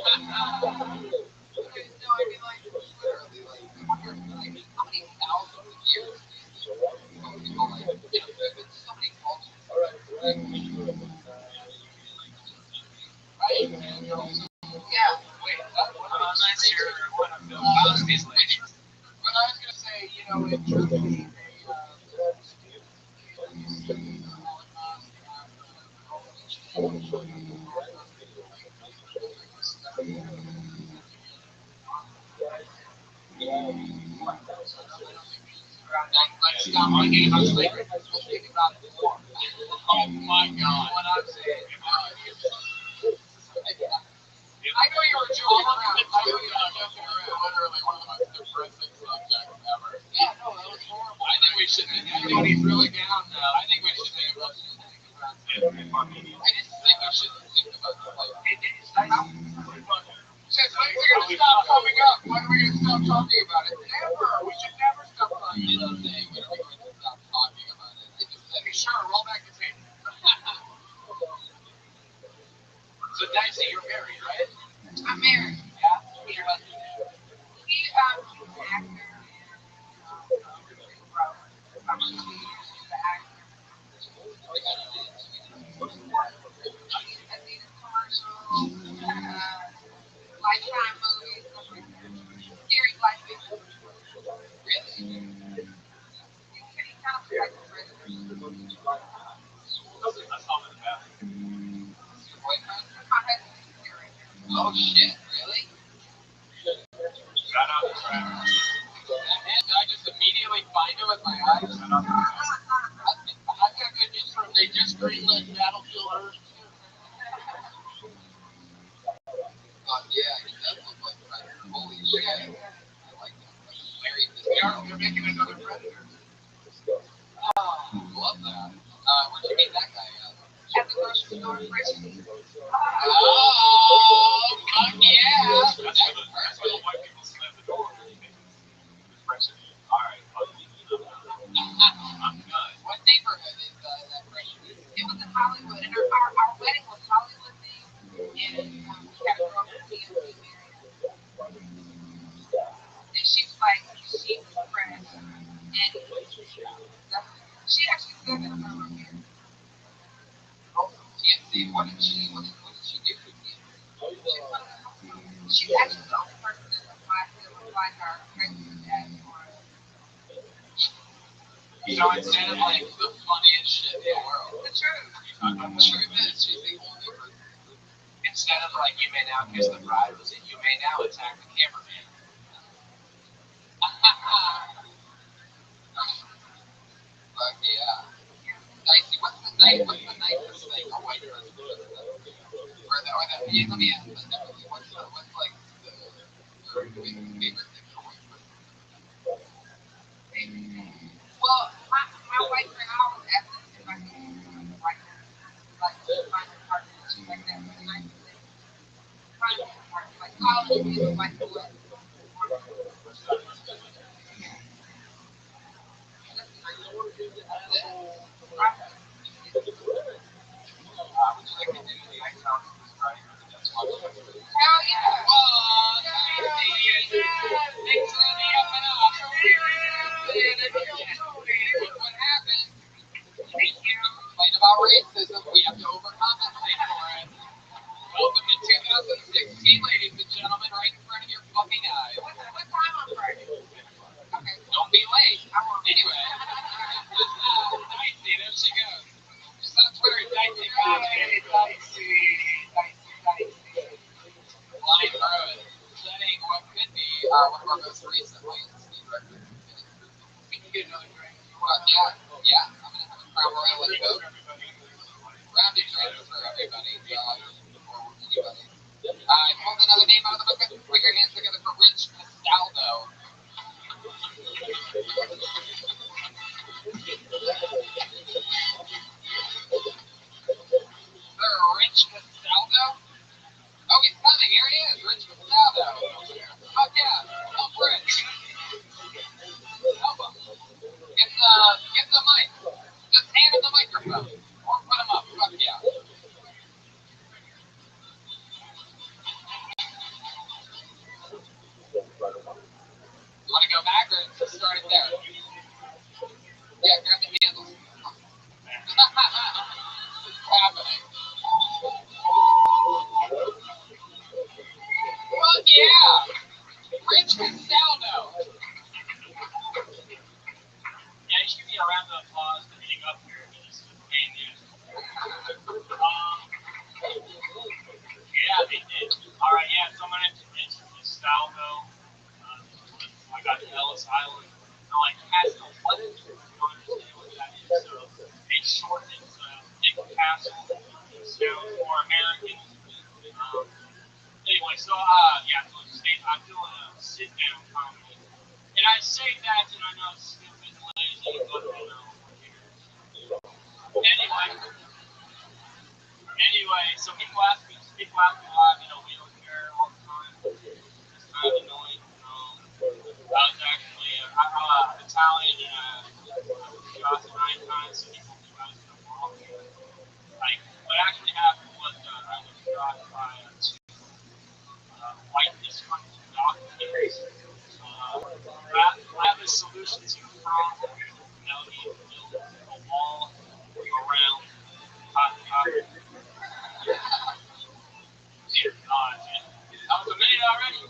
No, I mean like literally like I wonder like how many thousands of years before people like there's been so many cultures. Right? Yeah. Wait. Unless you're one of these lectures. But I was gonna say, you know, in Germany, oh my God! What I'm saying. I know you were joking around. Literally one of the most depressing subjects ever. Yeah, no, that was horrible. I think we should. Everybody's really down now. I think we should think about this. I just think we should think about this. When are we gonna stop coming up? When are we gonna stop talking about it? Never. We should never stop talking. You know, saying when are we going to stop talking about it? I just said, sure, roll back the tape. So Dicey, you're married, right? I'm married. Yeah. Who's your husband? He's an actor. He's an actor. Commercials, Lifetime movies, scary black people. Really? He kind of looks like the president. That's all in the bathroom. Your boyfriend? My husband is here right now. Oh shit! Really? Shout out to Travis. And I like Battlefield Earth. Yeah, he does look like Predator. Holy shit. I like that. Larry, They're making another Predator. love that. Where'd you meet that guy at? At the grocery store in Richmond. Oh, fuck yeah. That's where the white people slam the door. President. All right, I'm done. What neighborhood is that freshman in? It was in Hollywood, and our wedding was Hollywood themed, and we had a girl from DMV married us. And she was like, she was fresh, and she actually said that about her hair. TNC, what did she do for TNC? She's actually the only person that applied her pregnancy tag for us. So instead of like the funniest shit in the world, The truth. I'm sure that she's the only person. Instead of like, you may now kiss the bride, was it you may now attack the cameraman? Fuck yeah. Dicey, what's the nicest thing a white person does? Yeah, let me ask this differently. What's like your favorite thing a white person does? Well, my white friend, I always ask her if I can like find a partner and she's like, that's the nicest thing. Find a partner, like calling me a white boy. Hell yeah. Thanks for the up and up. What happened? Thank you. Complain about racism. We have to overcompensate for it. Welcome to 2016, ladies and gentlemen, right in front of your fucking eyes. What time on Friday? Okay, don't be late. Anyway. Dicey, there she goes. Just on Twitter, Dicey. Line Road, setting what could be one of our most recent Latency records. We can get another drink. Yeah, I'm going to have a proper let go. Rounded drinks for everybody, Josh, or anybody. I pulled another name out of the bucket. Put your hands together for Rich Castaldo. Sir Rich Castaldo? Oh, he's coming. Here he is, Rich Castaldo. Fuck yeah. Help Rich. Help him. Get the mic. Just hand him the microphone. Or put him up. Fuck yeah. You want to go back or just start it there? Yeah, grab the handles. What's happening? Fuck yeah! Rich Castaldo! Yeah, you should give me a round of applause for being up here. Just paying you. Yeah, they did. All right, yeah. So my name's Rich Castaldo. I got Ellis Island. I'm like, Castle, what is it? You don't understand what that is. So they shortened it to Nick Castle. So more American. Anyway, so yeah, so I'm doing a sit-down comedy. And I say that, and I know it's stupid and lazy, but you know, Anyway, so people ask me a lot, you know, we don't care all the time. It's kind of annoying. I was actually Italian and I was shot 9 times, so people knew I was in the wrong. Like, what actually happened was I was shot by 2 white disgruntled doctors. I have a solution to the problem. You know, he built a wall around Cotton Harbor. Dear God, man. That was a minute already.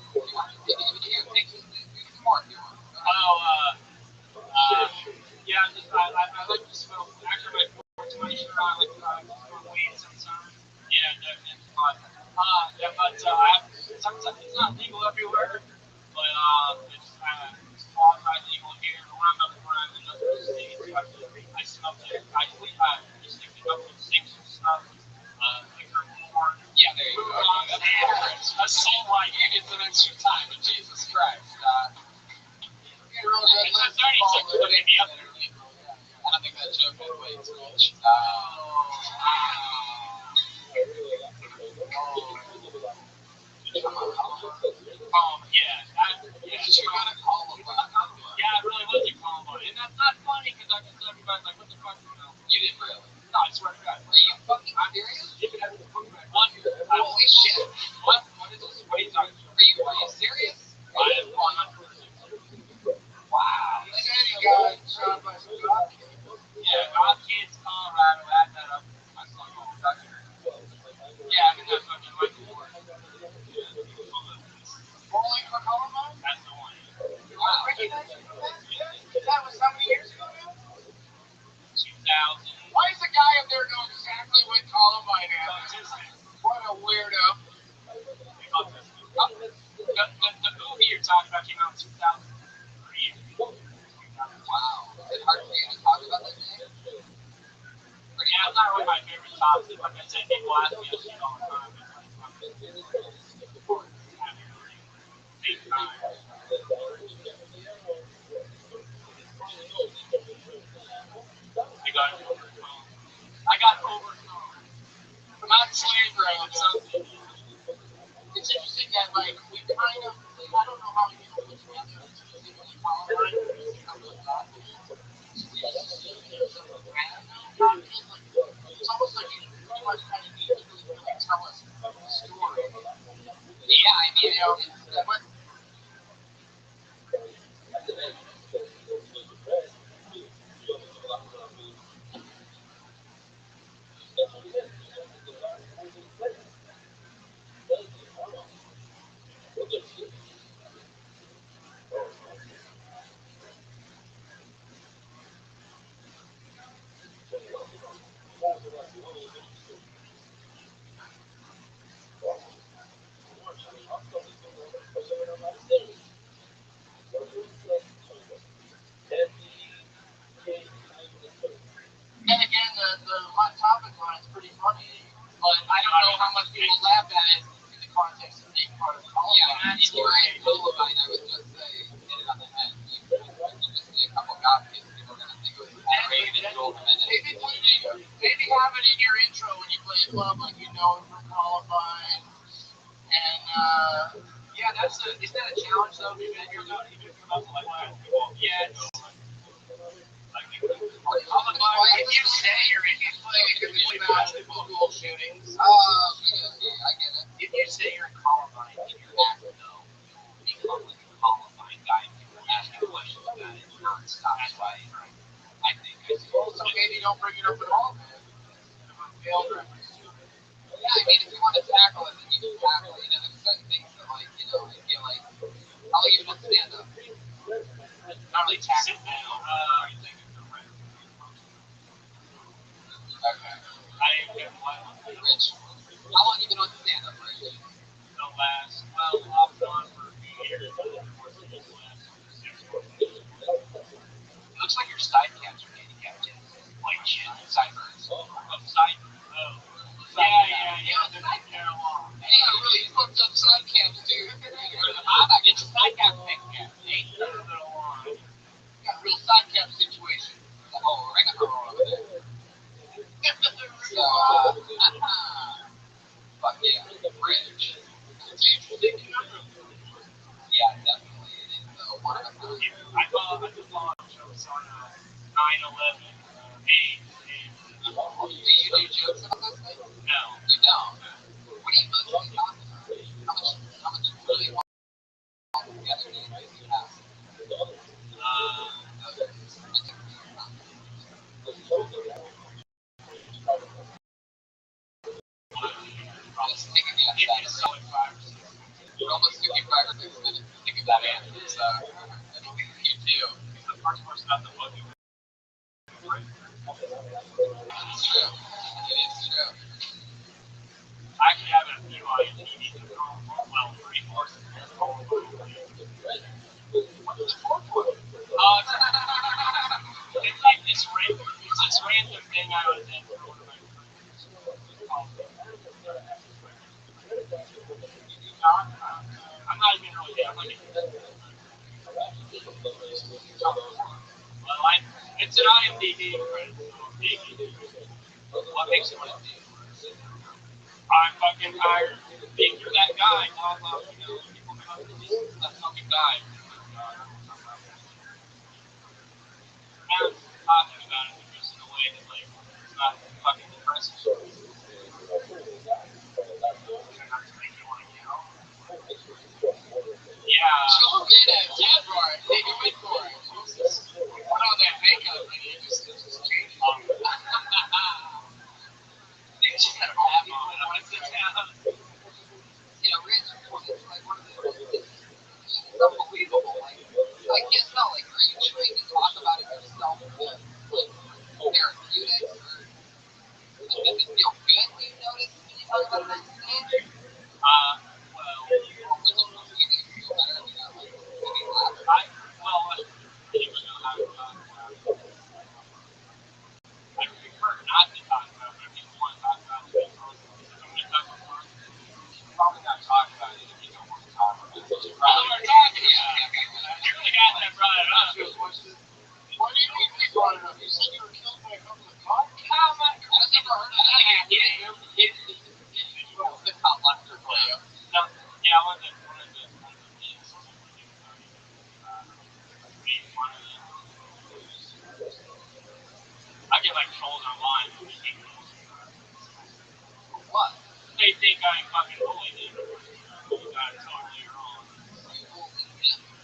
Yeah, I like to smoke. Actually, my 420 shirt, I like to smoke weed sometimes. Yeah, that's fun. Yeah, but sometimes it's not legal everywhere, but it's qualified legal here. When I'm up front in other states, I smoke it. I just think a couple of 6 or an extra time, but Jesus Christ. You're real good. It's just 36 to hit me up there. I don't think that joke is way too much. You gotta call him. Yeah, it really was a combo. And that's not funny because I can tell everybody, like, what the fuck, you know? You didn't really. No, I swear to God. Are you fucking serious? One, Holy shit. what is this? What are you talking about? Are you serious? I am 100%. Wow. This any guy shot by some God kid. Yeah, God Kids, Colorado, add that up. My son, yeah, I mean, that's fucking like the word. Bowling for Columbine? That's the one. Wow. Recognize you from that? That was how many years ago now? 2000. Why is the guy up there know exactly what Columbine is? What a weirdo. The movie you're talking about came out in 2003. Wow. Is it hard for you to talk about that name? Yeah, it's not really my favorite topic. Like I said, people ask me this shit all the time. I got overcome. Not slave road. It's interesting that, like, we kind of, I don't know how you know which one specifically Columbine, it's almost like you pretty much kind of need to really tell us the story. Yeah, I mean, You know, but then again, the hot topic one is pretty funny, but I don't know how much people laugh at it in the context of being part of Columbine. yeah, if you're at Columbine, I would just say, hit it on the head. You just say a couple God kids, people are going to think it was great and go Maybe have it in your intro when you play a club, like you know it from Columbine. And, Yeah, isn't that a challenge though? Even if you're not like, yeah, it's if you say you're in, you play basketball school shootings. I get it. if you say you're in Columbine and you're not known, you become like a Columbine guy. People ask you questions about it nonstop. That's why I think So maybe don't bring it up at all, man. Failed reference to it. Yeah, I mean, if you want to tackle it, then you can tackle it. You know, there's certain things that, like, you know, I feel like, I'll even just stand up. not really sit down. You think it's the right. Okay. I didn't get one. Rich, how long you been on stand up, Rich? The last, well, off and on for a few years. It looks like your side caps are handicapped. Like chin, sideburns. Side. Oh. Yeah. They're not getting along. Hey, I really fucked up side caps, dude. It's a side cap, big cap. Ain't none of it along. Got a real side cap situation. The whole rigmarole over there. So, fuck yeah, Rich. It's interesting conundrum. Yeah, definitely. It is one of a kind. I just saw a show on 9/11. Do you do jokes about those things? No. You don't. What do you mostly talk about? How much really want together do you think you have? Just take a guess. It's so like 5 or 6. It almost took you 5 or 6 minutes to think of that answer, so I don't think you do. The first person out the book. It's true. It is true. I actually have a few IMDb to throw. Well, 3 courses. What's the fourth one? It's like this random thing I was in for one of my friends. I'm not even really that like well, it's an IMDb credit, so What makes you want to do? I'm fucking tired of being that guy. Now, people come up to me, that fucking guy. I'm talking about it just in a way that, like, it's not fucking depressing. Yeah. Don't get it. Yeah, for it. Take a win for it. Put on that makeup and you just change it. They just had a bad moment. I want to sit down. You know, Rich, it's like one of the. It's unbelievable. Like it's not like, are you trying to talk about it yourself? Therapeutic? Or does it feel good? Do you notice when you talk about it on stage? Well, Or would you feel better if you got like maybe laugh? you know, I prefer not to talk about it, but if people want to talk about it, probably not talk about it if you don't want to talk about it. We're talking. You're the guy that brought it up. What do you mean we brought it up? You said you were killed by a couple of cops? I've never heard of that. What's the cop lester for you? Yeah, one of the I get like trolls online. What? They think I fucking bullied them. That's totally wrong.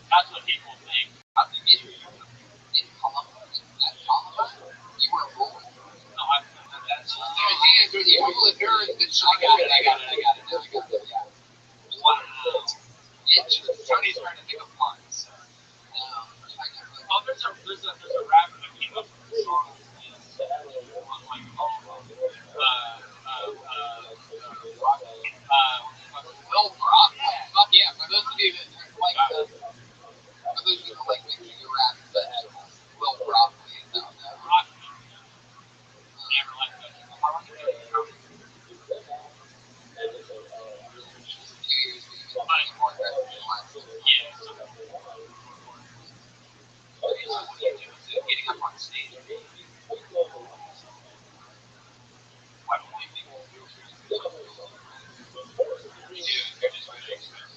That's what people think. How did you get in Columbus? At Columbus? You were a bully? No, that's the idea is there's a couple of nerds that I got it. Yeah. Wow. Interesting. Tony's trying to think of puns. Well, there's a rapper that came up with a song on like Will Brock. Fuck yeah. For those of you that like for those of you that like making your rap vegetables, Will Brock is out there. Never liked that. How long have you been coming? Just a few years, but you've been playing more aggressive than last year. Yeah. So what do you do instead of getting up on stage? Why don't they think of wheelchairs?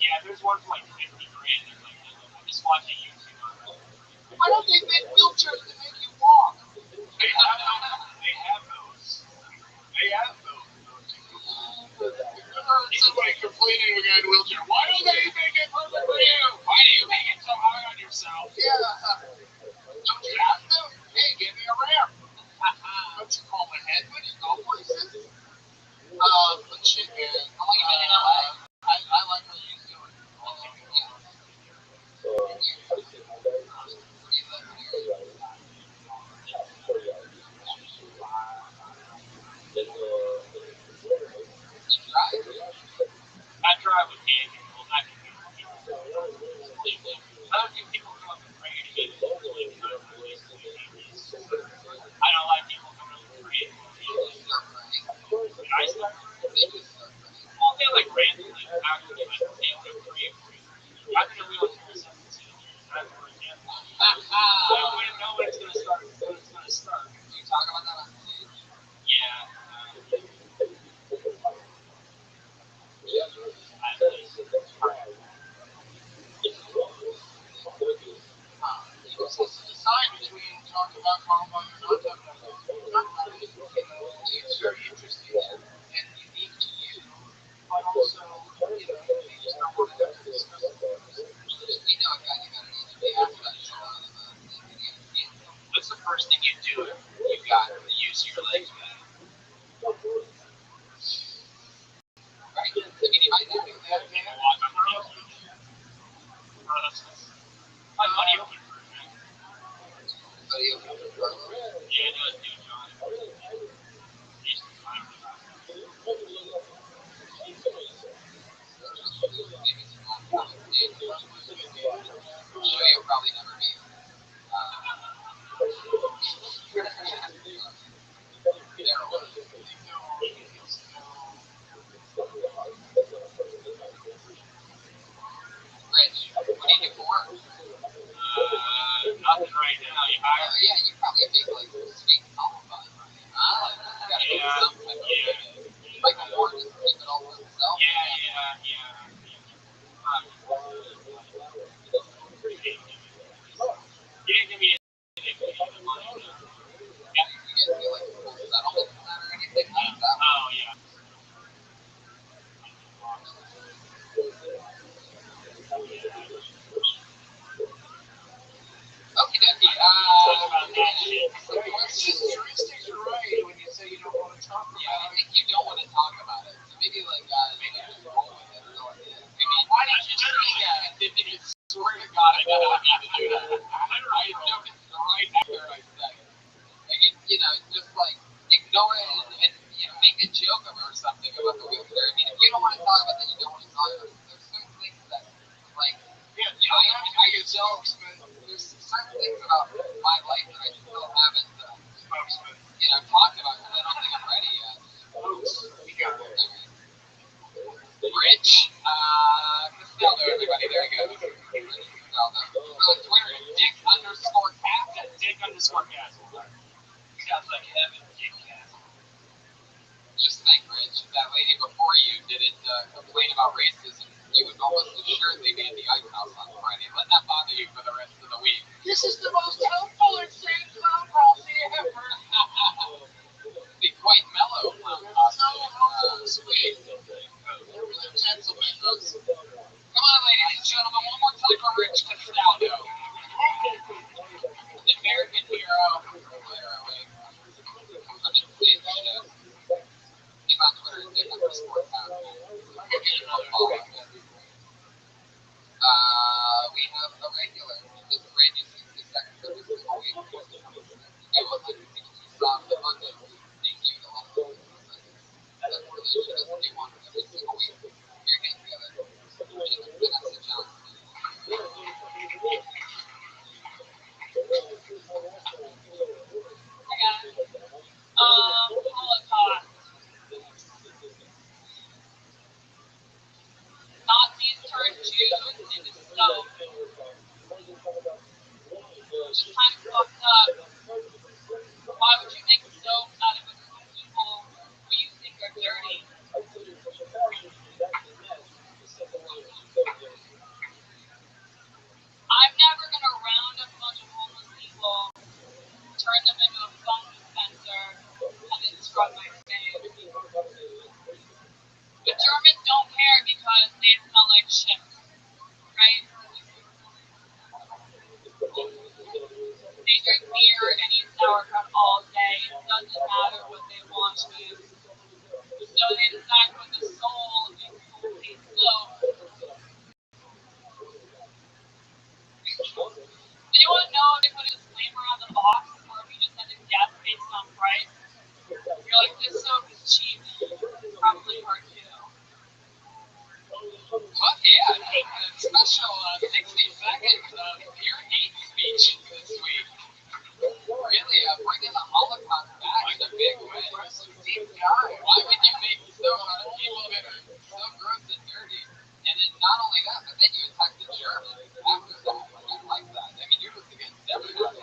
Yeah, there's one for like 50 grand. I'm just watching YouTube on that. Why don't they make wheelchairs to make you walk? They have those. Somebody complaining we got a wheelchair. Why don't they make it perfect for you? Why do you make it so hard on yourself? Yeah. Don't you ask them? Hey, give me a ramp. Don't you call my head when you go places? But shit, man. How long you been in LA? I like what you're doing. I drive with Andy. Well, not How do people come up and pray to me? I don't like people coming up and praying. I start praying. Well, they like randomly after they like they want to pray for you. I'm in a wheelchair since I wouldn't know when it's gonna start. When it's gonna start. Do you talk about that on stage? Yeah. What's the decide between talking about Columbine and not talking about Columbine? It's very interesting and unique to you, but also, you just don't want to have to discuss it. You know, a guy you got an EGB aspect. What's the first thing you do? You got you or something about the wheelchair. I mean, if you don't want to talk about that, you don't want to talk about it. There's certain things that, like, I still, there's certain things about my life that I still haven't, talked about because I don't think I'm ready yet. Rich, Castaldo, everybody, there you go. Rich Castaldo. Twitter, Dick_Castle. Dick_Castle. Sounds like heaven, Dick Castle. Just think, Rich, that lady before you didn't complain about racism. You would almost assuredly be at the Ice House on Friday. Let that bother you for the rest of the week. This is the most helpful and safe clown policy ever. Be quite mellow, clown costume. Sweet. Gentlemen. Come on, ladies and gentlemen, one more time for Rich Castaldo. The American hero. Where are we? I didn't say the shit. Keep on Twitter, Dick_Castle. We have a regular. Just brand new 60 seconds every single week. You will like to see what you saw in the bucket. Thank you to all of us. That's really she doesn't do one every single week. Your hand together. Vanessa Johnson. Holocaust. Nazis turned Jews into stone. Just kind of fucked up. Why would you make soap out of a group of people who you think are dirty? I'm never gonna round up a bunch of homeless people, turn them into a phone dispenser, and then scrub my face. But Germans don't care because they smell like shit, right? They drink beer and eat sauerkraut all day. It doesn't matter what they want to eat. So they decide to put the soul in toothpaste soap. Anyone know if they put a disclaimer on the box or if you just had to guess based on price? You're like, this soap is cheap. Probably hard too. Fuck yeah, special 60 seconds of pure hate speech this week. Really, bringing the Holocaust back in a big way. Deep dive. Why would you make soap out of people that are so gross and dirty? And then not only that, but then you attack the Germans after that. Like, I like that. I mean, you're just against everybody.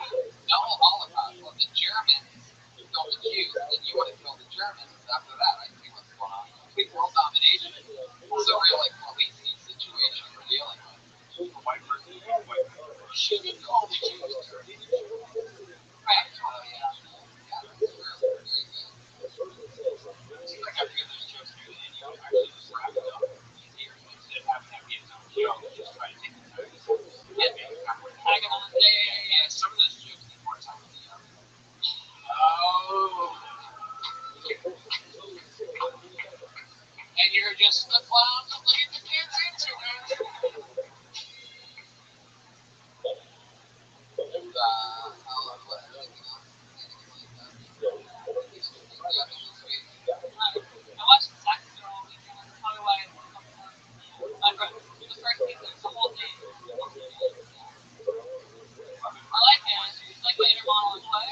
No Holocaust. Well, the Germans killed the Jews, and then you want to kill the Germans after that. I see what's going on. Complete world domination. It's a real, like, policing situation we're dealing with. A white person is a white person. Should have called the Jews dirty. Right. Oh, yeah. Yeah, that's true. Very good. It seems like every of those jokes near the end, you can actually just wrap it up easier. Instead of having that be its own joke, just try to take the time. Tag it on. Yeah. Some of those jokes need more time than the others. Oh. And you're just the clown to lead the kids into it. I watched Dexter all weekend. That's probably why it's the first season, it's the whole thing. I like it. It's like my inner monologue. What?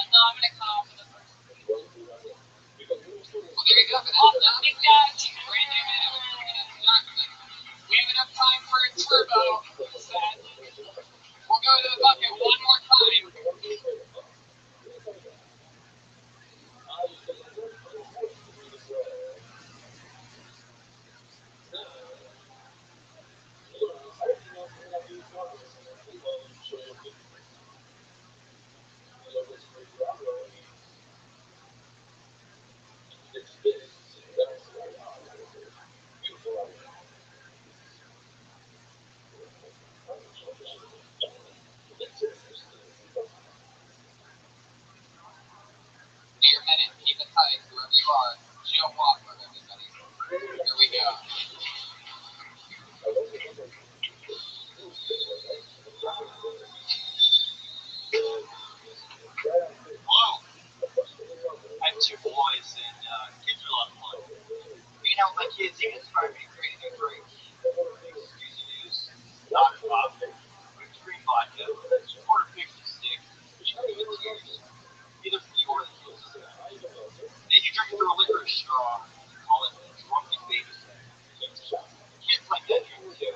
No, I'm gonna cut off for the first season. Well, there you go. Also, big guys. Brand new man. We have enough time for a turbo. We'll go to the bucket one more time. Do your minute. Keep it tight. Wherever you are. Chill walk with everybody. Here we go. Hello. I have two boys. kids, he inspired me to create a new drink. Use non-vodka, green vodka, quarter pixie stick, either for you or the kids. Then you drink it through a licorice straw. Call it drunken baby. Kids like that drink too.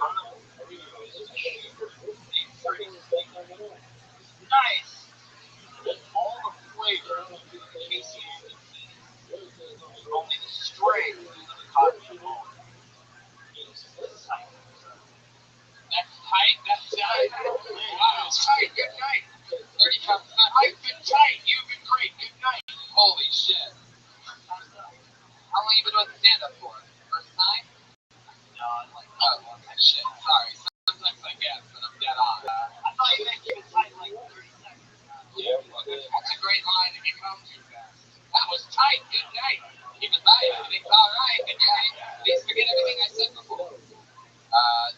Nice. All the flavor of Casey only the strength of the cotton ball. That's tight. That's tight. Wow, it's tight. Good night. 35%. I've been tight. You've been great. Good night. Holy shit. How long you been doing stand-up for? First time? No, I'm like, Oh, okay, shit. Sorry. Sometimes I guess, but I'm dead on. I thought you meant keep it tight like 30 seconds. Yeah, well, that's a great line if you come too fast. That was tight. Good night. Keep it tight. Everything's all right. Good night. Please forget everything I said before.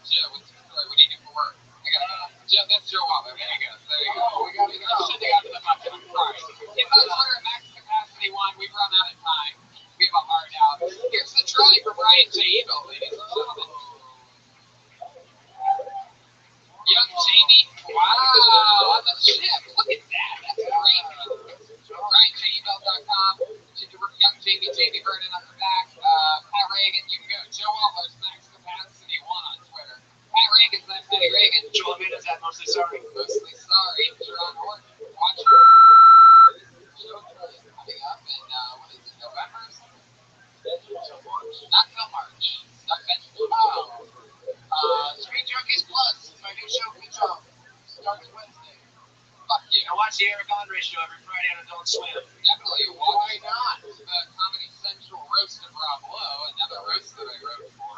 Joe, what's your story? What do you do for work? I gotta go. Joe, that's Joe Waller. There you go. There you go. We gotta go. Shit, they got to the bucket. I'm sorry. It's on Twitter at Max Capacity 1. We've run out of time. We have a hard out. Here's the trolley for Brian J. Eagle, ladies and gentlemen. Young Jamie. Wow, on the ship. Look at that. That's great. BrianJEbell.com. Young Jamie Vernon on the back. Pat Reagan. You can go. Joe Wallace, Max Capacity 1 on Twitter. Pat Reagan's at Patty Reagan. Joel Amanda's at Mostly Sorry. Mostly Sorry. Sharon Horton. Watch her show coming up in, what is it, November or something? Not till March. Not mentioned. Wow. Screen Junkies Plus. My new show, Good Job. Starts Wednesday. Fuck you. I watch the Eric Andre show every Friday on Adult Swim. Definitely. Why not? The Comedy Central roast of Rob Lowe, another roast that I wrote for.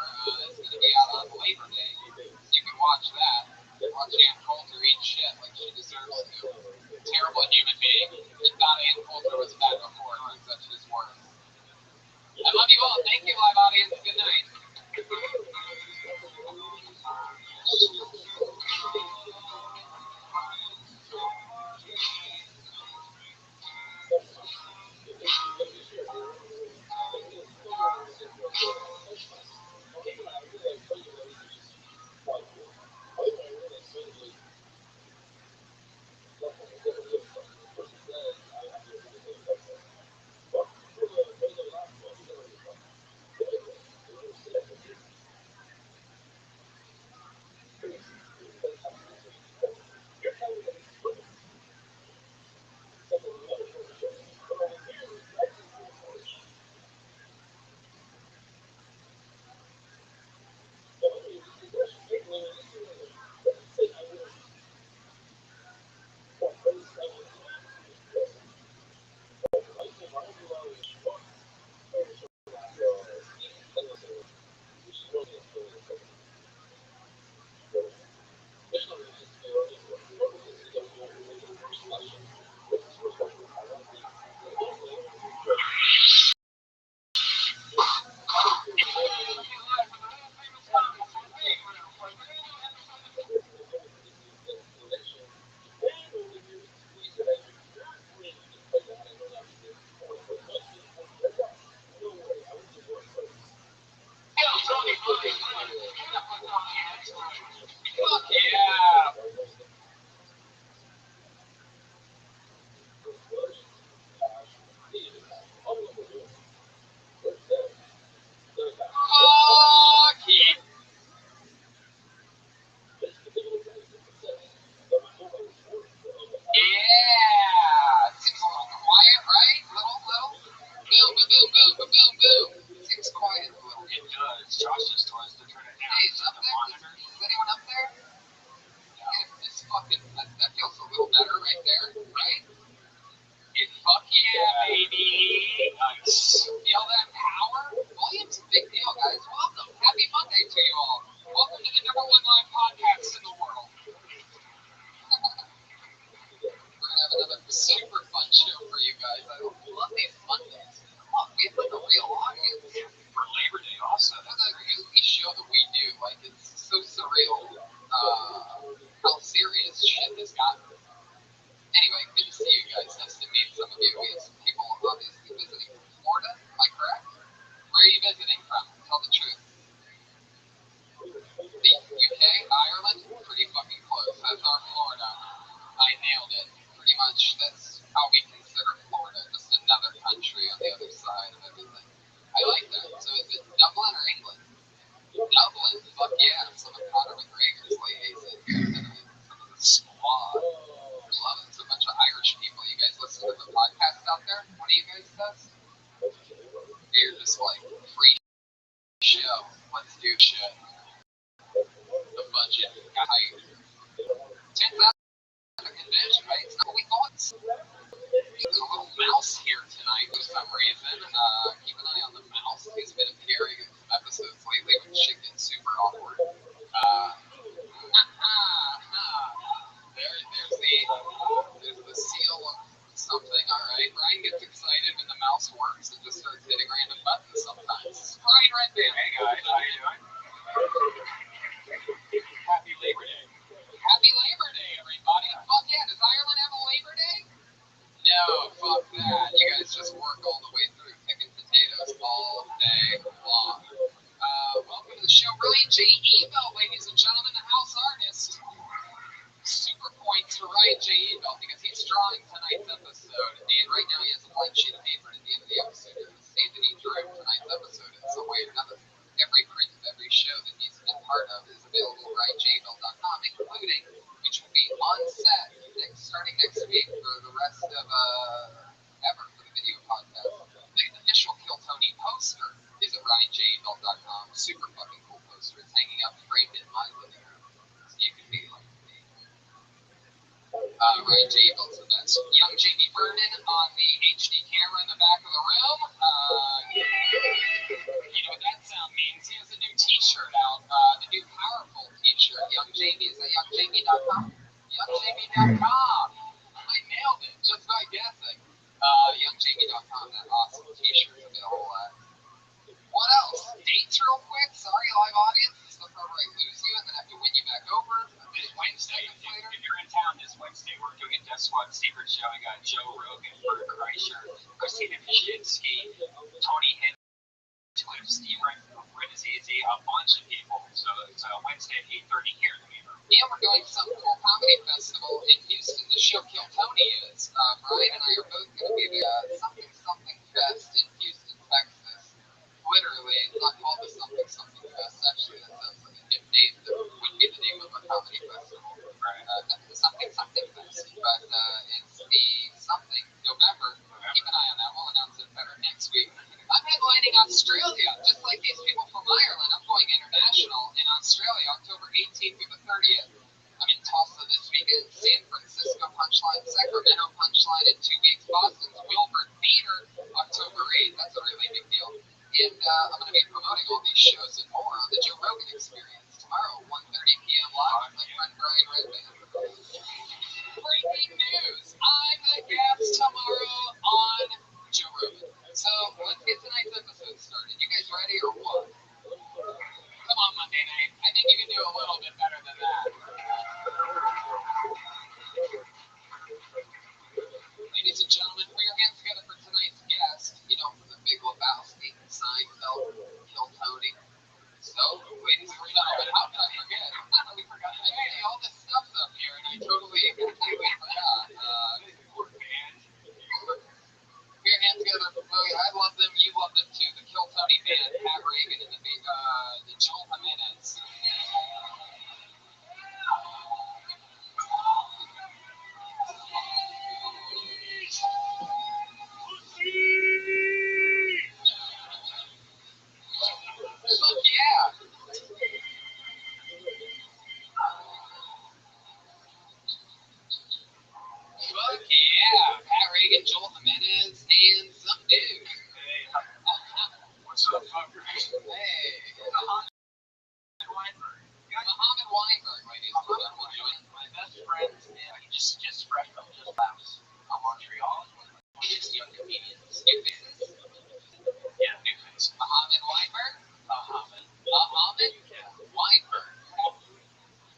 It's going to be out on Labor Day. So you can watch that. Watch Ann Coulter eat shit like she deserves to. Terrible human being. He thought Ann Coulter was fat before, and such is worse. I love you all. Thank you, live audience. Good night. here, just like free show. Let's do shit. The budget got higher. 10,000 condition, right? It's not what we thought. There's a little mouse here tonight for some reason. Keep an eye on the mouse. He's been appearing in some episodes lately when shit gets super awkward. There's the seal of something. All right, Ryan gets excited when the mouse works and just starts hitting random buttons sometimes. Ryan Redman. Hey guys, how you doing? Happy Labor Day. Happy Labor Day, everybody. Fuck yeah, does Ireland have a Labor Day? No, fuck that. You guys just work all the way through picking potatoes all day long. Welcome to the show, Ryan J. Ebel, ladies and gentlemen, the house artist. Super points for Ryan J. Ebel because he's drawing tonight's episode, and right now he has a blank sheet of paper, and at the end of the episode, you're going to see that he drew tonight's episode in some way or another. Every print of every show that he's been part of is available at RyanJEbel.com, including, which will be on set starting next week for the rest of ever for the video podcast. The official Kill Tony poster is at RyanJEbel.com. Super fucking cool poster. It's hanging up framed in my living room, so you can be like me. Ryan J. Ebel's the best. Young Jamie Vernon on the HD camera in the back of the room. You know what that sound means? He has a new t-shirt out, the new Powerful t-shirt. Young Jamie is at YoungJamie.com. YoungJamie.com. I nailed it just by guessing. YoungJamie.com, that awesome t-shirt available at. What else? Dates real quick. Sorry, live audience. This is the part where I lose you and then have to win you back over. This Wednesday, if you're in town this Wednesday, we're doing a Death Squad secret show. I got Joe Rogan, Bert Kreischer, Christina Pashitsky, Tony Hinchcliffe, Steve Renazzi, a bunch of people. So it's Wednesday at 8:30 here in the Beaver. Yeah, we're going to some cool comedy festival in Houston. The show Kill Tony is. Brian and I are both going to be the something fest in Houston, Texas. Literally, it's not called the something fest. Actually, that sounds like a new name that would be the name of a comedy festival. The something fest. But it's the something November. Keep an eye on that. We'll announce it better next week. I'm headlining Australia, just like these people from Ireland. I'm going international in Australia, October 18th through the 30th. I'm in Tulsa this weekend, San Francisco Punchline, Sacramento Punchline in 2 weeks, Boston's Wilbur Theater, October 8th. That's a really big deal. And I'm going to be promoting all these shows and more on the Joe Rogan Experience tomorrow, 1:30 p.m. live with my friend Brian Redman. Breaking news! I'm the guest tomorrow on Joe Rogan. So let's get tonight's episode started. You guys ready or what? Come on, Monday night. I think you can do a little bit better than that. Ladies and gentlemen, put your hands together for tonight's guest. You know, from the Big Lebowski, Seinfeld, Kill Tony. So, ladies and gentlemen, how can I forget? We forgot. Hey, all this stuff's up here, and I totally forgot. Put your hands together for Bowie. I love them. You love them too. The Kill Tony band, Pat Reagan, and the Joel Jimenez. Fuck yeah! Fuck yeah! Pat Reagan, Joel Jimenez, and some dude. Hey, what's up, fuckers? Hey. Muhammad Weinberg, ladies and gentlemen. My best friend, he just fresh from just last Montreal. He's young comedians. New faces? Yeah, new face. Muhammad Weinberg? Muhammad Weinberg.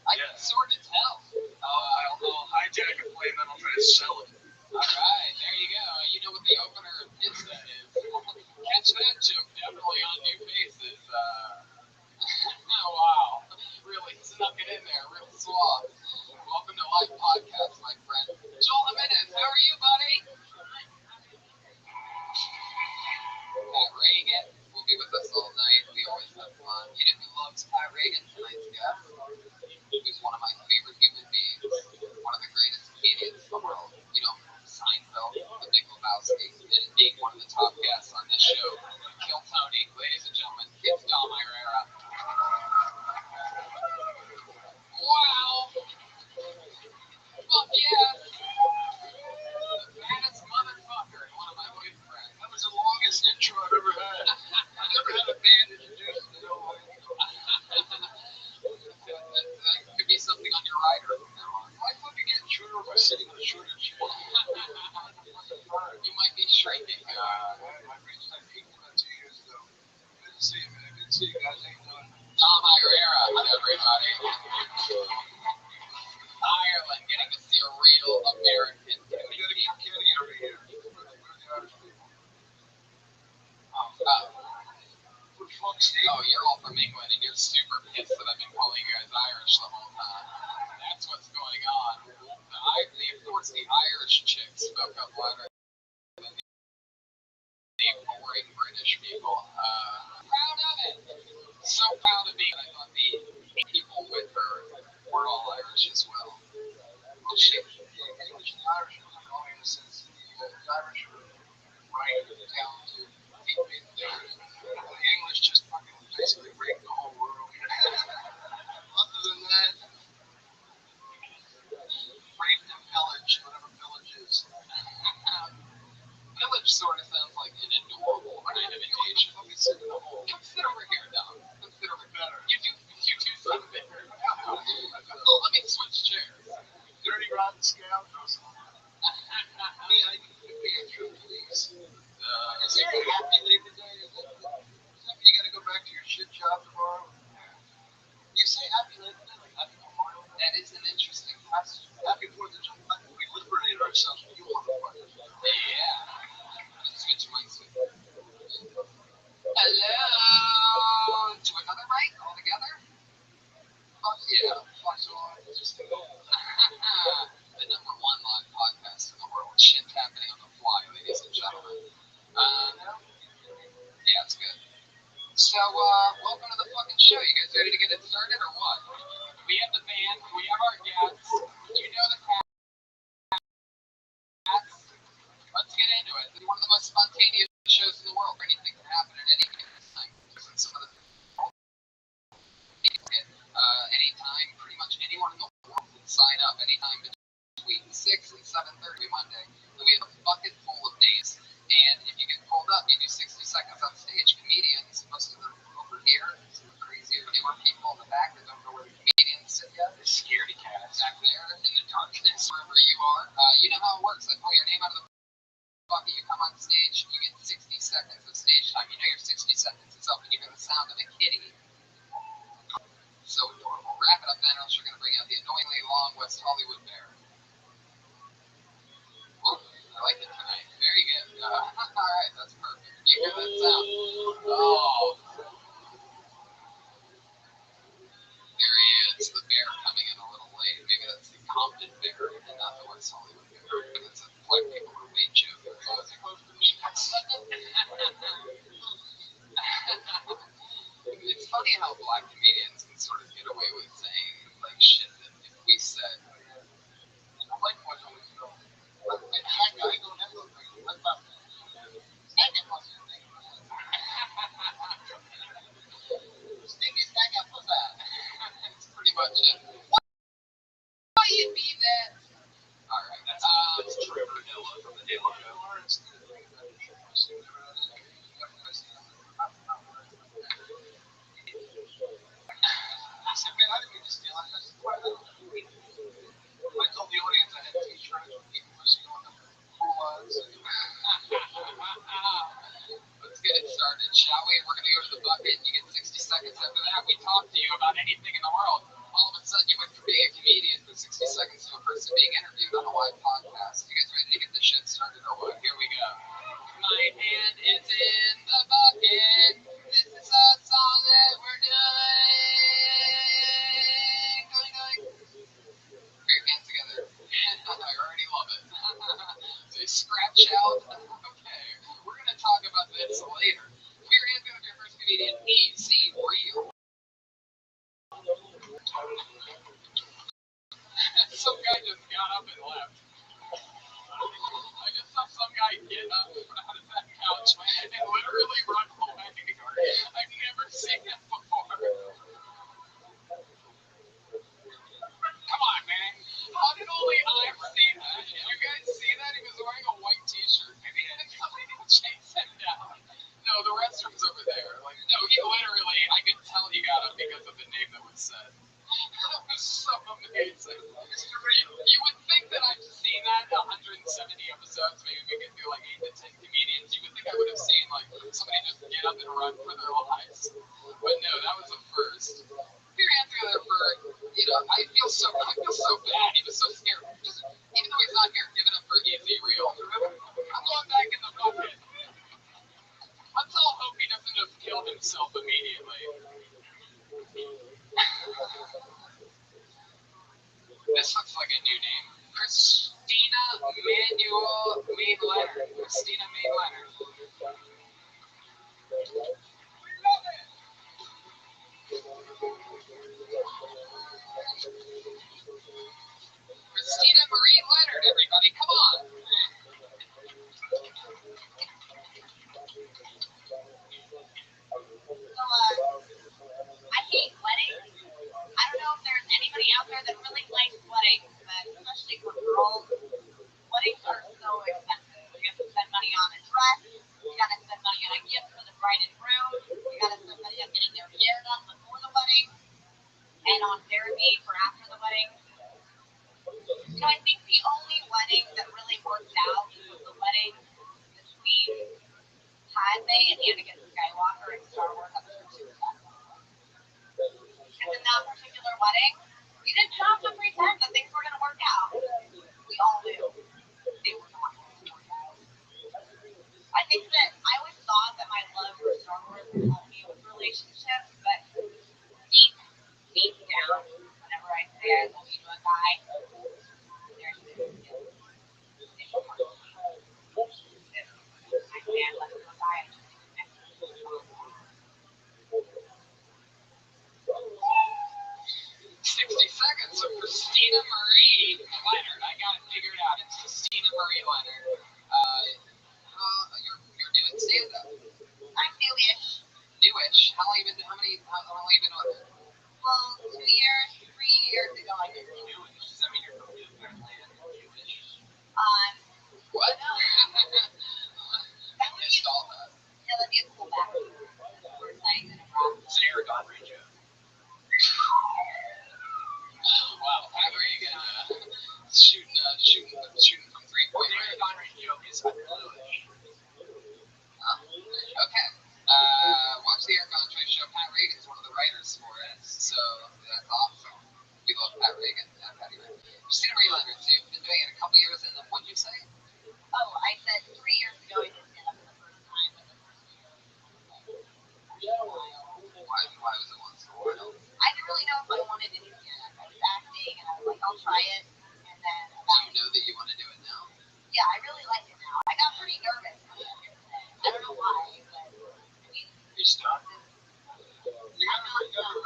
I can sort of tell. I'll hijack a plane, then I'll try to sell it. Alright, there you go. You know what the opener of Pizza is. Catch that joke definitely on New Faces. Oh, wow. Really snuck it in there, real suave. Welcome to Live Podcast, my friend. Joel Jimenez, how are you, buddy? Pat Reagan will be with us all night. We always have fun. You know who loves Pat Reagan? Tonight's guest. Who's one of my favorite human beings. One of the greatest comedians in the world. You know, Seinfeld, The Big Lebowski, and being one of the top guests on this show. Kill everybody. Ireland, getting to see a real American. We gotta keep Kenny over here. We're the Irish people. We're fuck Steve. Oh, you're all from England, and you're super pissed that I've been calling you guys Irish the whole time. That's what's going on. Of course, the Irish chicks spoke up louder than the boring British people. Proud of it. So proud of being. I thought the people with her were all Irish as well. Well, shit. The English and the Irish are only in the sense the Irish are right down to deep in there. The English just fucking basically raped the whole world. Other than that, rape and pillage, whatever pillage is. Village sort of sounds like an adorable kind of invitation. Come sit over here, Dom. Come sit over better. You do sound better. Oh, let me switch chairs. Dirty rotten scoundrels. I can command you, please. Is there a happy Labor Day? Is it? You gotta go back to your shit job tomorrow? You say happy Labor Day, like happy Memorial? That is an interesting question. Happy 4th of July. We liberated ourselves from you motherfuckers. Yeah. Let's switch mics with you. Hello. To another mic altogether? Fuck yeah. Fuck on. Just go. The number one live podcast in the world. Shit's happening on the fly, ladies and gentlemen. Yeah, it's good. So, welcome to the fucking show. You guys ready to get it started or what? We have the band, we have our guests, you know the cats. Let's get into it. It's one of the most spontaneous shows in the world. Anything can happen at any given time. Some of the anytime, pretty much anyone in the world can sign up anytime between 6 and 7:30 Monday. We have a bucket full of names. And if you get pulled up, you do 60 seconds on stage. Comedians, most of them over here, some crazier, newer people in the back that don't know where the comedians sit yet. They're scaredy cats back there in the darkness, wherever you are. You know how it works. They pull your name out of the bucket, you come on stage, you get 60 seconds of stage time. You know your 60 seconds is up, and you hear the sound of a kitty. So adorable. Wrap it up then, or else you're going to bring out the annoyingly long West Hollywood bear. Ooh, I like it tonight. Very good. Alright, that's perfect. You hear that sound? Oh. There he is, the bear coming in a little late. Maybe that's the Compton bear and not the West Hollywood bear. But it's a black people who made joke. It's funny how black comedians can sort of get away with saying like shit that if we said, white boys always know. But that guy don't have those things. What about that's pretty much it. Why you be that? Alright, That's Trevor Noah from the Daily Show. I said, man, I didn't mean to steal. I told the audience I had t-shirts with people pushing on the cool ones. Let's get it started, shall we? We're going to go to the bucket. You get 60 seconds after that. We talk to you about anything in the world. All of a sudden, you went from being a comedian for 60 seconds to a person being interviewed on a live podcast. You guys ready to get this shit started or what? Here we go. My hand is in the bucket. This is a song that we're doing. Going. Put your hands together. I already love it. They scratch out. Okay, we're going to talk about this later. Put your hands together for your first comedian. Easy Real. Some guy just got up and left. I just saw some guy get up out of that couch and literally run away. I've never seen that before. Come on, man. How did only I see that? Did you guys see that? He was wearing a white t-shirt. Maybe somebody didn't chase him down. No, the restroom's over there. Like, no, he literally, I could tell he got up because of the name that was said. That was so amazing. You would think that I've seen that 170 episodes, maybe we could do like 8 to 10 comedians. You would think I would have seen like somebody just get up and run for their lives. But no, that was a first. your hands together for, I feel so bad. He was so scared. Just, even though he's not here, give it up for Easy Real. I'm going back in the bucket. Let's all hope he doesn't just kill himself immediately. This looks like a new name. Christina Main Leonard. Christina Main Leonard. Christina Marie Leonard, everybody, come on! I hate weddings. I don't know if there's anybody out there that really likes weddings, but especially for girls, weddings are so expensive. You have to spend money on a dress, you gotta spend money on a gift for the bride and groom, you gotta spend money on getting their hair done before the wedding, and on therapy for after the wedding. I think the only wedding that really worked out was the wedding between Padme and Anakin Skywalker in Star Wars Episode 2. Because in that particular wedding, you didn't have to pretend that things were going to work out. We all knew they were not going to work out. I think that I always thought that my love for Star Wars would help me with relationships, but deep down, whenever I say I love you to a guy, there's this guilt. It's hard to me. If I say I love you to a guy, I just expect you to respond. 60 seconds of Christina Marie Leonard. I got it figured out. It's Christina Marie Leonard. You're new at stand-up. I'm newish. Newish. How long you been with her? Well, 2 years, 3 years ago I did it. Newish. Does that mean you're from Newfoundland? Newish? What? No. I missed all that. Yeah, that'd be a cool background. We're excited to have. It's an Aragon Ranger. Wow, Pat Reagan shooting from 3-point The range. Aragon Ranger joke is I'm Newish. Okay. Watch the Eric Andre show. Pat Reagan's one of the writers for it, so that's awesome. We love Pat Reagan. Patty Reagan. Christina Marie Leonard, so you've been doing it a couple years, and then what did you say? Oh, I said 3 years ago I did stand up for the first time, but the first year Why was it once in a while? I didn't really know if I wanted to do stand up. I was acting, and I was like, I'll try it. And then Do you know that you want to do it now? yeah, I really like it now. I got pretty nervous when I did it. I don't know why, but I mean, You're stuck. I'm not done.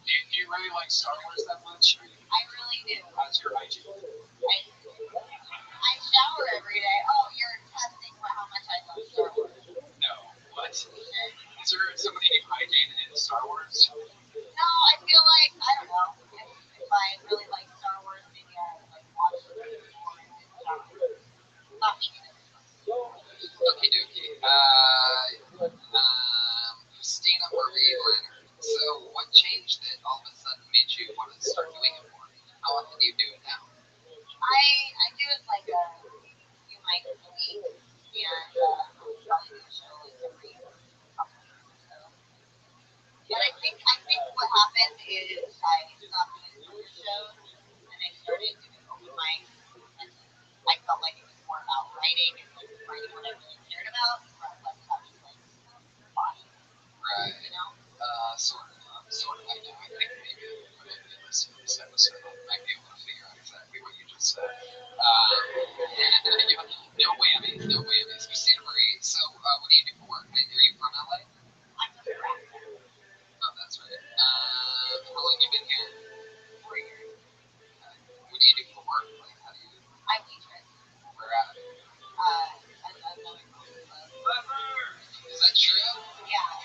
Do you really like Star Wars that much? I really do. How's your hygiene? I shower every day. Oh, you're testing for how much I love Star Wars. No. What? Is there somebody named Hygiene in Star Wars? No, I feel like, I don't know, if I really like Star Wars, maybe I would like watch it more and shower. Not maybe this one. Okie dokie. Christina Marie Leonard. So, what changed that all of a sudden made you want to start doing it more? How often do you do it now? I do it like a few nights a week, and probably do a show like every couple weeks or so. But I think what happened is I stopped doing theater shows, and I started doing open mics, and I felt like it was more about writing and like writing what I really cared about, rather than about just like body, Right. you know? Sort of. I know. I think maybe listening to this episode, I might be able to figure out exactly what you just said. No whammies. Christina Marie, so what do you do for work? Are you from LA? I'm just a rapper. Oh, that's right. How long have you been here? 4 years. What do you do for work? Like, how do you? I waitress. Where at? Another comedy club. Is that true? Yeah.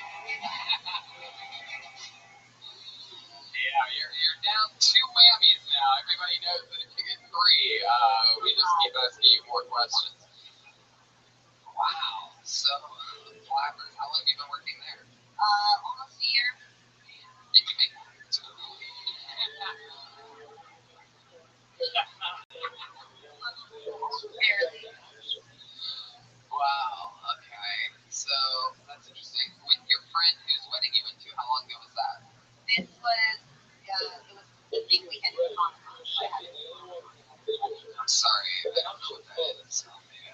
Yeah, you're down 2 whammies now. Everybody knows that if you get 3, we just keep asking you more questions. Wow. So, Flappers, how long have you been working there? Almost a year. Did you make Barely. Wow. don't know what that is.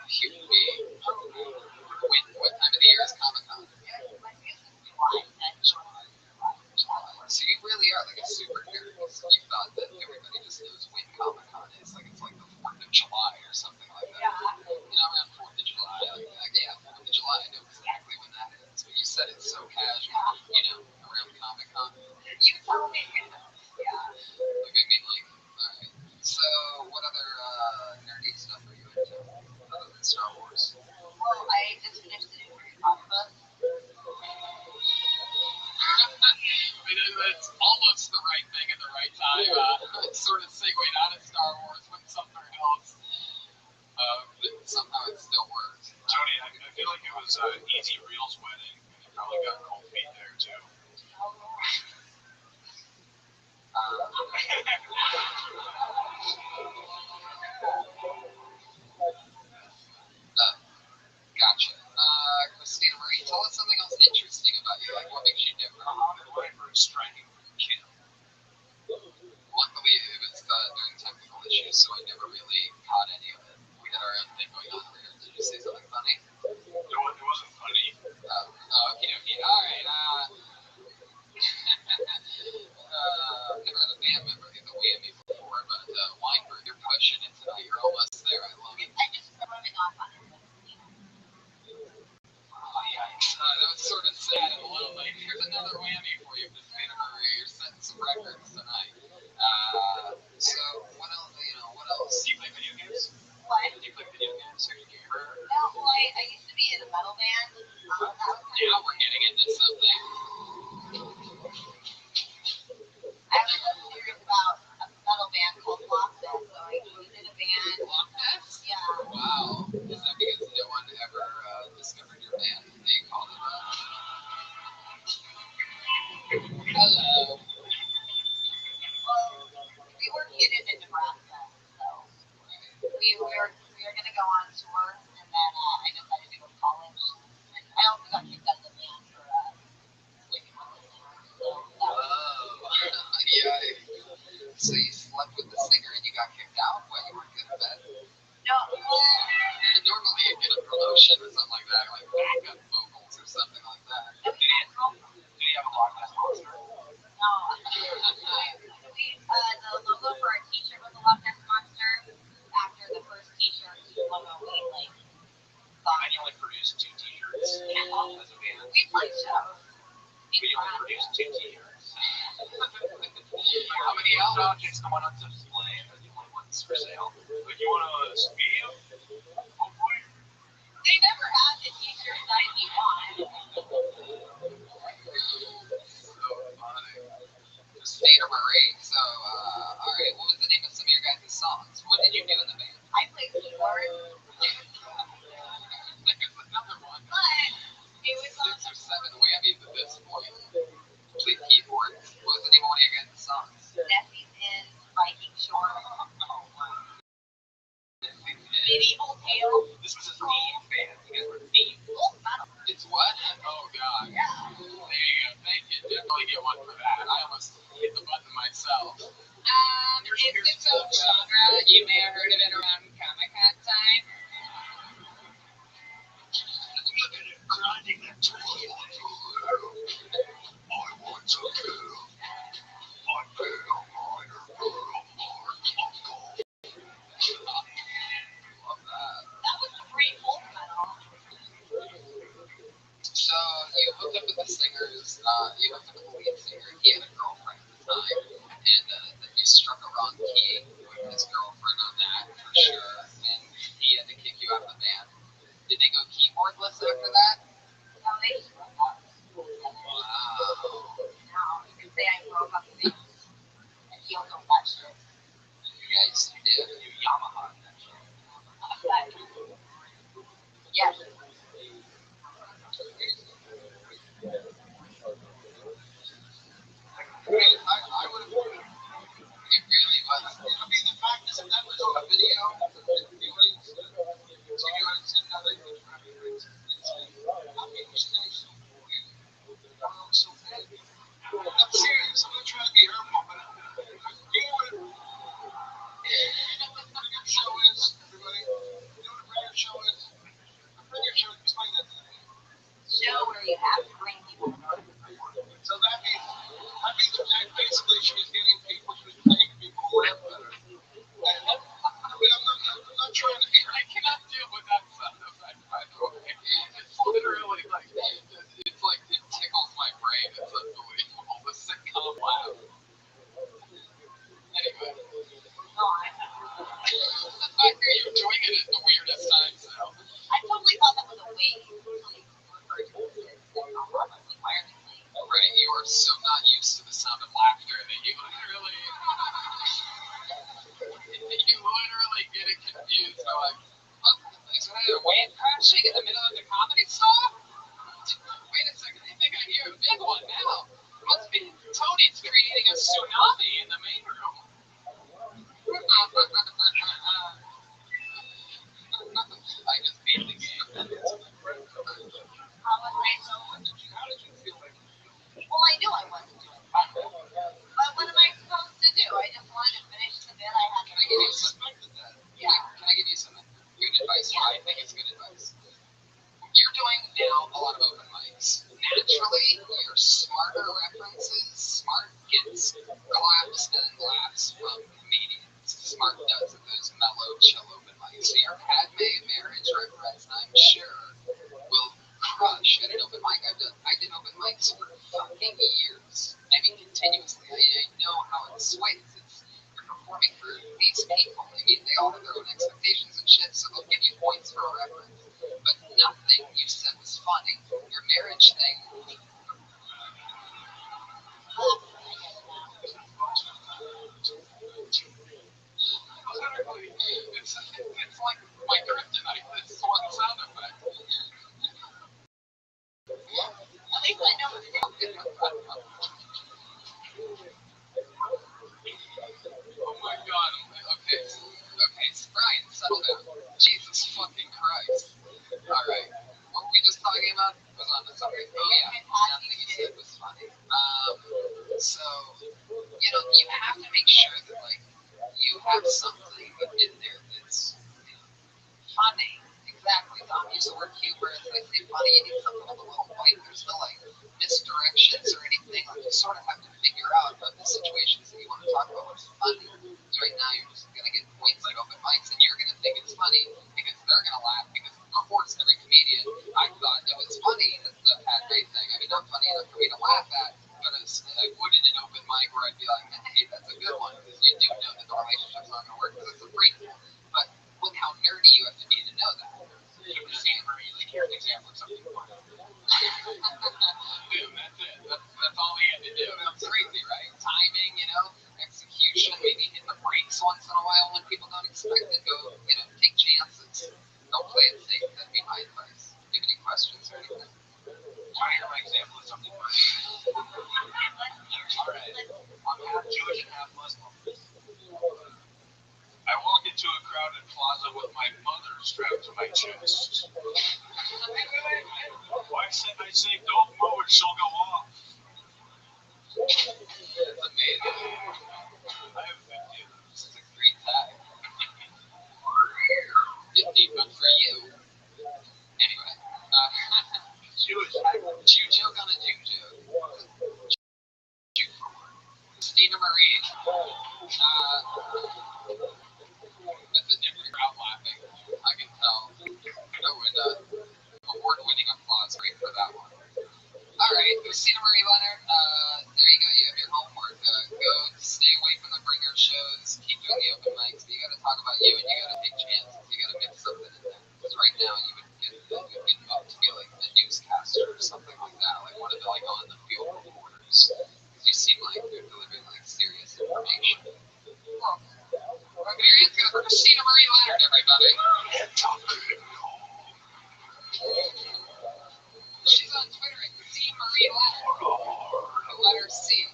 Here would be. What time of the year is Comic Con? So you really are like a super nerd. You thought that everybody just knows when Comic Con is. Like it's like the 4th of July or something like that. You know, around 4th of July. Yeah, 4th of July. I know exactly when that is. But you said it's so casual, you know, around Comic Con. You told me. Yeah. Like, I mean, like, alright. So, what other nerdy stuff are you into other than Star Wars? Well, I just finished the new Harry Potter book. I mean, that's almost the right thing at the right time. It sort of segued out of Star Wars with something else. But somehow it still worked. Tony, I feel like it was Easy Real's wedding. You probably got cold feet there too. Gotcha. Christina Marie, tell us something else interesting about you. Like, what makes you different? Striking kill. Luckily, it was during technical issues, so I never really caught any of it. We had our own thing going on over here. Did you say something funny? It wasn't funny. Okay. All right. I've never had a band member get the whammy before, but Weinberg, you're pushing it tonight. You're almost there. I love it. I just rubbing off on it. Oh, yeah. That was sort of sad and a little like, here's another whammy for you, Christina Marie. You're setting some records tonight. So, what else? What else? Do you play video games? What? Do you play video games? Are you a gamer? No, well, I used to be in a metal band. Now we're getting into something. I was serious about a metal band called Rothschild'S, so I joined in a band. Lockness? Yeah. Wow. Is that because no one ever discovered your band? They called it Hello. Well, we were kidded in Nebraska, so we were going to go on tour, and then I decided to go to college. And I also got kicked out of the band for sleeping with the singer. So that was Yeah. So you slept with the singer and you got kicked out? What, you weren't good at bed? no. Normally you get a promotion or something like that, like backup vocals or something like that. Did he have a Loch Ness monster? No. The logo for our t-shirt was a Loch Ness monster. After the first t-shirt logo, we thought. And you only produced 2 t-shirts Yeah. as a band. We played shows. But you only produced 2 t-shirts. How many projects going on display? The only ones for sale. But you want to speed up? Hopefully. They never had the t-shirt size we want. So funny. Christina Marie. So, alright, what was the name of some of your guys' songs? What did you do in the band? I played keyboard, There's another one. but it was 6 or 7 whammies at this point. Complete keyboard. What was the name of one of your guys' songs? Nessie's in Viking Shore. Medieval Tale. This was a theme band. You guys were theme. Old metal. It's what? Oh, God. Yeah. There you go. Thank you. Definitely get one for that. I almost hit the button myself. It's its own genre. You may have heard of it around Comic-Con time. Grinding that toy. I want to kill. I bet a minor girl of mine. Love that. That was great old metal. So, you hooked up with the singers, you hooked up with the lead singer. He had a girlfriend at the time, and then you struck a wrong key with his girlfriend on that, for sure, and he had to kick you out of the band. Did they go keyboardless after that? No, they just broke up. Wow. No, you can say I broke up with him. And he also that shit. You guys did. You Yamaha that shit. Yes. I would have views. They're like, what? Is there a wave crashing in the middle of the comedy store? Wait a second, I think I hear a big one now. Must be Tony's creating a tsunami in the main room. I just beat the game. How did you feel like? Well, I knew I wasn't doing fun. But what am I supposed to do? I just wanted to finish the bit I had. Can I give you some? Yeah. Can I give you some good advice? Yeah. I think it's good advice. You're doing now a lot of open mics. Naturally, your smarter references, smart gets claps and laughs from comedians. Smart does at those mellow, chill open mics. So your Padme marriage reference, I'm sure, will crush at an open mic. I did open mics for fucking years. I mean, continuously. I know how it sways. You're performing for these people. I mean, they all have their own expectations and shit, so they'll give you points for a reference. But nothing you said was funny. Your marriage thing. It's like my kryptonite. It's one sound effect. At least I know what it is. Oh my god. Okay, Brian, settle down. Jesus fucking Christ. Alright. What were we just talking about? I was on to something. Oh yeah. Nothing you said was funny. So, you have to make sure that, like, you have something in there that's, funny. Exactly. Don't use the word humorous. I say funny. You need something a little light. There's no, like, misdirections or anything. Like, you sort of have to figure out the situations that you want to talk about what's funny. Because right now you're just going to get points like open mics, and you're going to think it's funny because they're going to laugh. Because, of course, every comedian, I thought it was funny. That's the Pat Ray thing. I mean, not funny enough for me to laugh at, but I would in an open mic where I'd be like, hey, that's a good one. Because you do know that the relationship's not going to work because it's a prequel. But look how nerdy you have to be to know that. Here's an example of something funny. Boom, that's it. That's all we had to do. It's crazy, right? Timing, execution, maybe hit the brakes once in a while when people don't expect it. Go, take chances. Don't play it safe. That'd be my advice. Do you have any questions or anything? I hear my example of something funny. Alright. I'm half Jewish and half Muslim. I walk into a crowded plaza with my mother strapped to my chest. I say, don't move or she'll go off. That's amazing. I have 50 of those. It's a great tag. 50, but for you. Anyway. Jewish. Juju gonna juju. Christina Marie. That's a different crowd laughing. I can tell. Award-winning applause rate for that one. Alright, Christina Marie Leonard, there you go. You have your homework. Go stay away from the bringer shows. Keep doing the open mics. You gotta talk about you and you gotta take chances. You gotta mix something in there. Because right now you would get up to be like the newscaster or something like that. Like one of the on the field reporters. Because you seem like you're delivering like serious information. Well, your hands go for Christina Marie Leonard, everybody. She's on Twitter at C. Marie Leonard. The letter C.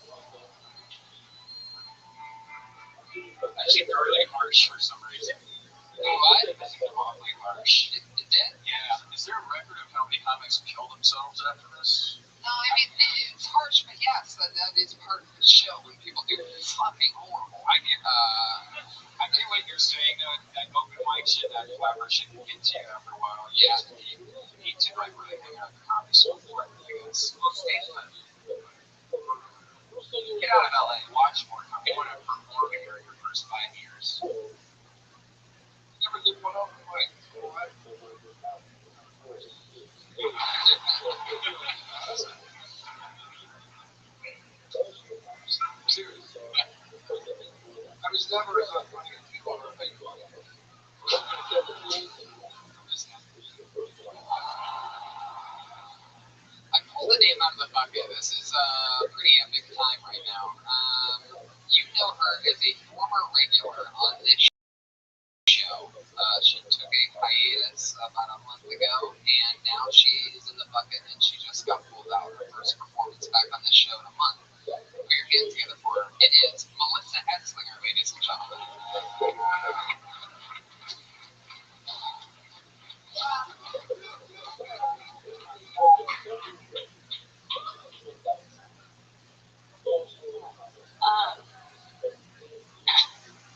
That seemed really harsh for some reason. What? That seemed awfully harsh. It did? Yeah. Is there a record of how many comics kill themselves after this? No, I mean, it's harsh, but yes, that is part of the show when people do fucking horrible. I get what you're saying, that open mic shit, that clever shit can get to you after a while. You just need to, like, really hang out the comedy stuff for it, I guess. Well, stage time. Get out of LA, watch more comedy. You want to perform here in your first 5 years. Never did one open mic. What? Seriously. I was never as funny as people are thinking. I pulled the name out of the bucket. This is a pretty epic time right now. You know her as a former regular on this show. bucket, and she just got pulled out. Her first performance back on this show in a month. Put your hands together for her. It is Melissa Etzlinger, ladies and gentlemen.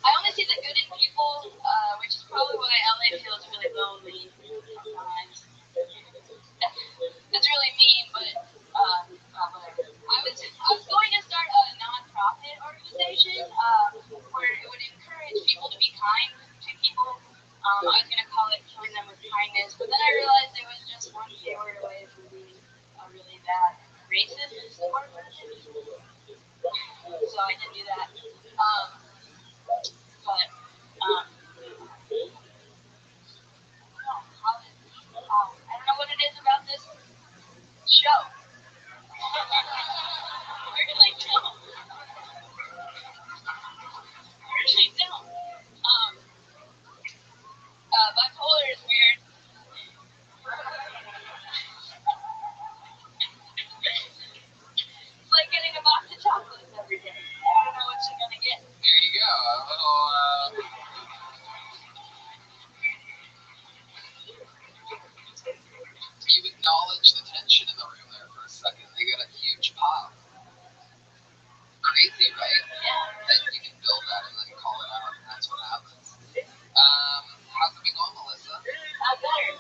I only see the good in people, which is probably why LA feels really lonely sometimes. It's really mean, but whatever. I was going to start a non-profit organization where it would encourage people to be kind to people. I was going to call it Killing Them with Kindness, but then I realized it was just one keyword away from being a really bad racist organization. So I didn't do that. But I don't know what it is about this show. I really don't. Bipolar is weird. It's like getting a box of chocolates every day. I don't know what you're gonna get. There you go. A little, you acknowledge the tension in the room there for a second. They got a huge pop. Crazy, right? Yeah. That you can build that and then call it out, and that's what happens. How's it been going, Melissa? Better.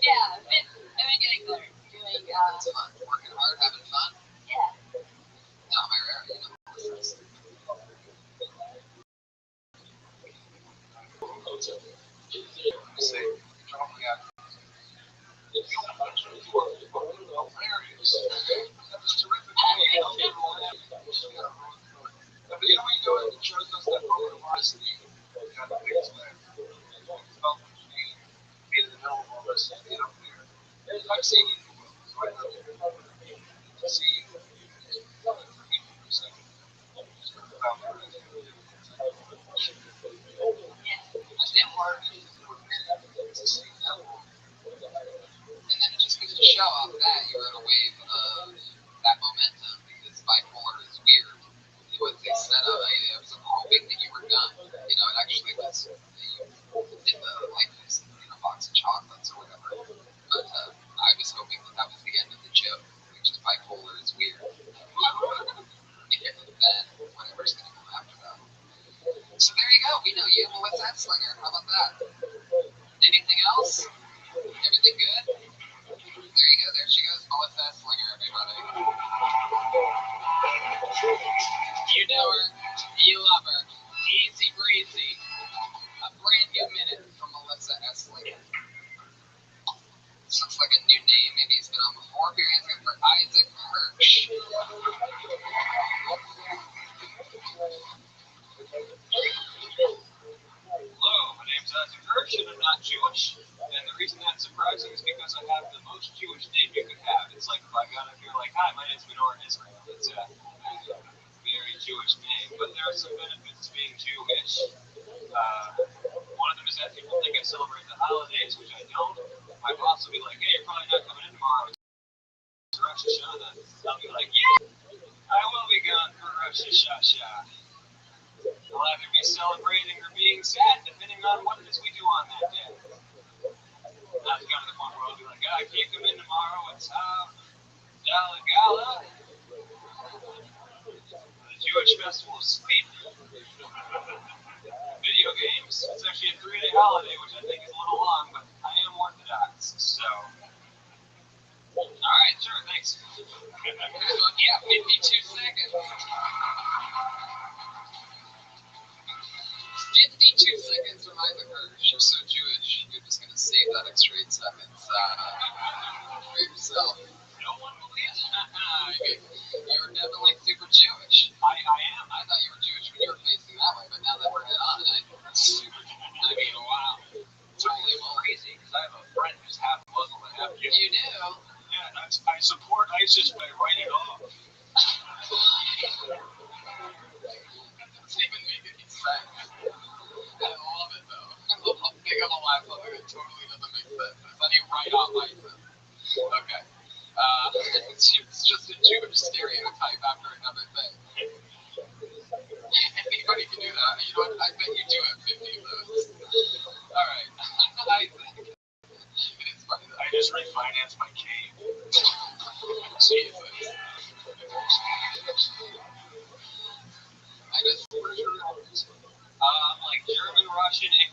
Yeah, I've been getting better. Doing, That's fun. Working hard, having fun. Yeah. Not my rare, you know, Melissa's. See, oh my God. I've seen you, so I know to see you. And then it just goes to show off that you're in a wave of that momentum because bipolar is weird. What they said of it, I was hoping that you were done. You know, it actually was, you did the, like, this, you know, box of chocolates or whatever. But I was hoping that was the end of the joke, which is bipolar is weird. And then whatever's going to come after that. So there you go. We know you, Melissa Etzlinger. How about that? Anything else? Everything good? There you go. There she goes. Melissa Etzlinger, everybody. You know her. You love her. Easy breezy. A brand new minute from Melissa Etzlinger. This looks like a new name. Maybe he's been on before. Here he is for Isaac Hirsch. Hello, my name's Isaac Hirsch, and I'm not Jewish. And the reason that's surprising is because I have the most Jewish name you could have. It's like if I got up here like, hi, my name's Menorah Israel. It's a very Jewish name, but there are some benefits to being Jewish. One of them is that people think I celebrate the holidays, which I don't. My boss will be like, hey, you're probably not coming in tomorrow. It's Rosh Hashanah. I'll be like, yeah, I will be gone for Rosh Hashanah. I'll either be celebrating or being sad, depending on what it is we do on that day. I've gotten to the point where I'll be like, I can't come in tomorrow. It's Gala Gala. The Jewish Festival of Sleep. Video games. It's actually a 3-day holiday, which I think is a little long, but I am Orthodox, so. Alright, sure, thanks. Yeah, 52 seconds. 52 seconds from Isaac Hirsch. You're so Jewish, you're just going to save that extra 8 seconds for yourself. No one believes You're definitely super Jewish. I am. I thought you were Jewish when you were facing that way, but now that we're head on, I'm super Jewish. I mean, wow. Totally crazy, because I have a friend who's half Muslim and half Jewish. You do? Yeah, I support ISIS by writing off.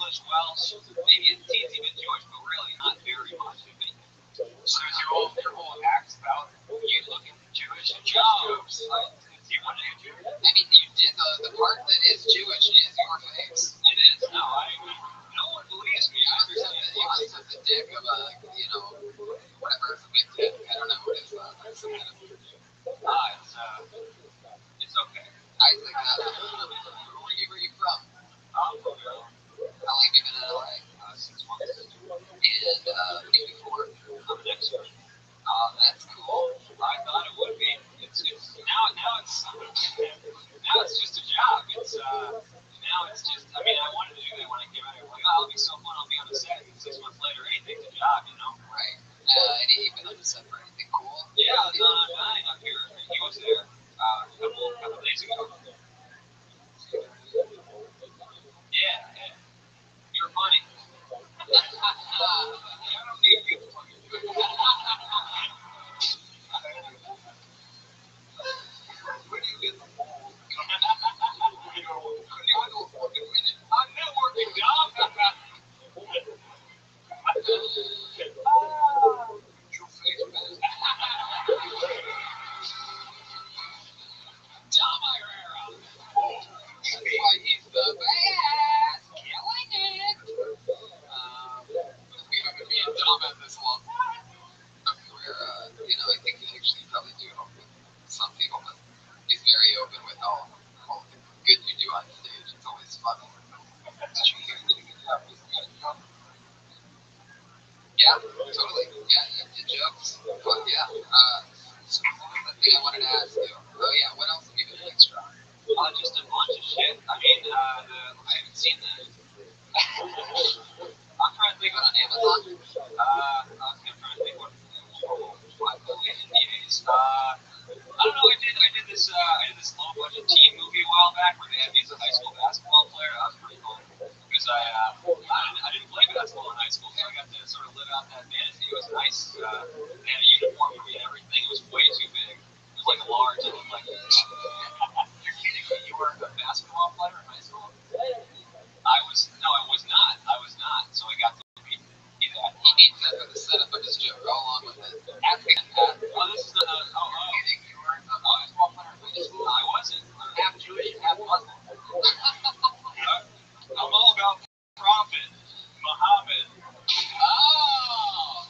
English well, maybe a teensy bit Jewish, but really not very much. So is your whole act about you looking Jewish and jokes? Do you want to do Jewish? I mean, you did the part that is Jewish is your face. It is. No, no one believes me. I understand. You must have the dick of a, whatever, it's a big dick. I don't know what it is. Some kind of. It's okay. I think where you from? How long have you been in LA? 6 months. And before? I'm an expert. That's cool. I thought it would be. It's now it's just a job. Now it's just. I mean, I wanted to do that when I came out here. Like, oh, it'll be so fun. I'll be on the set. And 6 months later, hey, take the job. Right. Had you been on the set for anything cool? Yeah, I was on 9 up here. He was there a couple days ago. Yeah. You're funny. I don't need you to plug your Where do you get the balls? You go to a fucking minute. I'm networking, dog. Your face, man. Tom Irera. That's why he's the best. Killing it. We haven't been Tom at this long. Where, I think he actually probably do it with some people, but he's very open with all the good you do on stage. It's always fun. Yeah, totally. Yeah, you did jokes. But yeah. So what was the thing I wanted to ask you? Oh yeah, what else have you been extra? Just a bunch of shit. I mean, I haven't seen that. I'm trying to think on Amazon. I'm trying to think what NDAs. I don't know. I did this low budget teen movie a while back where they had me as a high school basketball player. That was pretty cool because I didn't play basketball in high school, so I got to sort of live out that fantasy. It was nice. They had a uniform for me and everything. It was way too big. It was like a large. It looked like you're kidding me. You were a basketball player in high school? I was not. So I got to be that. He needs that for the setup of his joke. Go along with it. This is the. You were a basketball player in high school? I wasn't. I'm half Jewish, half Muslim. I'm all about Prophet Muhammad. Oh!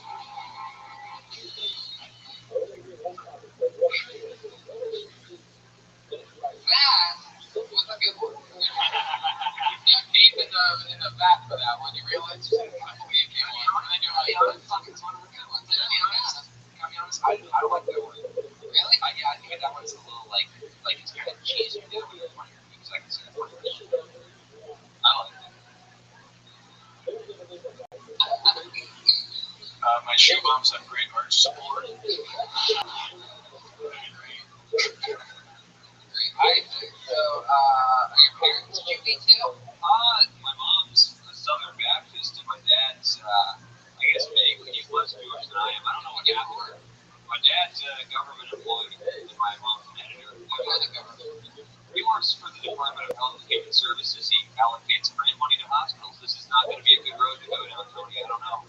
That was a good one. You dug deep in the back for that one. You realized you couldn't believe you came on. And you're like, oh, that's fucking one of the good ones. Can I be honest? I don't like that one. Really? Yeah, I think that one's a little like it's kind of cheesy. You know, when you're funny because I can see the funny. I like it. My shoe moms have great arch support. Great. So, are your parents Jewy too? My mom's a Southern Baptist, and my dad's, I guess, vaguely he was Jewish than I am. I don't know what happened. My dad's a government employee, and my mom's an editor. What kind of government? He works for the Department of Health and Human Services. He allocates grant money to hospitals. This is not going to be a good road to go down, Tony. I don't know. I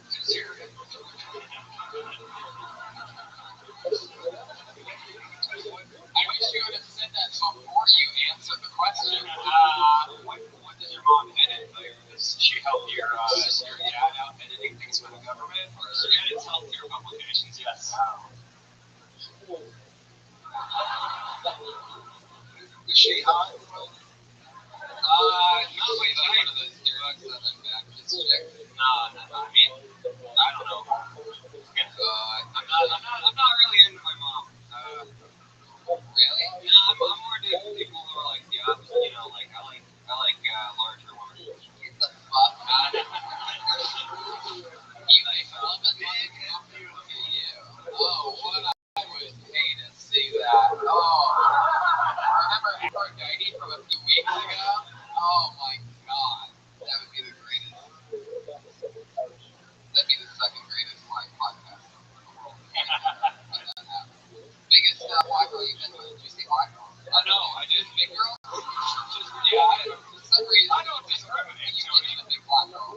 wish you would have said that before you answered the question. What does your mom edit? Does she help your dad out editing things for the government? Or she edits healthcare publications? Yes. Is she hot? No, wait, like one of those drugs that I'm back to check. No, I mean, I don't know. I'm not really into my mom. Really? No, I'm more into people who are like the opposite. Like I like larger women. Get the fuck out of here. You like big after you. Oh, what I would pay to see that. Oh, remember Aphrodite from a few weeks ago? Oh my god, that would be the greatest. That'd be the second greatest live podcast in the world. Biggest black girl you've been with? Did you see black girls? No, I did. Big girl? For some reason, I don't discriminate. You been with a big black girl.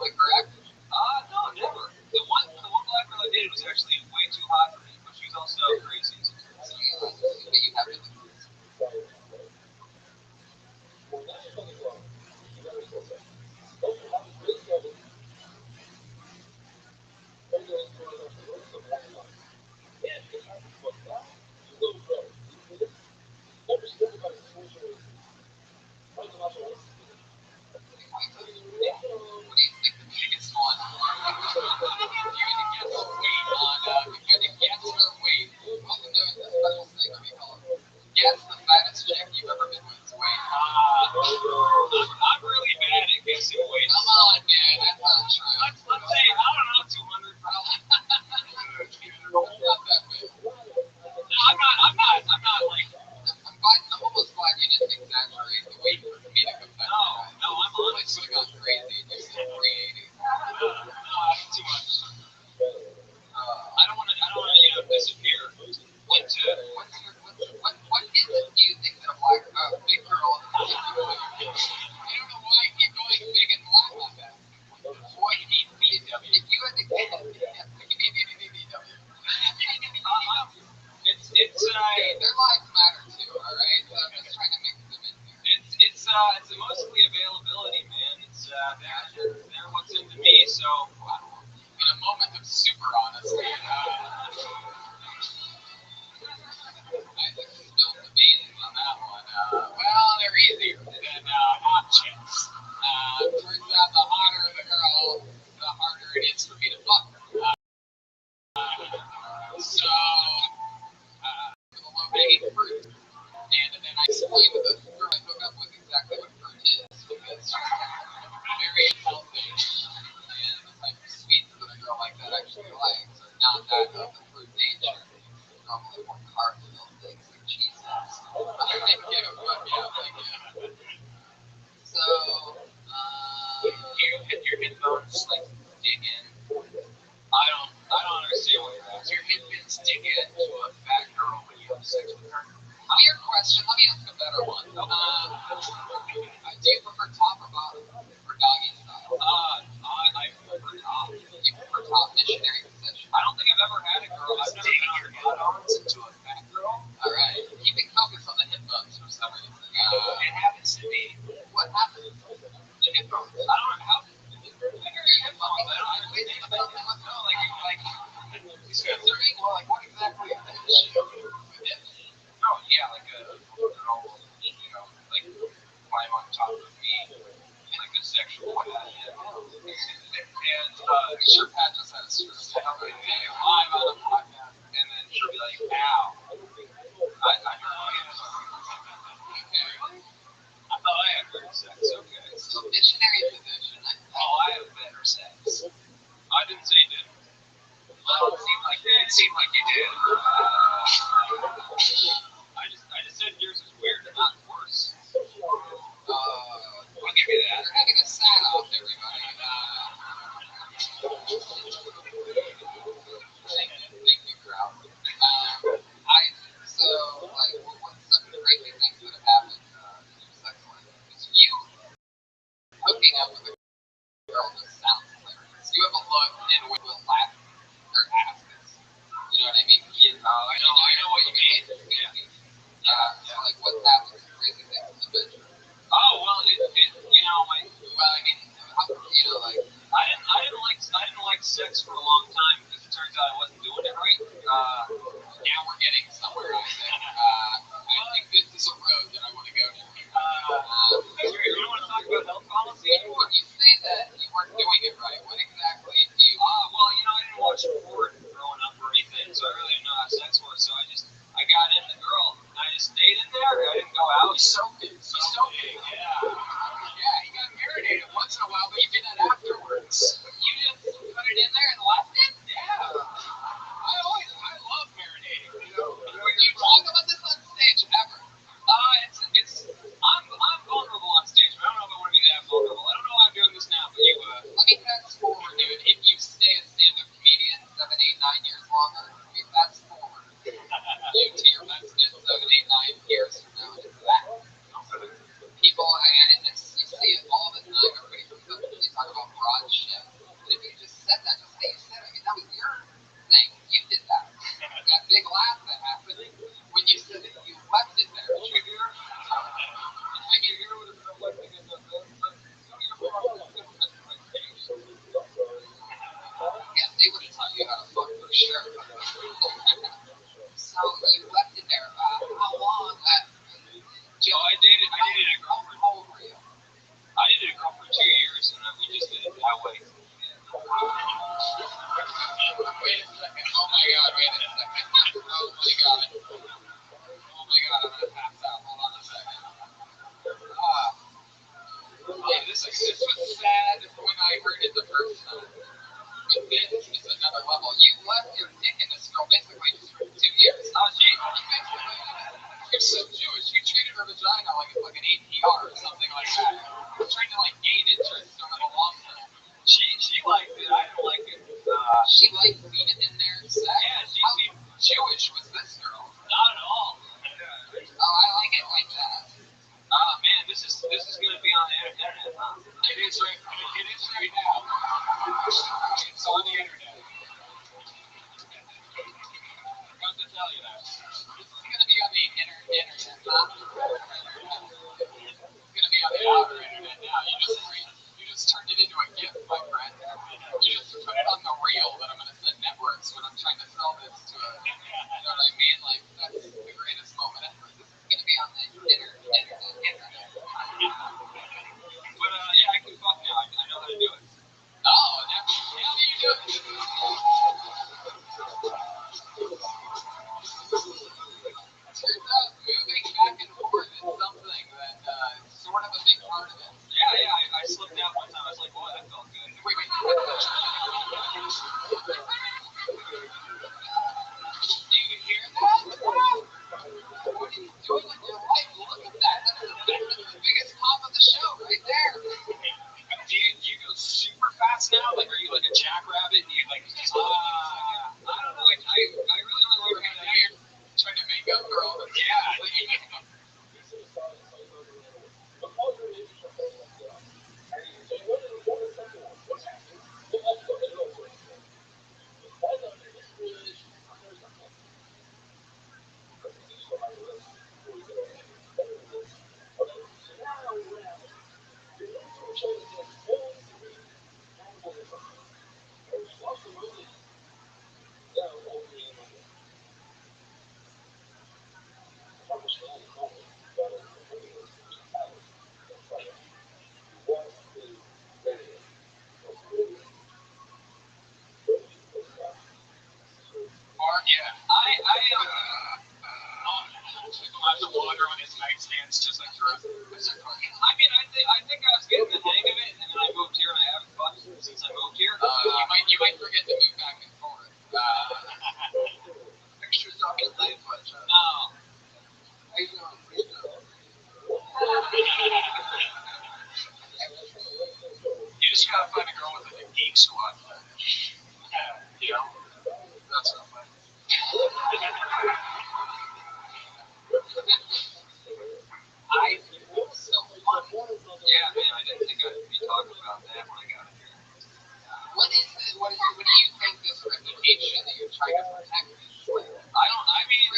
biggest chick you've ever been with weight? I'm really bad at guessing weight. Come on, man, that's not true. Let's say, I don't know, 200 probably. Not that big. No, I'm not like. I'm almost glad you didn't exaggerate the weight for comedic effect. No, I'm I honest. would have gone crazy and you said 380. No, that's too much. I don't want to, disappear into. What is it do you think that a big girl is particularly? I don't know why I keep going big and black like that. What you need BW? If you had to get their lives matter too, alright? So I'm just trying to mix them in here. It's mostly availability, man. They're what's into me. So In a moment of super honesty, I think spilled the beans on that one. Well, they're easier than hot chicks. Turns out the hotter the girl, the harder it is for me to fuck her. So, the low-hanging fruit. And then I explained to the girl I hook up with exactly what fruit is, because she's very healthy, and the type of sweets that a girl like that actually likes are not that of the fruit nature. Normally more carb-filled things like cheese sauce. Thank you. So, you hit your headphones like dig in. I don't understand what you're asking. your headphones dig into a fat girl when you have sex with her. Weird question. Let me ask a better one. Do you prefer top or bottom? Or doggy style? I prefer top. You prefer top missionary position? I don't think I've ever had a girl. I've never been on your headphones into a fat girl. Alright. Keeping focus on the headphones for some reason. It happens to me. What happened? The headphones. I don't know how. Considering, well, like, what exactly is that issue with it? Oh, yeah, like a girl, like climb on top of me, like a sexual passion. And Sure, Pat just had a stroke. live on the podcast, and then she'll be like, ow. I thought I had better sex, okay. So, missionary position. I have better sex. I didn't say did. Well, it seemed like you did. I just said yours is weird and not worse. I'll give you that. You're having a sad off, everybody. Thank you, crowd. So, like, what's some crazy things that have happened in your sex life? Because you hooking up with a girl just sounds hilarious. You have a look and we will laugh or ask us. You know what I mean? I know what you mean. So, like, what's happened? Some crazy things in the bedroom. Oh, well, I didn't like sex for a long time because it turns out I wasn't doing it right. Now we're getting somewhere, I think. I think this is a road that I want to go to. You want to talk about health policy? When you say that you weren't doing it right, what exactly do you... Well, I didn't watch porn growing up or anything, so I really didn't know how sex works. So I got in the girl, and I just stayed in there. I didn't go out. You soaked it. Yeah. Yeah, you got marinated once in a while, but you did that afterwards. You just put it in there and left it? Yeah. I love marinating. You talk about this on stage ever. I'm vulnerable on stage, but I don't know if I want to be that vulnerable. I don't know why I'm doing this now, but let me fast forward, dude. If you stay a stand-up comedian 7, 8, 9 years longer, fast forward. You to your best bit 7, 8, 9 years from now, and it's that. People sign on like an APR or something like that. I'm trying to like gain interest over the long term. She liked it. I don't like it. She liked being in there. Yeah, she seemed Jewish was this girl? not at all. Oh, I like it like that. Oh man, this is gonna be on the internet, huh? It is right now. It's on the internet. Got to tell you that. This is gonna be on the internet, huh? It's gonna be on the outer internet now. You just turned it into a GIF, my friend. You just put it on the reel that I'm gonna send networks when I'm trying to sell this to a, you know what I mean? Like, that's the greatest moment ever. This is gonna be on the internet. But yeah, I can fuck now. I know how to do it. Oh, now you do it. Turns out moving back and forth is something that is sort of a big part of it. Yeah, I slipped out one time. I was like, boy, that felt good. Wait. Do you hear that? What are you doing with your life? Look at that. That's the biggest pop of the show right there. Do you go super fast now? Like, are you like a jackrabbit? Do you like just I don't know. I really only learned how to Now you're trying to make up for all the I have to water on his nightstands just like Drew. I mean, I think I was getting the hang of it, and then I moved here, and I haven't fucked since I moved here. You might forget to move back and forth. Pictures of your language. No. How you doing? You just gotta find a girl with a geek squad. Yeah, you know? That's not fun. I feel so fun. Yeah, man, I didn't think I'd be talking about that when I got here. What do you think this reputation that you're trying to protect is? Are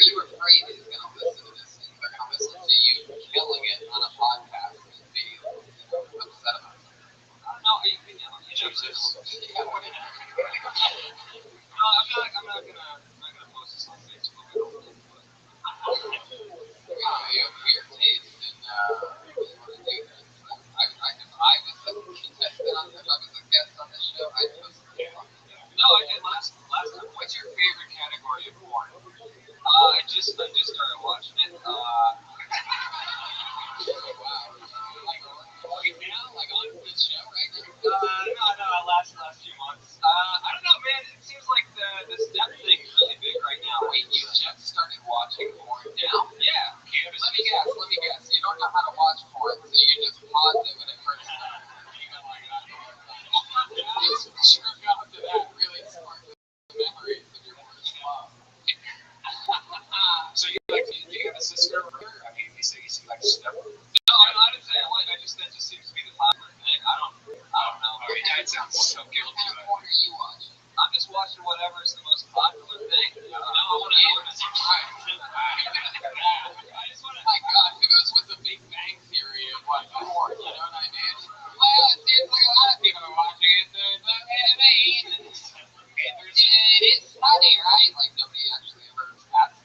you afraid he's gonna listen to this and they're gonna listen to you killing it on a podcast and be upset about it? I don't know. Jesus. Yeah, what is it? No, I'm not gonna post this on Facebook. You have weird taste in really want to do this. If I was a contestant on, if I was a guest on this show, I'd post it. No, I did last time. What's your favorite category of porn? I just started watching it. Wow. Like right now, like on this show right now? No, last few months. I don't know, man. It seems like the step thing is really big right now. Wait, you just started watching porn now? Yeah. Let me guess. You don't know how to watch porn, so you just pause it when it first starts. You just jerk off to that really smart memories of your first love. So do you have a sister or brother? I mean, you see like step. No, I didn't say I like. That just seems to be the popular thing. I don't know. I mean, that sounds so guilty. What kind of porn are you watching? I'm just watching whatever's the most popular thing. I want to know. I just want to. My God, who knows what the Big Bang Theory of what porn? You know what I mean? Well, it seems like a lot of people are watching it. It is funny, right? Like nobody actually ever asks.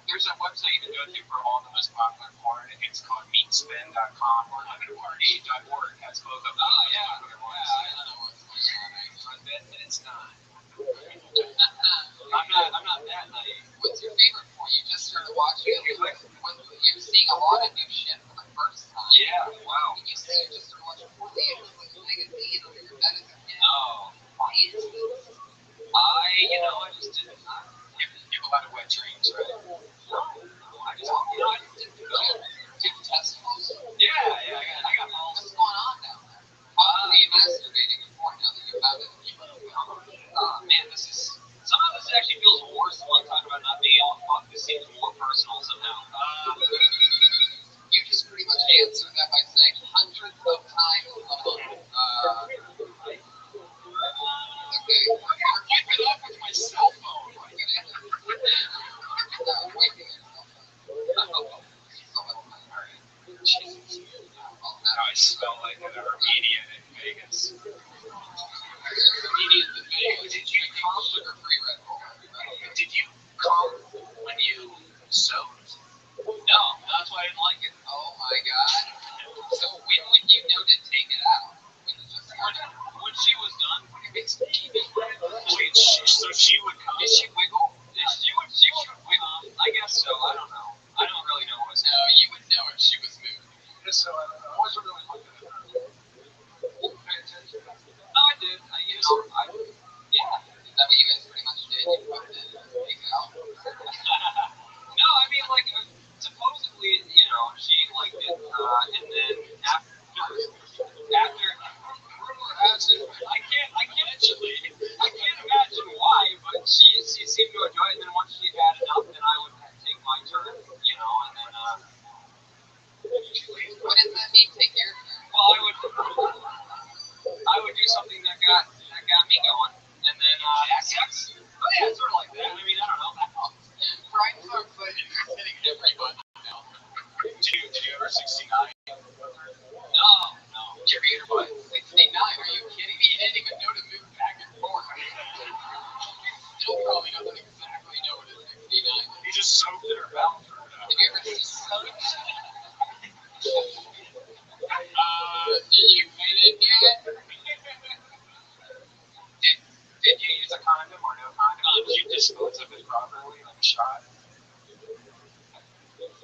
There's a website you can go to for all the most popular porn. It's called meatspin.com or lemonparty.org. Has both of them. Oh, yeah. Popular ones. I don't know what's going on. I bet that it's not. I'm not that naive. What's your favorite porn? You just started watching it. You're seeing a lot of new shit for the first time. Yeah, wow. You just started watching porn. You just like a magazine under your bed as a kid. No. Why is this? I just didn't. You have a lot of wet dreams, right? No, I just didn't know. Dude, testicles? Yeah, I got balls. What's going on down there? How are you masturbating before now that you have it? Man, somehow this actually feels worse than like talking about not being able to fuck. This seems more personal somehow. You just pretty much answered that by saying hundreds of times a month. Okay. Wipe it up with my cell phone. Now I smell like an Armenian in Vegas. Armenians in Vegas. Did you come sugar-free Red Bull? Did you come when you sewed? No, that's why I didn't like it. Oh my god. So when you know to take it out? When she was done, it's baby. Wait, so she would come? Did she wiggle? She would wiggle. I guess so. I don't know. I don't really know what was No, you would know if she was moving. So I wasn't really looking at her. Pay attention. No, I did. Yeah. Is that what you guys pretty much did? You put it in and take it out? No, I mean, like, supposedly, she liked it, and then after, rumor has it, I can't imagine why, but she seemed to enjoy it, and then once she had enough, then I would take my turn, and then, What does that mean, take your turn? well, I would do something that got me going, and then, sex? Oh, yeah, sort of like that. I mean, I don't know. Brian's so excited, he's hitting everybody now. Did you ever 69? No. Your earbud, 69, are you kidding me? He didn't even know to move back and forth. Still probably doesn't exactly know what a 69 is. He just soaked in her mouth. Have you ever seen soaked? You made it yet? Did you use a condom or no condom? Did you dispose of it properly, like a shot?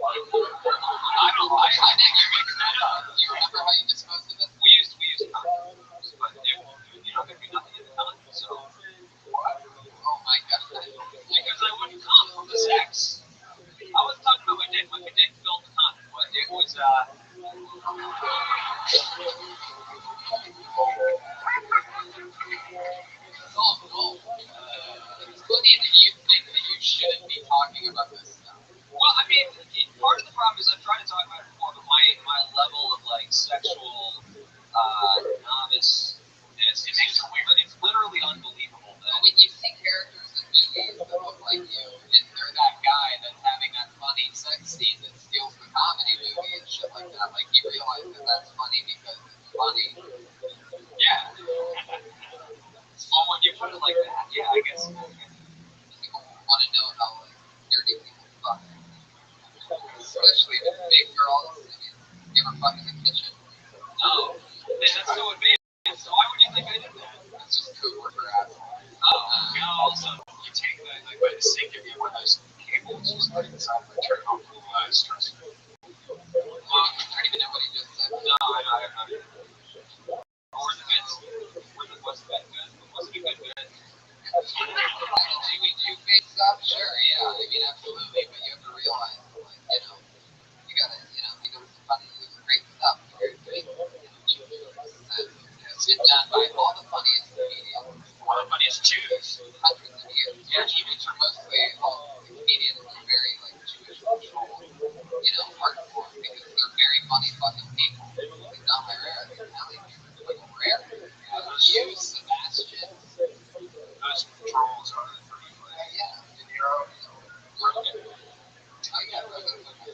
I don't know. I think you're making that up. Do you remember how you disposed of it? We used condoms, but there could be nothing in the condom, so. What? Oh my god. Because I wouldn't come from the sex. I wasn't talking about my dick. My dick filled the condom, but it was, It's funny that you think that you shouldn't be talking about this stuff. well, I mean, part of the problem is I've tried to talk about it before, but my level of, like, sexual, noviceness is weird, but it's literally unbelievable. But when you see characters in movies that look like you, and they're that guy that's having that funny sex scene that steals the comedy movie and shit like that, like you realize that that's funny because it's funny. Yeah. Well, when you put it like that, yeah, I guess. People want to know how like dirty people fuck, especially if it's big girls. I mean, you ever fuck in the kitchen? No, man, that's so advanced. Why would you think I did that? That's just code word for asshole. Oh, you know, also you take that like by the sink of you one of those cables just like inside the turn on stressful. I don't even know what he just said. No, I don't know. Or the beds. Was the bed good? Was it a good bed? Do we do fake stuff? Sure, yeah. I mean, absolutely. But you have to realize, like, you gotta, think of some funny, great stuff. It's been done by all the funniest comedians. One of the funniest Jews. Hundreds of years. Yeah, Jews are mostly all the comedians are very, like, Jewish controlled, hardcore, because they're very funny fucking people. Like, not my rare, they're Italian people, like, rare. You, Sebastian. Those trolls are pretty funny. Yeah. De Niro. Rogan. Oh, yeah, Rogan's okay.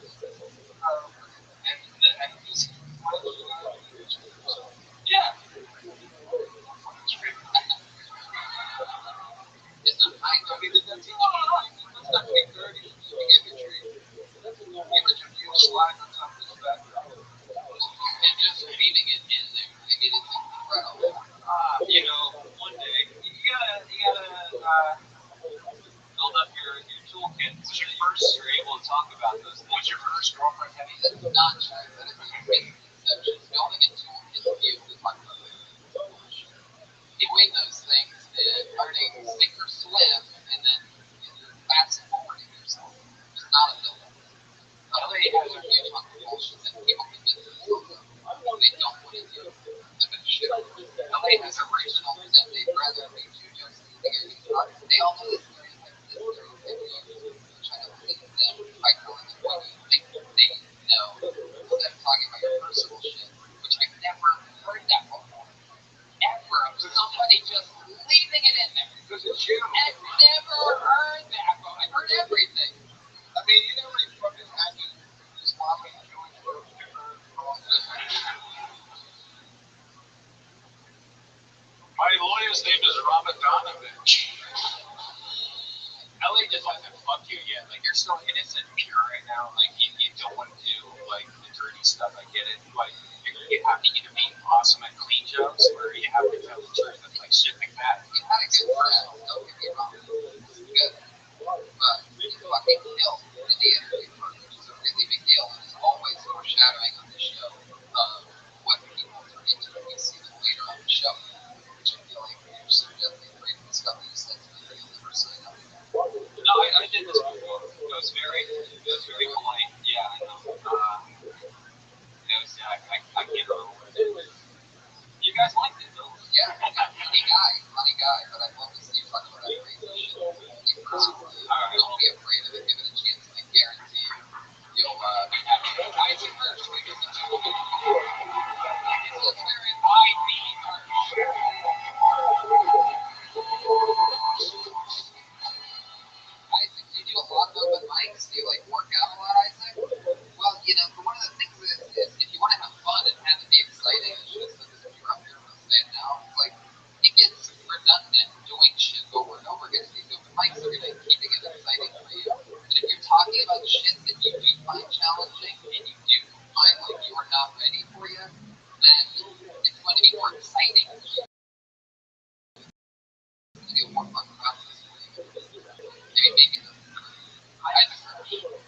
And he's yeah. It's not high, don't be the dirty. Let's not be dirty. Imagery. You slide on top of his background. And just leaving it in there. I mean, it's incredible. One day you gotta build up your toolkit. Was your first you're able to talk about those things? Was your first girlfriend heavy? That's not true. That is a misconception. Building a toolkit to be able to talk about those things is bullshit. Doing those things and learning sink or swim and then fast forwarding yourself is not a building. LA has a huge bullshit that people convince themselves of. They don't want to do the shit. Nobody has original that they'd rather be two jokes than the other talk. They all know this stereotype. You're trying to please them by telling them what you think they know instead of talking about your personal shit, which I've never heard that before. Ever. Somebody just leaving it in there. I've never heard that before. I've heard everything. I mean, you know what he fucking had to his mom was doing for My lawyer's name is Robert Donovich. LA just hasn't fucked you yet. Like, you're still innocent and pure right now. Like, you don't want to do, like, the dirty stuff. I get it. Like, you have to either be awesome at clean jokes or you have to tell the truth and, like, shit like that. You had a good friend, don't get me wrong. It's good. But you fucking killed in the interview part, which is a really big deal. And it's always foreshadowing on the show of what people turn into when we see them later on the show. Which I feel like you're suggesting right the stuff that you said to me that you'll never sign up for. No, I did this before. It was very polite. Yeah, I know. I can't remember what it was. You guys liked it, though. Yeah, funny guy, but I'd love to see you talk about that crazy shit in person. Don't be afraid of it, give it a chance, and I guarantee you'll be happy. Isaac first, we get the two. Isaac, do you do a lot of open mics? Do you like work out a lot, Isaac? Well, you know, one of the things is if you want to have fun and have it be exciting, I should have said this if you're up here, but I'm saying now, it's like it gets redundant doing shit over and over again. These open mics are going to keeping it exciting for you. And if you're talking about shit that you do find challenging and you do find like you are not ready for yet, then it's going to be more exciting. It's going to be a more fun process for you. Maybe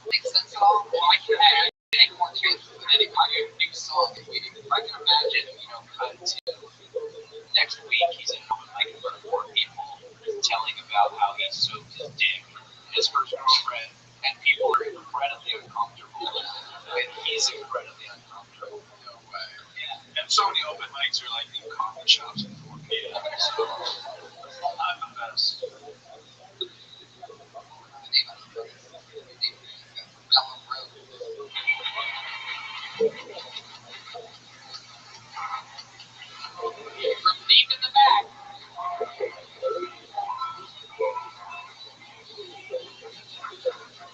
makes sense at all? Well, I take more chances than any new song. I can imagine, cut to next week, he's in open mic in front of 4 people telling about how he soaked his dick, his first girlfriend, and people are incredibly uncomfortable, and he's incredibly uncomfortable. No way. Yeah. And so many open mics are like in coffee shops and 4 people. So I'm the best. From deep in the back.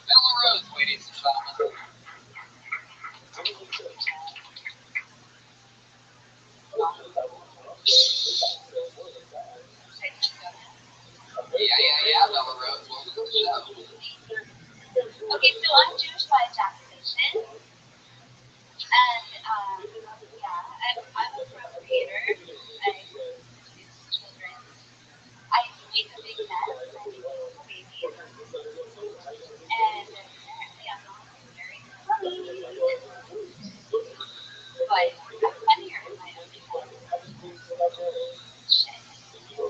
Bella Rose, ladies and gentlemen. Yeah, Bella Rose, welcome to the show. Okay, so I'm Jewish by adaptation, and I'm a procreator. I produce children. I make a big mess. I make beautiful babies, and apparently I'm not very funny. But I'm funnier in my own head. Shit. So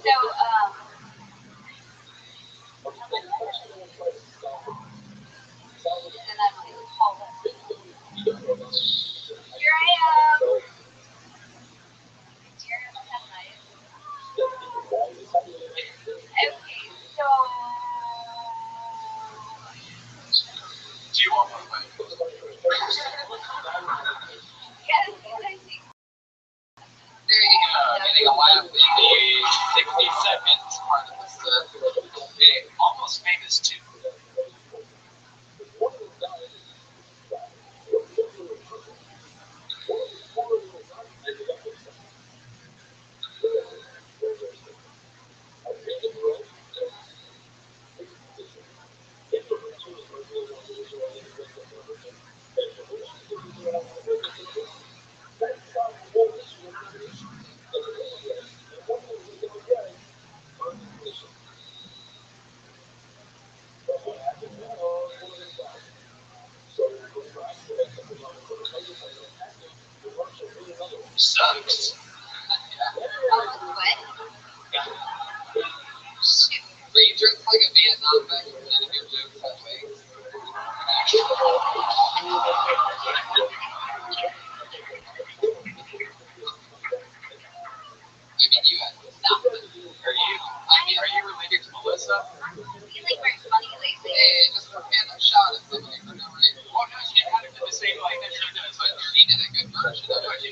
and I'm like called up. Here I am. Dear life. Okay, so Do you want one of my yes, I think. There you go, getting a laugh in the 60 seconds part of this. almost famous too. Sucks. What? But you dress like a Vietnam vet, none of your jokes have legs.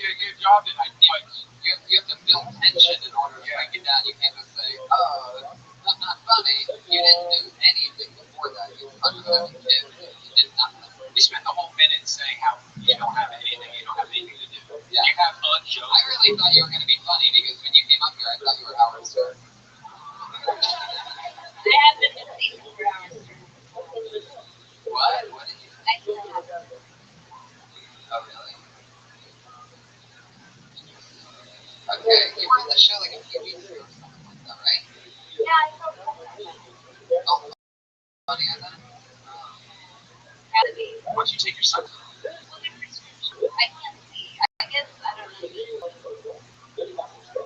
your job tonight. You have to build tension in order to break it down. You can't just say, oh, that's not funny. You didn't do anything before that. You talked about the kid. You did nothing. We spent the whole minute saying how you don't have anything to do. Yeah. You have a joke. I really thought you were going to be funny because when you came up here, I thought you were Howard Stern. I have been to see for hours. What? What did you say? I still have. Oh, really? Okay, you were on the show like a few weeks ago or something like that, right? Yeah, I hope so. Oh, funny on that? Had to be. Why don't you take your son? I can't see. I guess I don't know.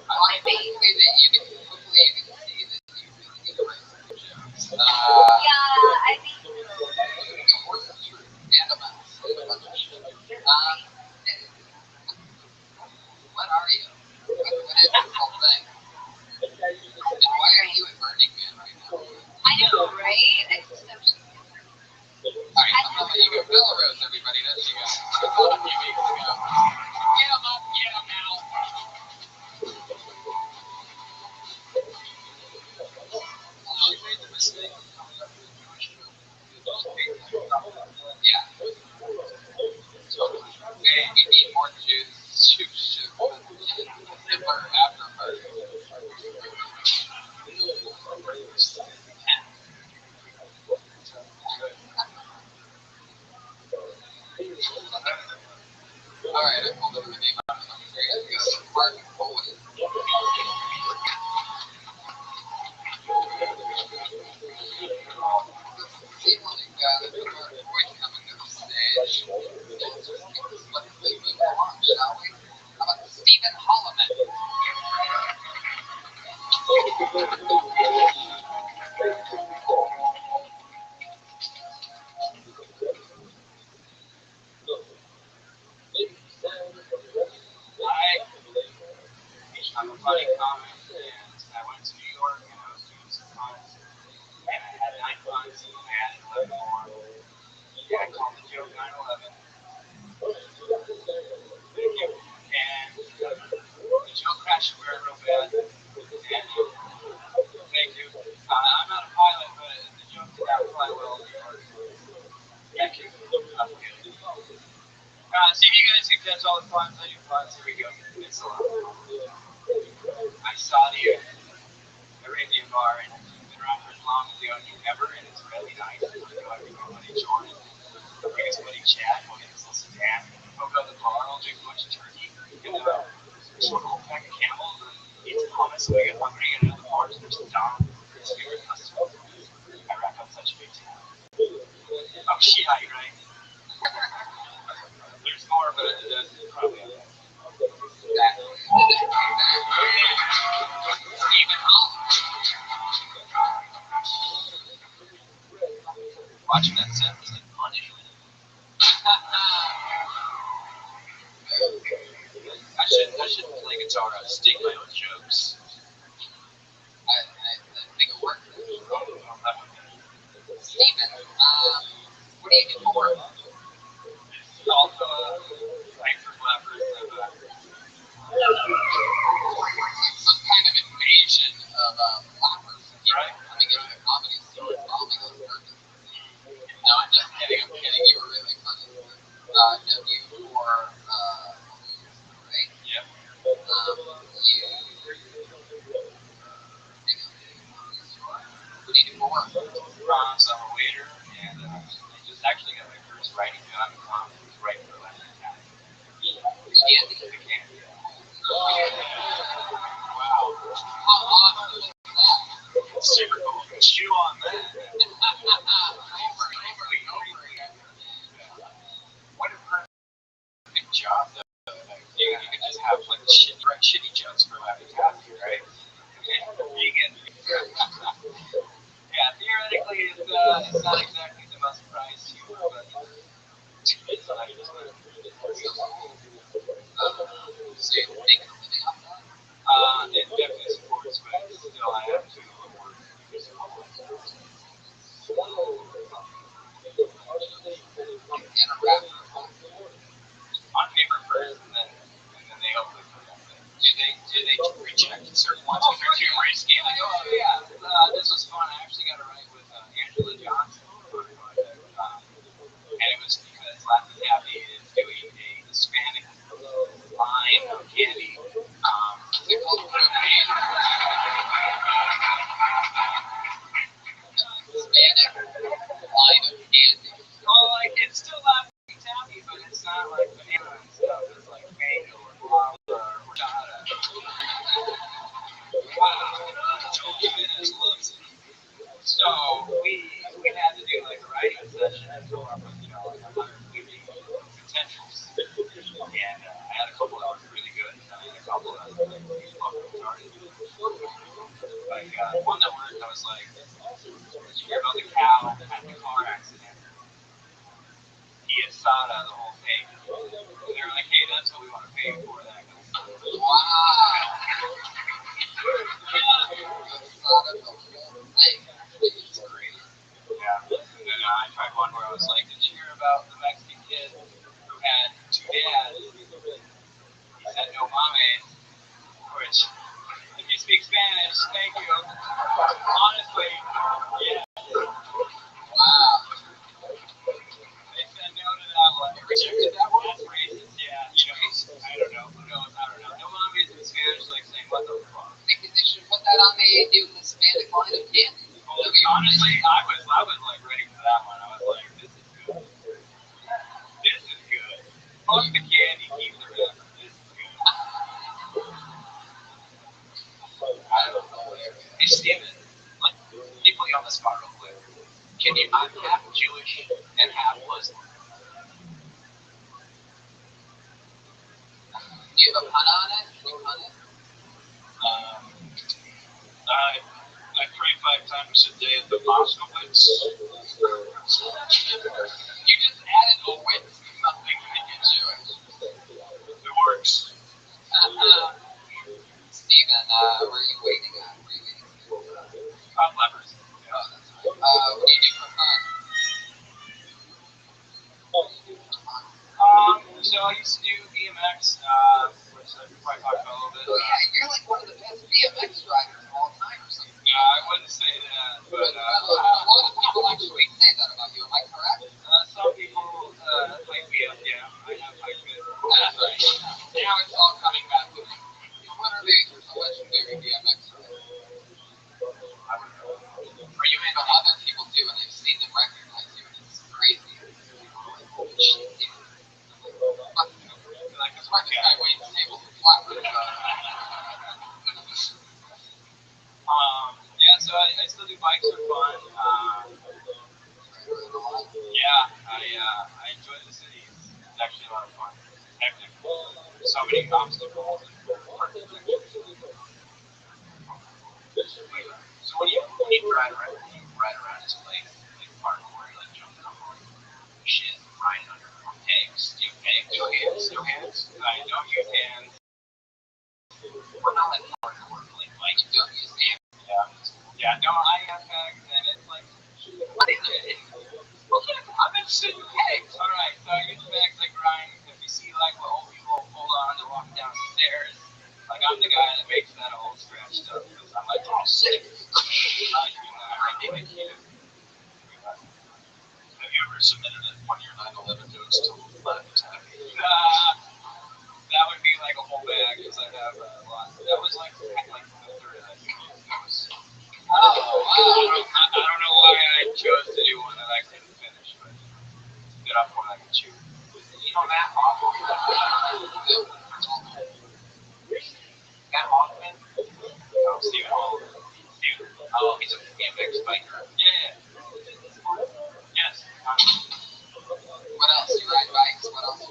Hopefully you can see that you really need to write some jokes. Yeah, I think so. A horse is true. And a mouse. And a bunch of shit. What are you? What is this whole thing? And why are you at Burning Man right now? I know, right? I just have to. Alright, I'm gonna let you go. Belarus, everybody. There you go. I called a few weeks ago. Get him up, get him out. She made the mistake of coming up with a Jewish joke. Yeah. Totally. And we need more Jews to shoot Hitler after party. Alright, I pulled up the name out of the number. Here you go. Mark Foley. See when we got a Mark Boyd coming to the stage. Let's just keep this fucking thing moving along, shall we? How about Stephen Holloman? I'm a funny comic, and I went to New York, and I was doing some puns, and I had 9 puns, and I added 11 more. Yeah, I called the joke 9/11. Thank you. And the joke crashed real bad. And thank you. I'm not a pilot, but the joke did not fly well in New York. Thank you. See if you guys can catch all the puns. I do puns. Here we go. It's a lot. I saw the Arabian bar, and it's been around for as long as the onion ever, and it's really nice. I'm going to go every buddy Jordan. I'll bring his buddy Chad. We'll get this little sedan. We'll go to the bar. I'll drink a bunch of turkey. And sort of a whole pack of camels. And eat some hummus. So we get hungry. And another bar. There's Don, his favorite customer. I rack up such a big tab. Oh, yeah, you're right. There's more, but there's probably a lot. Stephen Holland. Watching that set was like punishment. I should play guitar and sting my own jokes. I think it worked. Stephen, what do you do for work? Also, right for flappers Some kind of invasion of flappers. Right. Coming into the comedy store and bombing on purpose. No, I'm just kidding. I'm kidding. You were really funny. W for right? Yep. What do you do for work? So I'm a waiter, and I just actually got my first writing job in comedy. I was writing for Left Academy. Candy. Wow. How awesome is that? Super cool. Chew on that. Over and over again. What a perfect job, though. You can just have like shitty jokes for Left Academy, right? You get. Yeah, theoretically, it's not exactly the most prized humor, but it's like. So you make a living off that? It definitely supports, but still I have to work. And a rapper. On paper first, and then checked certain ones if they're too risky. Like, oh yeah, this was fun. I actually got to write with Angela Johnson on a project, and it was because Latin Happy is doing a Hispanic line of candy. They're called Hispanic line of candy. Well, like it's still Latin Happy, but it's not like banana and stuff. It's like mango or guava or horchata. So we had to do like a writing session and come up with like 150 potentials. And I had a couple that were really good, and I had a couple that were like fucking retarded. Like one that worked, I was like, did you hear about the cow at the car accident? He asada the whole thing. And they were like, hey, that's what we want to pay you for that. Wow. Yeah. And then I tried one where I was like, did you hear about the Mexican kid who had two dads? He said no mames, which, if you speak Spanish, thank you. Honestly, yeah. Wow. They said no to that one. They rejected that one? That's racist, yeah. I don't know. Who knows? I don't know. No mames in Spanish like saying what the fuck. I think they should put that on the new Hispanic line of candy. Well, honestly, I was like ready for that one. I was like, this is good. This is good. Fuck the candy, keep the rest. This is good. I don't know. Hey, Steven, let me put you on the spot real quick. I'm half Jewish and half Muslim. Do you have a pun on it? Can you pun it? I pray 5 times a day at the Moskowitz. You just added a witz to something to make it Jewish. It works. Steven, where are you waiting at? Hot Lepers. Yeah. What do you do for fun? So I used to do BMX, which I probably talked about a little bit. Oh yeah, you're like one of the best BMX riders of all time or something. No, I wouldn't say that, but a lot of people actually say that about you. Am I correct? Some people hype me up, yeah. I have hype it. That's right. Now it's all coming back to me. What are they? A legendary BMX rider. I don't know. Or you may know other people too, and I've seen them recognize you, and it's crazy. Holy shit, dude. Like, it's hard to guy weighing the table to flat. Yeah, so I still do bikes for fun. Yeah, I enjoy the city. It's actually a lot of fun. Hectic. So many obstacles. So when you ride around this place, like parkour, like jumping up on shit, riding under pegs. Do you have pegs? No hands. No hands. I don't use hands. We're not like hardcore, like you don't use hands. Yeah. No, I have pegs, and it's like, what is it? I'm interested in pegs. All right, so I use pegs like grind. If you see like what old people hold on to walk down the stairs, like I'm the guy that makes that whole scratch stuff. Because I'm like, oh, sick. I think I can. Have you ever submitted one of your 9/11 notes to Latin Happy? That would be like a whole bag because I have a lot. That was like the third I chose. Oh, wow. I don't know why I chose to do one that I couldn't finish, but it's a good up one I can chew. You know Matt Hoffman? Matt Hoffman? Oh, Stephen Hall. Oh, he's a BMX biker. Yeah. Yes. What else? You ride bikes? What else?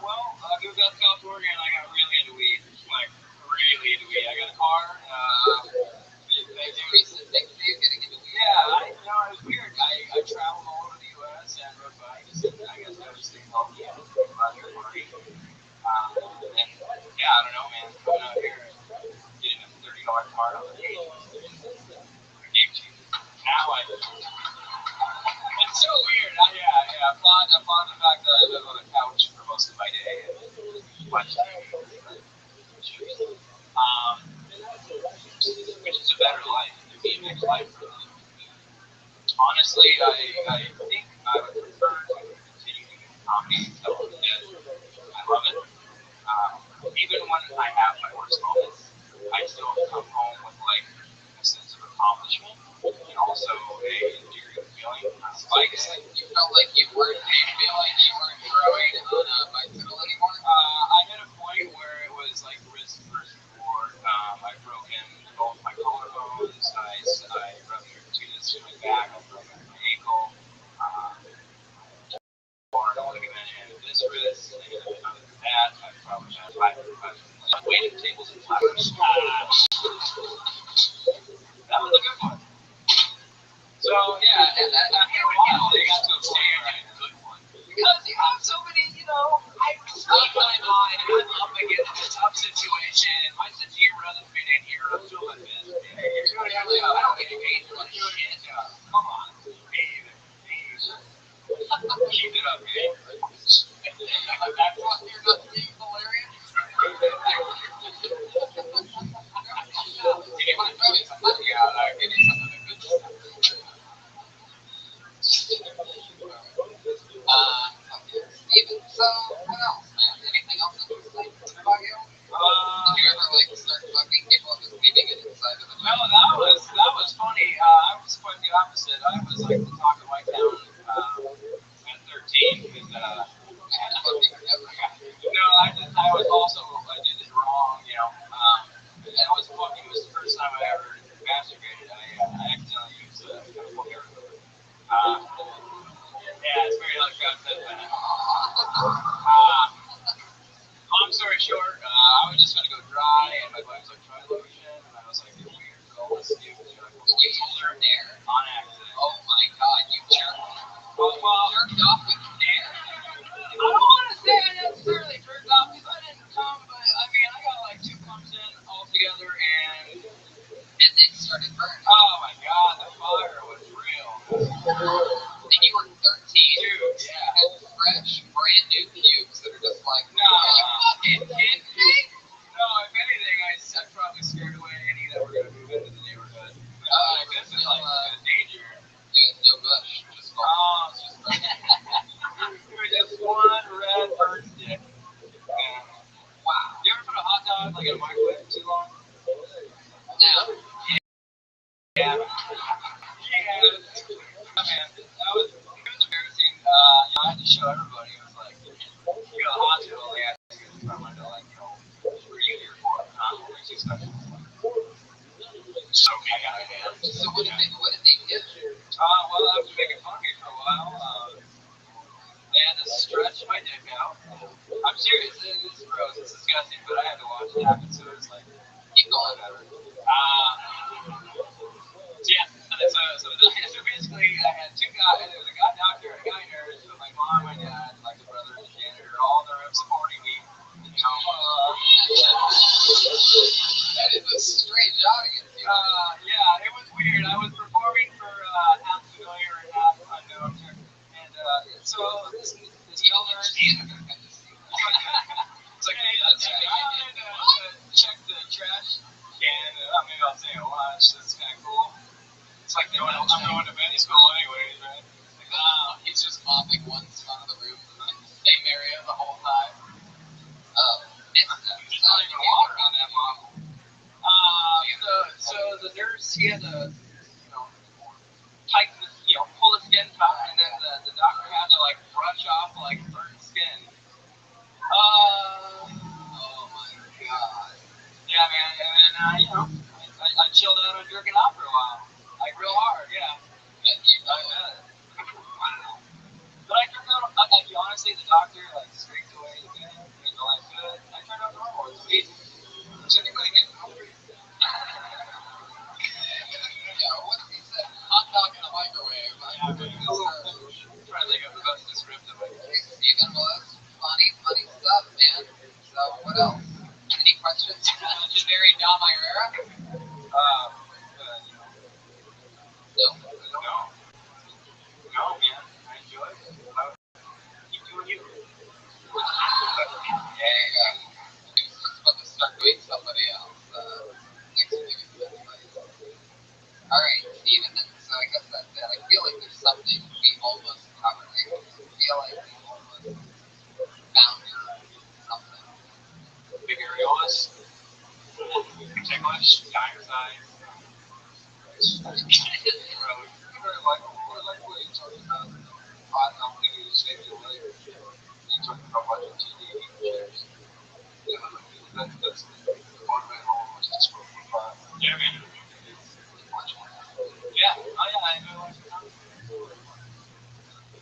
Well, I moved out to California and I got really into weed. Like, really into weed. I got a car. Recent thing for you getting into weed? Yeah, it was weird. I traveled all over the U.S. and rode bikes, and I guess I was staying healthy and running party. And yeah, I don't know, man. Coming out here and getting a $30 car on the day. Game changer. Now it's so weird. I applaud the fact that I live on a couch for most of my day and watch TV. your life for them? Honestly, I think I would prefer to continue to do comedy and television. I love it. Even when I have my worst moments, I still come home with like a sense of accomplishment and also a endearing feeling. Spikes, you felt like you weren't growing on a bicycle anymore? I hit a point where it was like risk versus reward. I've broken both my collarbones. I ruptured two discs in my back. I broke my ankle. Or ligament and this wrist. And other than that, I probably had 5 waiting tables and flowers. That was a good one. So yeah, and after a while, they got to a point where I had a good one. Because you have so many, I sleep my mind, I'm up against a tough situation, my sense of humor doesn't fit in here, I'm still my best. I don't get paid for this shit. Come on, behave. Keep it up, man. That's what you're not being hilarious. If you want to throw me some money out, I'll give you some of the good stuff. Steven, so what else, man? Anything else interesting about you? Did you ever start fucking people and just leaving it inside of the No, that was funny. I was quite the opposite. I was like the talk of my town at 13 because I was also I did it wrong, and it was fucking. It was the first time I ever masturbated. I accidentally used a chemical hair remover. Yeah, it's very electronic. Long story short, I was just gonna go dry, and my buddy was like, try lotion, and I was like, you're weird, girl, let's do it. You told her Nair? On accident. Oh my god, you jerk. Well, jerked off with Nair? I don't want to say I necessarily jerked off because I didn't come, but I mean, I got like 2 pumps in all together, and it started burning. Oh my god, the fire was real. And you were 13. Dude, yeah. And fresh, brand new pubes that are just like, no, you fucking kidding me? No, if anything, I probably scared away any that were going to move into the neighborhood. This is like danger. You had no bush, just just one red bird stick. Wow. You ever put a hot dog like in a microwave for too long? No. Yeah. Man, it was embarrassing. I had to show everybody. It was like, you go to the hospital, they ask you if I went to were you here for? Emergency special. So I got a hand. So what did they do? Well, I was making fun of me for a while. They had to stretch my dick out. I'm serious. It's gross. It's disgusting, but I had to watch it happen, so it's like, keep going, whatever. So basically, I had 2 guys. There was a guy doctor and a guy nurse. So my mom, my dad, like the brother, the janitor, all in the room supporting me. That is a strange audience. Yeah, it was weird. I was performing for half familiar and half unknown, and so this elder janitor. It's like, check the trash can. Maybe I'll say a lunch. That's kind of cool. It's like I'm going to med school anyways, right? He's just mopping one spot of the room in the same area the whole time. It's not even water on that mop. So the nurse, he had to, tighten the, pull the skin tight, and then the doctor had to brush off burnt skin. Oh my god. Yeah, man, and then I chilled out on jerking off for a while. Real hard, yeah. Wow. But I turned out, honestly, the doctor, scraped away the pain, made my life good. I turned out normal. It's amazing. Does anybody get hungry? Yeah, what if he said hot dog in a microwave? I'm trying to think of the best descriptive. Hey, Steven, well, that's funny stuff, man. So, what else? Any questions? Legendary Dahmeyer era? No, man. I enjoy it. Keep doing you. Yeah. He was just about to start doing somebody else. Next to me. Alright. much dioxide. Very like what you talked about. Pot helping you save your life. You talking about watching TV shows. Yeah, that's one way home was to smoke for pot. Yeah, man. Much more. Yeah. Oh, yeah. I know.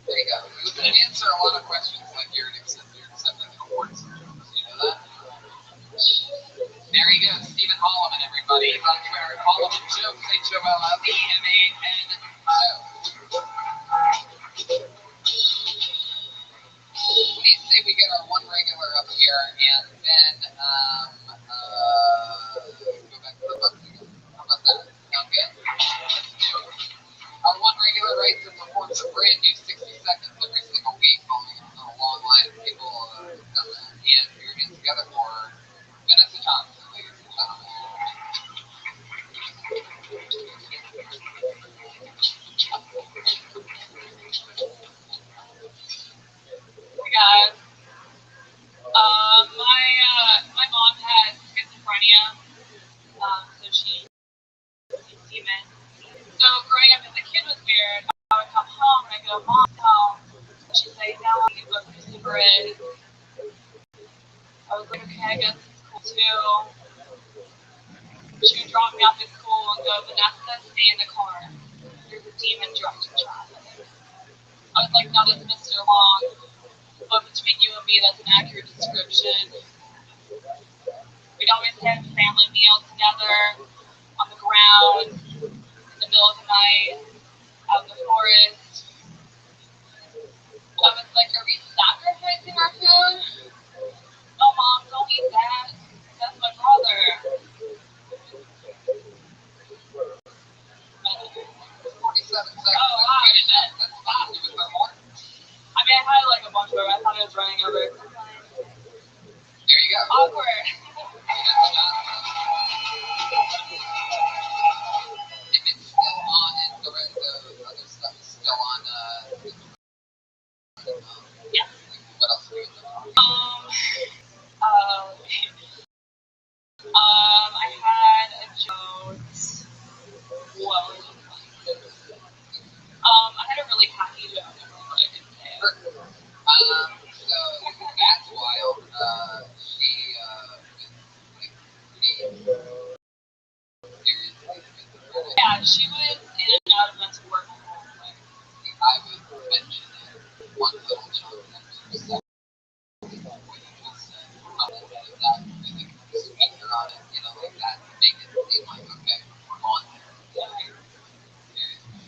There you go. You can answer a lot of questions like you're accepting awards. You know that? There you go, Stephen Holloman, everybody. He's on Twitter. Holloman Jokes, HOLLEMAN. Please say we get our one regular up here and then go back to the button again. How about that? Sound good? Let's do it. Our one regular writes and reports a brand new 60 seconds every single week, following a long line of people who've done that. And put your hands together for Vanessa Johnson, ladies and gentlemen. Hey guys. My mom had schizophrenia, so she's demon. So growing up as a kid was weird. I would come home and I go, Mom's home. She'd say, no, you go for cigarettes. I was like, okay, I guess it's cool too. She would drop me off at school and go, Vanessa, stay in the car. There's a demon directing traffic. I was like, no, that's Mr. Long. But between you and me, that's an accurate description. We'd always have family meals together on the ground in the middle of the night, out in the forest. I was like, are we sacrificing our food? No, Mom, don't eat that. That's my brother. 47 seconds. Oh, wow. That's fine. You was there more? I mean, I had like a bunch of them. I thought I was running over. There you go. Awkward. If it's still on and the other stuff is still on, Yeah. What else do you know? I had a joke. Whoa. I had a really happy joke. I couldn't say it. So that's wild. Yeah, she was in and out of mental work. I would mention it one little chunk that what you just said. That music speaker on it, like that, make it seem like, okay, we're on there.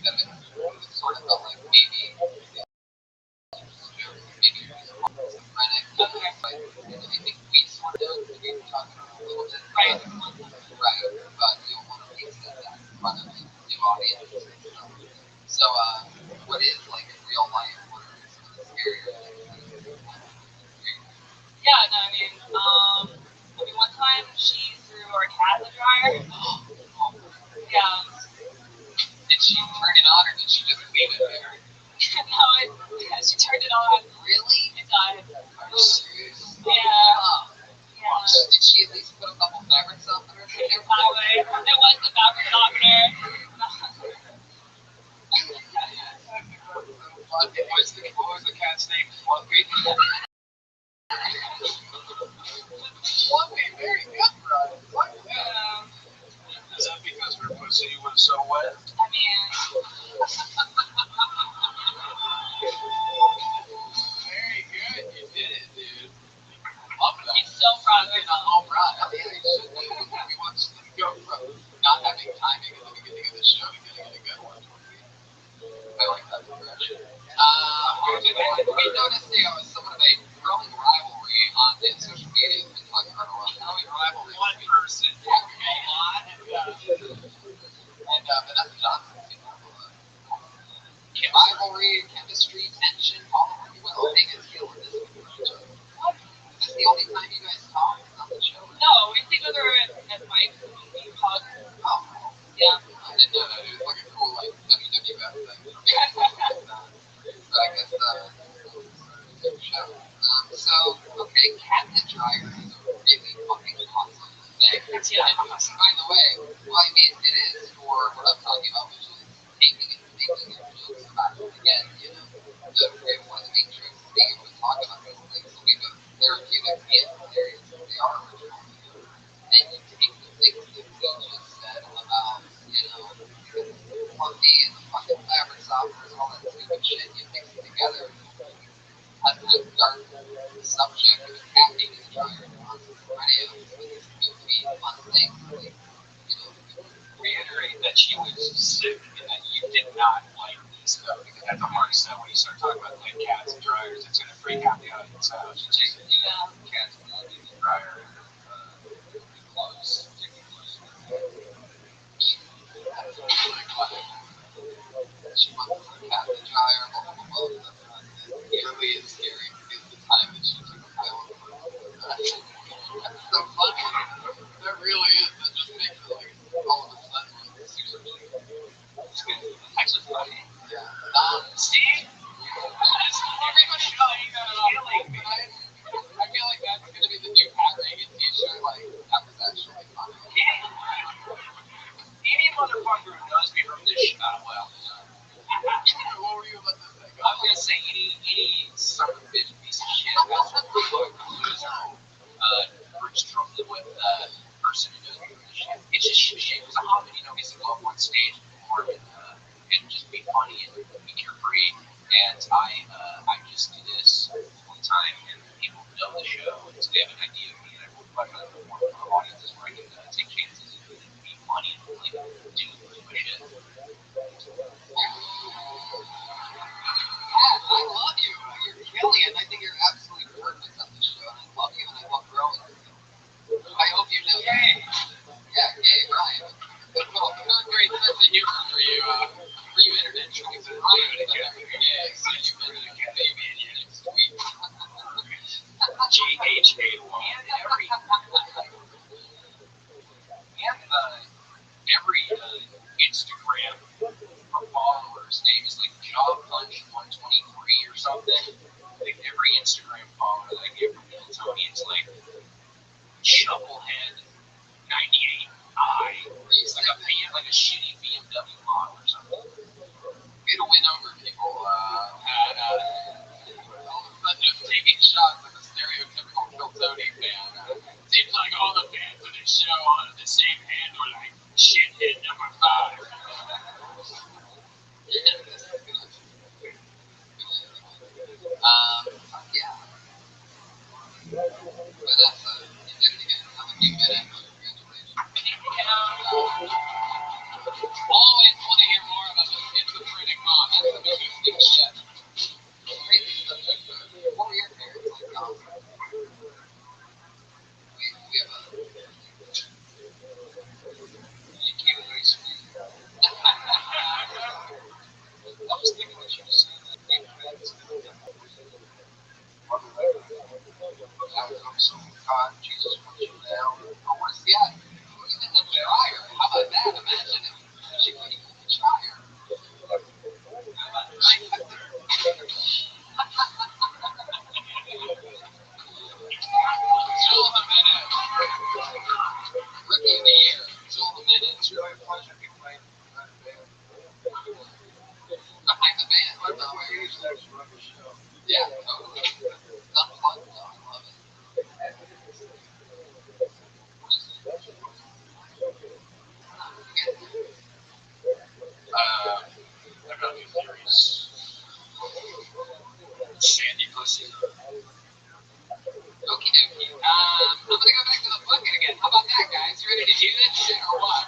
That it sort of felt like maybe schizophrenic. Like, I think we sort of know, we were talking about a little bit. Right, but you don't want to reset that in front of new audiences. So, what is like in real life? What are some of the scarier things? Yeah, no, I mean, one time she threw our cat in the dryer. Yeah. Did she turn it on or did she just leave it there? No, she turned it on. Really? It died. Are you serious? Yeah. Yeah. Did she at least put a couple fabric softeners in there? It was the fabric softener. What was the cat's name? Fluffy? Fluffy, very good, Brian. Is that because her pussy was so wet? I mean, very good. You did it, dude. Love that. he's so proud of Getting herself. a home run. I mean, we watched them go from not having timing at the beginning of the show to getting a good one. I like that progression. We noticed there was somewhat of a growing rivalry on the social media. We've been talking about a lot of growing rivalry. One person. And Vanessa Johnson seemed to have rivalry, chemistry, tension, all of them. You went all Vegas heel in this one. Is this the only time you guys talk on the show? No, we see each other at Mike's and we hug. Oh, Yeah. I didn't know that. It was like a cool, like, WWF thing. So I guess good show. So, okay, Captain Dryer is a really fucking awesome thing. It's by the way, well, I mean, it is for what I'm talking about, which is taking and making your jokes about it. Again, you know, one of the main tricks is being able to talk about those things. So we've got therapeutic and hilarious. They are original. And you take the things that we just said about, you know, monkey and the fucking fabric softeners, all that stupid shit, you mix it together. As a dark subject of hacking and trying to radio with goofy fun things. Like, you know, reiterate that she was sick and that you did not like this stuff because that's a hard sell when you start talking about like cats and dryers. It's going to freak out the audience out. she takes, you know, cats and the dryer, clothes, taking clothes. That's really funny. She wants to put a cat in the dryer, blah, blah, blah, blah. It really is scary because the time that she took a pile of clothes. That's so funny. That really is. That just makes it like all of a sudden like super cheap. It's good. Actually funny. Yeah. See? Everybody knows. I feel like that's going to be the new Pat Reagan t-shirt. Like, that was actually funny. Any motherfucker who knows me from this well. What were you about to say? I'm going to say any son of a bitch piece of shit that's a loser Bruce Trumpet with person who knows me from this shit. It's just shit. Because I'm hoping, you know, he's to go up on stage and just be funny and be carefree. And I just do this all the time, and people know the show, and so they have an idea of me, and I work like a more audiences where I can take chances and be funny and like do stupid shit. I love you. You're killing it. I think you're absolutely perfect on this show, and I love you, and I love growing with you. I hope you know. Yay! Yeah, yay, Ryan. Good little great sense of humor for you internet trolls. Ryan is like every day, so you've been a baby and you're sweet. GHA1. Every Instagram follower's name is like Job Punch 123 or something. Like every Instagram follower that I get from Bill Tony, it's like Chucklehead 98i. Like a shitty BMW model or something. Way to win over people. All of a sudden I'm taking shots like a stereotypical Bill Tony fan. Seems like all the fans of the show on the same hand are like shithead number 5. Yeah. But that's you did it again. I'm a new minute. Congratulations. Always want to hear more about the schizophrenic mom. That's the biggest thing shit. Crazy subject. What were your parents like? We have a. You came in very sweet. I was thinking what you were saying. God, Jesus, put you down. Or where's the at? Who's in the dryer? How about that? Imagine if she put you in the dryer. Jewel of the minute. Rookie of the year. Jewel of the minute. It's really a pleasure to be playing behind the band. Behind the band. What the way? He's next to run the show. Yeah, totally. It's unplugged though. I love it. I've got new theories. Sandy pussy. Okie dokie. I'm gonna go back to the bucket again. How about that, guys? You ready to do this shit or what?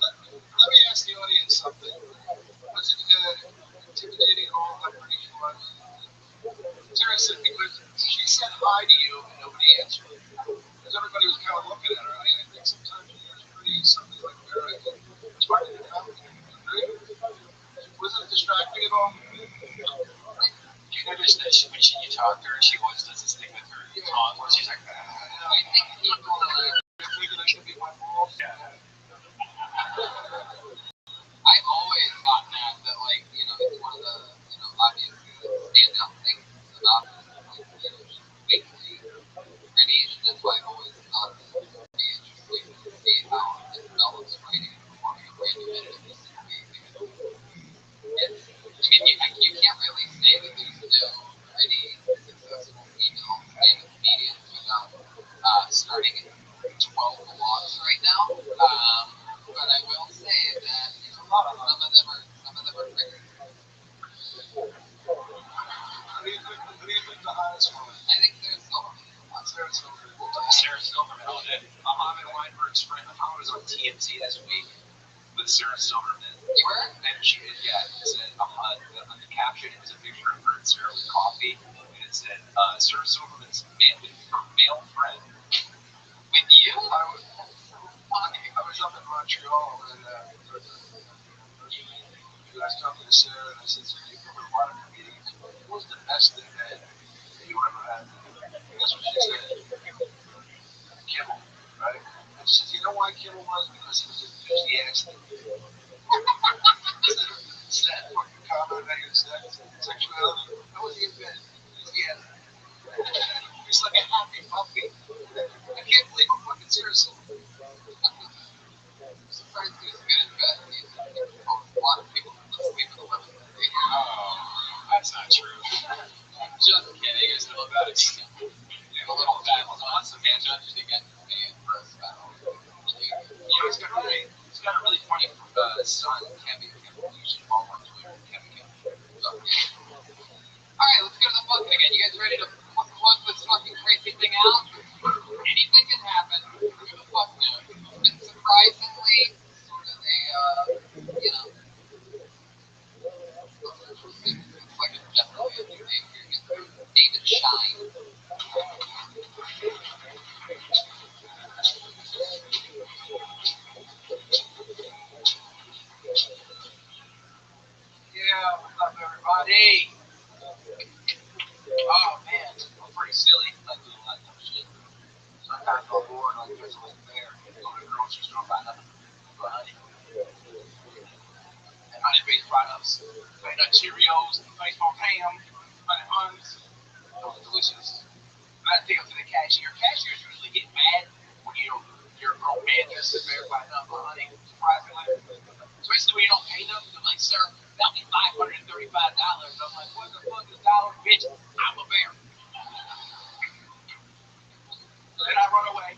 Let me ask the audience something. Was it intimidating at all? I'm pretty sure. Seriously, because she said hi to you and nobody answered. Because everybody was kind of looking at her. I think sometimes she was pretty something like very. It's hard to come. Was it distracting at all? You notice that when you talk to her, she always does this thing with her tongue where she's like, I think people Thinking I should be my balls. I've always thought that like, you know, it's one of the, you know, obvious standout things about her. Like, you know, she's basically radiation. That's why I've always thought said Muhammad Weinberg's friend. I was on TMZ this week with Sarah Silverman. You were? And she, yeah, it said the caption was a picture of her and Sarah with coffee, and it said Sarah Silverman's male friend. With you? I was up in Montreal and I was talking to Sarah and I said, so you come to a lot of meetings. What was the best thing that you ever had? That's what she said. Kimmel, right? And she said, you know why Kimmel was? Because he was enthusiastic. Sad fucking comment about your sex, sexuality. How was he in bed? Enthusiastic. He's like a happy puppy. I can't believe I'm fucking serious. I'm surprised he was good in bed. A lot of people sleep with 11 to 3. Oh, that's not true. Just kidding. I still about it. A little bad. Lots of man judges against me for a spell. He's got a really funny son, Kevin. You should follow on Twitter, Kevin. Alright, let's go to the bucket again. You guys ready to close this fucking crazy thing out? Anything can happen. Who the fuck knows? It's been surprisingly sort of a, you know, looks like it's definitely a new name here. David Shine. Yeah, what's up, everybody? Oh, man, I'm pretty silly. I do a lot of dumb shit. Sometimes I'll go bored, like there's a little bear. Go to the grocery store, buy nothing but honey. And honey-based products. Like Cheerios, baseball ham, honey buns. Those are delicious. But I take them to the cashier. Cashiers usually get mad when you're a grown man just sitting there buying nothing but honey, surprisingly. Especially when you don't pay them. They're like, sir, that'll be $535. I'm like, what the fuck is $1, bitch? I'm a bear. Then I run away.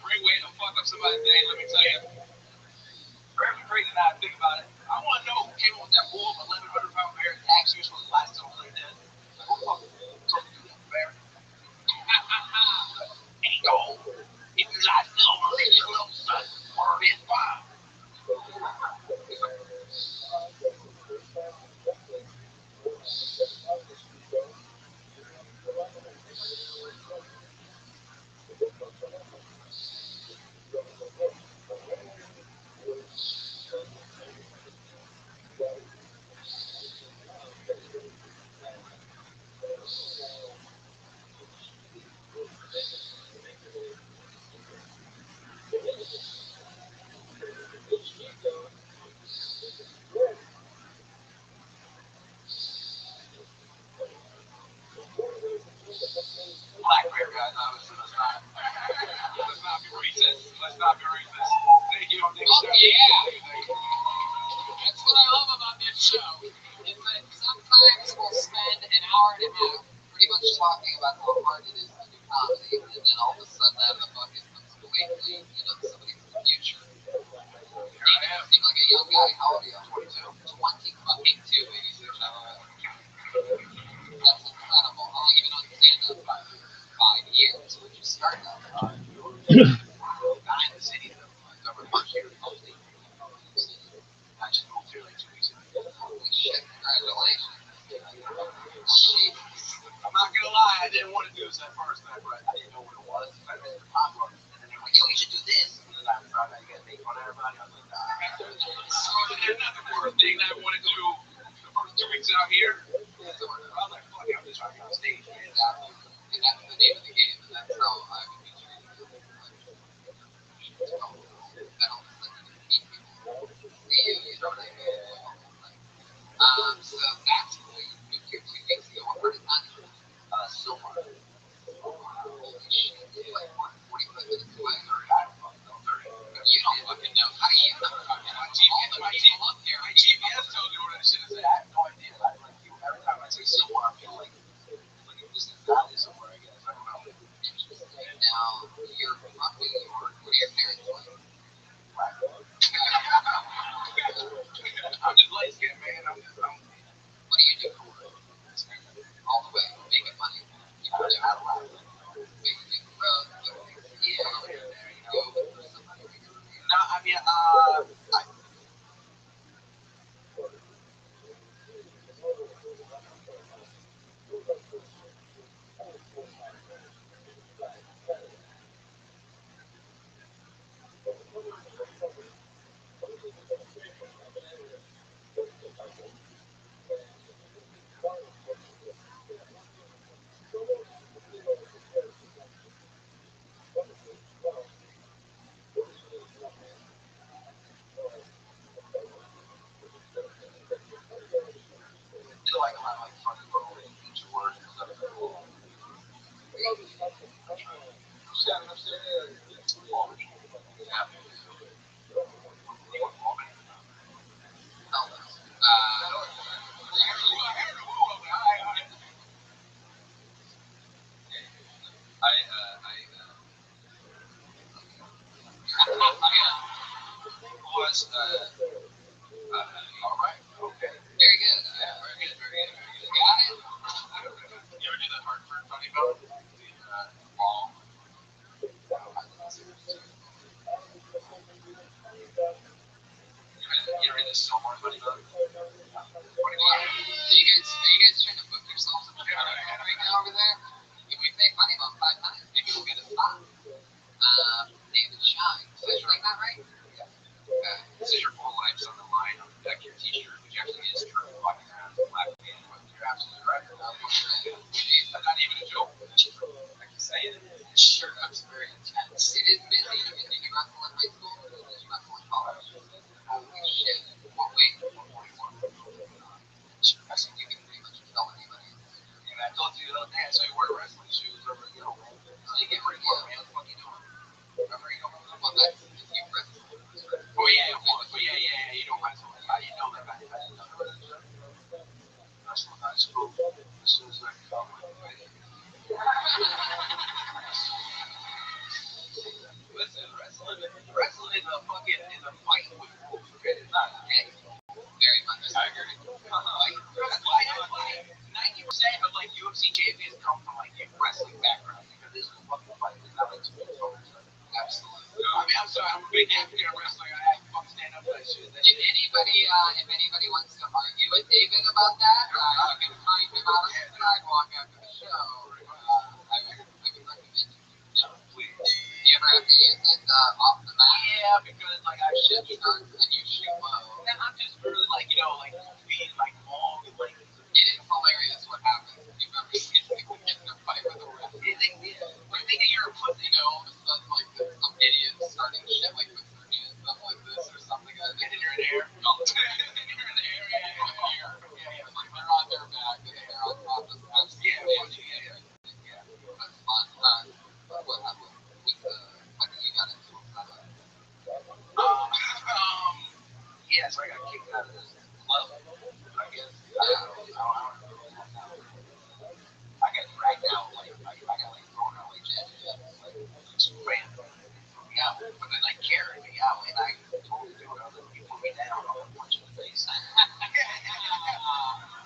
Great way to fuck up somebody's day, let me tell you. Very crazy now I think about it. I want to know who came up with that rule of 1,100-pound bear tax years for the last time like that. Like, who the fuck told you to do that, bear? Ain't gold. If you lie silver, leave it alone, son. Or it's fine. Black bear guys, obviously, let's not be racist. Let's not be racist. Thank you. Oh, yeah. That's what I love about this show. Is that sometimes we'll spend an hour and a half pretty much talking about how hard it is to do comedy, and then all of a sudden out of the bucket comes blatantly, you know, somebody's the future. Here I am. Seem like a young guy. How old are you? 22. 20 fucking 2, baby. That's incredible. How long have you been on stand-up? 5 years. When did you start that? Not in the city, though. I covered first year in Tulsa. I just moved here like 2 weeks ago. Holy shit. Congratulations. Jesus. I'm not gonna lie, I didn't want to do this at first, but I didn't know what it was. I read the pop up, and then they were like, yo, you should do this. And then I found out you gotta make fun of everybody. I was like, nah. So there's nothing more thing that I want to do the first 2 weeks out here. I was like, fuck it, I'm just trying to get on stage, man. And that's the name of the game, and that's how I would be treated. I don't listen to people. See you, you know what I mean? So that's what you moved here 2 weeks ago. What part of town? Silmar. Holy shit. It's like, what, 45 minutes away? I don't fucking know. You don't fucking know. How do you know? My people up here. My GPS tells me where that shit is at. I have no idea. Every time I say Silmar, I feel like a distant valley somewhere, I guess. I don't know. Interesting. Now, you're from New York. What are your parents like? I'm just light skinned, man. What do you do for work? All the way. Making money. Keep it down. Making roads. Yeah. mean, do like a lot of like funny little feature words and stuff. All right. Okay. Very good. Very good. Very good. You got it? You ever do the Hartford funny bone? The ball. You ever do the Silmar funny bone? Are you guys trying to book yourselves in the right now over there? If we say funny about 5 times, maybe we'll get a spot. David Shine. Did I like that right? This is your full life's on the line on the back of your t-shirt, which actually is true. Walking around with black man, you're absolutely right. That's not even a joke. I can say it. This shirt looks very intense. It is busy. Did you wrestle in high school or did you wrestle in college? Holy shit. What weight? I think you can pretty much kill anybody. And I told you the other day, I saw you wear wrestling shoes over, so you get pretty good, man. What are you doing? Remember, Well, that's if you wrestle. oh, yeah, of course. But yeah, you don't wrestle. How do you know that? How do you know that? That's what high school. As soon as I come, listen, wrestling is a fucking fight with rules. Okay, it's not a game. Very much. I agree. That's why 90% of like UFC champions come from like a wrestling background because this is a fucking fight. It's not like sports. Absolutely. I mean, I'm sorry, I'm a big African wrestler. I fucking stand up for that shit. If anybody wants to argue with David about that, you can find him out on the sidewalk after the show. I would recommend you. Please. You ever have to use it off the mat? Yeah, because like I Shit should starts and you shoot low. and I'm just really like, like being like long and like It is hilarious what happens if you've ever seen people get in a fight with a ref. they think you're a pussy. All of a sudden, like some idiot starting shit like with their hands up like this or something. And And you're in the air. no, you're in the area, like they're on their back and they're on top of us. Yeah. That's fun. What happened with when you got into it? Yeah, so I got kicked out of this club, I guess. I got dragged out, like, I got, like, thrown out, like, some random threw me out. But then, like, carried me out, and I told the dude, I was like, he put me down, I'll punch in the face.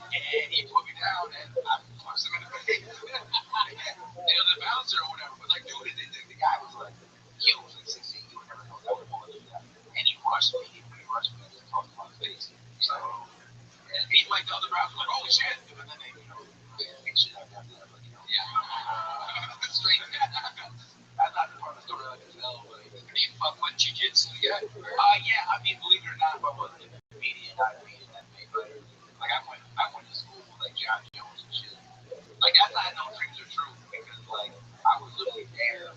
And he put me down, and I punched him in the face. It was a bouncer or whatever, but, like, dude, the guy was like, he was like 16, you would never know that would do that. And he rushed me, and just talked about his face. So, and he, like, the other bouncers were like, holy shit, and then they, pick shit up after that, but, straight. That's not the part of the story I can tell, but do you fuck with jiu-jitsu yet? Yeah, I mean, believe it or not, if I wasn't in the media, I'd be in that thing, but, like, I went to school with, like, John Jones and shit. Like, that's how I know dreams are true, because, like, I was literally there,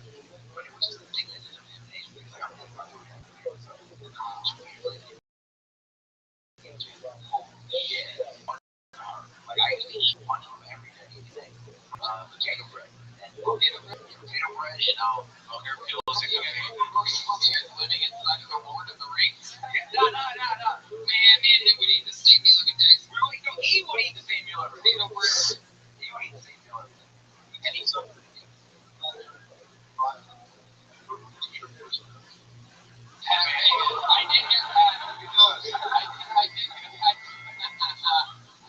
but it was just a thing that didn't have an age, because, like, I'm thinking about doing that. So, like, I used to eat one of them every day. Potato bread. Potato bread, their pills and Living inside of the Lord of the Rings. No. Man, it would eat the same meal every day. Really? No, he would eat the same meal every day. Potato bread. He would eat the same meal every day. And he's something. I did hear Pat.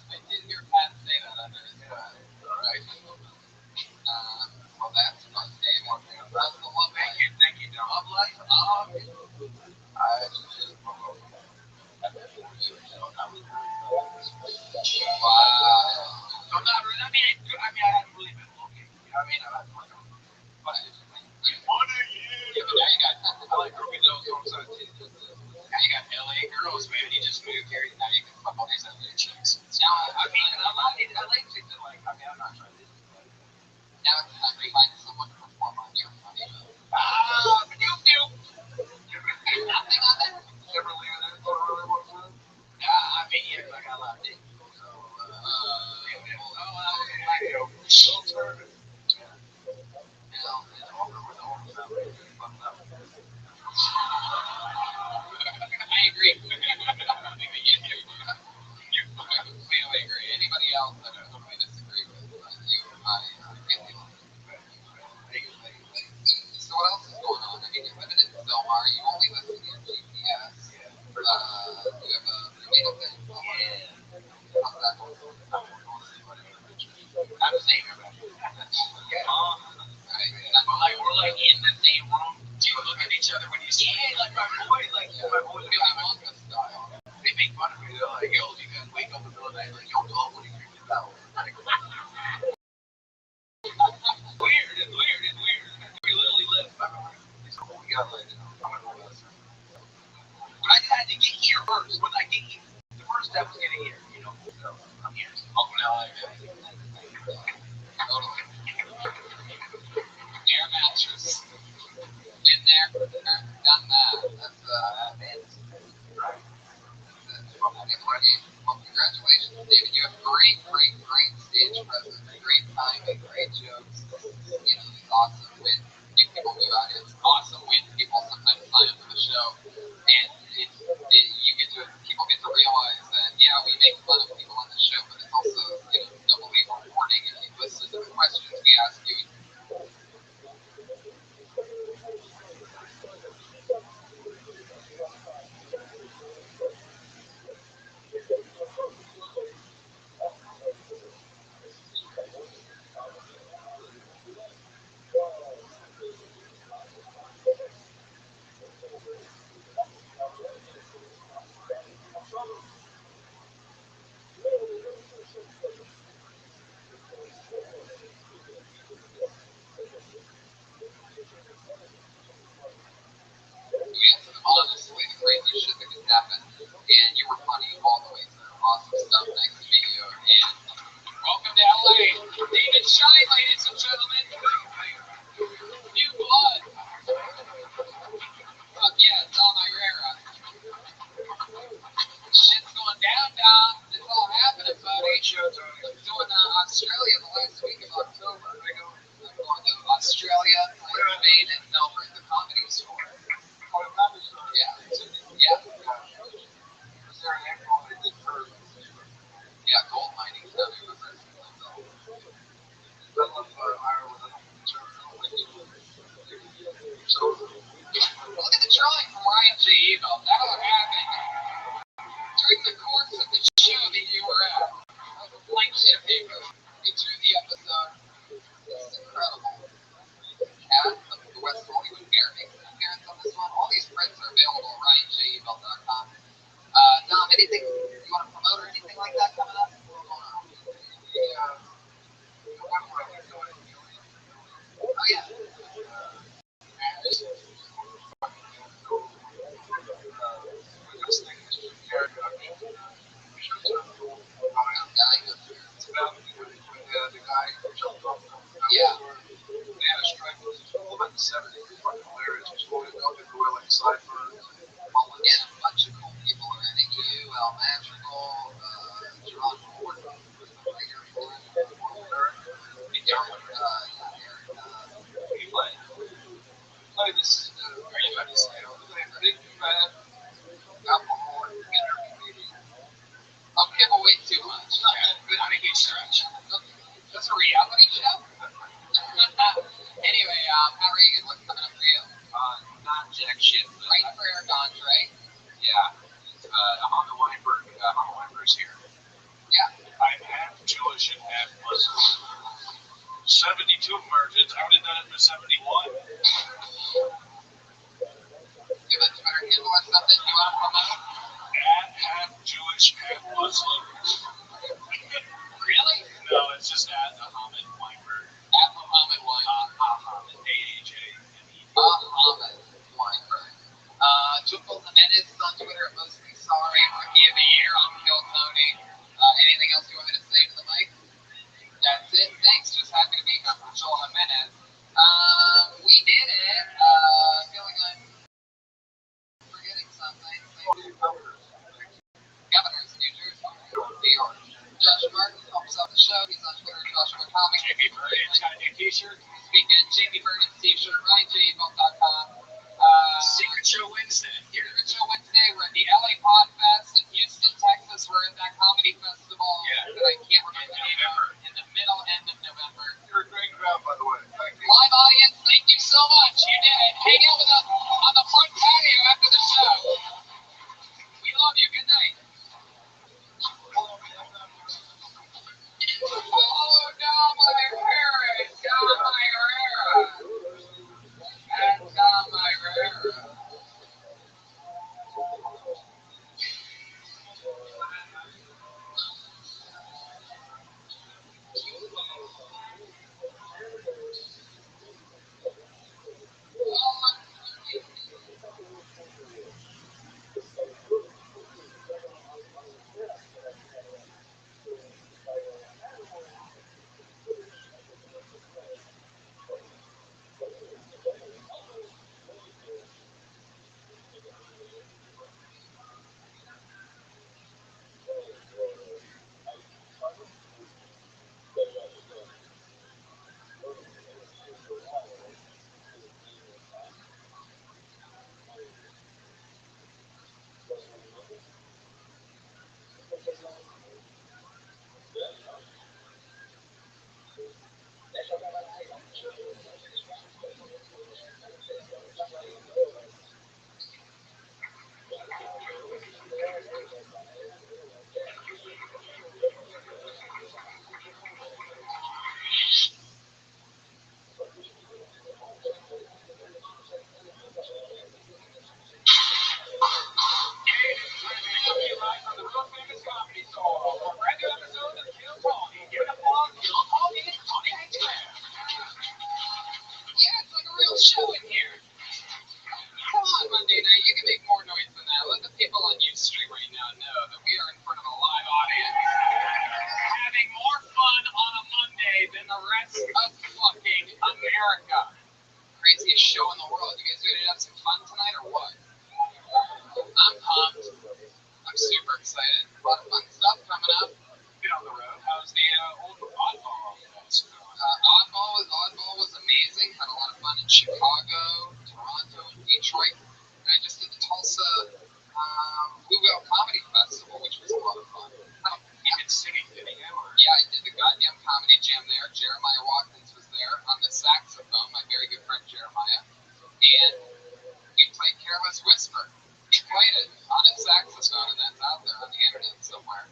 I did hear Pat say that under his breath. Alright. Well, that's fun, David. That's the love. Thank you, Dom. Love life. I I mean, I like it. I like it. Like, I mean, I'm not trying to. Now it's time to find someone to perform on your money. Nothing on that. Never leave it. I mean, yeah, I got a lot of things. So, I agree. I agree. Anybody else that I totally disagree with, you, I really love. So what else is going on? I mean, you're living in Delmar. You only listen to your GPS. You have a roommate up there. How's that going? I'm saying about it. Like we're like in the same room. Do you look at each other when you see? Yeah, like my boy, Willy Wonka style. They make fun of me. They're like, yo, you guys wake up in the middle of the night like, yo, dog, what are you drinking about? Weird. We literally live. We got like, but I had to get here first. When I get here, the first step was getting here. You know, so I'm here. Welcome to LA. Totally. Air mattress. Been there, done that. That's man. Well, congratulations, David. You have great stage presence, great timing, great jokes. You know, it's awesome when people move out here. It's awesome when people sometimes sign up for the show, and people get to realize that we make fun of people on the show, but it's also doubly rewarding if you listen to the questions we ask you. Honestly, the crazy shit that can happen, and you were funny all the way through. Awesome stuff. Nice to meet you, and welcome to LA. David Shine, ladies and gentlemen. New blood. Fuck yeah, Dom Irera. Shit's going down, Dom. It's all happening, buddy. I'm doing Australia the last week of October. I'm going to Australia, Maine, and Melbourne, the Comedy Store. Yeah. Yeah, gold mining stuff. Look at the drawing from Ryan J. Eagle. That'll happen during the course of the show that you were at. That was a blank sheet of paper. We drew the episode. It's incredible. Cat of the West Hollywood Bear makes an appearance on this one. All these prints are available at RyanJEvil.com. Dom, anything you want to promote or anything like that coming up? Oh, yeah. Yeah. Yeah, a bunch of cool people are in it. You, Al Madrigal, John Ford, I'll give away too much. But I make it stretch. That's a reality show? Anyway, Pat Reagan, what's coming up for you? Not jack shit. Right for Eric Andre. Yeah. Honda Weinberg's here. Yeah. I'm half Jewish and half Muslim. 72 virgins. I would have done it for 71. Give us better handle or something you want to promote? Half Jewish, half Muslim. Really? No, it's just at Ahmed Weinberg. At Muhammad Weinberg. Ahmed, A-H-A-M-E-D. Ahmed Weinberg. Triple Jimenez is on Twitter at Mostly Sorry. Rookie of the Year. I'm Kill Tony. Anything else you we did it. I feel like I'm forgetting something. Governors of New Jersey, New York. Josh Martin helps out the show. He's on Twitter, Josh Martin Comics. Jamie Burton's got a new t-shirt. Speaking, Jamie Burton's t-shirt, RyanJBoat.com. Secret Show Wednesday. Secret Show Wednesday. We're at the LA Pod Fest in Houston, Texas. We're at that comedy festival that I can't remember the name of. In the end of November. You're a great crowd, by the way. Thank you. Live audience, thank you so much. You did it. Hang out with us on the front patio after the show. We love you. Good night. Oh, down my hair. Down my hair. And down my hair. Show in here. Come on, Monday night. You can make more noise than that. Let the people on U Street right now know that we are in front of a live audience, having more fun on a Monday than the rest of fucking America. Craziest show in the world. You guys ready to have some fun tonight or what? I'm pumped. I'm super excited. A lot of fun stuff coming up. Been on the road. How's the old oddball? Oddball was amazing. Had a lot of fun in Chicago, Toronto, and Detroit. And I just did the Tulsa Bluebell Comedy Festival, which was a lot of fun. You've been singing, didn't you? Yeah, I did the goddamn comedy jam there. Jeremiah Watkins was there on the saxophone, my very good friend Jeremiah. And we played Careless Whisper. He played it on his saxophone, and that's out there on the internet somewhere.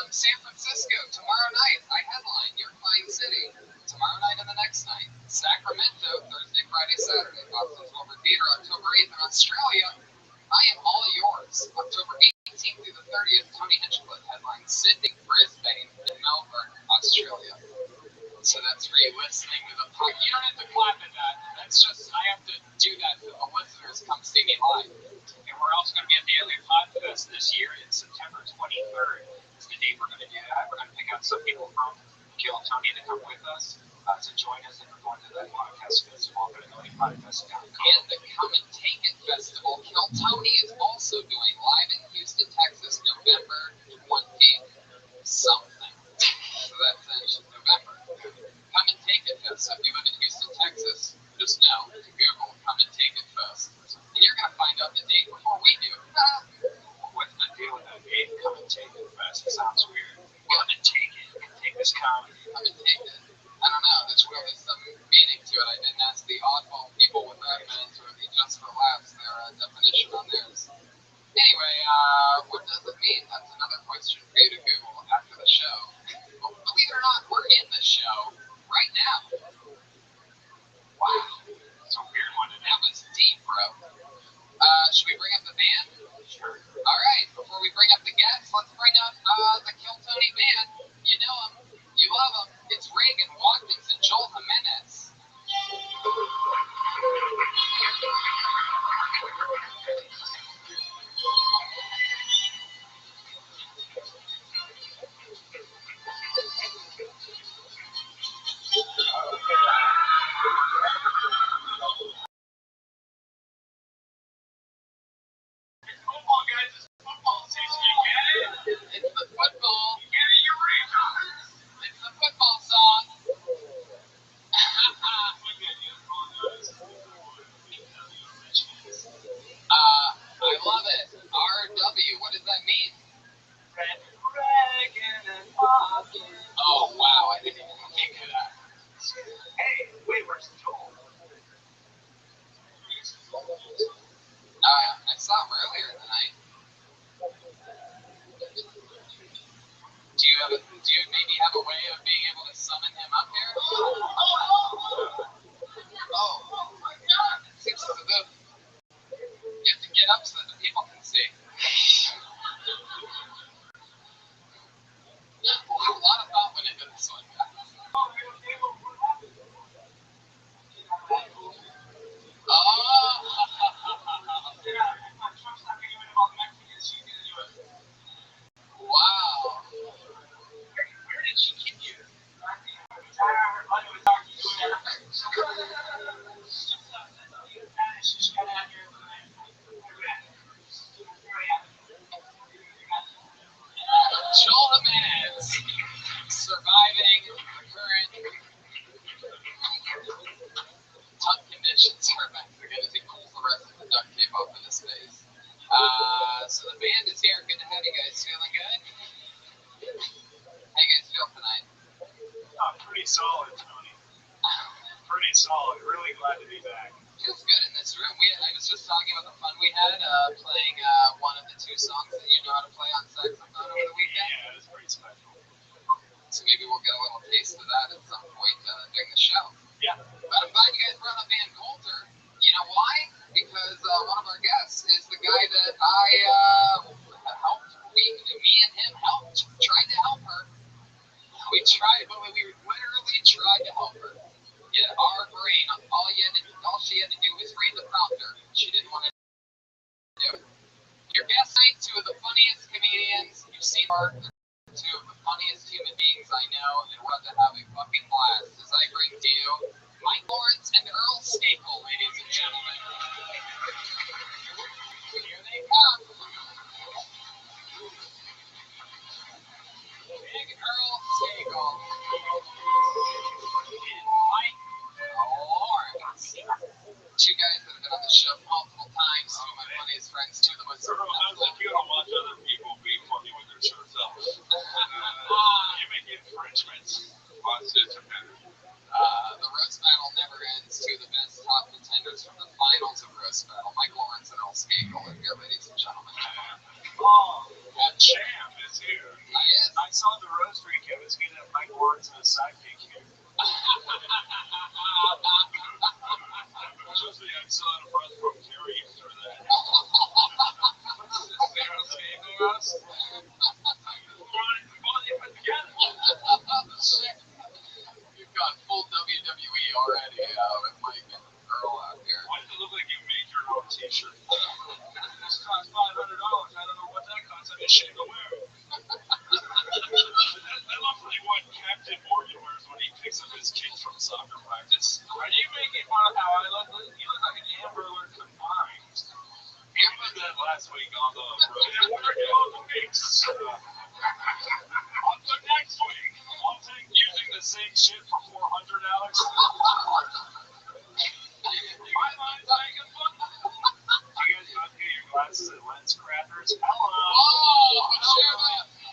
San Francisco, tomorrow night, I headline Your Fine City. Tomorrow night and the next night. Sacramento, Thursday, Friday, Saturday. Boston's Wilbur Theater, October 8th. In Australia, I Am All Yours. October 18th through the 30th, Tony Hinchcliffe headline Sydney, Brisbane, and Melbourne, Australia. So that's for you listening to the podcast. You don't have to clap at that. That's just, I have to do that so the listeners come see me live. And we're also going to be at the LA Podfest this year in September 23rd. It's the day we're going to do that. We're going to pick out some people from Kill Tony to come with us to join us, and we're going to that podcast festival. We're going to go to podfest.com. And the Come and Take It Festival, Kill Tony is also doing live in Houston, Texas, November 20-something. So that's in November. Come and Take It Fest. So if you live in Houston, Texas, just know to Google Come and Take It Fest. And you're going to find out the date before we do. What's the deal with that name, Come and Take It Fest? It sounds weird. Come and take it. Take this comedy. Come and take it. I don't know. There's really some meaning to it. I didn't ask the oddball people what that meant, or they just for laughs their definition on theirs. Anyway, what does it mean? That's another question for you to Google after the show. But believe it or not, we're in the show right now. Wow. It's a weird one. That was deep, bro. Should we bring up the band? Sure. All right. Before we bring up the guests, let's bring up the Kill Tony band. You know them. You love them. It's Reagan Watkins and Joel Jimenez. Okay. really glad to be back. Feels good in this room. I was just talking about the fun we had playing one of the two songs that you know how to play on saxophone over the weekend. Yeah, it was pretty special. So maybe we'll get a little taste of that at some point during the show. Yeah. But I'm glad you guys brought up Van Coulter. You know why? Because one of our guests is the guy that I helped. Me and him tried to help her. We tried, but we literally tried to help her. Yet our brain, all she had to do was read the prompter. She didn't want to do it. Your guest night, two of the funniest comedians you've seen are two of the funniest human beings I know, and we're about to have a fucking blast as I bring to you Mike Lawrence and Earl Staple, ladies and gentlemen. Here they come. Big Earl Staple. Mike Lawrence. Two guys that have been on the show multiple times, two of my funniest friends, two of the most Earl, how's it feel to watch other people be funny with their shirts off? You make infringements on system better. The roast battle never ends. Two of the best top contenders from the finals of roast battle, Mike Lawrence and Earl Staple, are here, ladies and gentlemen. Oh, that champ is here. Yes. I saw the roast recap. It's going to have Mike Lawrence and a sidekick here. Usually I saw the front from Terry after that. What's this thing on Staple House? You've got full WWE already with Mike and Earl out here. Why does it look like you made your own t-shirt? This costs $500. I don't know what that costs. I'm ashamed to wear it. That looks like what Captain Morgan wears when he picks up his kids from soccer practice. Are you making fun of how I look? You look like an Hamburger combined. Amber did that last week on the road. And what are you on the weeks? On the next week, I'll take using the same shit for $400, Alex. My mind's making fun. You guys got to get your glasses at Lens Crackers. Hello. Oh,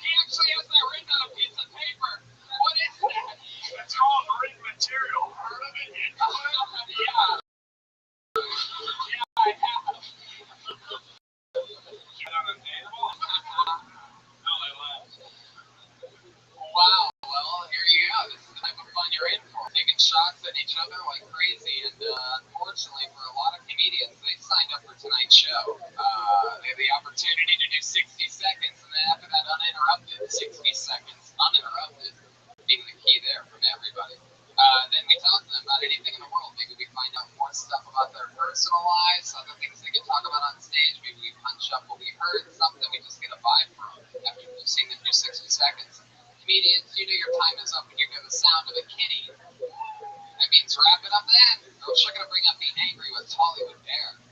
he actually has that written on a piece of paper. What is that? It's called written material. Heard of it? Yeah. Yeah, I have. Unobtainable? No, they laughed. Wow. Well, here you go. This is the type of fun you're in for. Taking shots at each other like crazy. And unfortunately, for a lot of comedians, they signed up for tonight's show. They have the opportunity to do 60 seconds, and then after that, uninterrupted 60 seconds. Uninterrupted. Being the key there from everybody. Then we talk to them about anything in the world. Maybe we find out more stuff about their personal lives, other things they can talk about on stage. Maybe we punch up what we heard, something we just get a vibe from after we've seen them do 60 seconds. Comedians, you know your time is up when you hear the sound of a kitty. That means wrap it up then. Or we're going to bring up the Angry with Hollywood Bear.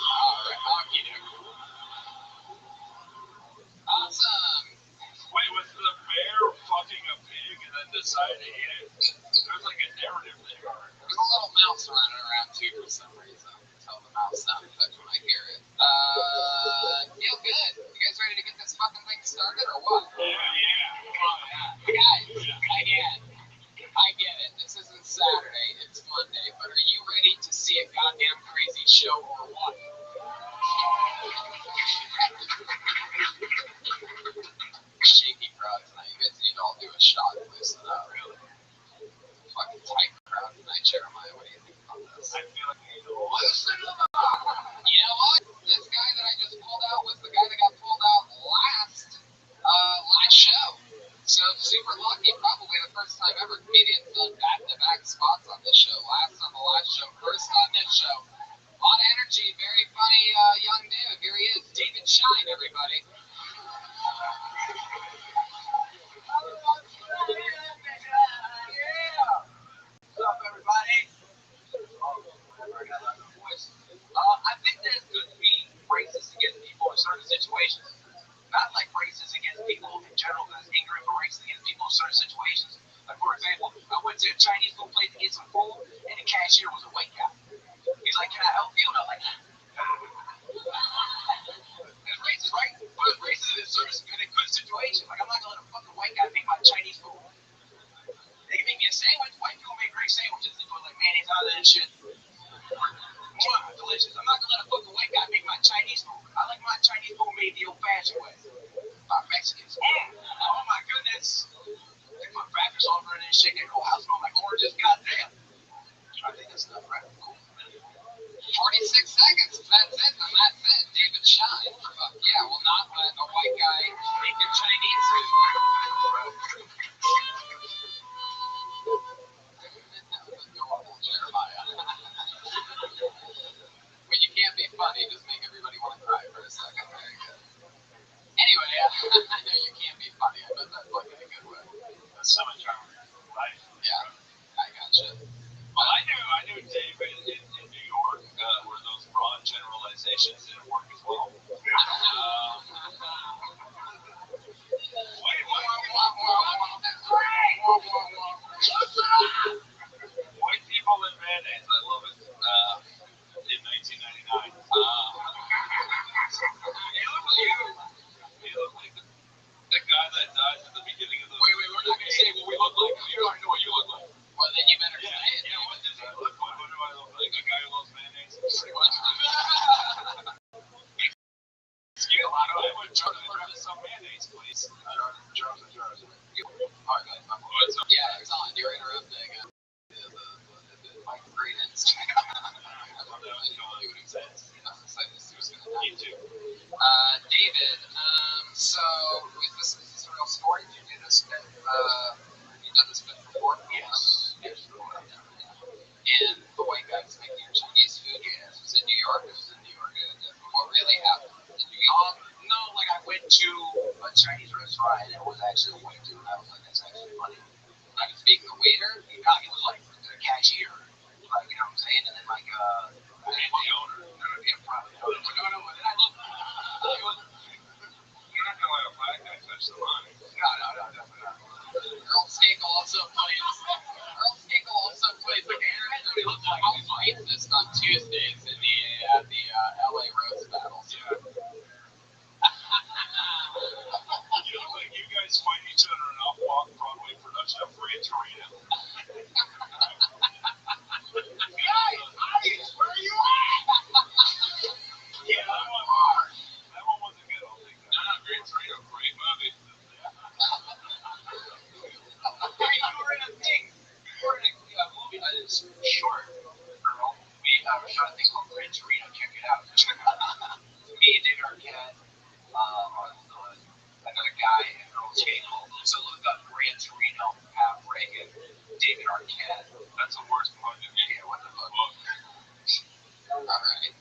Alright, awesome. Wait, was the bear fucking a pig and then decided to eat it? There's like a narrative there. There's a little mouse running around too for some reason. Tell the mouse sound effect when I hear it. Feel good. You guys ready to get this fucking thing started or what? Yeah. Guys, I get it. This isn't Saturday, it's Monday. But are you ready to see a goddamn crazy show or what? Shaky crowd tonight. You guys need to all do a shot and loosen up. Really? Fucking tight crowd tonight, Jeremiah. What do you think about this? I feel like we need to listen to them. You know what? This guy that I just pulled out was the guy that got pulled out last show. So super lucky, probably the first time ever comedians done back-to-back spots on this show. Last on the last show, first on this show. A lot of energy, very funny young dude. Here he is, David Shine, everybody. What's up, everybody? I think there's good to be racist against people in certain situations. Not like racist against people in general, because it's ignorant, but racist against people in certain situations. Like, for example, I went to a Chinese food place to get some food, and the cashier was a white guy. He's like, "Can I help you?" And I'm like, that's racist, right? But it's racist in a good situation. Like, I'm not gonna let a fucking white guy make my Chinese food. They can make me a sandwich. great sandwiches. They put like mayonnaise on it and shit. Mwah, delicious. I'm not gonna let a fucking white guy make my Chinese food. I like my Chinese food made the old-fashioned way. Mexicans. Oh my goodness. They put crackers over it and shit. They go, house smell like oranges. Goddamn. I think that's enough, right? Cool. 46 seconds. That's it. And that's it. David Shine. Yeah, will not let a white guy make your Chinese food. Adorable Jeremiah. When you can't be funny, just make everybody want to cry for a second. Very good. Anyway, I know you can't be funny. I bet that's like in a good way. That's some of our life. Yeah, I gotcha. Well, I knew David in New York, where those broad generalizations didn't work as well. White people in mayonnaise, I love it. In 1999. He looked like the guy that died at the beginning of the. Wait, we're not gonna say what we look like. You already know what you look like. Well, then you better say it. Yeah, what does he look like? What do I look like? A guy who loves mayonnaise? Pretty much. Excuse me, I would try to put on some mayonnaise, please. Jars. Alright, guys, I'm good. Yeah, it's on. You're interrupting. My great instinct. Me too. David, so is this a real story? Did you do this bit? You've done this bit before? Yes. And the white guys making your Chinese food? Yes. Was it New York? It was in New York. What really happened? Did you eat? No, like I went to a Chinese restaurant and it was actually a white dude. I was like, that's actually funny. Like speaking the waiter? He was like the cashier. Like, you know what I'm saying? And then like The owner. yeah, probably. No, and then I looked. You're not gonna let a black guy touch the line. No, definitely not. Earl Skakel also plays. Like he looks like he's racist on Tuesdays at the LA Rose Battles. Yeah. You look like you guys fight each other in an off-Broadway production of Gran Torino. Guys, where are you at? Yeah, that one wasn't good. I'll take that. No, Gran Torino, great movie. Hey, you were in a thing. You were in a movie that is short. I was trying to think of Gran Torino. Check it out. Me, David Arquette, another guy, and Rothschild'S. So look up Gran Torino, Reagan, David Arquette. That's the worst part of it. Yeah, what the fuck? Alright.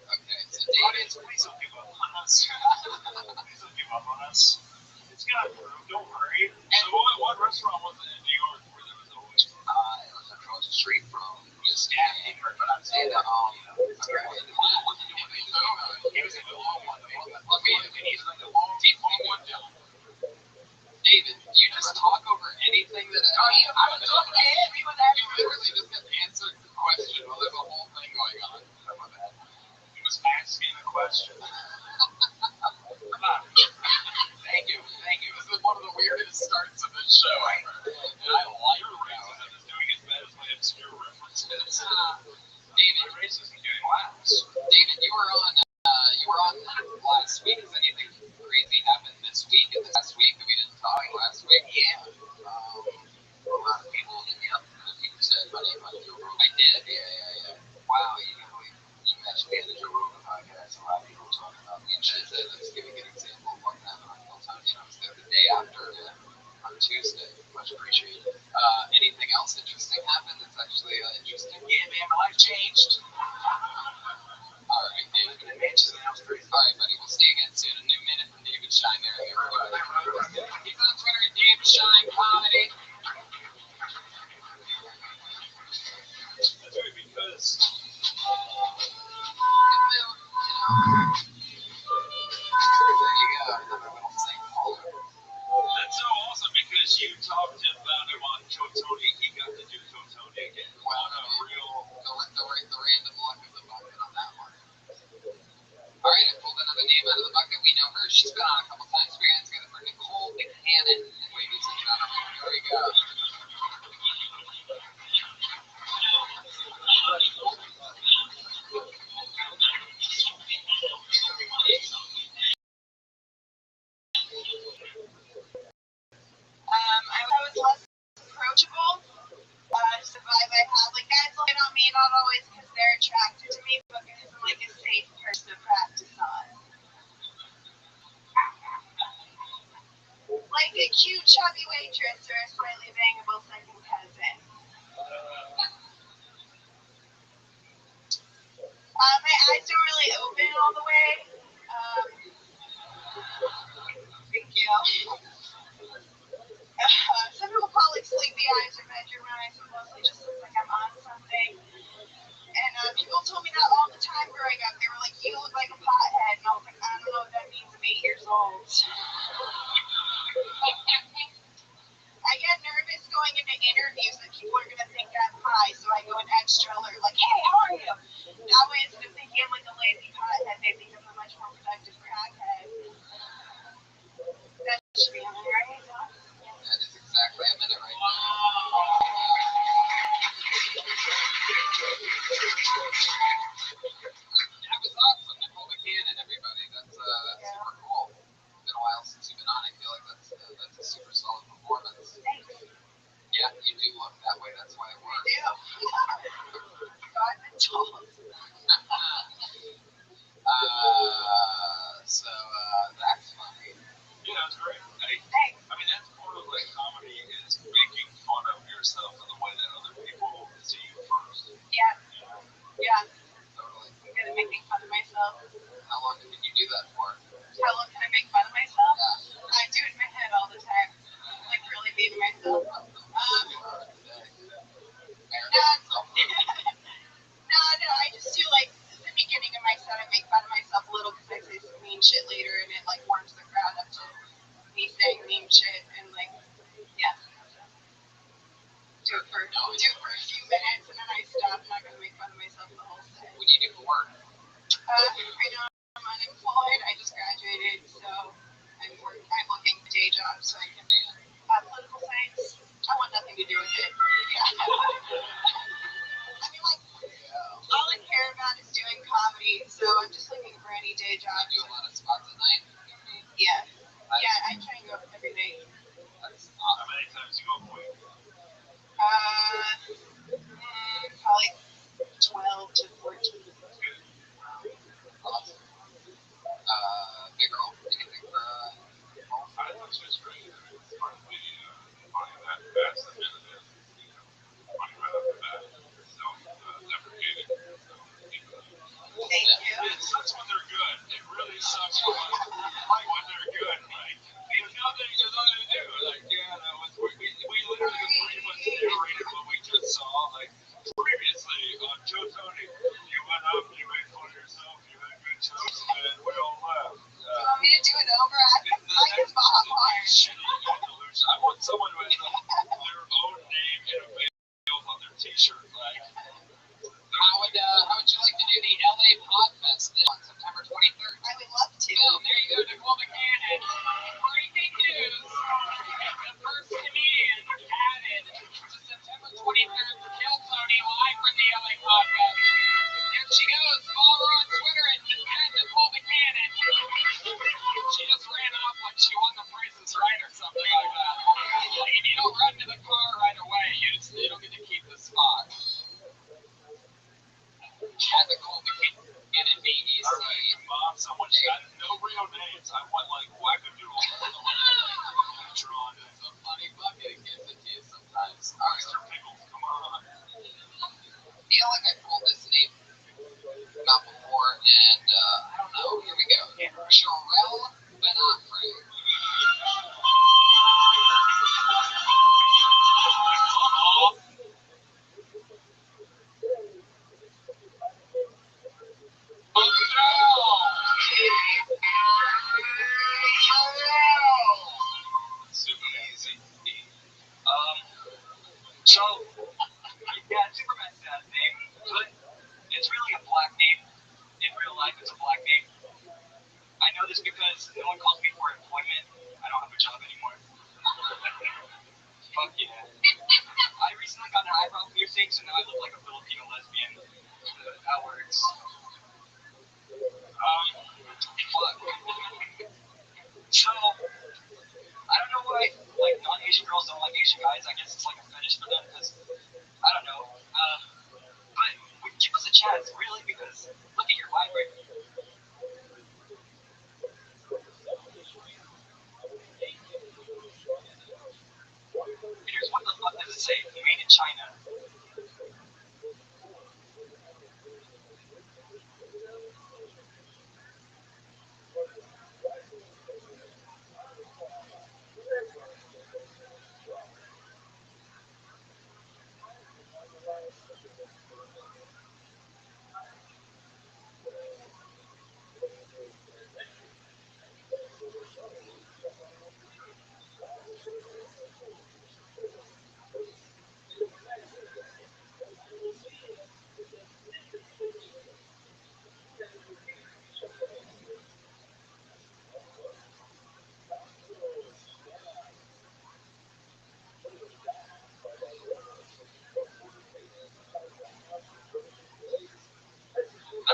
Okay, so David. Please don't give up on us. Please don't give up on us. It's gonna improve. Don't worry. So what restaurant was it in New York where there was a white? It was across the street from just Stanley, but I'm saying that he was in the long one. He's like the long one. David, you just talk over anything that I was talking to him. He was asking. You literally just have answered the question while there's a whole thing going on. He was asking a question. Thank you. This is one of the weirdest starts of this show ever. And I like Your racism is doing as bad as my obscure references. David, David, you were on last week. Has anything crazy happened this week and last week that we didn't talk last week? Yeah. A lot of people hit me up. People said, "Buddy, Joe Rogan." I did. Yeah. Wow, you mentioned me on the Joe Rogan podcast. A lot of people were talking about me and shit. Let's give a good example of what happened. I was there the day after on Tuesday. Much appreciated. Anything else interesting happened that's actually interesting? Yeah, man, my life changed. All right, David. The mansions and house crazy. All right, buddy. We'll see you again soon. A new minute from David Shine there. He's on Twitter at David Shine Comedy. That's right, because There you go. Another little thing. that's so awesome because you talked about him on Totoni. He got to do Totoni again. Wow, a real. The random luck of the bucket on that one. All right, I pulled another name chubby waitress or a slightly bangable second cousin? My eyes don't really open all the way. Thank you. Some people call it sleepy eyes or bedroom eyes, but mostly just looks like I'm on something. And people told me that all the time growing up. They were like, you look like a pothead. And I was like, I don't know what that means. I'm 8 years old. I get nervous going into interviews that people are going to think I'm high, so I go in extra alert, like, hey, how are you? That way, instead of thinking I'm like a lazy pothead, they think I'm a much more productive crackhead. That should be on it, right? No? That is exactly a minute right now. That was awesome, Nicole McCann and everybody. That's super cool. It's been a while since you've been on. I feel like that's a super solid performance. Thanks. Yeah, you do look that way. That's why it works. I do. I've been told. So that's funny. Yeah, it's great. Thanks. I mean, that's part of like comedy is making fun of yourself in the way that other people see you first. Yeah. Yeah. Totally. I'm good at making fun of myself. How long can you do that for? How long can I make fun of myself? Yeah. I do it in my head all the time. Like really mean to myself. No, I just do like the beginning of my set. I make fun of myself a little because I say some mean shit later, and it like warms the crowd up to me saying mean shit, and like, yeah. Do it for a few minutes, and then I stop. I'm not gonna make fun of myself the whole set. What do you do for work? Right now I'm unemployed. I just graduated, so I'm looking for a day job so I can political science. I want nothing to do with it. Yeah. I mean, like, all I care about is doing comedy, so I'm just looking for any day job. You do a lot of spots at night? Yeah. Yeah, I try and go every night. That's How awesome. many times you go a week? Probably 12 to 14. Awesome. Big girl, anything for I thought she was great. I mean, it's partly finding that best and then finding right off the bat. So, deprecating. Thank you. It sucks when they're good. It really sucks when they're good. Like, there's nothing to do. Like, yeah, that was, we literally the three of us narrated what we just saw. Like, previously on Joe Tony, you went up, you made fun of yourself, you had good jokes, and we all laughed. You want me to do it over? I can bomb hard. Shitty delusion. I want someone who has their own name and a veil on their t-shirt. Like, How would you like to do the LA Podfest this on September 23rd? I would love to. Boom, there you go, Nicole McCann. Breaking news. The first comedian added to September 23rd to Kill Tony live from the LA Podfest. There she goes. Follow her on Twitter at Nicole McCann. She just ran off like she won the Price is Right or something like that. Like, if you don't run to the car right away, you don't get to keep the spot. Had Nicole McCann and BBC. Mom, someone's got no real names. I want like wackadoodle. Drawn. It's a funny bucket. It gives it to you sometimes. All right, Mr. Pickles, come on. I feel like I pulled this name out before, and I don't know. Here we go. Sherelle Benafre. Super easy. So, yeah, Superman's that name, but it's really a black name. In real life, it's a black name. I know this because no one calls me for employment. I don't have a job anymore. Fuck yeah. I recently got an eyebrow piercing, so now I look like a Filipino lesbian. That works. Fuck. So, I don't know why, like, non-Asian girls don't like Asian guys. I guess it's like a fetish for them, because, I don't know. But give us a chance, really, because look at your vibrator.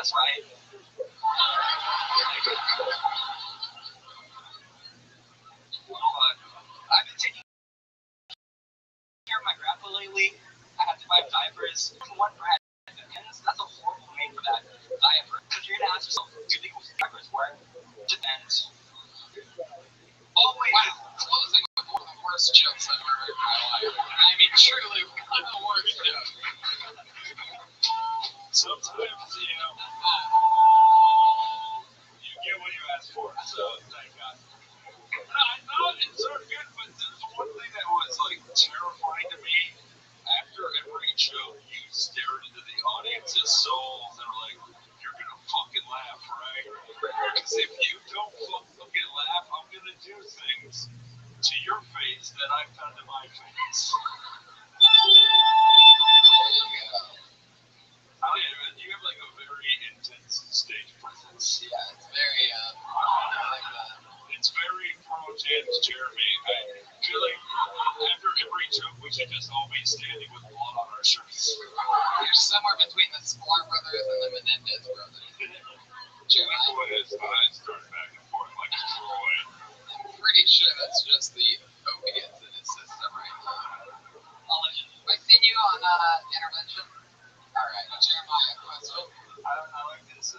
That's right. I've been taking care of my grandpa lately. I have to buy diapers. One brand. That's a horrible name for that diaper. Because you're gonna ask yourself, do you think it was diapers work? Depends. Always closing with one of the worst jokes I've ever heard in my life. I mean, truly, one of the worst jokes. Sometimes, you know, you get what you ask for, so thank God. I thought it's so good, but there's one thing that was like terrifying to me. After every joke, you stared into the audience's souls and were like, "You're gonna fucking laugh, right? Because if you don't fucking laugh, I'm gonna do things to your face that I've done to my face." You have like a very intense stage presence. Yeah, it's very, I like that. It's very pro-James Jeremy. I feel like after every joke, we should just all be standing with blood on our shirts. You're somewhere between the Sklar brothers and the Menendez brothers. Jeremy with his eyes turned back and forth like a Troy. I'm pretty sure that's just the opiates in his system right now. I seen you on Intervention. All right, Jeremiah, question. I like this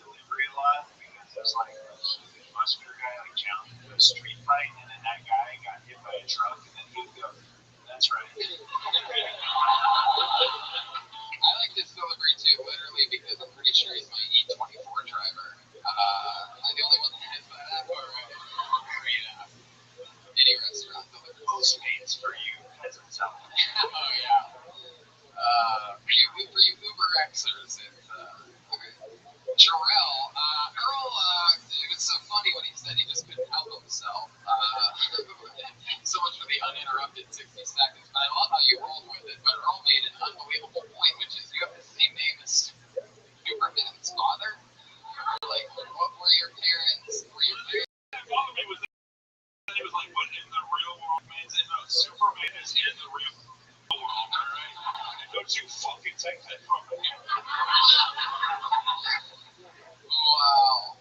delivery a lot because there's like a huge muscular guy like challenging to a street fight, and then that guy got hit by a truck, and then he would go, "That's right." I like this delivery too, literally, because I'm pretty sure he's my E24 driver. The only one that has that part right. Yeah. Any restaurant delivery. Postmates for you peasants out there. Oh yeah. For you Uber Xers, it's okay. Jarrell, Earl, it was so funny when he said he just couldn't help himself. So much for the uninterrupted 60 seconds, but I love how you rolled with it. But Earl made an unbelievable point, which is you have the same name as Superman's father. Like, what were your parents? That bothered me was that he was like, "But in the real world, man, Superman is in the real world, all right? And don't you fucking take that from me." Wow.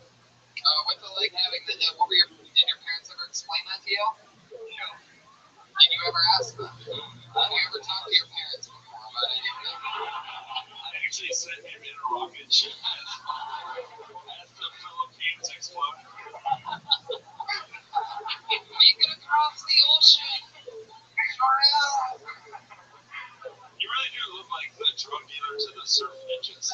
What's it like having the? What were did your parents ever explain that to you? No. Did you ever ask them? Did you ever talk to your parents before about anything? I actually sent him in a rocket ship as the Philippines exploded. Make it across the ocean. Jarrell. You really do look like the drug dealer to the surf ninjas.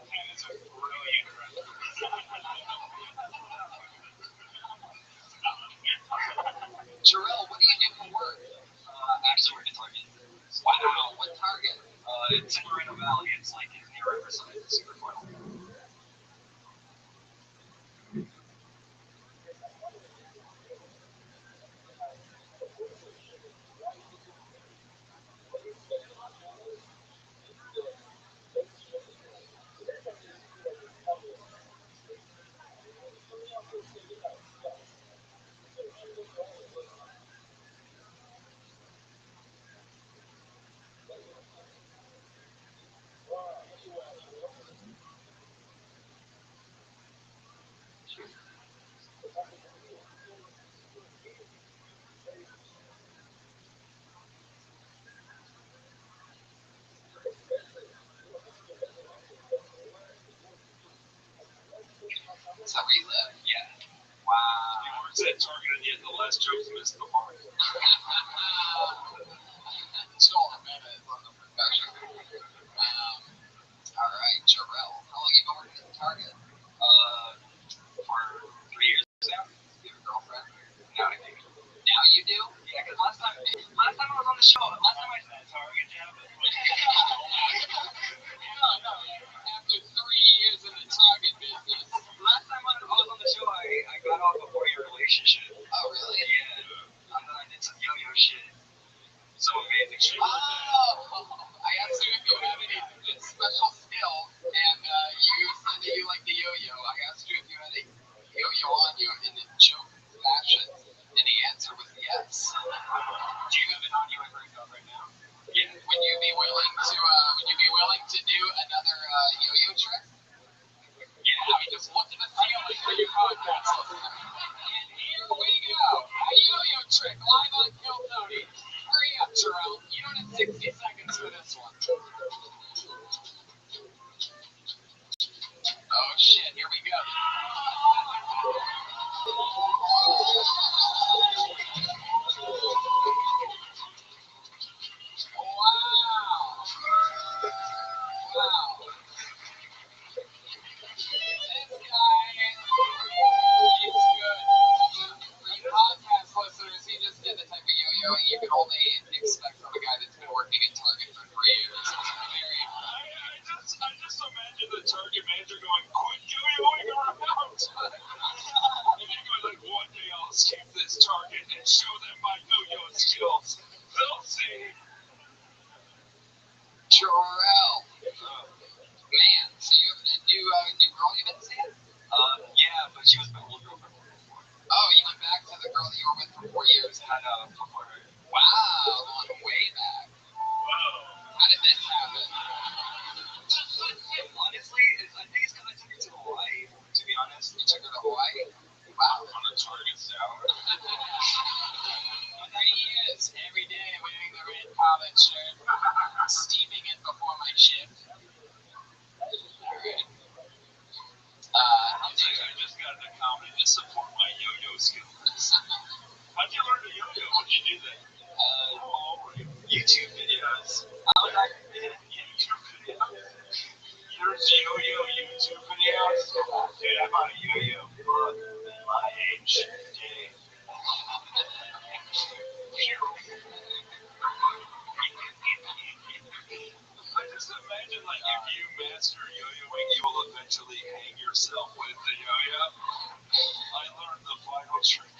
That is a brilliant Jarrell, what do you do for work? Actually, we're at Target. Wow, what Target? It's in Moreno Valley. It's like in near Riverside. It's super fun. That's how we live. Yeah. Wow. You worked at Target and yet the last joke missed the mark. Still a minute on the profession. All right, Jarrell, how long have you been working at Target? For 3 years now. You have a girlfriend? Now I do. Now you do? Yeah, because last time I was on the show, last time I had a Target job. No. After 3 years in the Target business. Last time I was on the show, I got off a 4-year relationship. Oh, really? Yeah. And then I did some yo-yo shit. Some amazing shit. Oh, I asked you if you have any special skills, and you said that you like the yo-yo. I asked you if you had a yo-yo on you in a joke fashion, and the answer was yes. Do you have it on you at right now? Yeah. Would you be willing live on Kill Tony. Hurry up, Jerome. You don't have 60 seconds for this one. Oh shit, here we go. Wow. This guy, he's good. For you podcast listeners, he just did the type of yo-yo you can only expect from a guy that's been working at Target for 3 years. I just imagine the Target manager going, quit yo-yoing around. And then going like, one day I'll escape this Target and show them my yo-yo skills. They'll see. Jarrell. Man, so you have a new girl you've been seeing? Yeah, but she was my old girlfriend before. Oh, you went back to the girl that you were with for 4 years? Before her. Wow, going way back. How did this happen? Honestly, I think it's because I took her to Hawaii, to be honest. You took her to Hawaii? Wow. On the Target sour. There he is, every day wearing the red collared shirt, steaming it before my shift. Alright. I just got an account to support my yo-yo skills. How'd you learn to yo-yo? How'd you do that? YouTube videos. YouTube videos. There's yo-yo YouTube videos. Dude, I'm on a yo-yo for my age. I just imagine, like, if you master yo-yoing, you will eventually hang yourself with the yo-yo. I learned the final trick.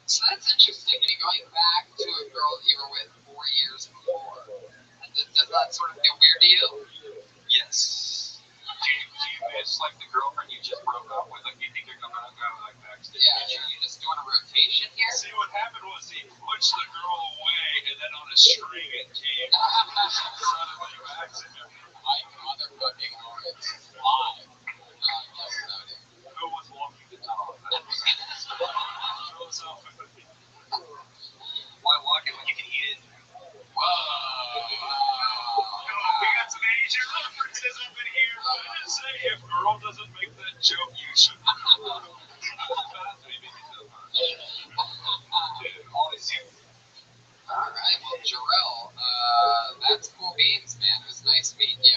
So that's interesting. You're going back to a girl that you were with 4 years before. Does that sort of feel weird to you? Yes. Do you miss, like, the girlfriend you just broke up with? Like, do you think you're gonna go, like, backstage? Yeah, are you just doing a rotation here? See, what happened was he pushed the girl away, and then on a string it came suddenly back to him. Mike motherfucking Lawrence live. Who was walking the dog? Why walk it when you can eat it? Whoa. We got some Asian references up in here. I just say, if Earl doesn't make that joke, you should. Always you. Alright, well, Jarrell, that's cool beans, man. It was nice meeting you.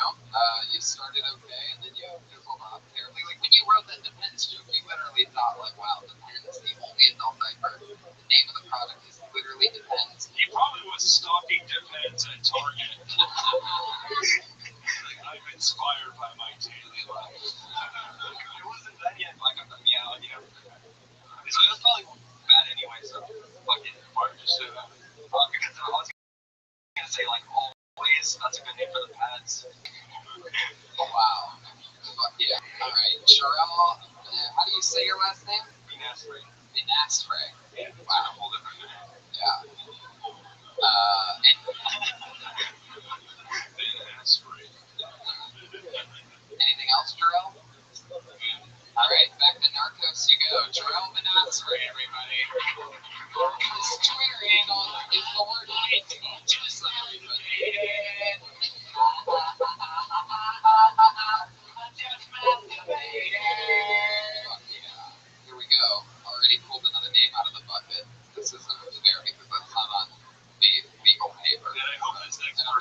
You started okay, and then you fizzled off terribly. Like, when you wrote that Depends joke, you literally thought, like, wow, Depends, the only adult diaper. The name of the product is literally Depends. He probably was stocking Depends at Target. Like, I'm inspired by my daily life. It wasn't done yet, like I'm the meow, you know. So it was probably bad anyway, so fuck it. Why did you say that? Because I was gonna say like always, that's a good name for the pads. Wow. Fuck yeah. Alright, Jarrell, how do you say your last name? Benastre. Benastre. Yeah. Wow. Whole different name. Yeah. Anything else, Jarrell? Alright, back to Narcos you go. Jarrell Benastre, everybody. His Twitter handle is the word hate. Just like everybody. Fuck yeah. Here we go. Already pulled another name out of the bucket. This isn't fair because that's not on the legal paper. And I hope this next person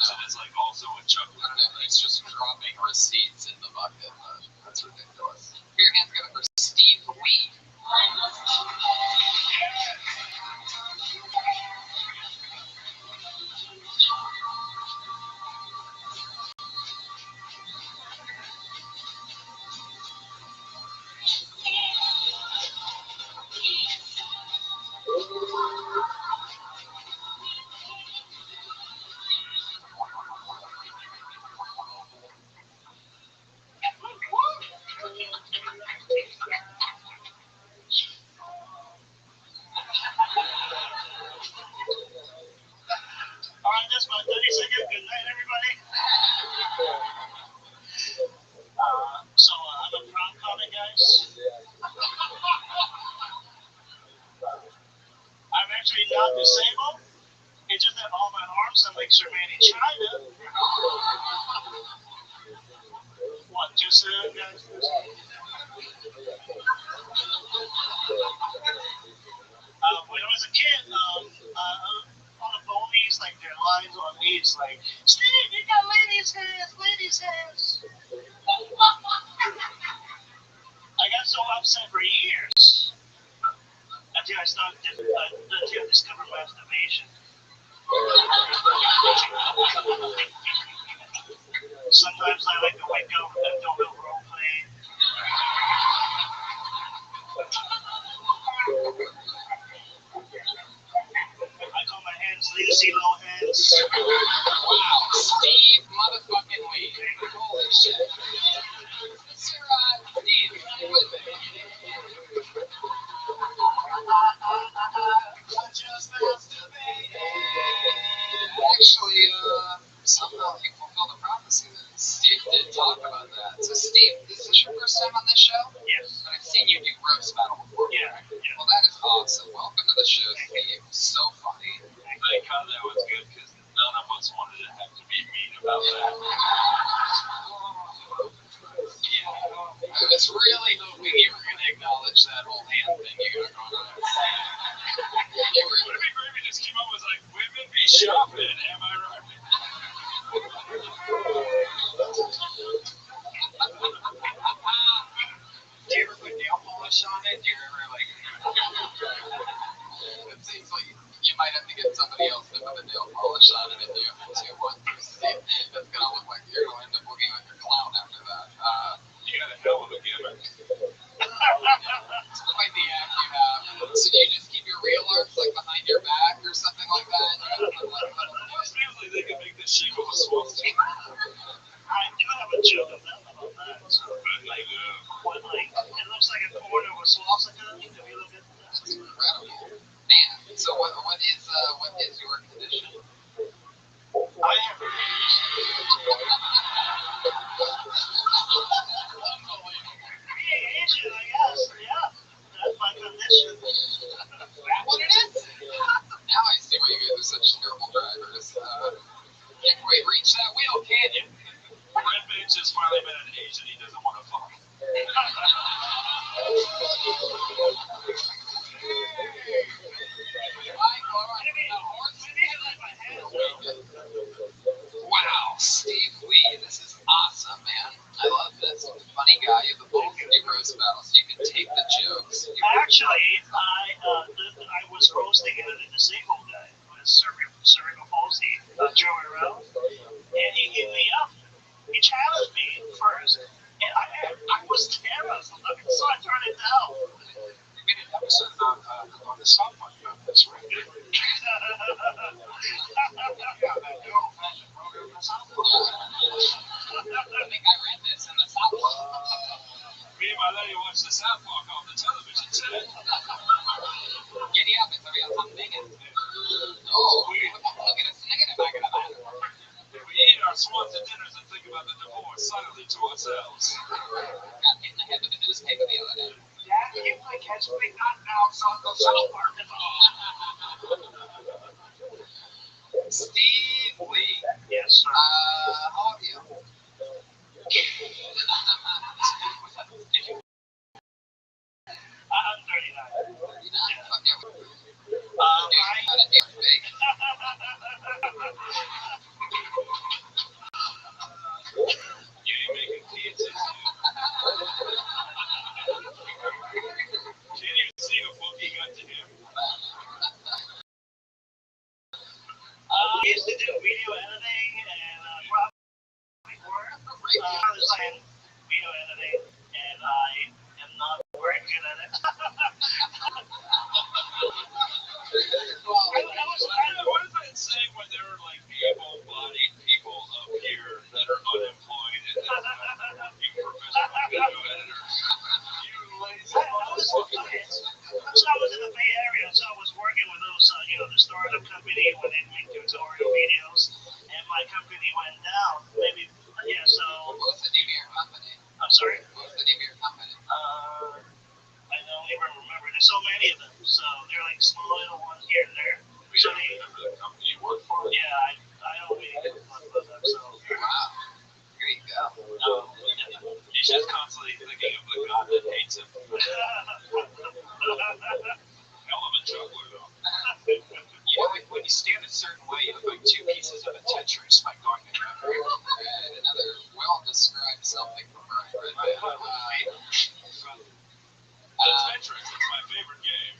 disabled. It's just that all my arms are like Sir Manny China. What, just guys? When I was a kid, all the bullies, like their lines on me, it's like, Steve, you got ladies' hands, ladies' hands. I got so upset for years until I discovered masturbation. Sometimes I like to wake up and do a little role play. I call my hands Lindsay Lohan's. Wow, Steve motherfucking Lee. Holy shit. Sir, Steve, come with me. Just actually, somehow you fulfilled the prophecy that Steve did talk about that. So, Steve, is this your first time on this show? Yes. But I've seen you do roast battle before. Yeah. Well, that is awesome. Welcome to the show, Steve. So funny. Thank God that was good because none of us wanted to have to be mean about that. Yeah. I was really hoping you were going to acknowledge that whole hand thing you got going on. You were. What if he just came up with like, women be shopping, am I right? Do you ever put nail polish on it? Do you ever like? It seems like you might have to get somebody else to put the nail polish on it if you have to one. That's gonna look like you're gonna end up looking like a clown after that. You got a hell of a gimmick. It's quite the act you have. So do you just keep your real arms like behind your back or something like that? Most people they can make the shape of a swastika. I do have a joke about that. So, Like, when like it looks like a corner of a swastika, if you look at that. That's incredible. Man, so what is your condition? I have Asian, I guess. Yeah, that's my condition. That what it is? Now I see why you guys are such terrible drivers. Can't quite reach that wheel, can you? Redman's just finally met an Asian he doesn't want to fuck. Wow, Steve Lee, this is awesome, man. I love this. Funny guy, you have the both of roast battles. You can take the jokes. Actually, I was roasting a disabled guy with cerebral palsy, Joey Rose, and he hit me up. He challenged me first, and I was terrified, so I turned it down. You made an episode on the South Park about this, right? Yeah, that good old-fashioned program in the South Park. I think I read this in the South Park. Me and my lady watched the South Park on the television set. Giddy up, it's every time digging. Oh, look at us singing it back in the back. We eat our swans at dinners and think about the divorce silently to ourselves. Got hit in the head with a newspaper the other day. Dad, you play catch me not outside the South Park at all. Steve Lee. Yes, sir. How old are you? I'm 39. 39? Fuck yeah. I Not a damn big. You ain't making kids, is you? Can't even see the book he got to him. I used to do video editing and graphic work. I was saying video editing, and I am not very good at it. What does that say when there are like able-bodied people up here that are unemployed and then you professional video editors? You lazy motherfuckers. So I was in the Bay Area, so I was working with those, the startup company when they make tutorial videos, and my company went down. Maybe, yeah. So What's the name of your company? I'm sorry. What's the name of your company? I don't even remember. There's so many of them, so they're like small little ones here and there. We remember the company you work for? Yeah, I don't really give a fuck about that. So. Wow. Here you go. He's just constantly thinking of the god that hates him. Hell of a juggler, though. You know, when you stand a certain way, you look like two pieces of a Tetris by going together. And another well-described something from Brian right there. Tetris, it's my favorite game.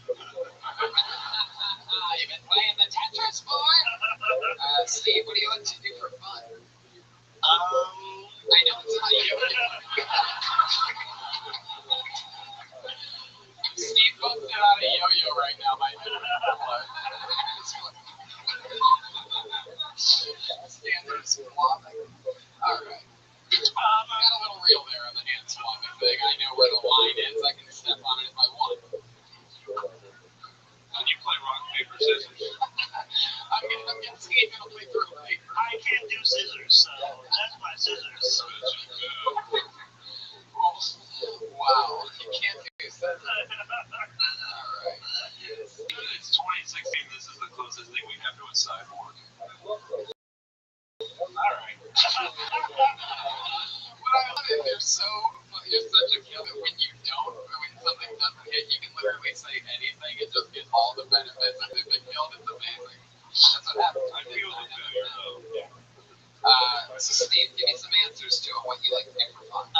You've been playing the Tetris, boy? Steve, what do you like to do for fun? I know it's not you. Steve busted out a yo-yo right now, my dude. Standard swapping. Alright. Got a little reel there on the hand swapping thing. I know where the line is. I can step on it if I want. Can you play rock, paper, scissors? I'm gonna see if it'll play through paper. I can't do scissors, so that's my scissors. Wow, you can't do scissors. Alright. It's 2016. This is the closest thing we have to a cyborg. Alright. What I love is you're such a kid that when you don't, or when something doesn't hit, you can literally say anything and just get all the benefits of it being killed. It's amazing. That's what happens. I feel the failure, though. So Steve, give me some answers to what you like to do for fun.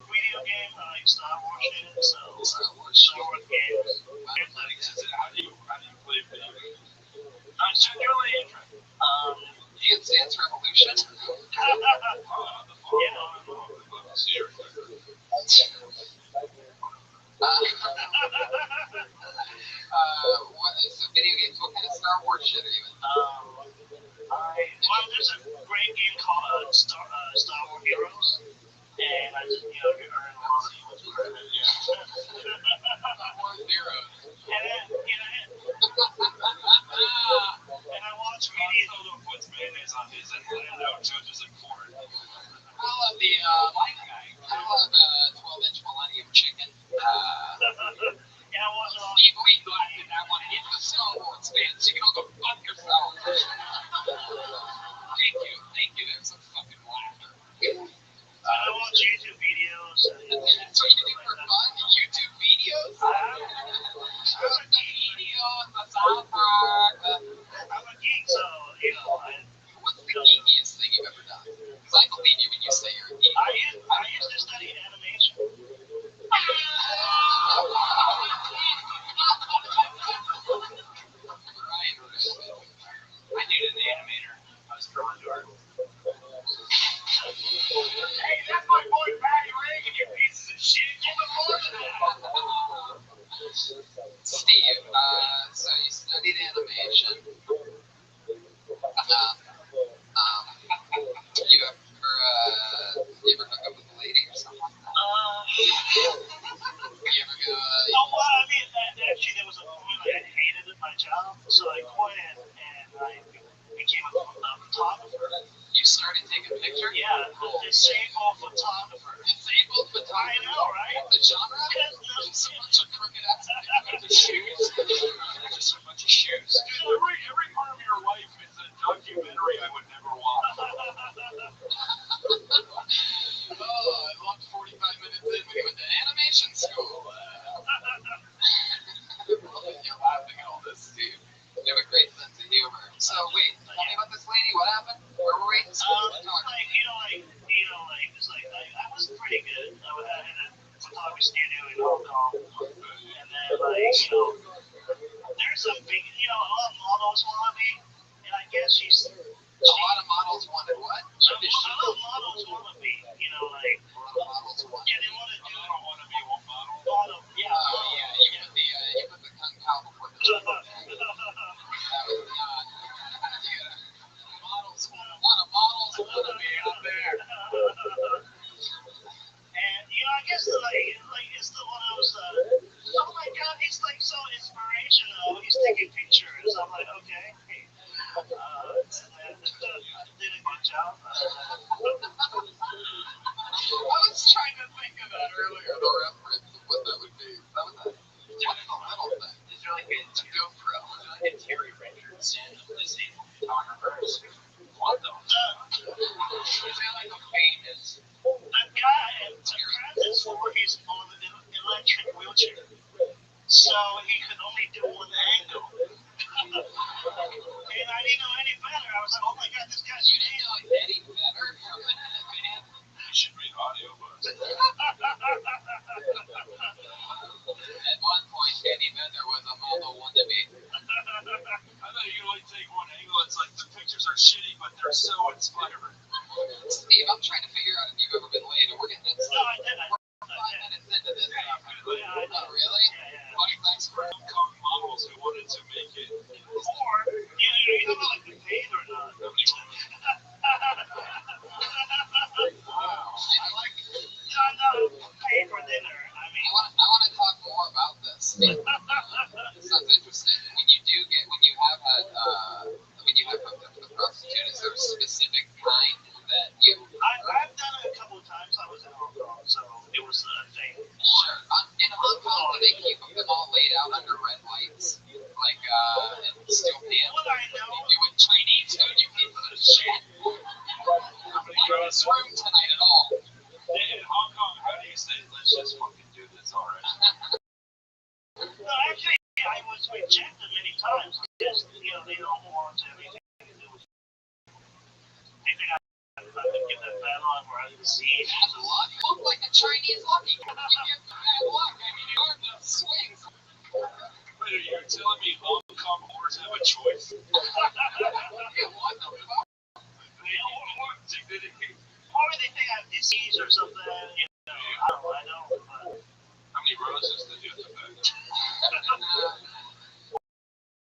Video game, I like Star Wars shit, so Star Wars games. How do you play video games? I'm generally interested. Dance Dance Revolution. So video games, what kind of Star Wars shit are you in? There's a great game called Star Wars Heroes, and I just, you earn a lot of credit, War Heroes. And then, and I watch media. Solo puts mayonnaise on his and no judges in court. I love the white guy. I love the 12-inch Millennium Chicken. And I watch a lot. Steve Leathwood did that one. He's the Star Wars fan, so you can all go fuck yourself. Thank you. There's some fucking laughter. I watch YouTube videos. That's what you do for fun? YouTube videos? Videos, the South Park. I'm a geek, so, What's the geekiest thing you've ever done? Because I believe you when you say you're a geek. I used to study animation. I needed an animator. I was drawn to art. Hey, that's my boy Patty Reagan, you pieces of shit. Give him more than that. Steve, so you studied animation. You ever hook up with a lady or something like that? You ever go, Actually, there was a point I hated my job, so I quit and I became a photographer. you started taking pictures? Yeah, a disabled photographer. Disabled photographer? I know, right? The genre? Just a bunch of crooked ass with shoes. Just a bunch of shoes. Every part of your life is a documentary I would never watch. I logged 45 minutes in when he went to animation school. You're laughing at all this, Steve. You have a great sense of humor. So wait, tell me about this lady. What happened? Where were we? I was pretty good. I had a photography studio in Hong Kong, and then there's some big, a lot of models want to be, and I guess she's. A lot of models wanted what? A lot of models want to be, A lot of models want. Yeah, they want to do. I don't want to be one model. Model. Yeah. Oh yeah. You put the kung pao before the. That was not. Models. A lot of models want to be out there. And I guess it's the one I was. Oh my God, he's so inspirational. He's taking pictures. I'm like, okay. Did a good job. I was trying to think of that earlier, the reference of what that would be. That was a little thing. It's really good. It's a GoPro. Like a Terry Richards. So he could only do one angle. And I didn't know any better. I was like, oh my god, this guy's You didn't know any better from that man? You should read audiobooks. At one point, Eddie Vedder was a model wannabe. I know you can only take one angle. It's like the pictures are shitty, but they're so inspiring. Steve, I'm trying to figure out if you've ever been late, and we're getting this. No, I did. We're 5 minutes into this. Oh, Really? Funny thanks for Young models who wanted to make it. Or, you don't know like the paid or not. Nobody Wow. I like it. No, paid for dinner. I mean, I want to talk more about this. It sounds interesting. When you have hooked up with a prostitute, is there a specific kind that you? I've done it a couple of times. I was in Hong Kong, so it was a thing. Sure. In Hong Kong, do they keep them all laid out under red lights, like and steel pans? What I know, You in Chinese food, you people of shit. I'm in this room tonight at all. In Hong Kong, how do you say, let's just fucking do this already? no, actually, I was rejected many times. Just, they don't want anything to do with it. They think I could give that bad luck or I could see it. Bad luck? You look like a Chinese lucky. You give bad luck. I mean, you are the swings. Wait, are you telling me Hong Kong whores have a choice? You want them to vote? They all want dignity. Or they think I have disease or something. I don't. But How many roses did you have to pay?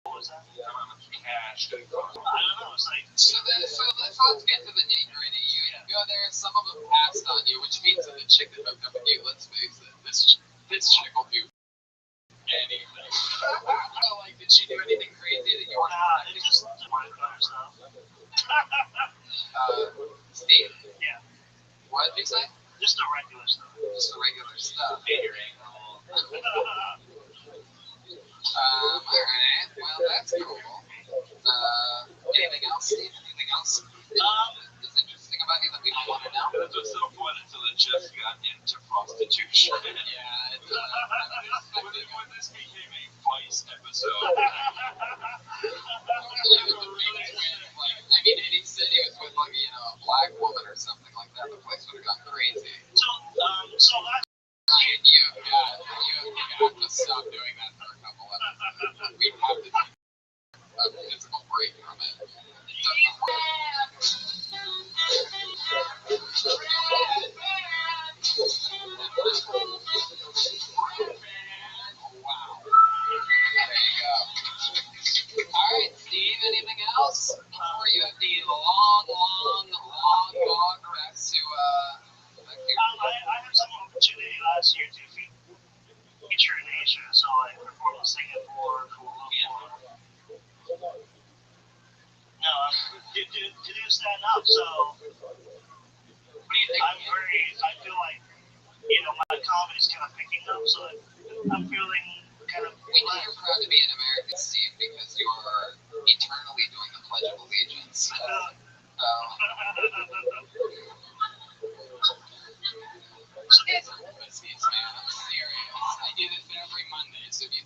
what was that? How much cash did it cost? I don't know. It's like, So let's get to the nitty-gritty. You go there, some of them passed on you, which means that the chick that hooked up with you, let's face it, this chick will do anything. Like, did she do anything crazy that you weren't it's just white collar stuff. Steve? Yeah. What did you say? Just the regular stuff. Just the regular stuff. Figure angle. Alright. Well, that's cool. Anything else, Steve? Anything else? Is interesting about you that we don't want to know? That was so fun until it just got into prostitution. Yeah, When this became a Vice episode. I mean, Eddie said he was with like a black woman or something like that. The place would have gone crazy. So last Ryan, you have to stop doing that for a couple episodes. We have to take a physical break from it. Wow. There you go. Alright, Steve, anything else? Before you have the long rest to I had some opportunity last year to feature in Asia, so I performed in Singapore, Kuala Lumpur. No, to do stand up, so what do you think? I feel like, my comedy's kind of picking up, so I'm feeling kind of We know you're proud to be an American, Steve, because you're eternally doing the Pledge of Allegiance. It's a pussies, man. I'm serious. I do this every Monday, so if you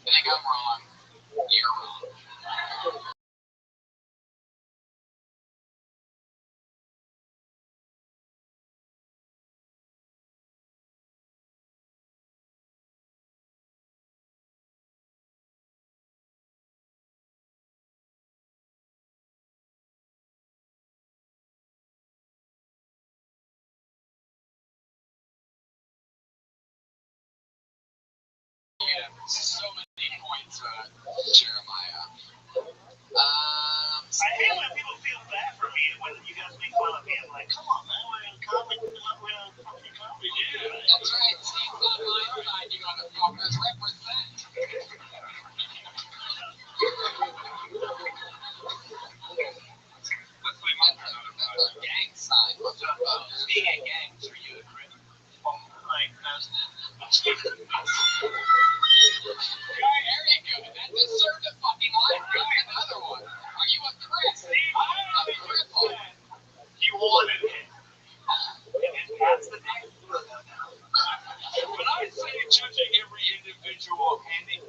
think I'm wrong, you're wrong. Yeah, so many points, Jeremiah. I hate when people feel bad for me when you guys make fun of me. I'm like, come on, man, we're in comedy. We're in fucking comedy. Yeah. That's right, Steve's on my side, you motherfuckers. Represent. That's our gang sign, motherfuckers. Being a gangs are you a criminal? Like, Alright, there you go. That deserved a fucking line. Go another one. Are you a Chris? I'm a cripple. you want win it. And that's the thing. But I say judging every individual handy.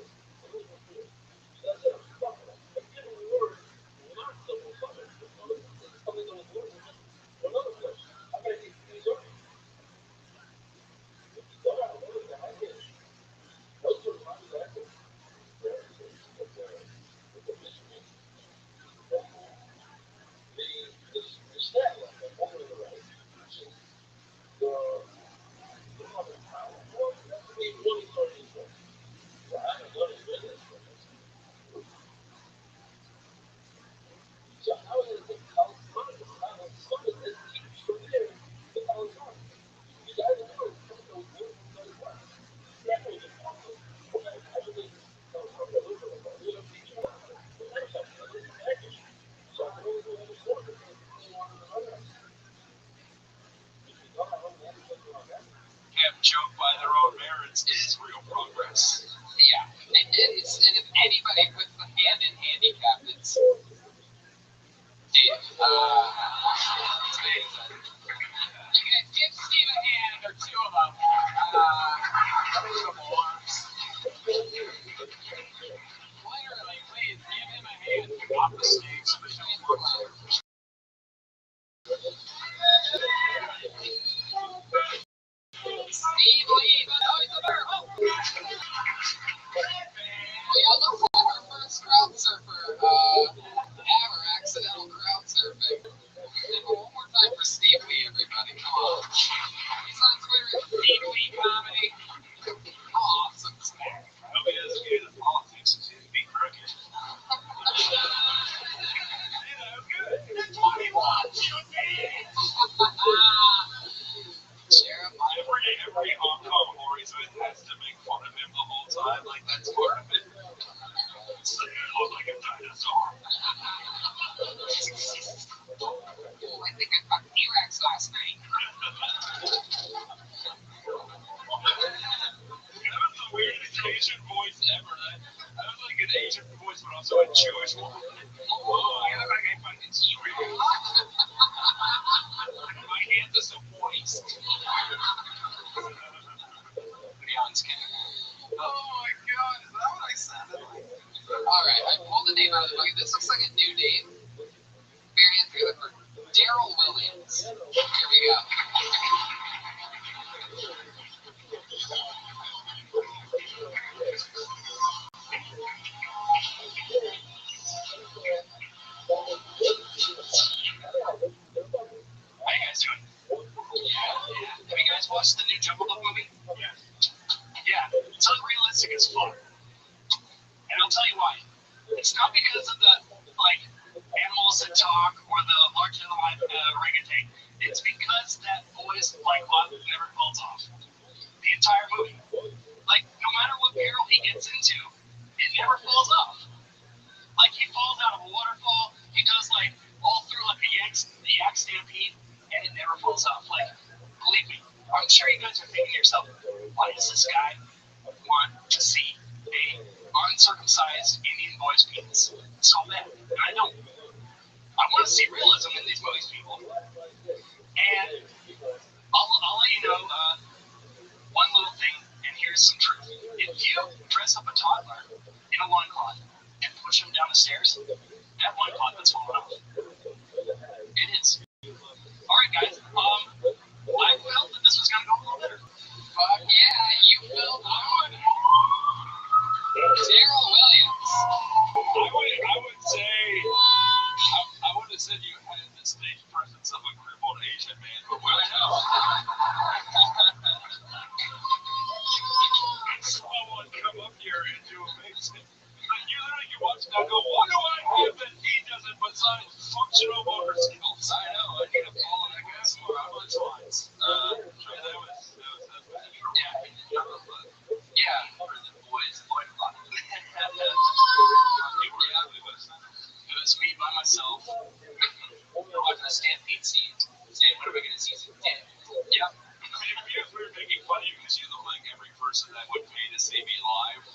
Have joke by their own merits is real progress. Yeah, and if anybody puts the hand in handicap, it's Steve. You can give Steve a hand or two of them. Literally, please give him a hand. Off the stakes of the show. Steve, leave. Oh, he's over. Oh. Well, yeah, looks like our first crowd surfer ever, accidental crowd surfing. One more time for Steve Lee, everybody. Come on. He's on Twitter at Steve Lee Comedy. Awesome smack. I hope he doesn't get into politics and seems to be crooked. Good. 21 should be. Jeremiah. Every Hong Kong Horrors has to make fun of him the whole time. Like, that's part of it. So you look like a dinosaur. Oh, I think I fucked T-Rex last night. That was the weirdest Asian voice ever. That was like an Asian voice, but also a Jewish one. Oh, I look like I fucking T-Rex. My hands are so moist. Beyond's kidding. Oh my god, is that what I sounded like? Alright, I pulled the name out of the bucket. This looks like a new name. Variant 3 for Daryl Williams. Here we go. How you guys doing? Yeah. Have you guys watched the new Jungle Book movie? Yeah. Yeah, it's unrealistic as fuck. And I'll tell you why. It's not because of the, like, animals that talk or the larger-than-life orangutan. It's because that boy's flight cloth never falls off. The entire movie. Like, no matter what peril he gets into, it never falls off. Like, he falls out of a waterfall, he does, like, all through, like, the yak stampede, and it never falls off. Like, believe me, I'm sure you guys are thinking to yourself, why does this guy want to see a uncircumcised Indian boy's penis so bad? And I don't. I want to see realism in these movies, people. And I'll let you know one little thing, and here's some truth. If you dress up a toddler in a loincloth and push him down the stairs, that loincloth is falling off. It is. Alright, guys. I felt that this was going to go a little better. Fuck yeah, you felt good. Daryl Williams. I would say, I would have said you had the stage presence of a crippled Asian man, but well, I know. Someone come up here and do amazing. Like, you literally can watch it and go, what do I have that he doesn't besides functional motor skills? I know, I need to follow that guy's more outlet lines. That was yeah, for the boys, loincloth. It was me by myself, watching a stampede scene, saying, what are we going to see today? Yeah. If we were making fun of you because you look like every person that would pay to see me live,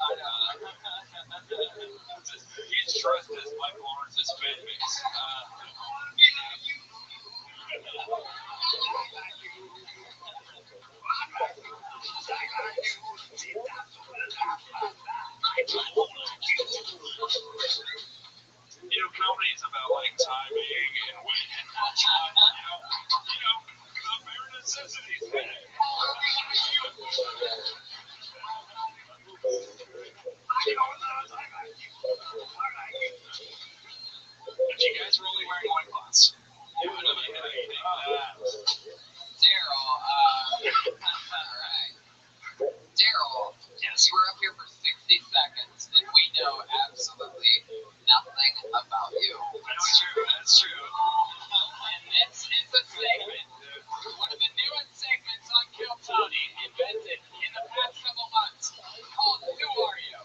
he's dressed as Mike Lawrence's fan base. necessities, man. But you guys were only wearing loincloths. You would have had anything. Daryl, alright. Daryl, Yes. you were up here for 60 seconds, and we know absolutely nothing about you. That's true. That's true. And this is a segment, one of the newest segments on Kill Tony, invented in the past couple months, called Who Are You?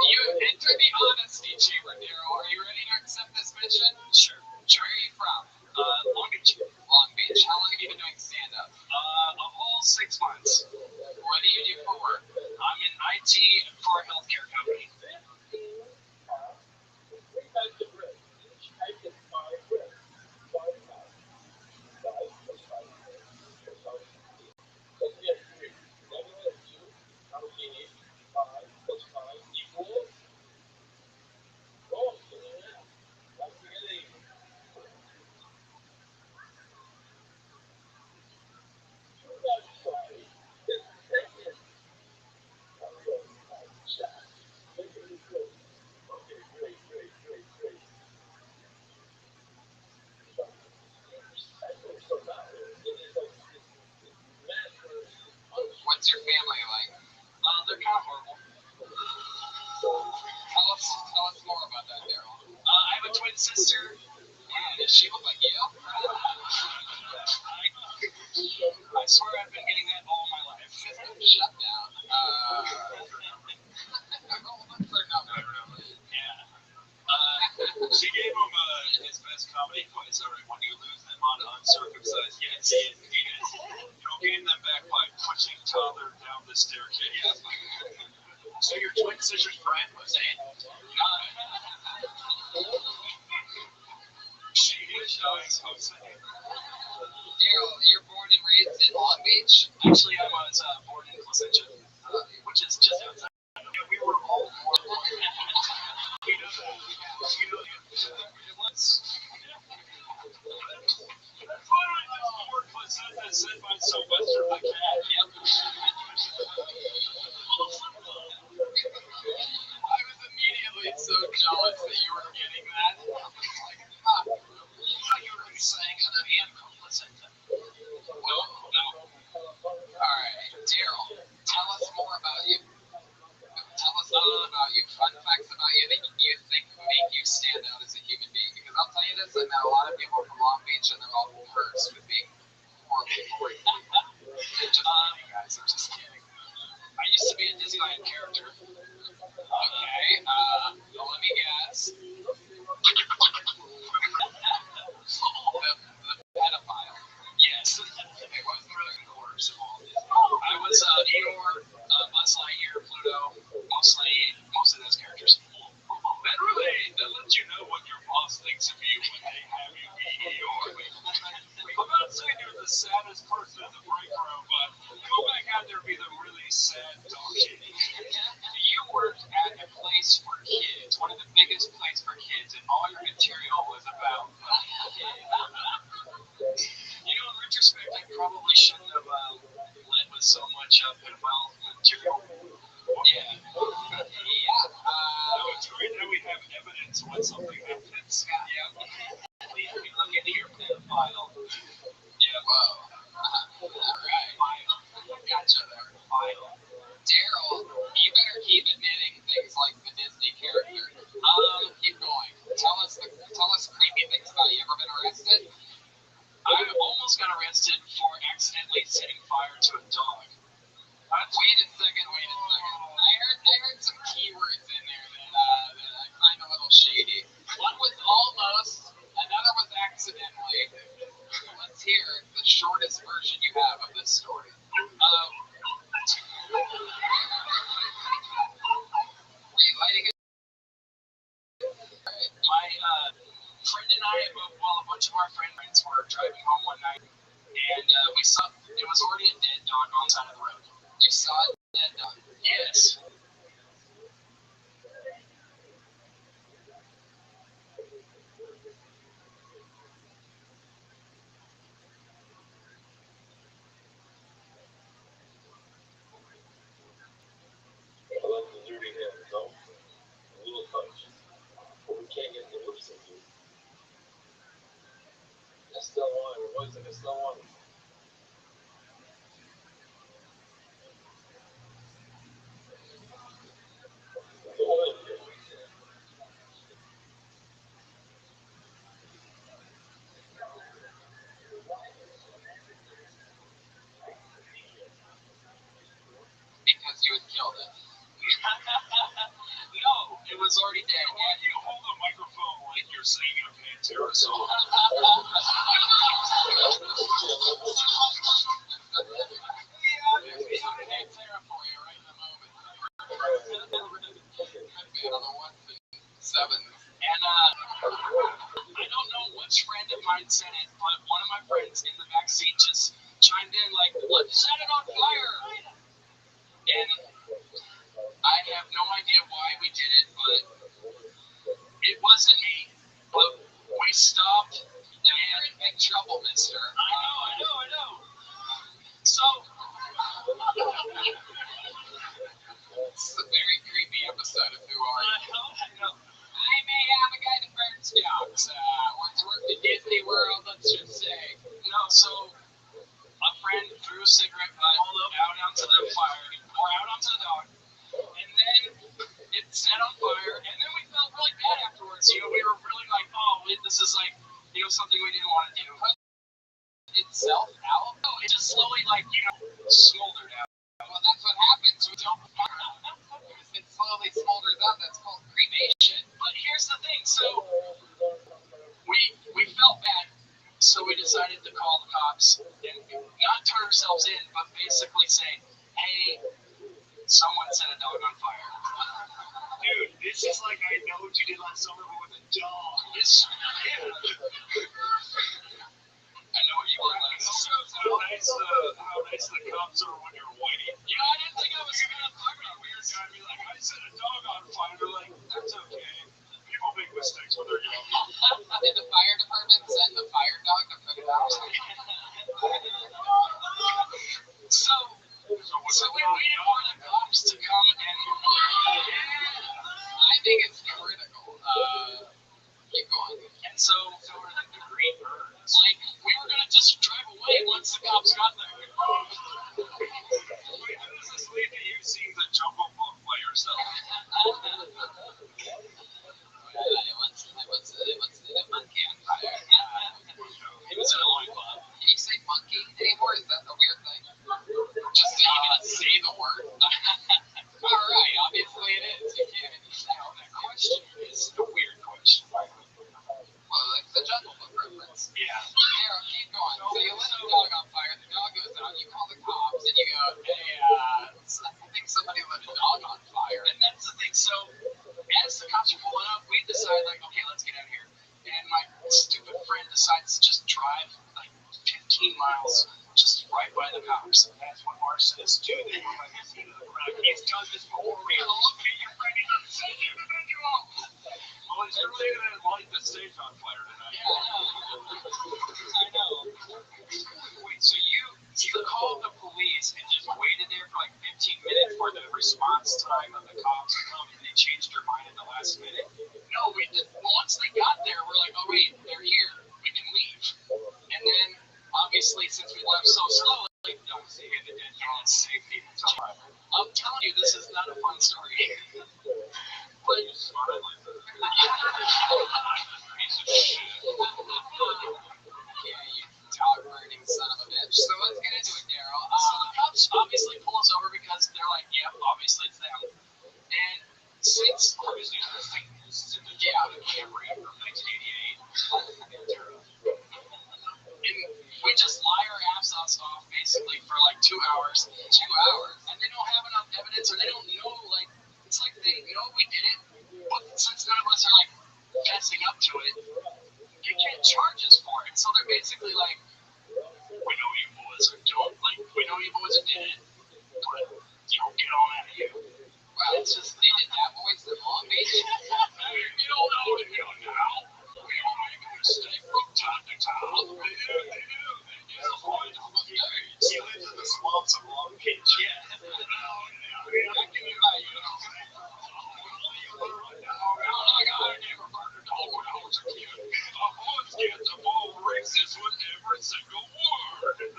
You have entered the honesty chamber, Daryl. Are you ready to accept this mission? Sure. Where are you from? Long Beach. Long Beach. How long have you been doing stand-up? A whole 6 months. What do you do for work? I'm in IT for a healthcare company. What's your family like? They're kind of horrible. Tell us more about that, Daryl. I have a twin sister. And does she look like you? I swear I've been getting that all my life. System shut down. What's her number? Yeah. She gave him his best comedy quiz. All right, when you lose them on uncircumcised yes and penis, you'll gain them back by pushing toddler down the staircase. So your twin sister's friend was it? She is nice, Jose. Daryl, you're born and raised in Long Beach? Actually, I was born in Placentia, which is just outside. We were all born. We know that. We know that. Let's. That's literally just the word placenta said by Sylvester the cat. Yep. I was immediately so jealous that you were getting that. I was like, huh. I thought you were saying an man from placenta. No. Alright, Daryl, tell us more about you. Tell us a little about you. Fun facts about you that you think make you stand out as a human being. Because I'll tell you this, I met a lot of people from Long Beach and they're all cursed with being horrible. Just kidding, guys. I'm just kidding. I used to be a Disneyland character. Okay, let me guess. The pedophile. Yes. Okay, what was the other course of all this? I was Eeyore, Buzz Lightyear, Pluto, mostly those characters. That lets you know what your boss thinks of you when they have you be Eeyore. I'm not saying you're the saddest person in the break room, but go back out there and be the really sad dog shit. You worked at a place for kids, one of the biggest places for kids, and all your material was about kids. You know, in retrospect, I probably shouldn't have led with so much pedophile material. Yeah. It's great that we have evidence when something happens. Yeah. Please be looking at your pedophile. Yeah, whoa. Alright. Gotcha there. Daryl, you better keep admitting things like the Disney character. Keep going. Tell us creepy things about you. Ever been arrested? I almost got arrested for accidentally setting fire to a dog. Wait a second. I heard some keywords in there that I find a little shady. One was almost, another was accidentally. Let's hear the shortest version you have of this story. Were you lighting it? My friend and I, a bunch of our friends were driving home one night, and we saw it was already a dead dog on the side of the road. You saw a dead dog? Yes. Because you had killed it. No, It was already dead. why do you hold a microphone like you're singing a Pantera song? And I don't know which friend of mine said it, but one of my friends in the back seat just chimed in like, "Let's set it on fire!" And I have no idea why we did it, but it wasn't me. But we stopped, and you're in big trouble, mister. I know. So, it's a very creepy episode of Who Are You? I know. I may have a guy that burns scouts. Once worked at Disney World, let's just say. No, so a friend threw a cigarette butt out onto the fire, or out onto the dog, and then it set on fire, and then we felt really bad afterwards. You know, we were really like, oh, this is like, you know, something we didn't want to do. Itself out? No, it just slowly, like, you know, smoldered out. Well, that's what happens. We don't. It slowly smolders out. That's called cremation. But here's the thing. So we felt bad, so we decided to call the cops and not turn ourselves in, but basically say, hey, someone set a dog on fire. Dude, this is like I know what you did last summer, but with a dog. I know what you were last summer. How nice the cops are when you're whining. Yeah, I didn't think I was going to fire you. Weird guy be like, I set a dog on fire. They're like, that's okay. People make mistakes when they're young. Did the fire department send the fire dog to put it out? So we waited for the cops to come, and I think it's critical. Keep going. And so were like the green birds. Like, we were going to just drive away once the cops got there. Wait, how does this lead to you seeing the Jungle Book by yourself? What's the monkey on fire? He was in a loincloth. Can you say monkey anymore? Is that the weird thing? Just to even say the word? Alright, obviously it is. You can't even use that. The question is a weird question. Well, it's the Jungle Book reference. Yeah. Here, keep going. So you lit the dog on fire, the dog goes out, you call the cops, and you go, hey, I think somebody lit a dog on fire. And that's the thing. So as the cops are pulling up, we decide, like, okay, let's get out of here. And my stupid friend decides to just drive like 15 miles just right by the cops. That's what arsonists do. They go like this into the ground. He's done this before. We look at your friend. He's a sick individual. Well, he's really going to light the stage on fire tonight. Yeah, I know. Wait, so you called the police and just waited there for like 15 minutes for the response time of the cops to come, and they changed their mind at the last minute? No, we did. Once they got there, we're like, oh wait, they're here. We can leave. And then, obviously, since we left so slowly, Don't say it, the dead man's safety. I'm telling you, this is not a fun story. But You smile like that. Piece of shit. yeah, you dog burning son of a bitch. So let's get into it, Daryl. So the cops obviously pull us over because they're like, yep, obviously it's them. And since Obviously, the famous in the Camry from 1988. and we just lie our asses off basically for like 2 hours, and they don't have enough evidence, or they don't know, like, it's like they know we did it, but since none of us are like fessing up to it, you can't charge us for it. So they're basically like, We know you boys are doing, like, we know you boys did it. but, you know, get on out of here. Well, it's just they did that, boys, in Long Beach. You don't know what you know now. We all make a mistake from time to time. They do. It's a point of the days. You live in the swamps of Long Beach. Yeah. I can invite you. I got a neighbor burned a dog when I was a kid. I was getting the ball racist whenever for a single word. There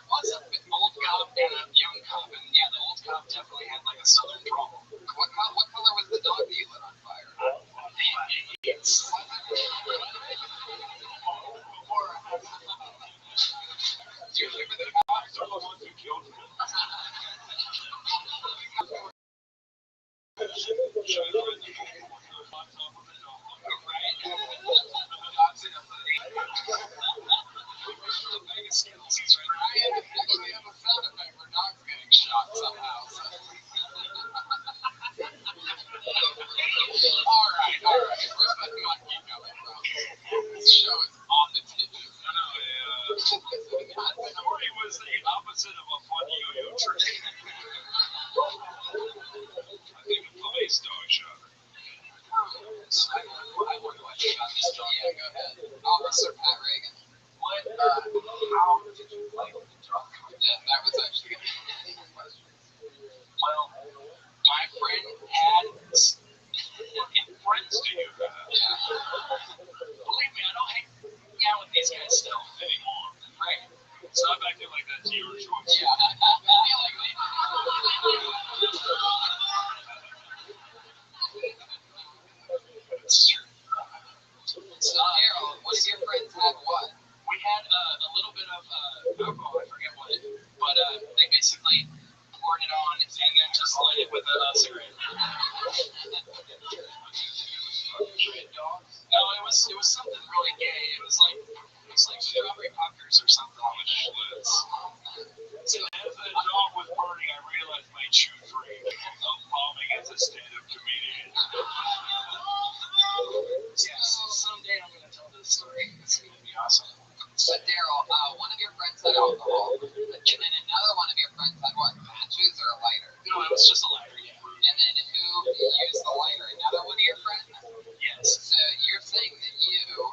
was a old cop and a young cop, and yeah, the old cop definitely had like a southern drawl. What color was the dog that you lit on fire? Do you remember the cops are the ones who killed him? Actually have a sound effect for dogs getting shot somehow. Alright. We're about to keep going, bro. This show is on the titties. The story was the opposite of a fun yo-yo trick. I think a police dog shot her. I wonder what you got this job. Yeah, go ahead. Officer Pat Reagan. What? How did you like the drug? Yeah, that was actually good. Well, My friend had Friends do you have? yeah. Believe me, I don't hang out with these guys still anymore. Right. Stop acting like that to your choice. Yeah, I feel like It's true. so, Harold, one of your friends had what? We had a little bit of alcohol, I forget what it, but they basically poured it on and then just lit it with a cigarette. No, it was something really gay. It was like strawberry puckers or something. So as the dog was burning, I realized my true dream of bombing as a stand-up comedian. Yes, someday I'm gonna tell this story. It's gonna be awesome. So, Daryl, one of your friends had alcohol, and then another one of your friends had what? Matches or a lighter? No, it was just a lighter, yeah. And then who used the lighter? Another one of your friends? Yes. So you're saying that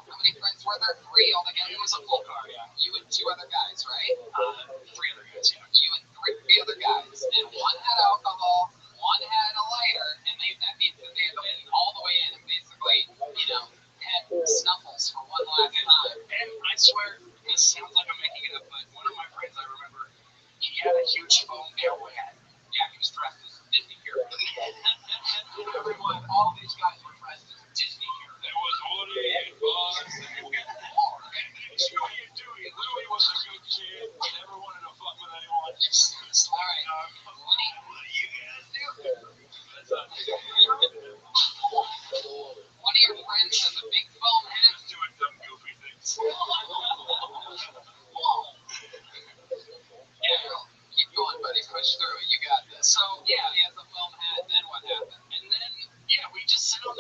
how many friends were there? 3 altogether? It was a full car, yeah. You and 2 other guys, right? 3 other guys, yeah. You and 3 other guys, and one had alcohol, one had a lighter, and that means that they had been all the way in and basically, had snuffles for one last time. And I swear, this sounds like I'm making it up, but one of my friends, I remember, he had a huge foam cowboy hat. Yeah, he was dressed as a Disney hero. Everyone, all these guys were dressed as Disney heroes. There was Woody and Buzz and Chewie and Dewey. Louie was a good kid, never wanted to fuck with anyone. All right, what do you guys do? That's One of your friends has a big foam hat. just doing dumb, goofy things. Yeah, keep going, buddy. Push through. You got this. So, Yeah, he has a foam hat. Then what happened? and then, yeah, we just sat on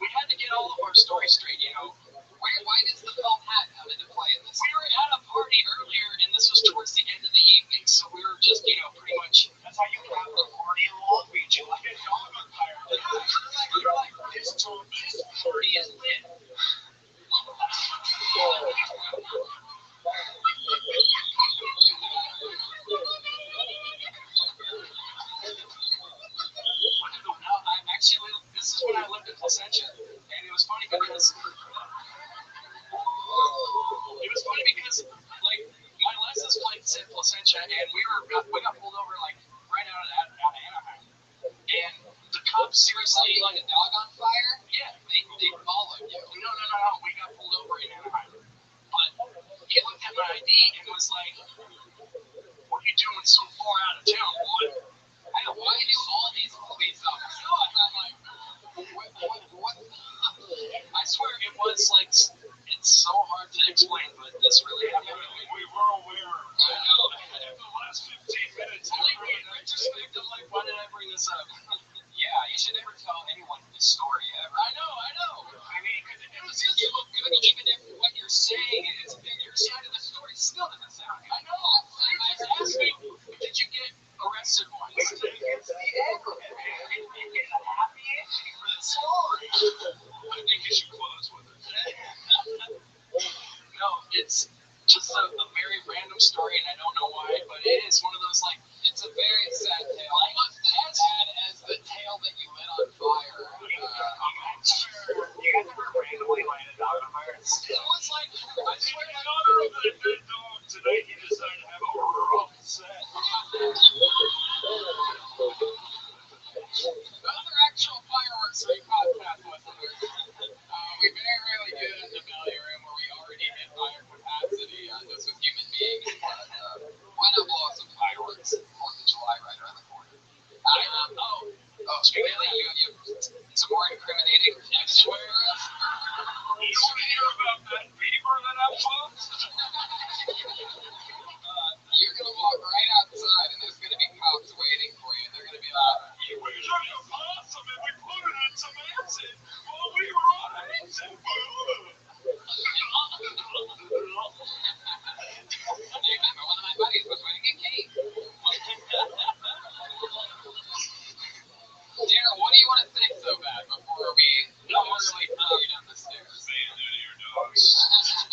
we had to get all of our stories straight, Why does the foam hat come into play in this? We were at a party earlier, and this was towards the end of the evening, so we were just, pretty much, that's how you have a party in Long Beach. You like a dog on fire. You're like, this party is lit. Actually, this is when I lived in Placentia, and it was funny because like my license plate said Placentia, and we got pulled over like right out of Anaheim, and the cops seriously Like a dog on fire? yeah, They followed you. no, we got pulled over in Anaheim, but he looked at my ID and was like, "What are you doing so far out of town, boy?" Why do all these police officers? I'm like, what? I swear it was like, it's so hard to explain, but this really happened. We were aware of it. I know. In the last 15 minutes, in retrospect, I'm like, why did I bring this up? Yeah, you should never tell anyone this story ever. I know. I mean, because it was just, You look good even if what you're saying is your side of the story still doesn't sound good. I know. You just asked me, did you get arrested once? it's the end of it. It's a happy ending for the story. I think you should close with it. No, it's just a very random story, and I don't know why, but it is one of those, like, It's a very sad tale. I must has had as the tail that you lit on fire. You never randomly light a dog on fire. It was like, I swear In honor of that dead dog, tonight he decided to have a rough set. those are actual fireworks for you podcast listeners. We very rarely do it in the belly room where we already hit fire capacity just with human beings. But why not blow off some fireworks? 4th of July right around the corner. Speaking of that, you have some more incriminating text for us? You want to hear about that beaver that I fucked? You're going to walk right outside and there's going to be cops waiting for you. They're going to be like, We took a possum and we put it in some acid while we were on acid. I remember one of my buddies was wearing a cape. Daryl, what do you want to say so bad before we really throw you down the stairs? Say it to your dogs.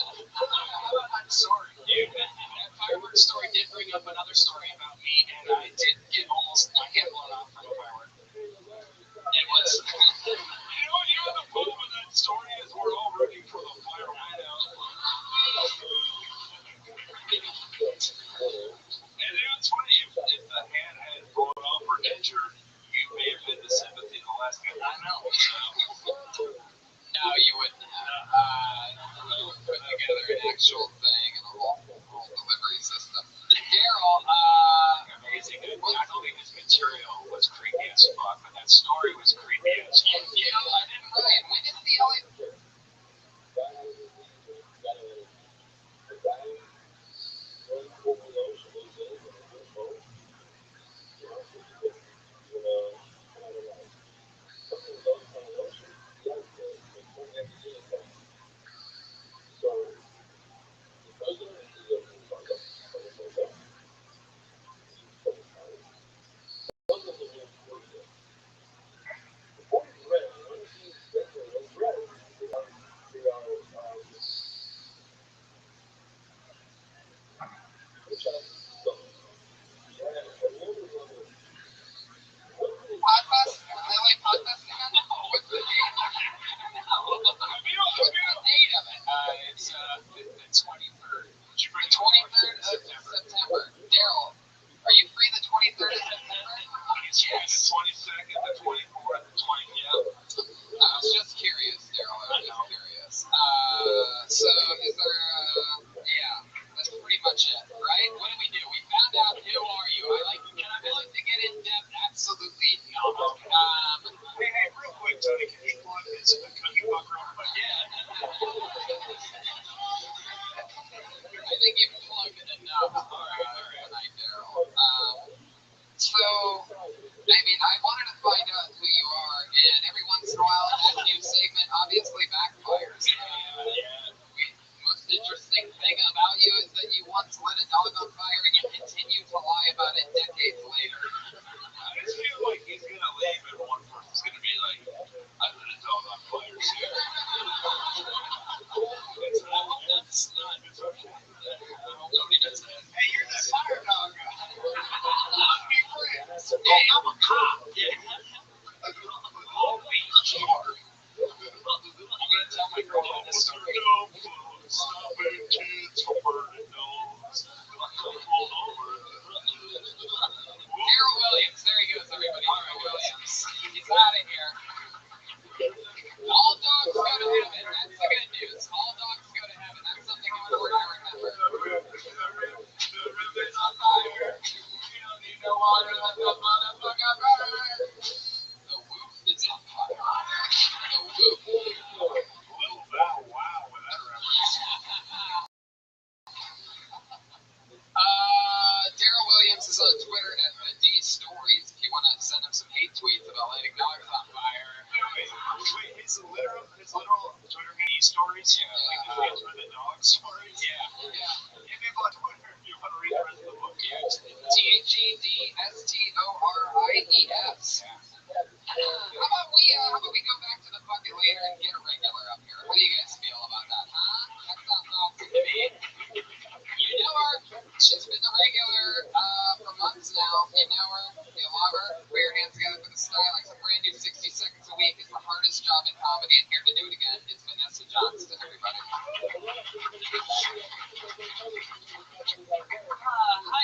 How about that story? That fireworks story did bring up another story about me, and I did get almost my head blown off from a firework. It was. You know the problem with that story is we're all rooting for the fire. I know. And it's funny, if the hand had blown off or injured, you may have been the sympathy the last guy. I know. No, you wouldn't have. You would put together an actual thing and a whole delivery system. Daryl, Amazing. Not only his material was creepy as fuck, but that story was creepy as fuck. you know, I didn't Ryan, when did the LA podcast? LA podcast again? What's the date? What's the date of it? It's the 23rd. The 23rd of September. Daryl, are you free the 23rd of September? He's free the 22nd, the 24th, the 20th. Yeah. I was just curious, Daryl. I was just curious. So is there, yeah, that's pretty much it, right? What did we do? We found out who are you. Can I be like to get in depth? Absolutely no. Hey, real quick, Tony, can you plug this in the cookie book real quick? I think you plugged it enough tonight, Daryl. So, I mean, I wanted to find out who you are, and every once in a while, that new segment obviously backfires. The most interesting thing about you is that you once lit a dog on fire, and you continue to lie about it decades later. I just feel like he's going to leave and one person's going to be like, I lit a dog on fire too. It's not. It's okay. I hope nobody does that. Hey, you're the fire dog. Let's be friends. Hey, I'm a cop. Holy shit. I'm gonna tell my girlfriend this story. Stopping kids from burning dogs. Pulled over. Daryl Williams, there he goes, everybody. Daryl Williams. He's out of here. All dogs go to heaven. That's the good news. All dogs go to heaven. That's something important to remember. The ribbon's on fire. You don't need no water. Let the motherfucker burn. The woof is on fire. The woof. Little Bow Wow with that reference. Daryl Williams is on Twitter at the D Stories. If you want to send him some hate tweets about lighting dogs on fire. Wait, his literal Twitter name stories? Yeah. Like the kids with the dog stories? Yeah. Give people on Twitter if you want to read the rest of the book. THEDSTORIES. How about we go back to the bucket later and get a regular up here? What do you guys feel about that, huh? That sounds awesome to me. You know her. She's been a regular for months now. You know her. You love her. Put your hands Hi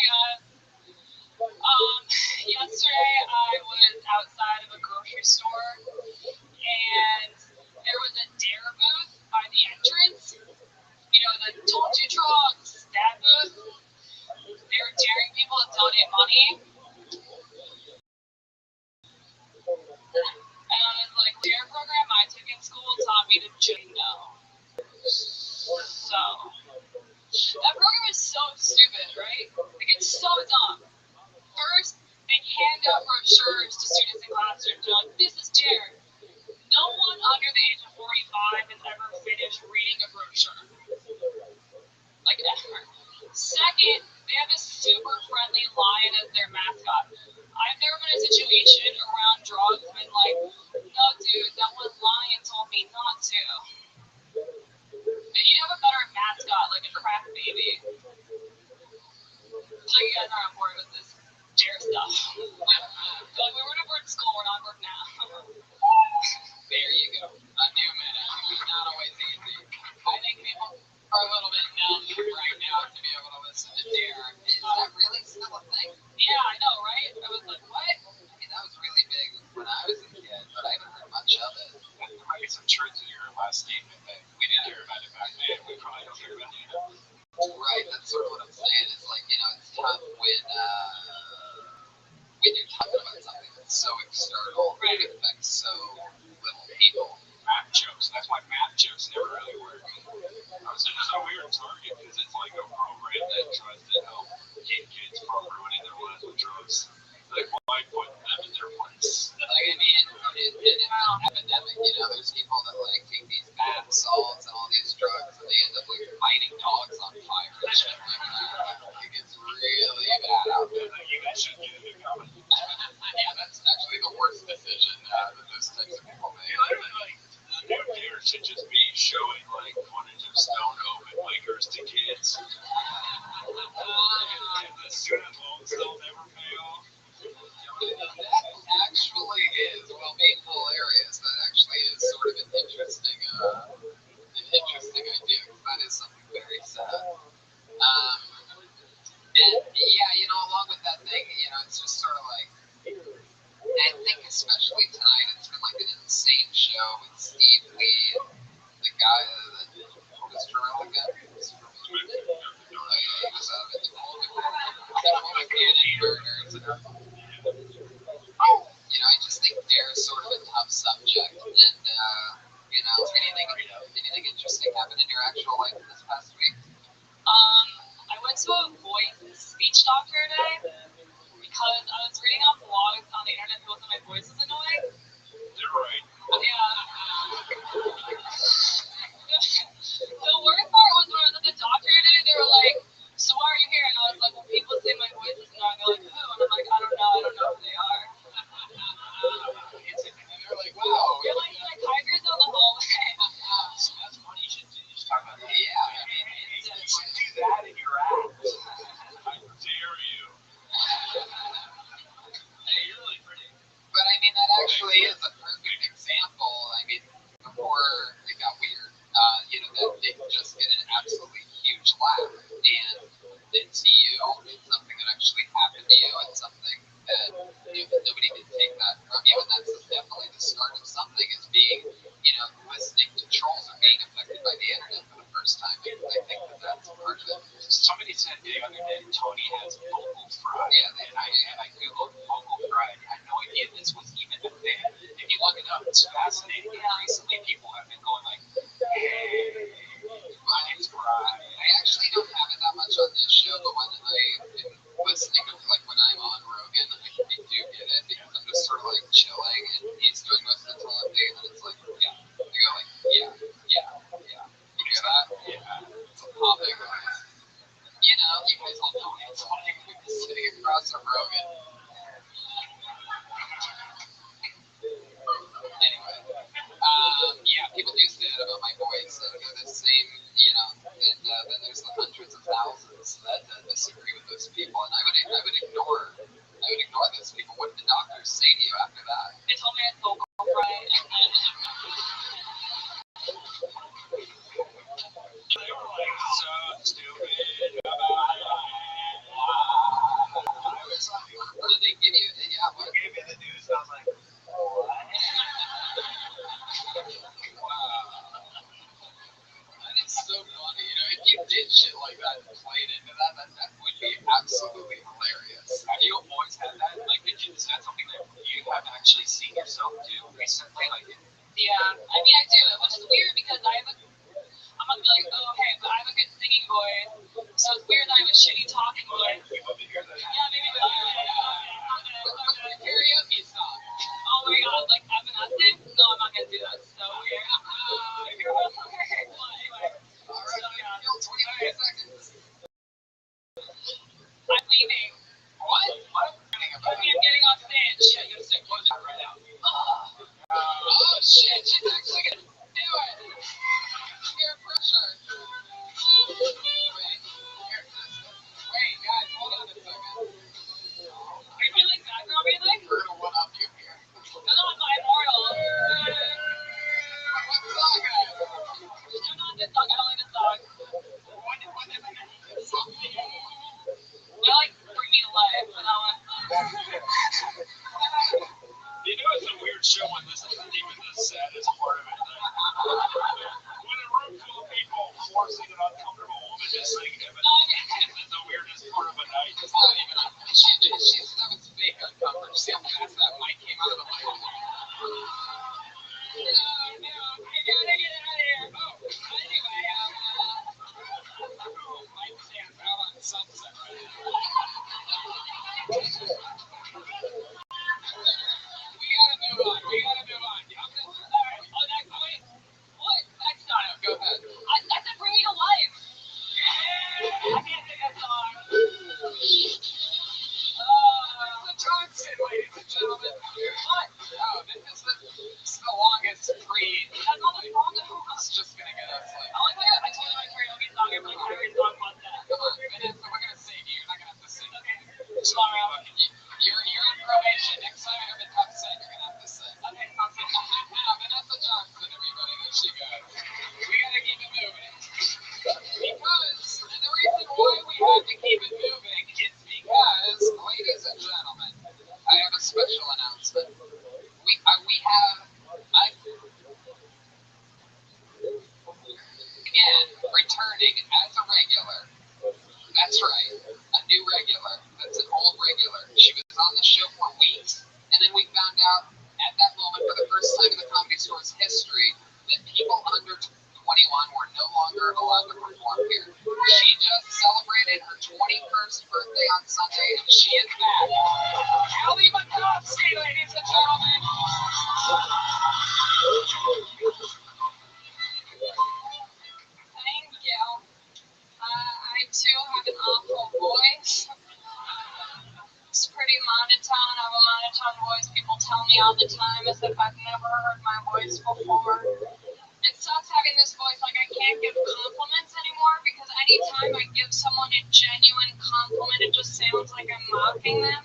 guys. Yesterday I was outside of a grocery store and there was a dare booth by the entrance. You know, the told you drugs, that booth. They were daring people to donate money. And I was like, dare program I took in school taught me to just no. So that program is so stupid, right? Like it's so dumb. First, they hand out brochures to students in classrooms. They're like, this is dare. No one under the age of 45 has ever finished reading a brochure. Like ever. Second, they have this super friendly lion as their mascot. I've never been in a situation around drugs and been like, no dude, that one lion told me not to. And you have a better mascot, like a crack baby. So you guys are on board with this dare stuff. But we were on board in school, we're not on board now. There you go. A new minute. Not always easy. I think people are a little bit numb right now to be able to listen to Dare. Is that really still a thing? Yeah, I know, right? I was like, what? I mean, that was really big when I was a kid, but I haven't heard much of it. There might be some truth in your last statement that we didn't hear about it back then. We probably don't hear about it now. Right, that's sort of what I'm saying. It's like, you know, it's tough when you're talking about something that's so external and it affects so little people. Math jokes. That's why math jokes never really work. It's a weird target because it's like a program that tries to help keep kids from ruining their lives with drugs. Like, why put them in their place? Like, I mean, it's an epidemic, you know, there's people that, like, take these bath salts and all these drugs and they end up, like, lighting dogs on fire and shit like that. It gets really bad out there. You guys should get into comedy. Yeah, that's actually the worst decision that those types of people make. Like, the new dare should just be showing, like, footage of stone open liquors to kids. And the student loans they'll never pay off. That actually is, well, being hilarious, that actually is sort of an interesting idea, because that is something very sad. And yeah, you know, along with that thing, you know, it's just sort of like, I think especially tonight, it's been like an insane show with Steve Lee, the guy that was Terrell again. He was in the Burners and you know, I just think Dare is sort of a tough subject, and you know, anything interesting happened in your actual life this past week? I went to a voice and speech doctor today because I was reading on blogs on the internet people said my voice is annoying. They're right. Yeah. The worst part was when I was at the doctor today, they were like, so why are you here? And I was like, well, people say my voice is annoying. They're like, who? And I'm like, I don't know who they are. And they're like, wow. You're like tigers on the hallway. That's funny. You should talk about that. Yeah, I mean, You should do that in your act. I dare you. Hey, you're really pretty. but I mean, that actually is a perfect example. I mean, before it got weird, you know, that it just get an absolutely huge laugh. And then to you, it's something that actually happened to you. It's something that nobody can take that from you. And that's definitely the start of something, is being, you know, listening to trolls or being affected by the internet for the first time. And I think that that's part of it. Somebody said the other day, Tony has vocal fry. Yeah, And I googled vocal fry. I had no idea this was even a thing. If you look it up, it's fascinating. Recently, people have been going like, hey, my name's Fry. I actually don't have it that much on this show, but when I've been listening to, like, when I'm on Rogan, I do get it, because I'm just sort of like chilling and he's doing most of the telepathy, and it's like, yeah. I go like, yeah. You hear that? Yeah. It's a popping noise. You know, you guys all know it's funny when you're sitting across from Rogan. Anyway, yeah, people do say that about my voice, and they're the same, you know, and then there's the hundreds of thousands that stupid. I was like, Did they give you? Yeah, what? they gave me the news, and I was like, what? Wow. That is so funny. You know, if you did shit like that and played into that would be absolutely hilarious. Have you always had that? Like, is that something that you have actually seen yourself do recently? Like, Yeah, I mean, I do, which is weird because I'm not gonna be like, oh, okay, but I have a good singing voice, so it's weird that I have a shitty talking voice. we'd love to hear that. Yeah, maybe What's the karaoke song? oh my god, like Evanescence? No, I'm not gonna do that. It's so weird. Well, anyway, All right, you're 25 seconds. I'm leaving. What? I'm getting off stage. Shit, you said what right now? Oh shit, she's actually gonna do it. Peer pressure. Wait, guys, hold on a second. Are you feeling background music? We're gonna one up you here. No, I'm not immortal. What song is it? I'm not this song. I don't like this song. What is it? Something. I like Bring Me to Life, but that one. You know, it's a weird show when this isn't even the saddest part of it. When a room full of people forcing an uncomfortable woman to sing Evanescence is the weirdest part of a night. It's not even she's that was fake uncomfort. See how fast that mic came out of the mic? No, I gotta get out of here. Oh, anyway, mic stands out on Sunset right now. We gotta move on. I'm gonna. Alright, oh, next, wait. What? Next time. Go ahead. I said Bring Me to Life. I can't sing that song. The Johnson, ladies and gentlemen. What? Oh, this is the longest pre. That's not the song though. It's just gonna get us like. I told you my karaoke song. I'm like, every song was that. Come on, Vanessa, we're gonna save you. You're not gonna have to sing. Tomorrow. You're in probation. Next time you have a tough sing, you're gonna have to sing. Okay, sounds good. Vanessa Johnson, everybody. There she goes. We gotta keep it moving. Because the reason why we have to keep it moving is because, ladies and gentlemen, I have a special announcement. We have again returning as a regular. That's right, a new regular. That's an old regular. She was on the show for weeks, and then we found out at that moment for the first time in the Comedy Store's history that people under 21 were no longer allowed to perform here. She just celebrated her 21st birthday on Sunday, and she is back. Allie Makovsky, ladies and gentlemen. Thank you. I too have an awful voice. It's pretty monotone. I have a monotone voice. People tell me all the time as if I've never heard my voice before. It sucks having this voice. Like, I can't give compliments anymore because anytime I give someone a genuine compliment, it just sounds like I'm mocking them.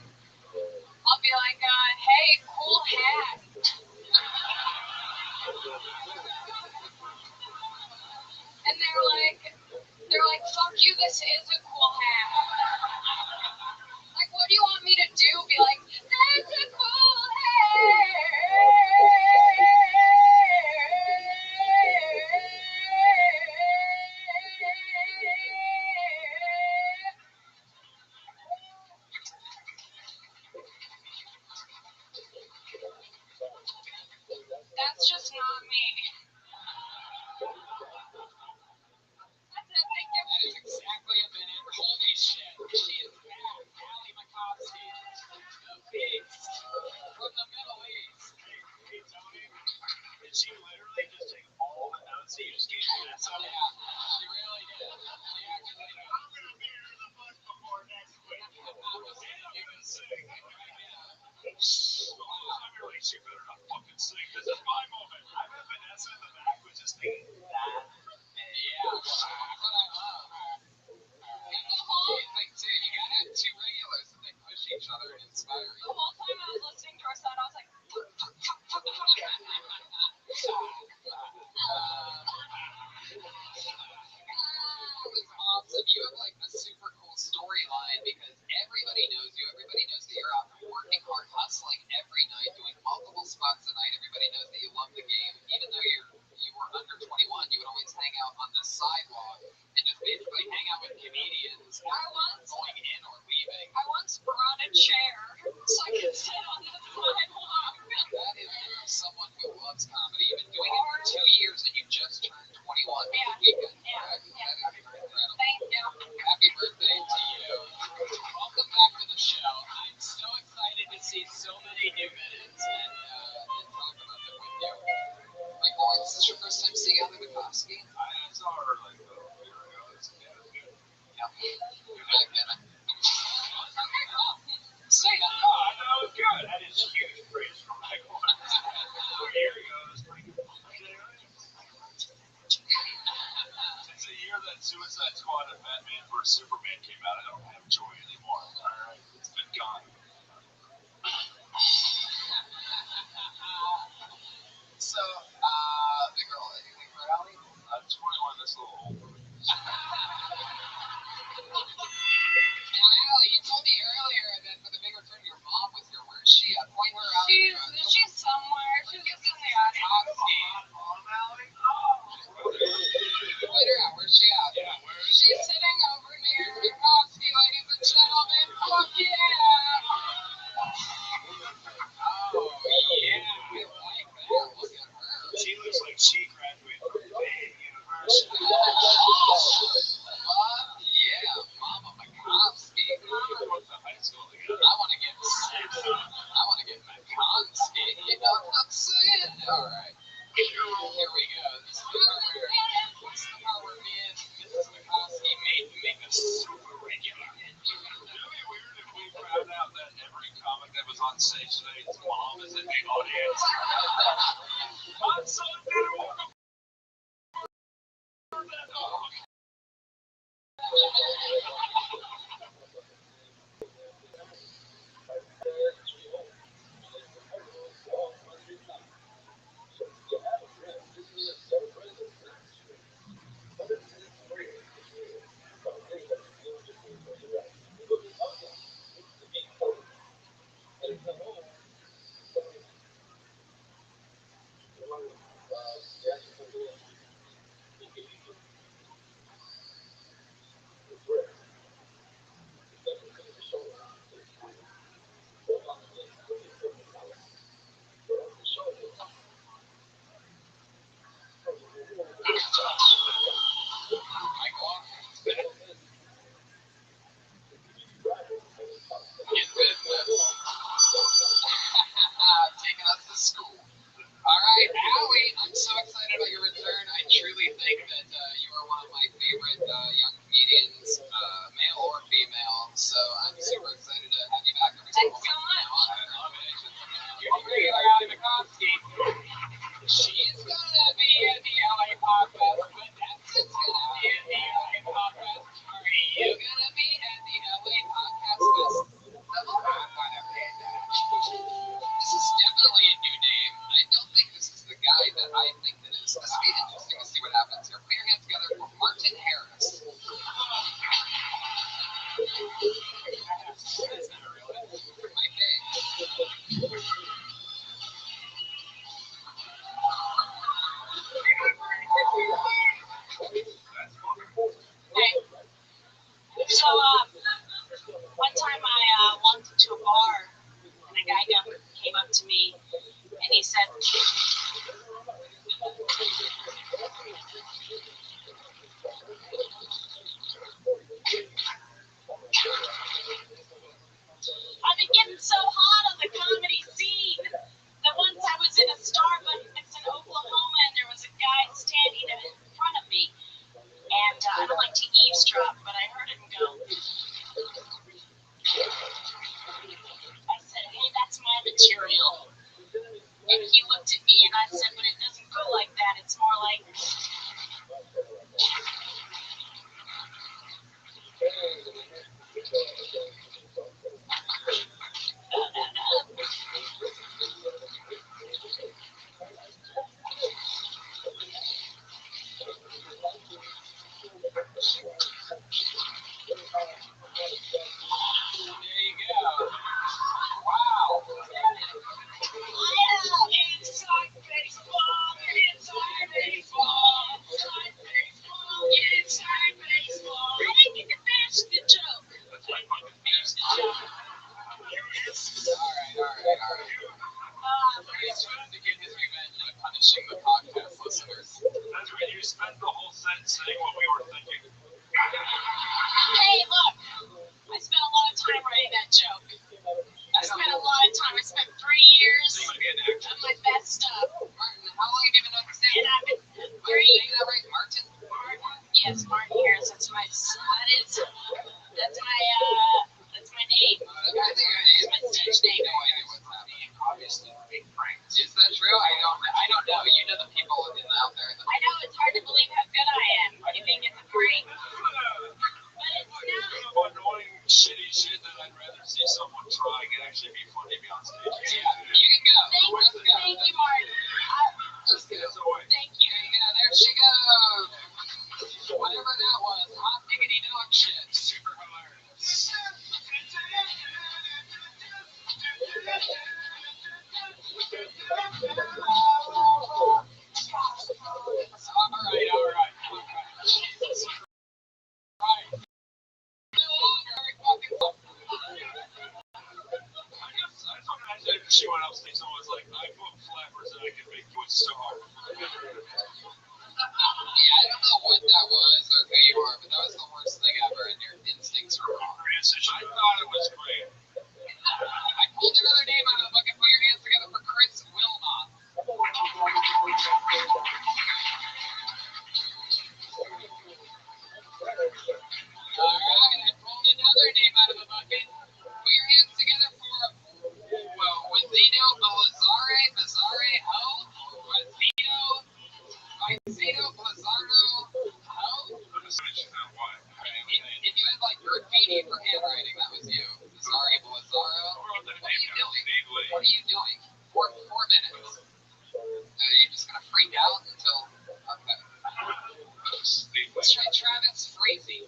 I'll be like, hey, cool hat. And they're like, fuck you, this is a cool hat. Like, what do you want me to do? Be like, that's a cool hat. That's just not me. That's it, thank you. That is exactly a minute. Holy shit. She is back. Allie Makovsky, the beast from the Middle East. Hey, Tony, did she literally just take all the notes that you just gave me? That's Yeah, she really did. She actually did. I'm gonna be here in the bus before next week. And I'm gonna sing. I mean, like, she better not fucking sing. This is my moment. I'm Evanescence. you have like a super cool storyline because everybody knows you. Everybody knows that you're out working hard, hustling every night, doing multiple spots a night. Everybody knows that you love the game. Even though you were under 21, you would always hang out on the sidewalk and just basically hang out with comedians, going in or leaving. I once brought a chair so I could sit on the sidewalk. That is someone who loves comedy. You've been doing it for 2 years and you just turned 21 this weekend. Yeah. That is incredible. Thank you. Happy birthday to you. Welcome back to the show. I'm so excited to see so many new minutes and talk about them with you. Like, Lawrence, this is your first time seeing Heather Bukowski? I saw her like a year ago. It's good. Yeah. You're back in it. Say that. Oh, I know. It's good. That is huge praise from Michael. A year ago, it was pretty good. Since the year that Suicide Squad and Batman vs Superman came out, I don't have joy anymore. All right, it's been gone. So, the girl, anything for Allie? 21, that's a little old for me. Now, Allie, you told me earlier that for the big return, your mom was here. Where's she at? Point her out. She's somewhere. She's in the audience. Point her out. Where's she at? Yeah, where is She's sitting over near Bukowski, ladies and gentlemen. Fuck yeah! Oh, yeah. I like that. Look at her. she looks like she graduated from a big university. Yeah, Mama Bukowski. We went to high school together. I want to get Bukowski. You know what I'm saying? All right. Here we go. This is the part where me and Mrs. Bukowski make a super regular. It'd be weird if we found out that every comic that was on stage today, his mom is in the audience. My son didn't want to. Taking us to school. All right, Allie, I'm so excited about your return. I truly think that you are one of my favorite young comedians, male or female. So I'm super excited to have you back every single week. Thanks so much. Your regular Allie Bukowski. She's gonna be in the LA podcast, but that's gonna be in the LA podcast. Are you gonna be at the LA podcast festival? This is definitely a new name. I don't think this is the guy that I think it is. This will be interesting to see what happens here. Put your hands together for Martin Harris. So, one time I walked into a bar and a guy came up to me and he said, I've been getting so hot on the comedy scene that once I was in a Starbucks in Oklahoma and there was a guy standing in front of me. And I don't like to eavesdrop, but I heard him go. I said, hey, that's my material. And he looked at That's my name. I think my stage name. No idea what's happening. Obviously, big pranks. Is that true? I don't know. You know the people out there. I know it's hard to believe how good I am. You think it's a prank, but it's not. Annoying, shitty shit that I'd rather see someone trying and actually be funny be on stage. Yeah, you can go. Let's go. Thank you, Mark. Let's go. Thank you. There she goes. Whatever that was, hot diggity dog shit. Super hilarious. All right. Jesus Christ. She went upstage, someone was like, I put flappers and I can make you so hard. Yeah, I don't know what that was or who you are, but that was the worst thing ever, and your instincts were wrong. I thought it was great. I pulled another name out of the bucket. Put your hands together for Chris Wilmot. Alright, I pulled another name out of the bucket. Put your hands together for Wazito Bizarre Ho. Wazito Bizarro Ho. If you had like graffiti for handwriting, that was you. Bizarre Bizarro. What are you doing? 4 minutes. Are you just gonna freak out until? Okay. Let's try Travis Frazee.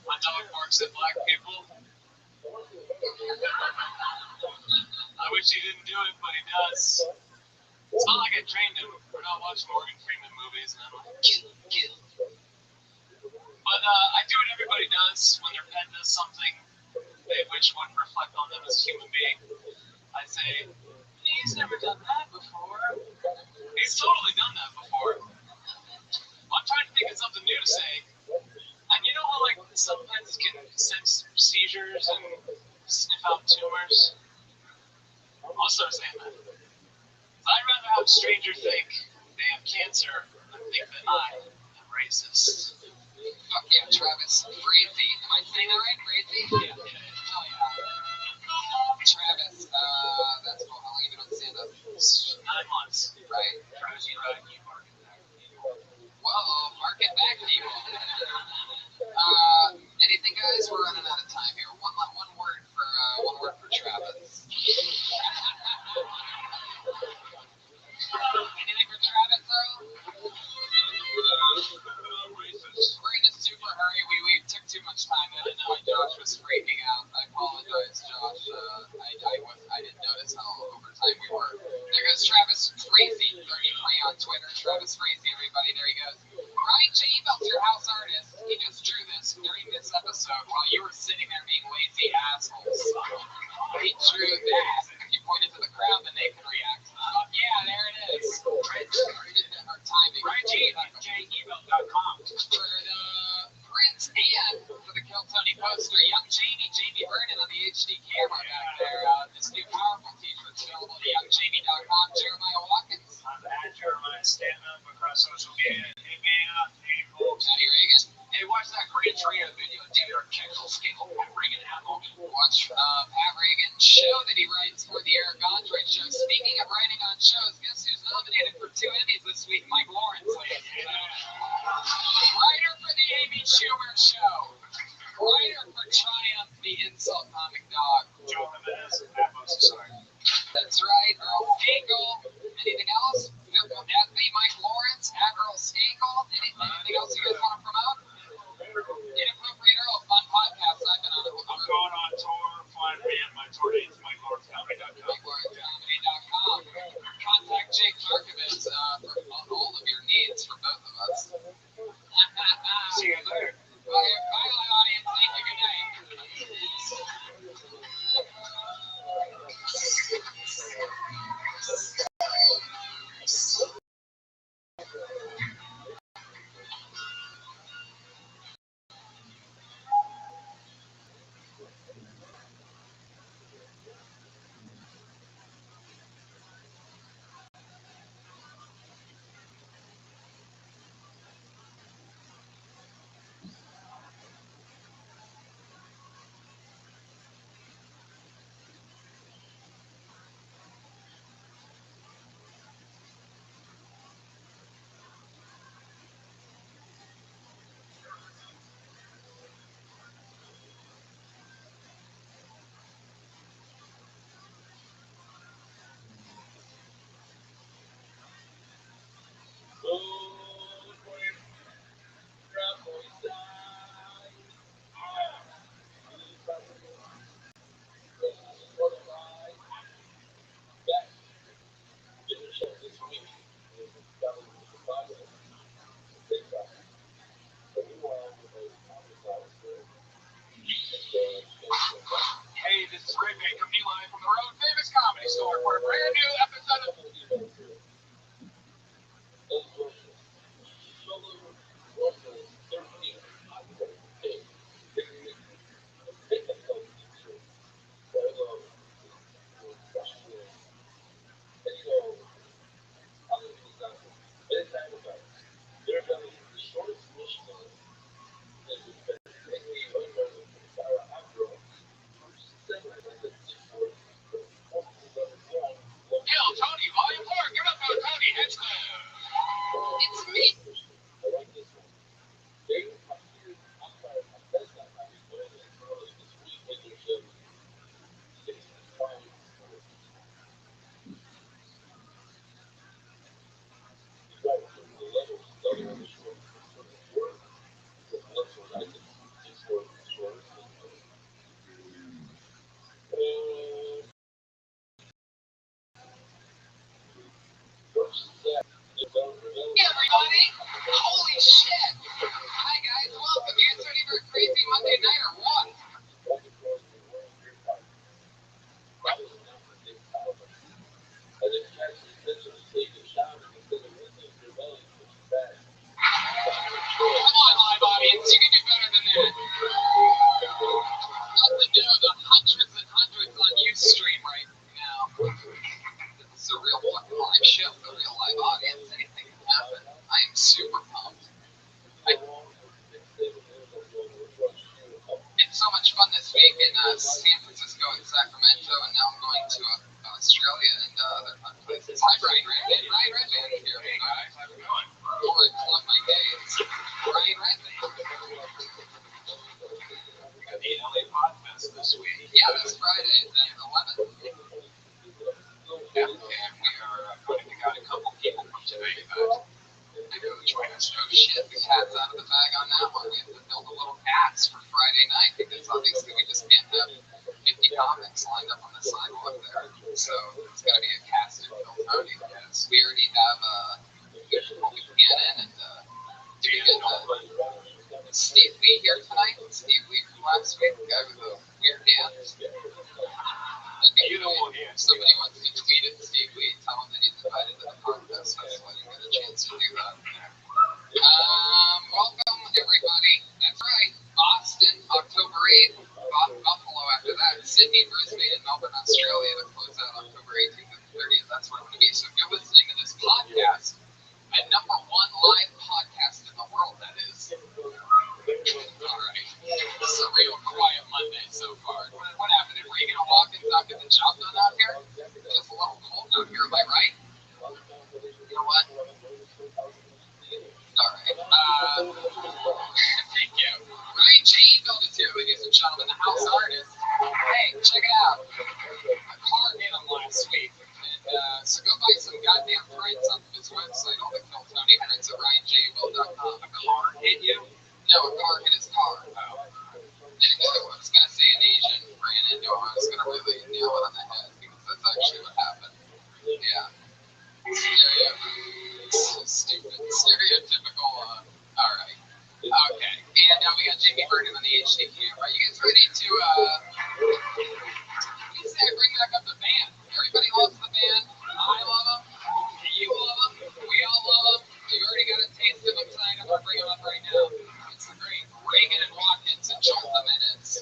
My dog barks at black people. I wish he didn't do it, but he does. It's not like I trained him. We're not watching Morgan Freeman movies, and I'm like, kill. But I do what everybody does when their pet does something they wish wouldn't reflect on them as a human being. I say, he's never done that before. He's totally done that before. I'm trying to think of something new to say. And you know how, like, some pets can sense seizures and sniff out tumors? I'll start saying that. I'd rather have a stranger think they have cancer than think that I am racist. Fuck yeah, Travis Frazee. Am I saying that right? Frazee? Yeah. Oh yeah. Travis, that's cool. How long have you been on stand-up? 9 months. Right. Travis, you market back people. Whoa, market back people. Anything, guys? We're running out of time here. One word for Travis. Anything for Travis, though? We're in a super hurry. We took too much time. I didn't know Josh was freaking out. I apologize, Josh. I didn't notice how over time we were. There goes Travis Frazee, 33 on Twitter. Travis Frazee, everybody. There he goes. Ryan J. Belt's your house artist. He just drew this during this episode while you were sitting there being lazy assholes. He drew that. If you pointed to the crowd, then they could react. Yeah, there it is. Our timing. RyanJ@JEbelt.com. For the Prince and for the Kill Tony poster, young Jamie Vernon on the HD camera back there. This new powerful t-shirt's available at youngjamie.com. Jeremiah Watkins. I'm at Jeremiah Stand-Up across social media. Hit me up. Hey, folks. Patty Reagan. Hey, watch that Gran Torino video. David Arquette scale. Reagan Apple. Watch Pat Reagan's show that he writes for the Eric Andre Show. Speaking of writing on shows, guess who's nominated for 2 Emmys this week? Mike Lawrence. Writer for the Amy Schumer Show. Writer for Triumph, the Insult Comic Dog. Joe Jimenez and Matt Moses. That's right, Earl Skakel. Anything else? Will that be Mike Lawrence at Earl Skakel? Anything else you guys want to promote? Inappropriate Earl, fun podcast. I've been on it with I'm going on tour. Find me at my tour dates, MikeLawrenceComedy.com. MikeLawrenceComedy.com. Contact Jake Markovitz for all of your needs for both of us. See you later. Bye, audience. Thank you. Good night. Holy shit! Hi guys, welcome. You guys ready for a crazy Monday night or what? Come on, live audience, you can do better than that. Nothing new, the hundreds and hundreds on Ustream right now. This is a real fucking live show, a real live audience. Anything can happen. I am super pumped. It's so much fun this week in San Francisco and Sacramento, and now I'm going to Australia and other fun places. Hi, Brian Redman. Brian Redman is here. Hey guys, how's it going? Before I plug my days, Brian Redman. We got the LA Podfest this week. Yeah, this Friday at 11. Yeah, and we are going to pick out a couple people from tonight that I know join us. Oh shit, the cat's out of the bag on that one. We have to build a little cast for Friday night because obviously we just can't have 50 comics lined up on the sidewalk there. So it's got to be a cast of Bill Tony. Yes. We already have Colby Cannon and we get Steve Lee here tonight. Steve Lee from last week, the guy with the weird hands. Beautiful hands. Somebody wants to tweet at Steve Lee, tell him that he's invited to the contest. I didn't get a chance to do that. Welcome everybody. That's right. Boston, October 8th. Buffalo after that. Sydney, Brisbane, and Melbourne, Australia to close out October 18th and 30th. That's where I'm going to be. So if you're listening to this podcast, a #1 live podcast in the world, that is. Alright. This is a real quiet Monday so far. What happened? Were you going to walk and not get the job done out here? It's a little cold out here, am I right? You know what? Alright. Thank you. Ryan J. Eagle is here, ladies and gentlemen, the house artist. Hey, check it out. A car hit him last week. And so go buy some goddamn prints on his website, all the Kill Tony prints at RyanJeagle.com. A car hit you? No, a car hit his car. Oh. I was going to say an Asian ran into him. I was going to really nail it on the head because that's actually what happened. Yeah. Stupid. Stereotypical. Alright. Okay. And now we got Jimmy Vernon on the HD camera. Are you guys ready to, you say bring back up the band? Everybody loves the band. I love them. You love them. We all love them. You already got a taste of them tonight. I'm going to bring them up right now. It's the great Reagan and Watkins and Jolt the Minutes.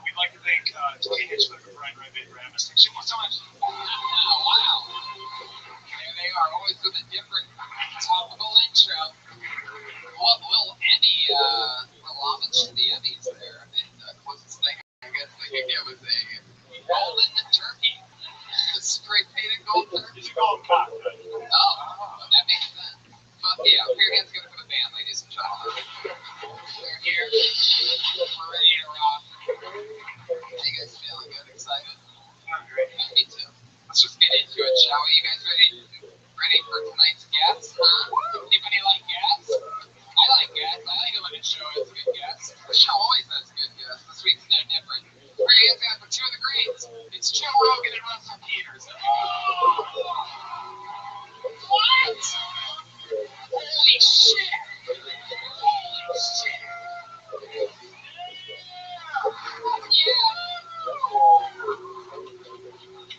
We'd like to thank Tony Hitchcock and Brian Redman for having us. Thanks so much. Wow. There they are, always with a different topical intro. Little Emmy, homage to the Emmys there. And closest thing I guess they could get was a golden turkey. A spray painted gold turkey. It's a gold cup. Oh, that makes sense. But yeah, put your hands together for the band, ladies and gentlemen. We're here. We're ready to rock. How you guys feeling? Good? Excited? I'm great. Me too. Let's just get into it, shall we? You guys ready? Ready for tonight's guest? Huh? Anybody like guests? I like guests. I like it when a show has good guests. The show always has good guests. This week's no different. Put your hands out for two of the greats. It's Joe Rogan and Russell Peters. What? Holy shit! Holy shit! Yeah!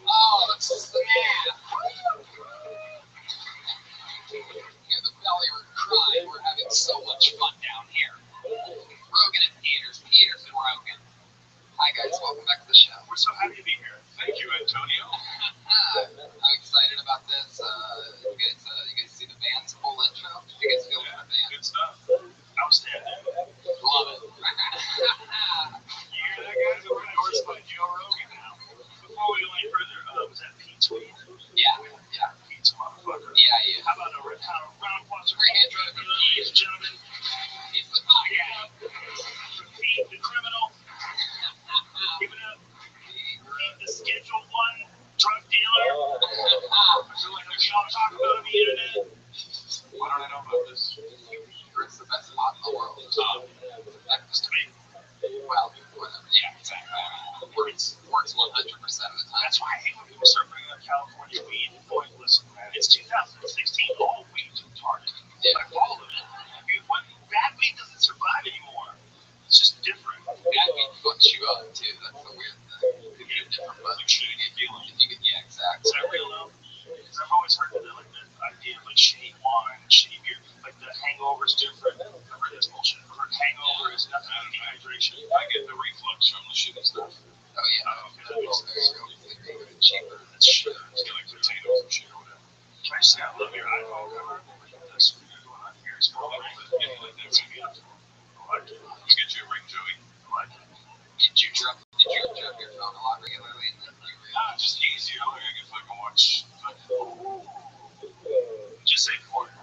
Oh, this is the man. Hear the belly crying. We're having so much fun down here. Rogan and Peters, Peters and Hi guys, welcome back to the show. We're so happy to be here. Thank you, Antonio. I'm excited about this. You guys see the band's full intro? Did you guys feel the band? Good stuff. Outstanding. Love it. You hear that, guys? We're endorsed by Joe Rogan now. Before we go any further, was that Pete's weed? Yeah. Pete's a motherfucker. Yeah. How about a round of applause for Great Pete, intro to Pete. ladies and gentlemen? He's the podcast. For Pete, the criminal. Give it up. Pete, the Schedule 1 drug dealer. I feel like there's y'all talk about on the internet. Why don't I know about this? It's the best pot in the world. Just to me. Well, whatever. Yeah, exactly. Works 100% of the time. That's why I hate when people start bringing up California weed. Boy, listen, man, it's 2016. All weed's retarded. Yeah. Like all of it. Bad weed doesn't survive anymore. It's just different. Bad weed fucks you up too. That's the weird thing. You get a different buzz. Like shitty feeling. Yeah, exactly. Is that real though? Because I've always heard that like the idea of like shitty wine, shitty beer, like the hangover's different. I've heard this bullshit. I've heard hangover is nothing but dehydration. I get the reflux from the shitty stuff. Oh yeah. Okay, that makes sense. It's cheaper. That's shit. It's like potatoes and shit or whatever. Can I just say I love your iPhone cover? That's what you're going on here. It's cool. Like that's gonna be awesome. I like it. Let's get you a ring, Joey. I like it. Did you drop your phone a lot regularly? Just easy. I can fucking watch. Just say porn. I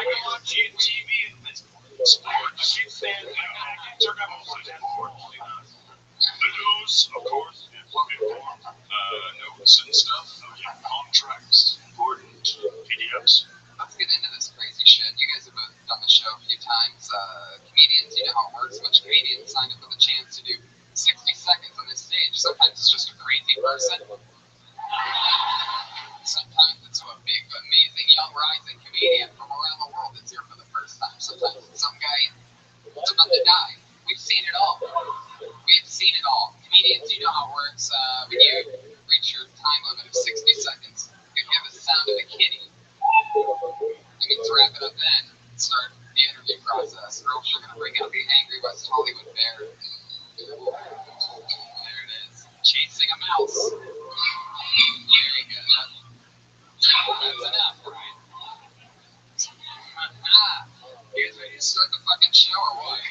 can watch TV and sports. Big fan. Turn up all the porn. The news, of course, fucking porn. Notes and stuff. Contracts. Important. PDFs. Let's get into this crazy shit. You guys have both done the show a few times. Comedians, you know how it works. A bunch of comedians signed up for the chance to do 60 seconds on this stage. Sometimes it's just a crazy person. Sometimes it's a big, amazing, young, rising comedian from around the world that's here for the first time. Sometimes it's some guy that's about to die. We've seen it all. Comedians, you know how it works. When you reach your time limit of 60 seconds, you hear the sound of a kitty. I mean, to wrap it up then, start the interview process, or else you're going to bring out the angry West Hollywood bear. There it is. Chasing a mouse. Very good. That's enough, right? You guys ready to start the fucking show or what?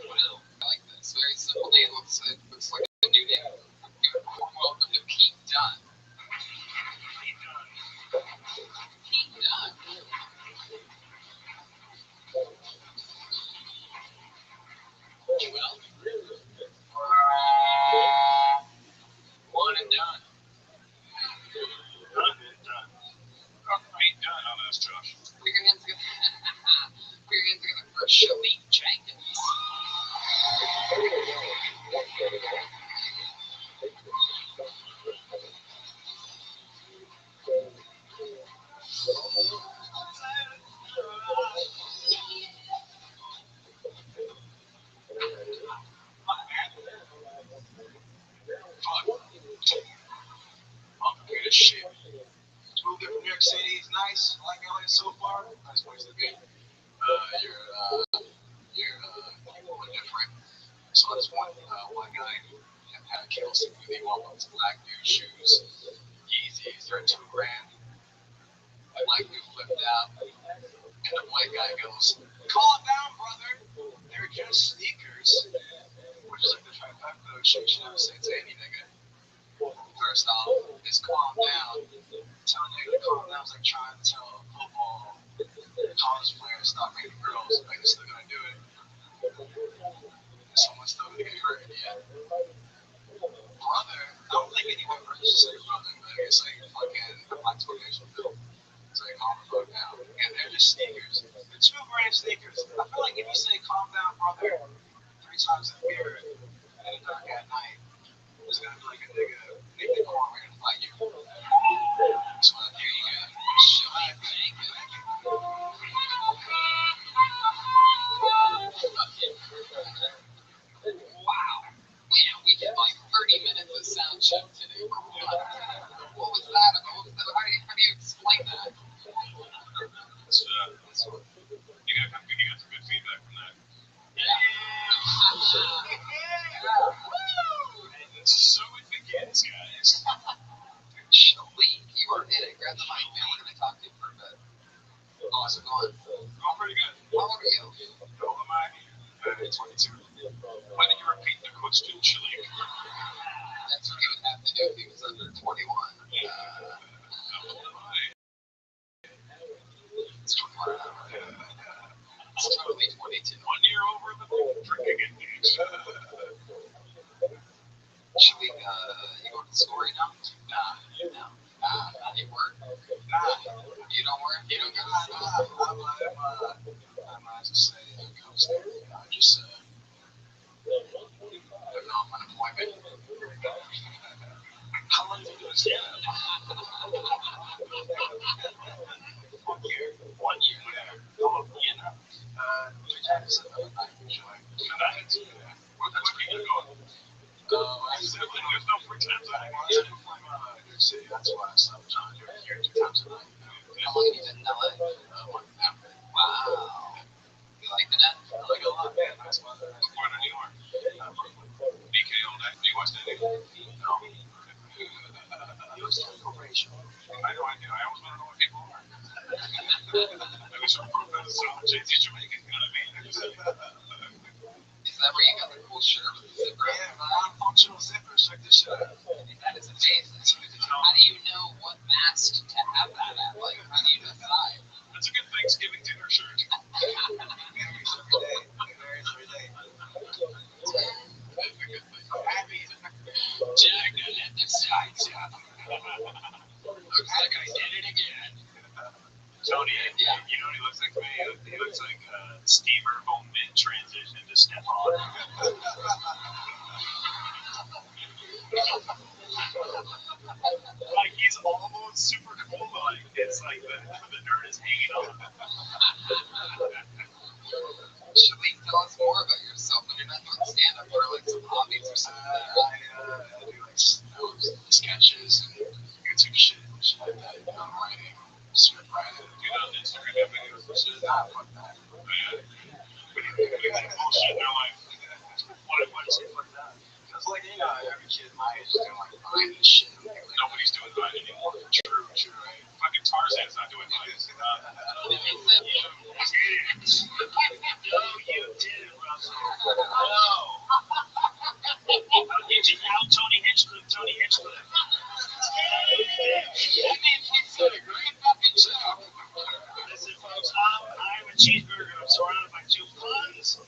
Wow, I like this. Very simple name. Looks like a new name. Welcome to Pete Dunne. Pete Dunne. Well, one and done. Done. Pete Dunne on this, Josh. Put your hands together for Shalik Jenkins. Complicated shit. Moved there from New York City. It's nice. I like LA so far. Nice place to be. You're different. So this one guy had a Kelsey movie, walked up to black dude shoes. Yeezys, they're $2,000. Black dude flipped out. And the white guy goes, "Calm down, brother. They're just sneakers." Which is like the trifecta of shit you should never say to any nigga. First off, it's calm down. Telling a nigga to calm down is like trying to tell a football college player to stop hitting girls. Like, they're still gonna do it. Someone's still gonna get hurt in the end. Brother, I don't think anyone should say brother, but it's like fucking black exploitation film. It's like calm the fuck down. And they're just sneakers. They're $2,000 sneakers. I feel like if you say calm down, brother, 3 times in the mirror at a dark at night, there's gonna be like a nigga corner and fight you. So here you go. Shalik Jenkins. Wow. Man, we did like 30 minutes of sound check today. What was that about? How do you explain that? How's it going? Going pretty good. How old are you? How old am I? 22. Why did you repeat the question, Shalik? That's what you would have to do if he was under 21. How old am I? It's 21 an hour. It's totally 22. 1 year over the drinking age. Should we, you going to school right now? No. Not any work? You don't work? You don't get to school? I'm just saying, it comes there. I just, There's no unemployment. how long have you been doing stand-up? 1 year. 1 year. How long have you now? 3 times a night, usually. That's pretty good going. There's no free times anymore. Yeah, I'm from New York City. That's why I stopped trying to do it here 2 times a night. How long have you been in LA? 1 now. Wow. You liking it? I like it a lot, man. Nice weather. Born in New York. BK all day. Do you watch that? No. You understand corporation? I know I do. I always want to know what people are. Maybe some proof that it's JT Jamaican. You know what I mean? Is that where you got the cool shirt with the zipper? Yeah, non-functional zippers. Check this shit out. That is amazing. How do you know what mask to have that at? Like, how do you decide? That's a good Thanksgiving dinner shirt. Marries every day. Marries every day. I'm happy. Jack, I let the sides up. Looks like I did it again. Tony, you know what he looks like to me? He looks like Steve Urkel mid-transition to Stefan. Like, he's almost super cool, but like, it's like the nerd is hanging on. Shalik, tell us more about yourself when you're not doing stand-up. What are like some hobbies or something? I do like sketches and YouTube shit and shit like that. I'm writing, script writing. You know, Instagram videos and shit. Nah, fuck that. We got bullshit in their life. Why does it like that? Because, like, you know, every kid my age is doing, like, Vine and shit. Nobody's doing Vine anymore. True, right? Fucking Tarzan's not doing Vine. It makes sense. No, you didn't, Russell. No. Did you out Tony Hinchcliffe? Tony Hinchcliffe. That means he's got a great fucking show. Listen, folks, I'm a cheeseburger. I'm surrounded by 2 puns.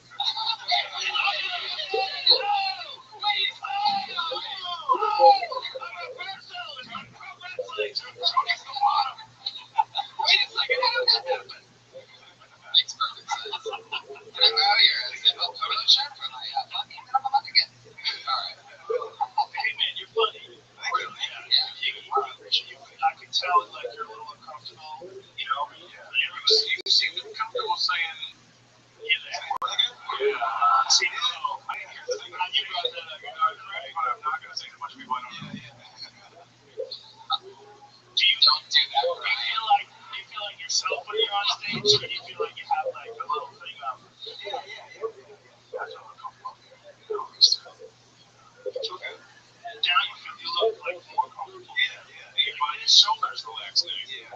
Wait a second, how did that happen? Makes perfect sense. Can I go out here? Is it a photo shoot for my fucking again? Alright. Hey, man, you're funny. I can tell, like, you're a little uncomfortable, you know? You seem comfortable saying, see, no, here's the thing, you got that, right? But I'm not going to say to a bunch of people I don't know. Don't do that, Do you feel like yourself when you're on stage, or do you feel like you have, like, a little thing up? Yeah. I feel uncomfortable. It's okay. Now you look, like, more comfortable. Yeah. Your body's shoulders relaxed. Yeah.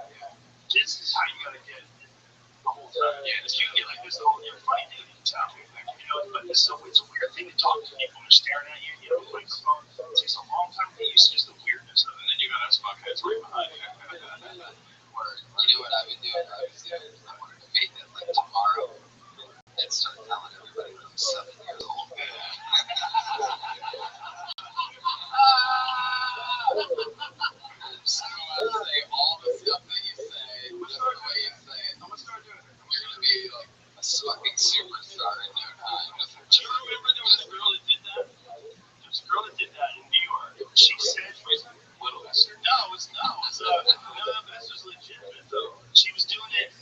This is how you got to get the whole time. Yeah, if you get like this the whole, you're fine, dude. You know, but it's a weird thing to talk to people when they're staring at you. You know, the microphone. It takes a long time to get used to just the weirdness of it. And then you got us fuckheads right behind you. Or, you know what I would do if I was you? I wanted to make it like tomorrow and start telling everybody that I'm 7 years old. Just go out and say all the stuff that you say, just the way you say it. You're gonna be like a fucking superstar in no time. Do you remember there was a girl that did that? There was a girl that did that in New York. She said, No, but this was legitimate though. She was doing it.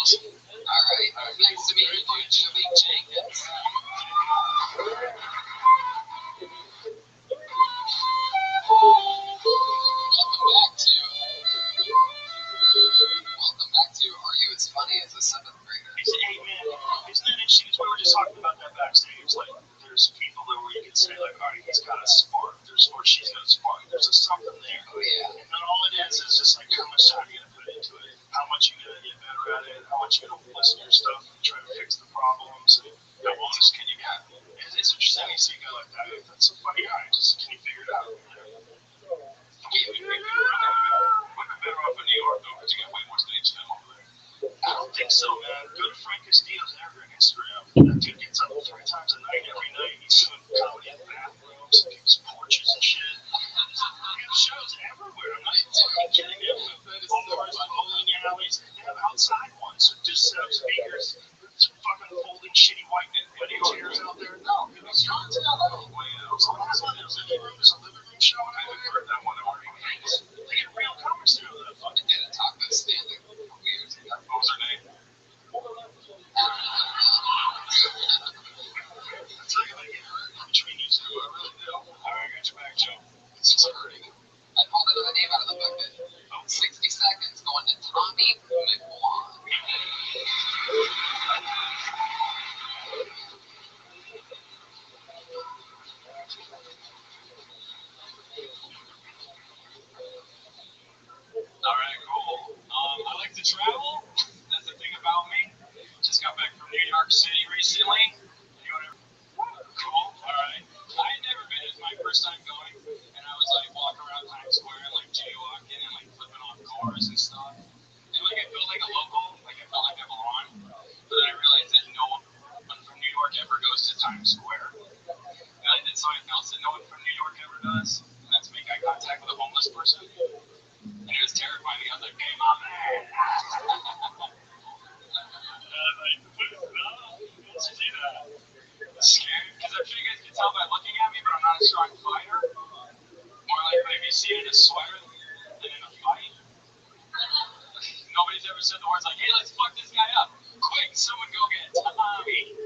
awesome. All right. Nice to meet you, dude. Shamik Jenkins. Welcome back to Are You As Funny As a Seventh Grader? He said, hey man, isn't that interesting? We were just talking about that backstage. Like, there's people there where you can say, like, all right, he's got a spark. Or she's got a spark. There's a something there. Oh, yeah. And then all it is just like how much time you're going to put into it. How much you're going to get better at it. How much you're going to listen to your stuff and try to fix the problems. And how honest can you get? It's interesting to see a guy like that. That's a funny guy. Just can you figure it out? We Would have been better off in New York, though, because you got way more stage time over there. I don't think so, man. Go to Frank Castillo's ever on Instagram. That dude gets up 3 times a night every night. He's doing comedy in bathrooms and people's porches and shit. They have shows everywhere. I'm not fucking kidding you. Bars, bowling alleys. They have outside ones. Just set up speakers. Some fucking folding shitty white chairs out there. No, it's tons of LA. There's a living room show. I haven't heard that one already. They get real comers there with that fucking did a taco stand a couple years ago. What was her name? I tell you, I get hurt between you two. I really do. All right, I got your back, Joe. It's just hurting. I pulled another name out of the bucket. 60 seconds going to Tommy McWan. All right, cool. I like to travel. That's the thing about me. Just got back from New York City recently. Cool. All right. I had never been. It was my first time going, and I was like walking around Times Square and like jaywalking and like flipping off cars and stuff. And like I felt like a local, like I felt like I belonged. But then I realized that no one from New York ever goes to Times Square. And I did something else that no one from New York ever does, and that's make eye contact with a homeless person. And it was terrifying. I was like, hey, my man. And I was like, no, let's do that. Scared, because I'm sure you guys can tell by looking at me, but I'm not a strong fighter. More like maybe seen in a sweater than in a fight. Nobody's ever said the words like, hey, let's fuck this guy up. Quick, someone go get Tommy.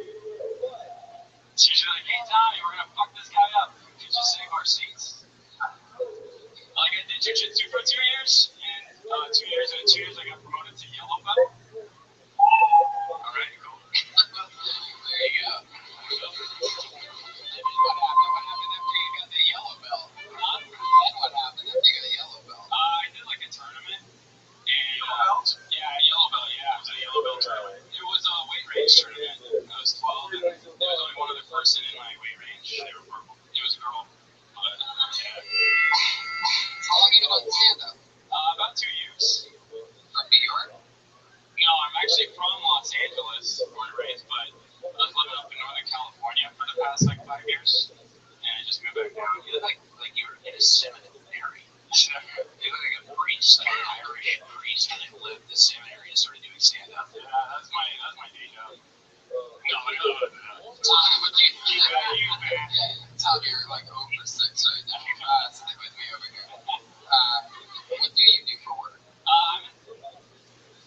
It's usually like, hey, Tommy, we're going to fuck this guy up. Could you save our seats? Like I did jiu-jitsu for 2 years, and 2 years, and in 2 years I got promoted to yellow belt. Alright, cool. There you go. What happened after you got the yellow belt? And what happened after you got a yellow belt? I did like a tournament. And, yellow belt? Yeah, yellow belt, yeah. It was a yellow belt tournament. It was a weight range tournament. I was 12, and there was only one other person in my weight range. They were purple. It was a girl. But, yeah. How long have you been on stand-up? About 2 years. From New York? No, I'm actually from Los Angeles, born and raised, but I was living up in Northern California for the past like 5 years, and I just moved back down. You look like you were in a seminary. You look like a priest, like an Irish priest, and then lived in the seminary and started doing stand-up. Yeah, that's my day job. No. Tommy, would you You man. Tommy, you're like over 6 right now. Stick with me over here. What do you do for work? I'm in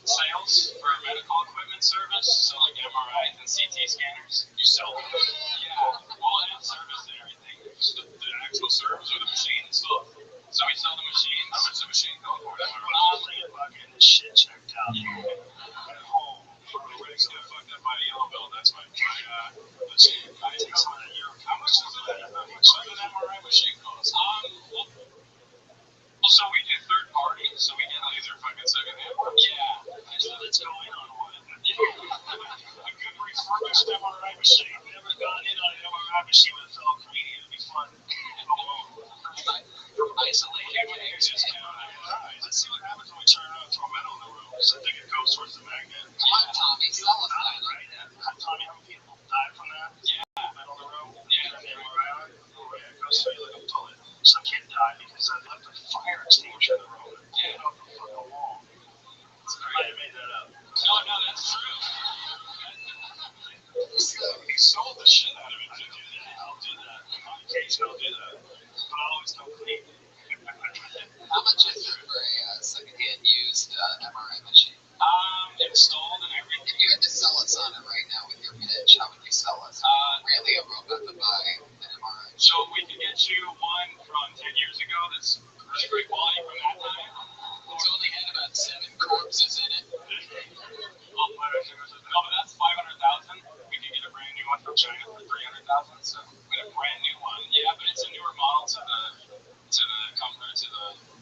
sales for a medical equipment service, so like MRIs and CT scanners. You sell them? Yeah. Well, I have service and everything. Just the actual service or the machine and stuff. So we sell the machines. How much is the machine going for? I'm thinking about getting this shit checked out at home. We're just gonna fuck up by the yellow belt. That's my machine. I take some of that Europe. How much does an MRI machine cost? So we do third party, so we get laser fucking secondhand. Yeah. Let's go in on one. A good refurbished MRI machine. Never gone in on an MRI machine with a fellow comedian. It'd be fun. From isolation. Let's see what happens when we turn around and throw metal in the room. Because I think it goes towards the magnet. Come on, Tommy, sell us that. Right? Tommy, how many people died from that? Yeah. Metal in the room? Yeah. And the MRI on it? Oh, yeah. It goes through like a bullet. Some kid died because I left a fire extinguisher in the room. Yeah. Up the fucking wall. I made that up. No, that's true. He sold the shit out of it to do that. I'll do that. On occasion, I'll do that. But I always come clean. How much is it for a secondhand used MRI machine? Installed and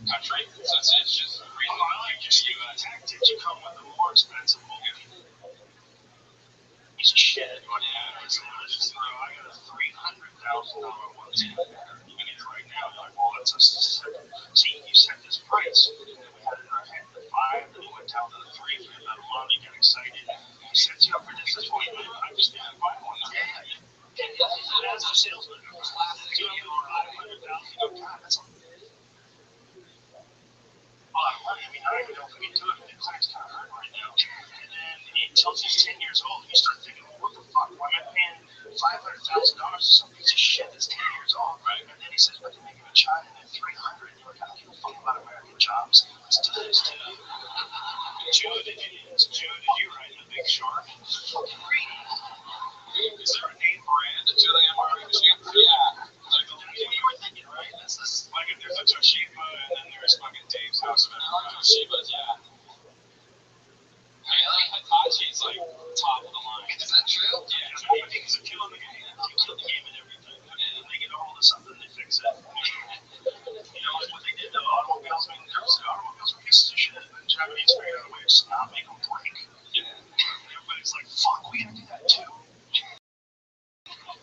country. So it's just really like just you tactics. You come with a more expensive movie. Piece of shit. I got a $300,000 one. You can get it right now. You're like, well, that's a see, you set this price. And then we had it in our head the 5, then we went down to the 3 for about a month. You get excited. He sets you up for this. That's what I just didn't buy one. As a salesman, it was classic. You know, $500,000. God, that's a lot of money. I mean, I don't even know if we can do it. The client's kind of hurt right now. And then until he's 10 years old, you start thinking, well, what the fuck? Why am I paying $500,000 for some piece of shit that's 10 years old, right? And then he says, but you're making a child at 300. You're like, I don't give a fuck about American jobs. Let's do this. Joe, did you write The Big Short? Fucking great. Is there a name brand to the MRI machine? Yeah. Like the you were thinking, right? This is like if there's a Toshiba and then there's fucking Dave's House of MRI. Toshiba's, yeah. Really? Hitachi's like top of the line. Is that true? Yeah. Because they're killing the game. They kill the game and everything. And they get a hold of something, they fix it. You know, like what they did to automobiles. I mean, automobiles were pieces of shit. And the Japanese figured out a way to just not make them break. Yeah. Everybody's like, fuck, we gotta do that too.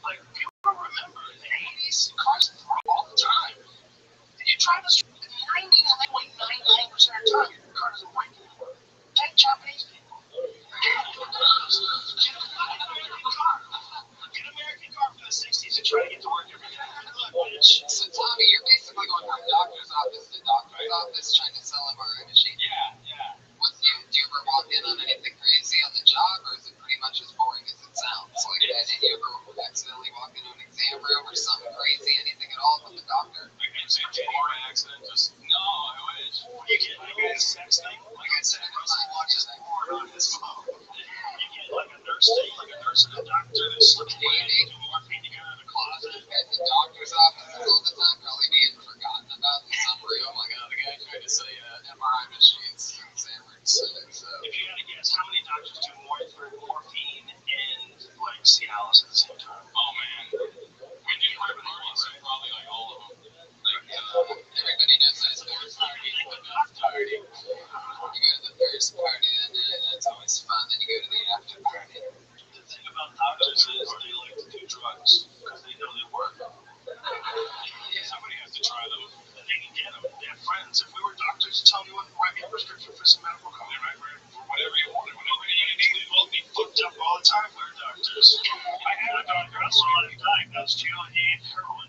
Like, people don't remember in the 80s, cars broke all the time. And you drive the street 99.99% of the time, your car doesn't break anymore. Take Japanese people. Get an American car from the 60s and try to get to work every day. So, Tommy, you're basically going from doctor's office to doctor's office trying to sell MRI machine. Yeah. Do you ever walk in on anything crazy on the job, or is it pretty much as boring as it sounds? Like, did you ever accidentally walk into an exam room or something crazy, anything at all with the doctor? I didn't say car accident, just, no, I wish. You get like a sex thing, like I said, Russell watches porn on his phone. You get like a nurse thing, like a nurse and a doctor that slips away and do morphine together in the closet. At the doctor's offices all the time, probably being forgotten about in some room. Oh my god, the guy tried to sell you MRI machines in San Francisco. So. If you had to guess, how many doctors do morphine and like Cialis at the same time? Oh man. We do live in right? Probably like all of them. Like, everybody knows that Thursday party. You go to the Thursday party, and that's always fun. Then you go to the after party. The thing about doctors is they like to do drugs because they know they work. Somebody has to try them, and they can get them. They have friends. If we were doctors, tell me what, write me a prescription for some medical company, right? For whatever you want. We'd both be fucked up all the time. We're doctors. I had a doctor. I saw him diagnosed you and he ate heroin.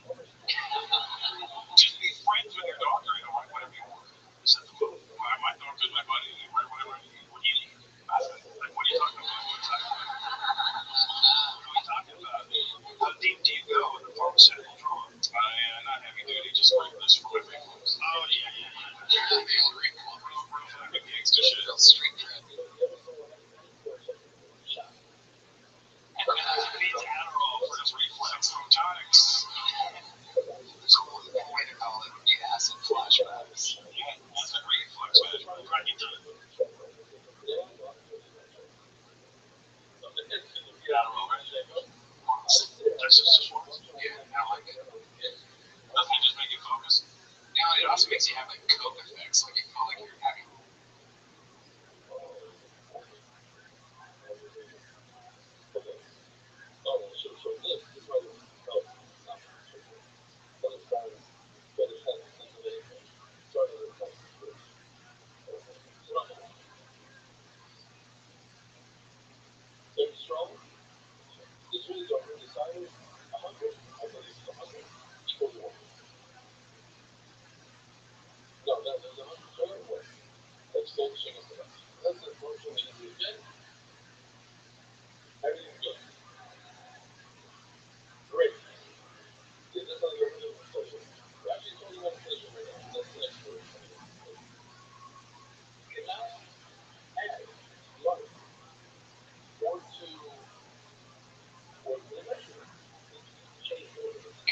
Just be friends with your doctor. You know, write whatever you want. Set the book. My doctor's my buddy. Write whatever you need. What do you need? Like, what are you talking about? What are we talking about? How deep do you go in the pharmaceutical drawer? Not heavy duty, just like this for my reflux. Oh, yeah. The old reflux. Real gangster shit. Real street cred. He needs Adderall for his reflex photonics. So one way to call it would be acid flashbacks. Yeah, that's a reflex management. Right, you done it. Adderall, right? That's just one. Yeah, I like it. Doesn't it just make you focus? No, it also makes you have like coke effects, like you feel like you're having.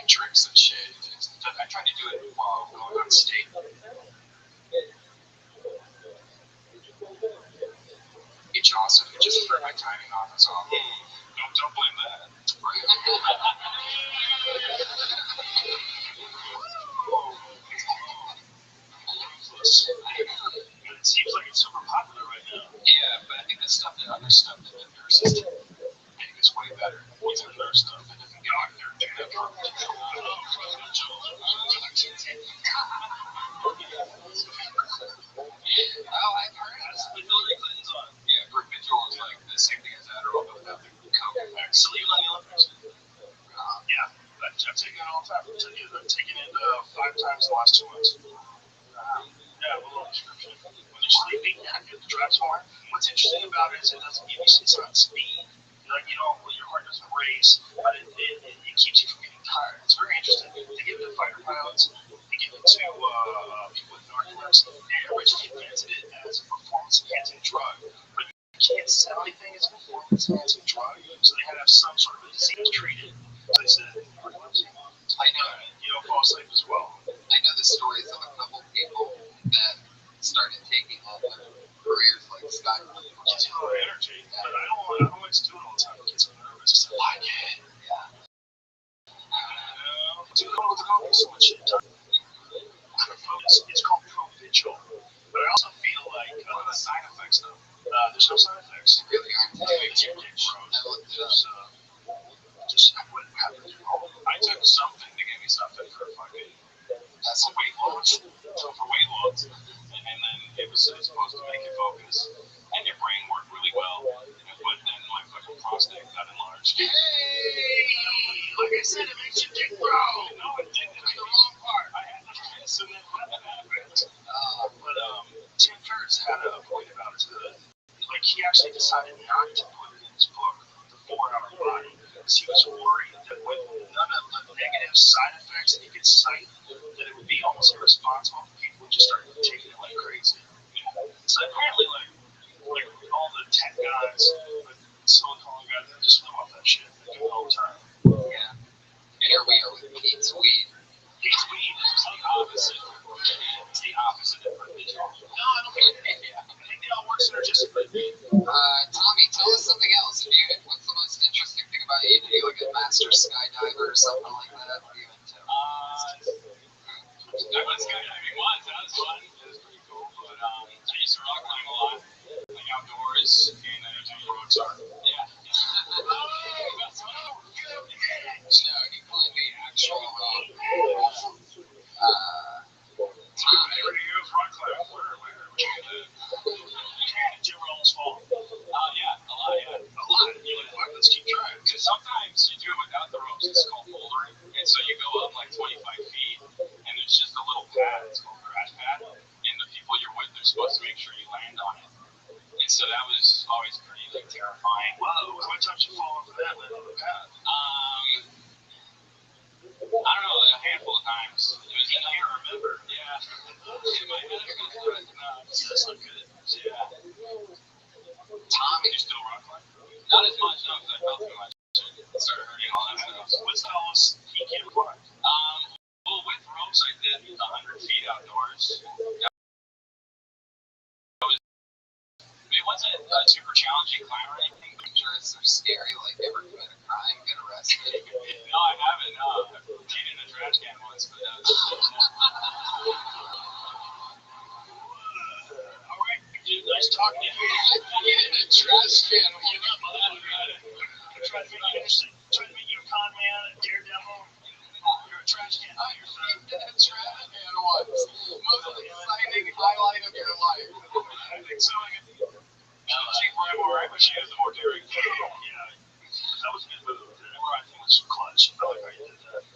Drinks and shit. I tried to do it while going on stage. Each awesome, just threw my timing off. It's all. Don't blame that. Yes. And it seems like it's super popular right now. Yeah, but I think the stuff that other stuff that the nurses do, I think is way better. What's the nurse stuff? The doctor. Oh, I've heard That's what Hillary Clinton's on. Yeah, Perpetual is like the same thing as Adderall, but without the coke effects. So even on the Olympics. Yeah, I've taken it all the time. I've taken it 5 times in the last 2 months. Yeah, a little prescription. When you're sleeping, yeah, it drives more. What's interesting about it is it doesn't give you, it's not speed. Like, you know, your heart doesn't race, but it keeps you from getting tired. It's very interesting. They give it to fighter pilots, they give it to people with narcolepsy, and everybody's invented it as a performance-enhancing drug. But you can't sell anything as a performance-enhancing drug, so they had to have some sort of a disease treated. So they said, narcolepsy. I know. You don't fall asleep as well. I know the stories of a couple people that started taking all their careers like skyrocketed. Gives you a lot of energy, but I don't like to do it all the time. It gets me nervous because I like it. Yeah. Dude, I don't know what to go with so much shit. It's called Provigil, but I also feel like what are the side effects though? There's no side effects. They really aren't. It's your dick froze. Just what happened. I took something to give me something for fucking. That's a weight loss. So for weight loss, and then it was supposed to make you focus, and your brain worked really well. But then my fucking prostate got enlarged. Hey, like I said, it makes your dick grow. No, it didn't. It's the wrong part. I had to kiss, and then what happened? But Tim Ferriss had a point about it. Like he actually decided not to put it in his book, The 4-Hour Body, because he was worried that with none of the negative side effects that he could cite, that it would be almost irresponsible. People would just start taking it like crazy. So apparently, like all the tech guys, the silicone guys, they just live off that shit. They do it all the time. Yeah. Here we are with Pete's weed. Pete's weed is the opposite. It's the opposite of Provigil. No, I don't think I think they all work synergistically. Tommy, tell us something else. What's the most interesting thing about you? Do you like a master skydiver or something like that? What are you into? I went skydiving once. That was fun. It was pretty cool. But I used to rock climb a lot, like outdoors, and I do Rothschild'S. Yeah. No, he climbed the actual rock. Tommy. Everybody goes rock climbing. Where did you ever almost fall? Yeah, a lot. Yeah, a lot. You're like, let's keep trying. Because sometimes you do it without the ropes. It's called bouldering, and so you go up like 25 feet, and there's just a little pad. It's called a crash pad, and the people you're with, they're supposed to make sure you land on it. And so that was always pretty like terrifying. Whoa, how many times you fall off of that land on the pad? I don't know, a handful of times. It was I can't remember. Yeah. In my head, that's not good. Yeah. Tommy. You still rock climb? Not as much, no, because I felt too much. It started hurting all that stuff. What's the tallest peak you ever climbed? Well, with ropes, I did 100 feet outdoors. It wasn't a super challenging climb or anything. Dangerous or scary, like ever commit a crime, get arrested? No, I haven't. I've peed in a trash can once, but alright, dude, nice talking to you. Get in a trash can. I'm trying to make you interesting. Trying to make you a con man, a daredevil. You're a trash can. Oh, you're in a trash can once. Most exciting highlight of your life. I think so. She's way more right, but she has the more daring. Yeah, that was a good move. Remember, I think it was clutch. I like how you did that.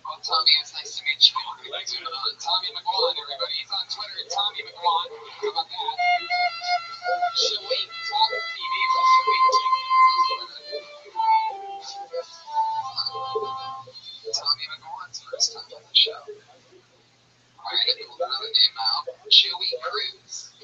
Well, Tommy, it's nice to meet you. Thanks for Tommy McGuan, everybody. He's on Twitter at Tommy McGuan. How about that? Should we talk TV? Should we Tommy McGuan's first time on the show. All right, I pulled another name out. Joey Cruz.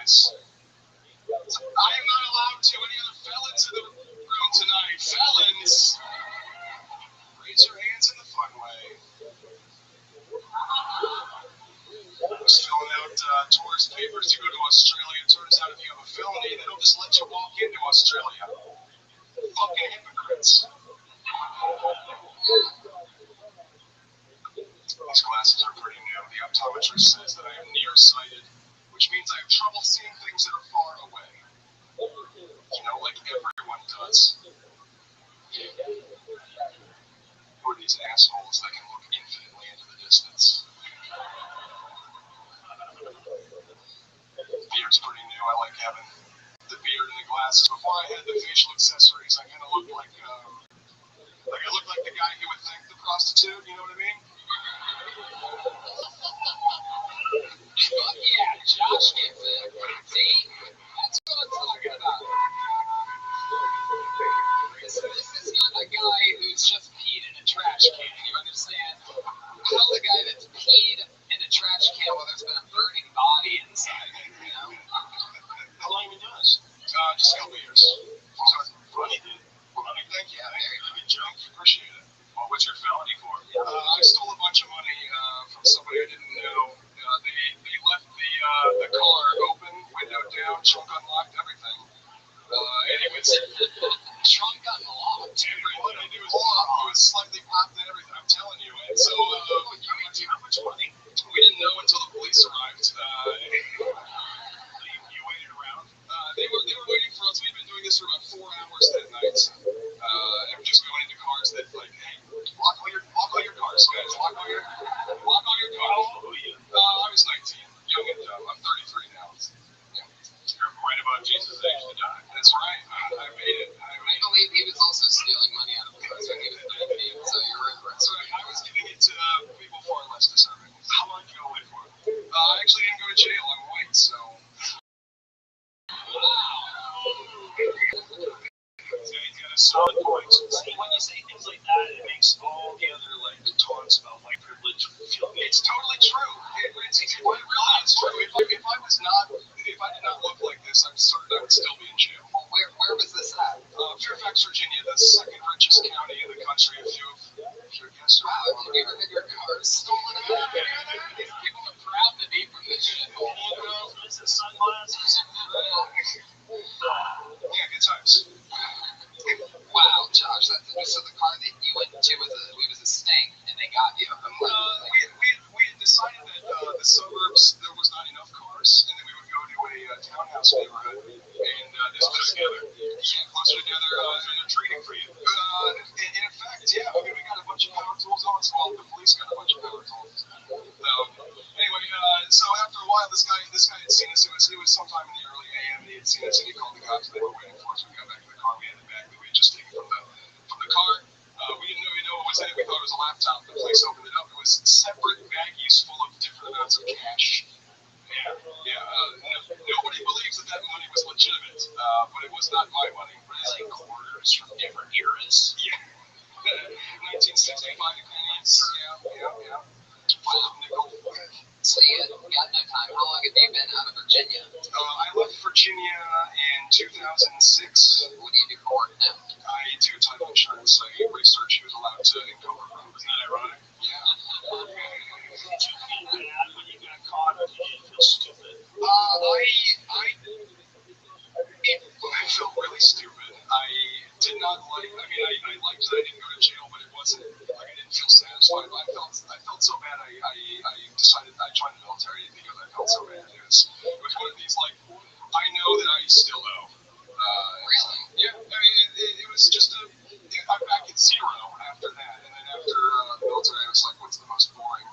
Yes. I am not allowed to. Any other felons in the room tonight? Felons! Raise your hands in the fun way. Just filling out tourist papers to go to Australia. It turns out if you have a felony, they don't just let you walk into Australia. Fucking hypocrites. These glasses are pretty new. The optometrist says that I am nearsighted, which means I have trouble seeing things that are far away. You know, like everyone does. Who are these assholes that can look infinitely into the distance? The beard's pretty new. I like having the beard and the glasses. Before I had the facial accessories, I kind of looked like I looked like the guy who would thank the prostitute. You know what I mean? Yeah, Josh gets it. See? That's what I'm talking about. This is not a guy who's just peed in a trash can, you understand? How's a guy that's peed in a trash can while there's been a burning body inside, you know? How long have you been doing this? Just a couple years. Funny, dude. Funny. Thank you. Very good joke. Appreciate it. Well, what's your felony for? I stole a bunch of money from somebody I didn't know. They left the car open, window down, trunk unlocked, everything. Anyways, Trunk unlocked. everything I do is it was slightly popped and everything. I'm telling you. And so, how much money? We didn't know until the police arrived. You waited around. They were waiting for us. We'd been doing this for about 4 hours that night. And just going into cars that like, hey, lock all your cars, guys. Lock all your cars. How old were you? I was 19, young and dumb. I'm 33 now. You're right about Jesus' age to die. That's right. I made it. I believe he was also stealing money out of cars when he was 19, so you're right. That's right. I was giving it to people far less deserving. How long did you go away for? I actually didn't go to jail. I'm white, so. He's got a solid point. See, when you say things like that, it makes all the other like talks about white privilege feel good. It's totally true. It really is true. If I did not look like this, I'm certain I would still be in jail. Well, where was this at? Fairfax, Virginia, the second richest county in the country. If you're guessing. Wow, have you ever had your car stolen out? These people are proud to be from this shit. Sunglasses. Yeah, good times. Wow, Josh, so the car that you went to was a Sting, and they got you. We had decided that the suburbs, there was not enough cars, and then we would go to a townhouse neighborhood and just put together. Yeah, closer together and they're treating for you. And in fact, yeah, we got a bunch of power tools on us. Well, the police got a bunch of power tools. Anyway, so after a while, this guy had seen us. It was sometime in the early AM, and he had seen us, and he called the cops. They were waiting for us. We got back to the car. We had the bag that we had just taken from the car. We didn't really know what was in it. We thought it was a laptop. The police opened it up. It was separate baggies full of different amounts of cash. Nobody believes that money was legitimate, but it was not my money. Like quarters from different eras. Yeah. 1965 pennies. Yeah. Nickel. So you got no time. How long have you been out of Virginia? I left Virginia in 2006. What do you do for work now? I do title insurance. I research who's allowed to encumber them. Isn't that ironic? Yeah. Did you feel bad when you got caught, or did you feel stupid? I felt really stupid. I did not like. I liked that I didn't go to jail, but it wasn't like I didn't feel satisfied. I felt so bad. I decided I joined the military because I felt so bad. It was one of these like I know that I still owe. Really? Yeah. I mean, it was just I'm back at zero after that, and then after the military, I was like, what's the most boring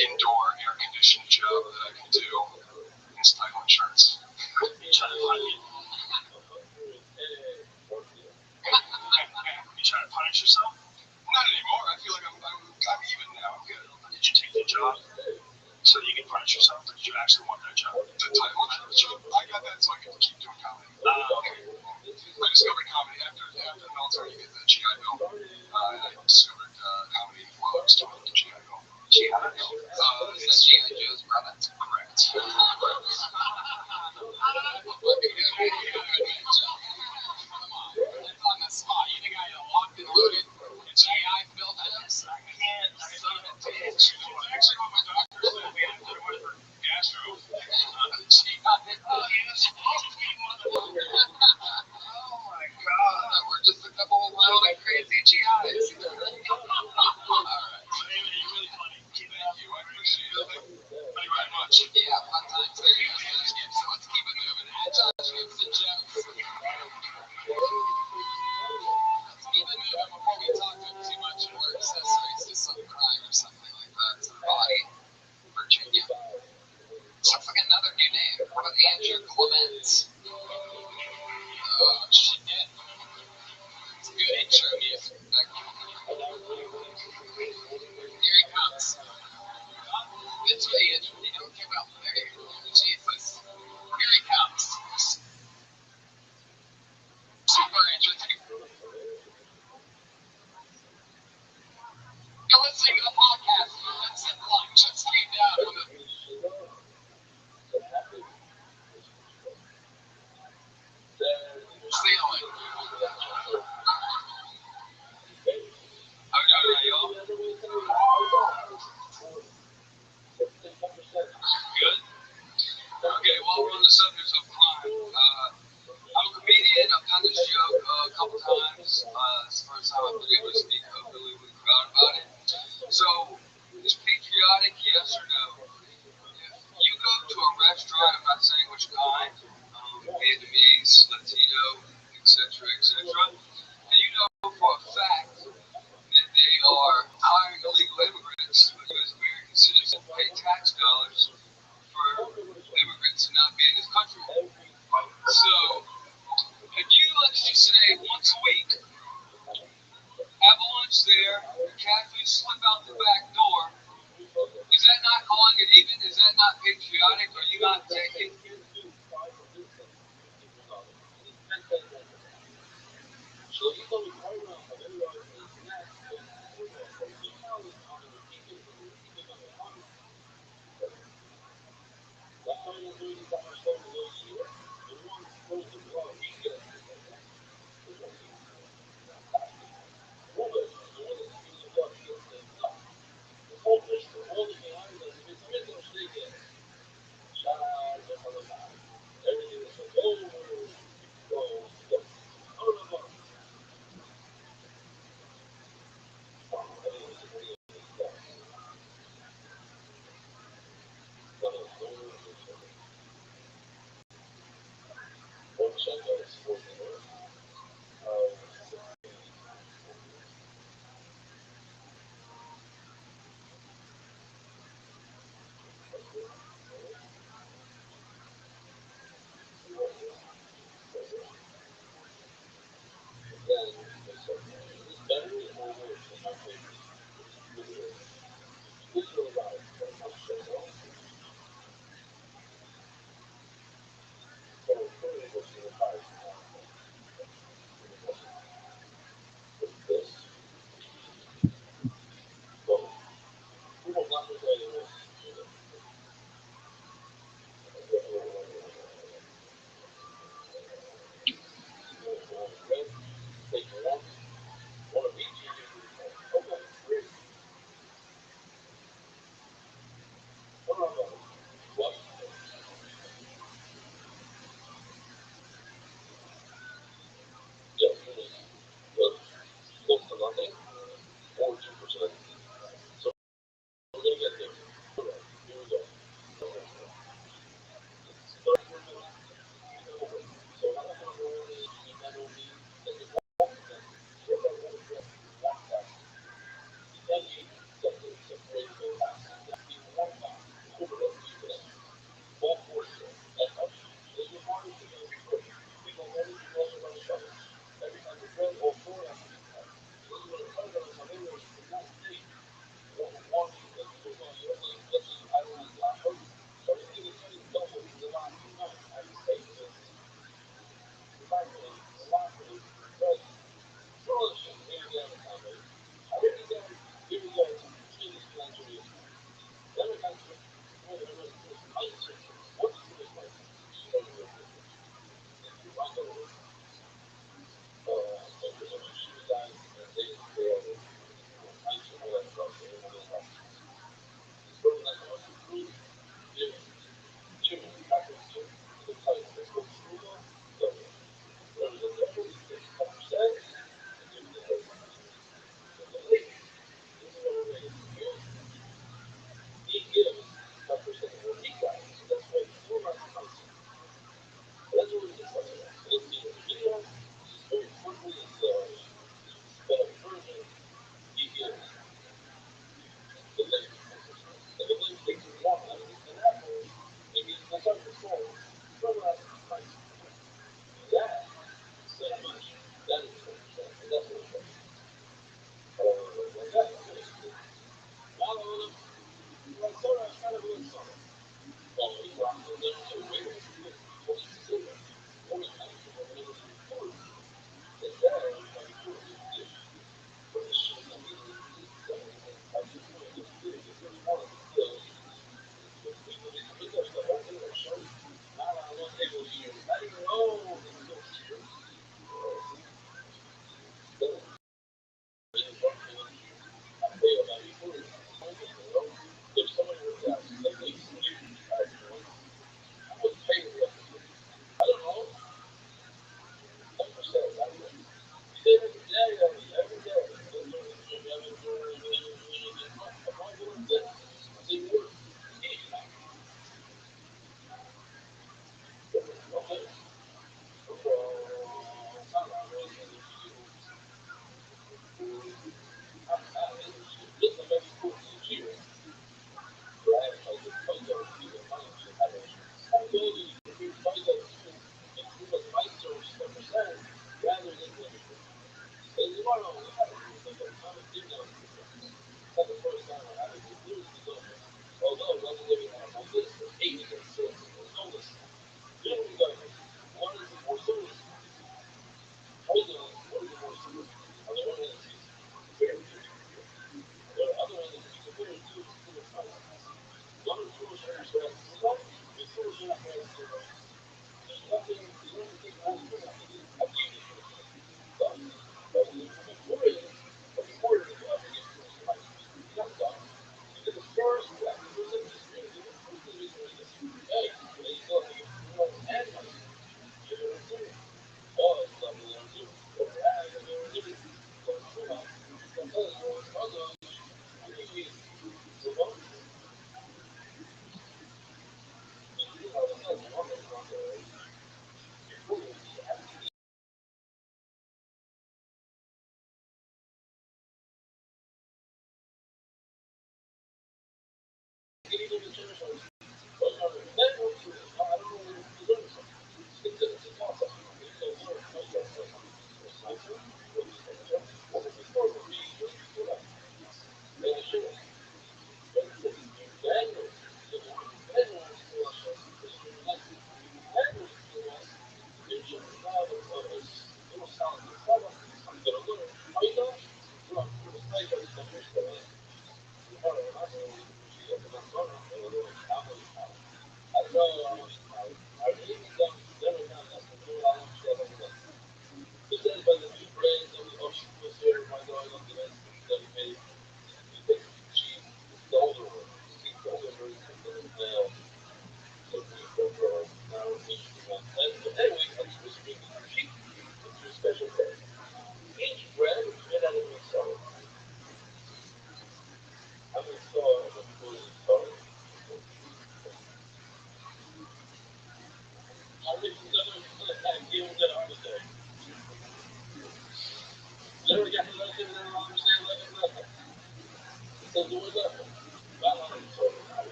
indoor air-conditioned job that I can do is title insurance. You trying to punish yourself? Not anymore. I feel like I'm even now. I'm good. Did you take the job so that you can punish yourself, or did you actually want that job? The title insurance job? I got that so I can keep doing comedy. Okay. I discovered comedy after the military. You get the GI Bill. I discovered comedy while I was doing the GI Bill. GI Bill? the subject of crime, I'm a comedian. I've done this joke a couple times. It's the first time I've been able to speak openly with a crowd about it. So, is patriotic, yes or no? If you go to a restaurant, I'm not saying which kind, Vietnamese, Latino, etc., and you know for a fact that they are hiring illegal immigrants because American citizens pay tax dollars for immigrants to not be in this country. So, if you, let's just say, once a week, have a lunch there, casually slip out the back door, is that not calling it even? Is that not patriotic? Are you not taking?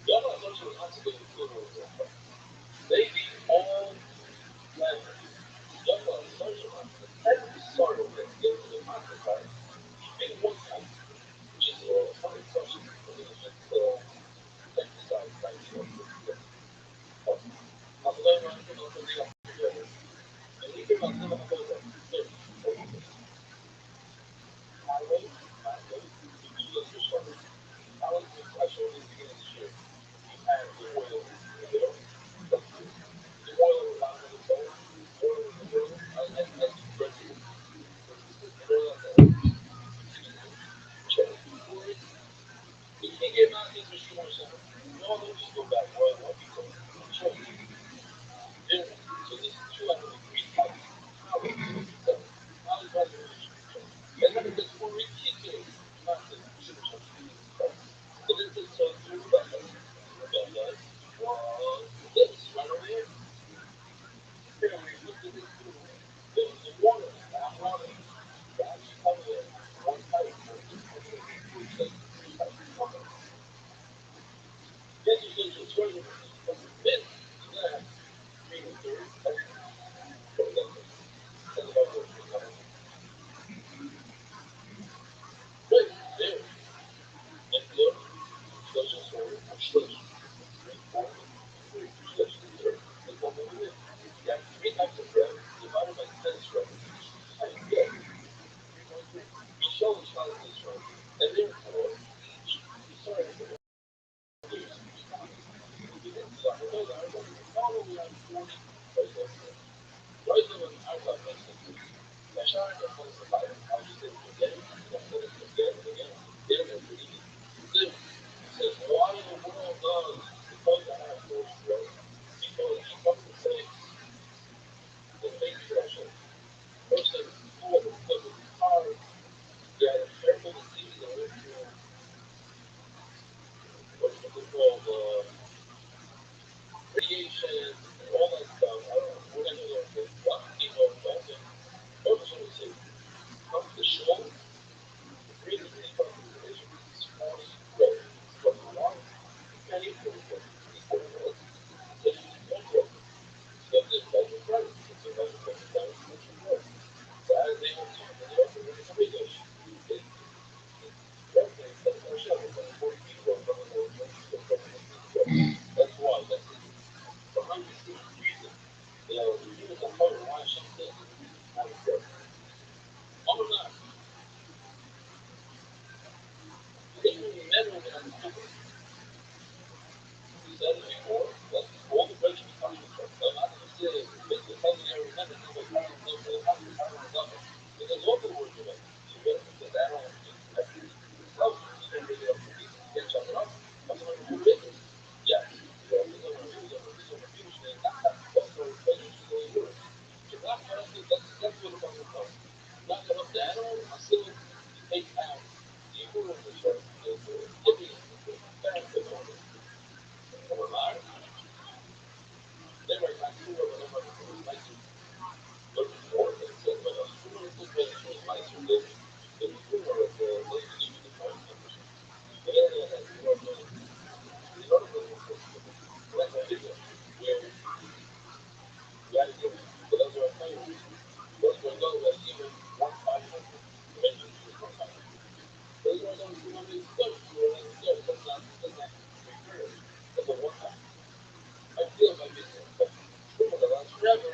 Y'all know social not to be included with this. They need all language. Y'all know social every sort of thing gives the market right. In one country, which is funny social exercise right here. I'll play around with the deal. And we can run them about that. Highway, you do this for sure. I was in pressure at the beginning of this year. You had the oil in the middle. The oil was not in the bowl. Oil in the middle. That's crazy. You can't get out of this machine or something. No, let me just go back. Oil, what people? Sure. Yeah. So this is 203 pounds. How is it? How is that? And then it's 4 kilos. Not the sugar substitute. And then it's this right over here. Here, when you look at this, the water, I'm water. That's coming in one pipe. This is just a toilet. This, that, three and third. Wait, there. And look, there's a story. Three, four, three, there. And one over there. You got three types of bread divided by 10 strokes. Yeah. We show the child this way. And therefore, sorry, probably around 40 right there when I got this. I tried to hold the fire. I was just again, again, again. Says, why in the world does because I have no stress? Because you come to say the main stressor. Person who because it's hard, you have to be careful to see the way through what's called radiation, all that stuff. I don't know what I know there. Lots of people don't think. Most of them say, come to the show, the freedom is from the religion, it's force, from the law, and equal to equal to so you can go for it. So this doesn't right. It's a doesn't put it down, which is right. So as they were talking, they also were coming to us. That's why. That's behind the scenes reason. He was a part of why something more important. All of that. Even the men were going to do it. We said it before. That's all the breaks we come from. I'm not going to say it's the culinary method. It's like, I don't know, I don't know. Because all the words are like, you better put that on. Actually, well, you don't really have to get something up. I'm going to put it in. Yeah. So that's what I'm talking about. Not enough data until you take out the equivalent of giving benefit on it. Online, then I got two of them on the license. Looking for it, it says, but a student is the license is the humor of the license to the phone numbers. And then it has more of the article that's a video where you got to give it. So that's what I'm telling you. That's what I know that even 1,500 eventually is 1,500. That's why I don't do any stuff. That's not recurring. That's a one time. I feel like it's but true that lasts forever.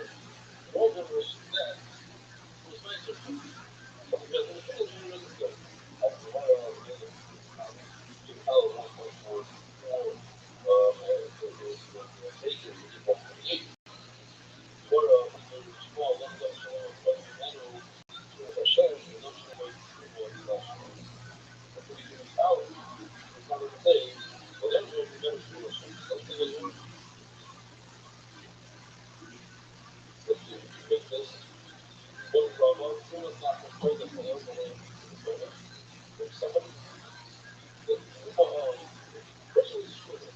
All the rest of that was nicer. But because the thing is really good. That's why I was really you can tell 1.44 and the nature is 1.8. What small left up but metal to a shell is not sure what it's power. It's not the same. But then we're going to do it. Let's see what you let's see if you make this. What problem? Who was not controlled the sales and then if somebody person is student.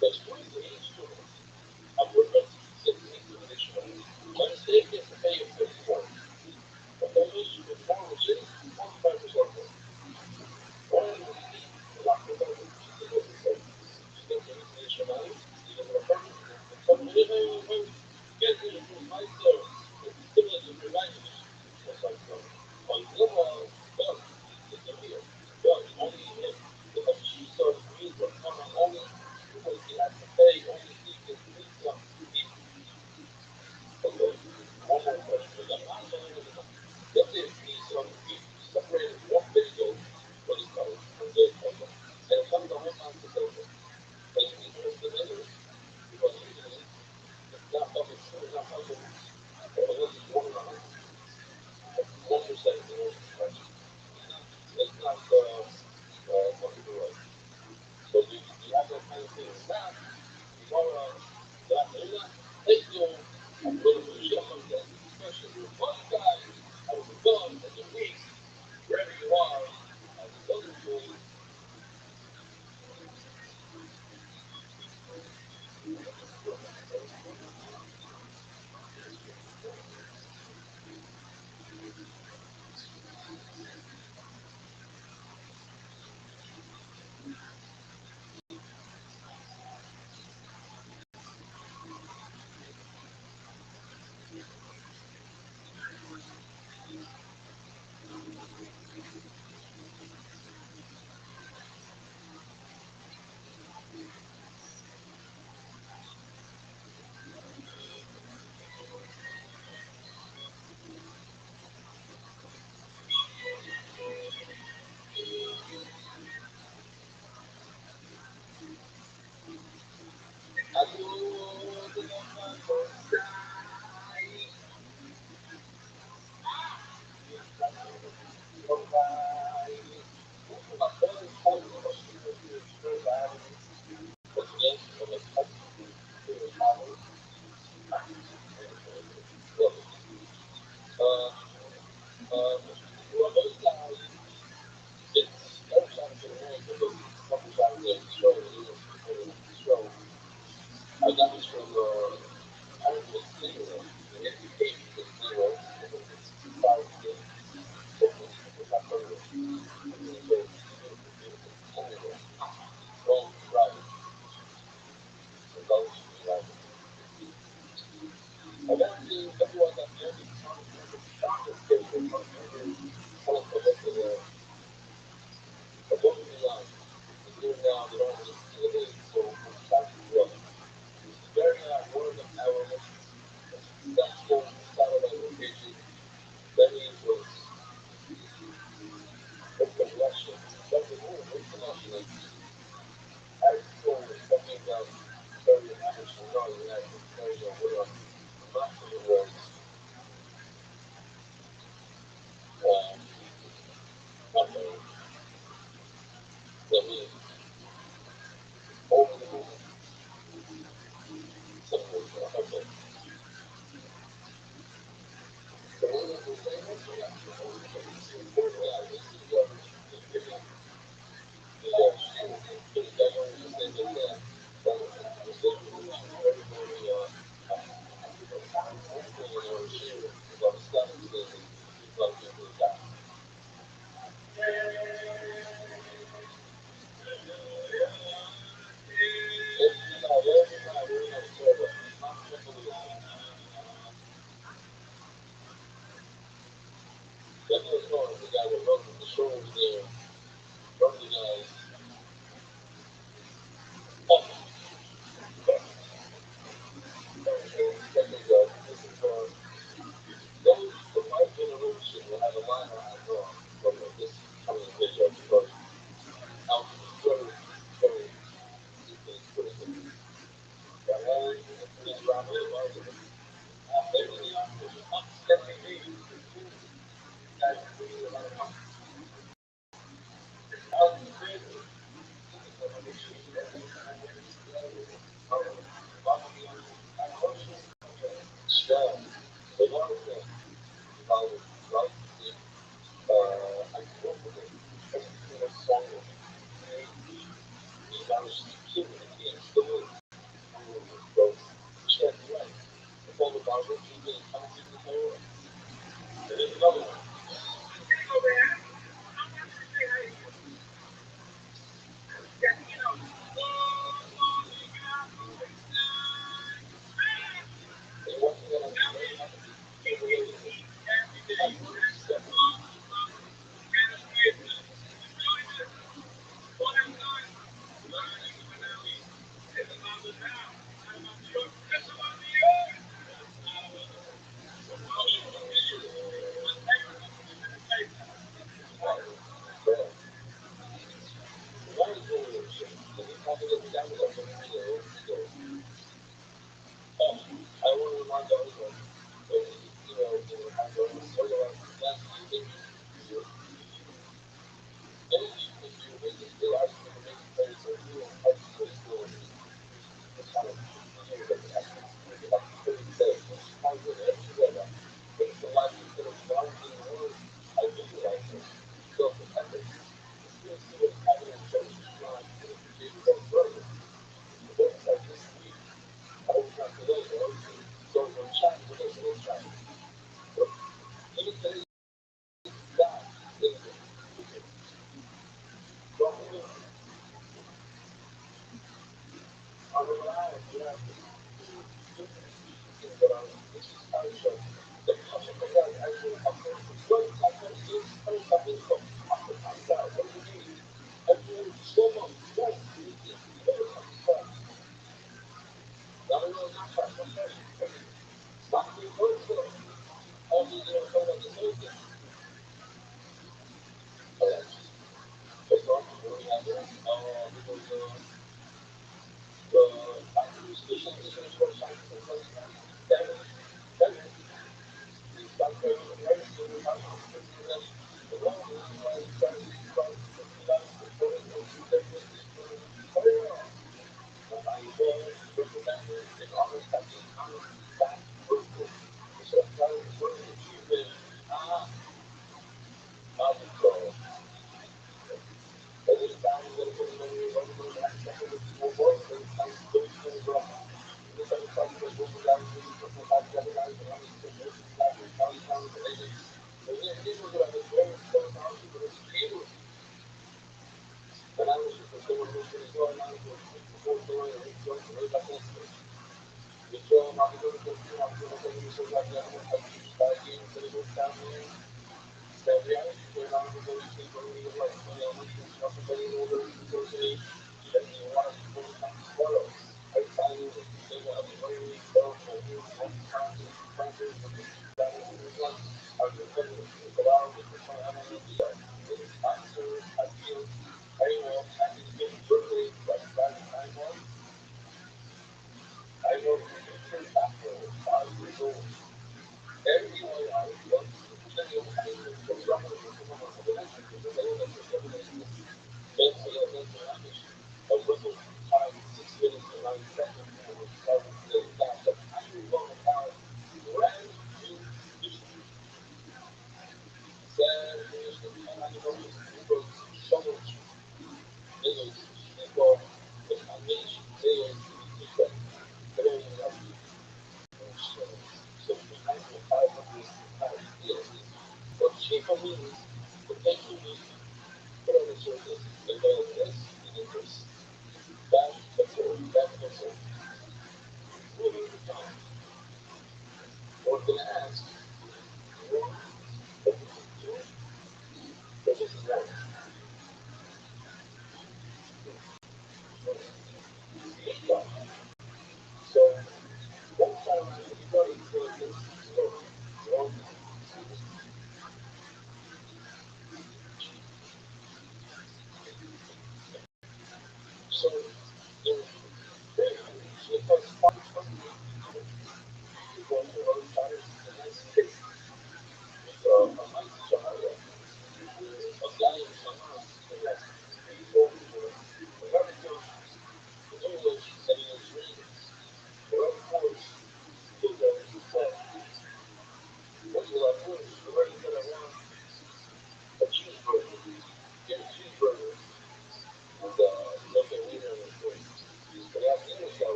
The student is a student. I'm working 16 additional. My mistake is to pay 54. But those with more which is 45% more. One is a lot better.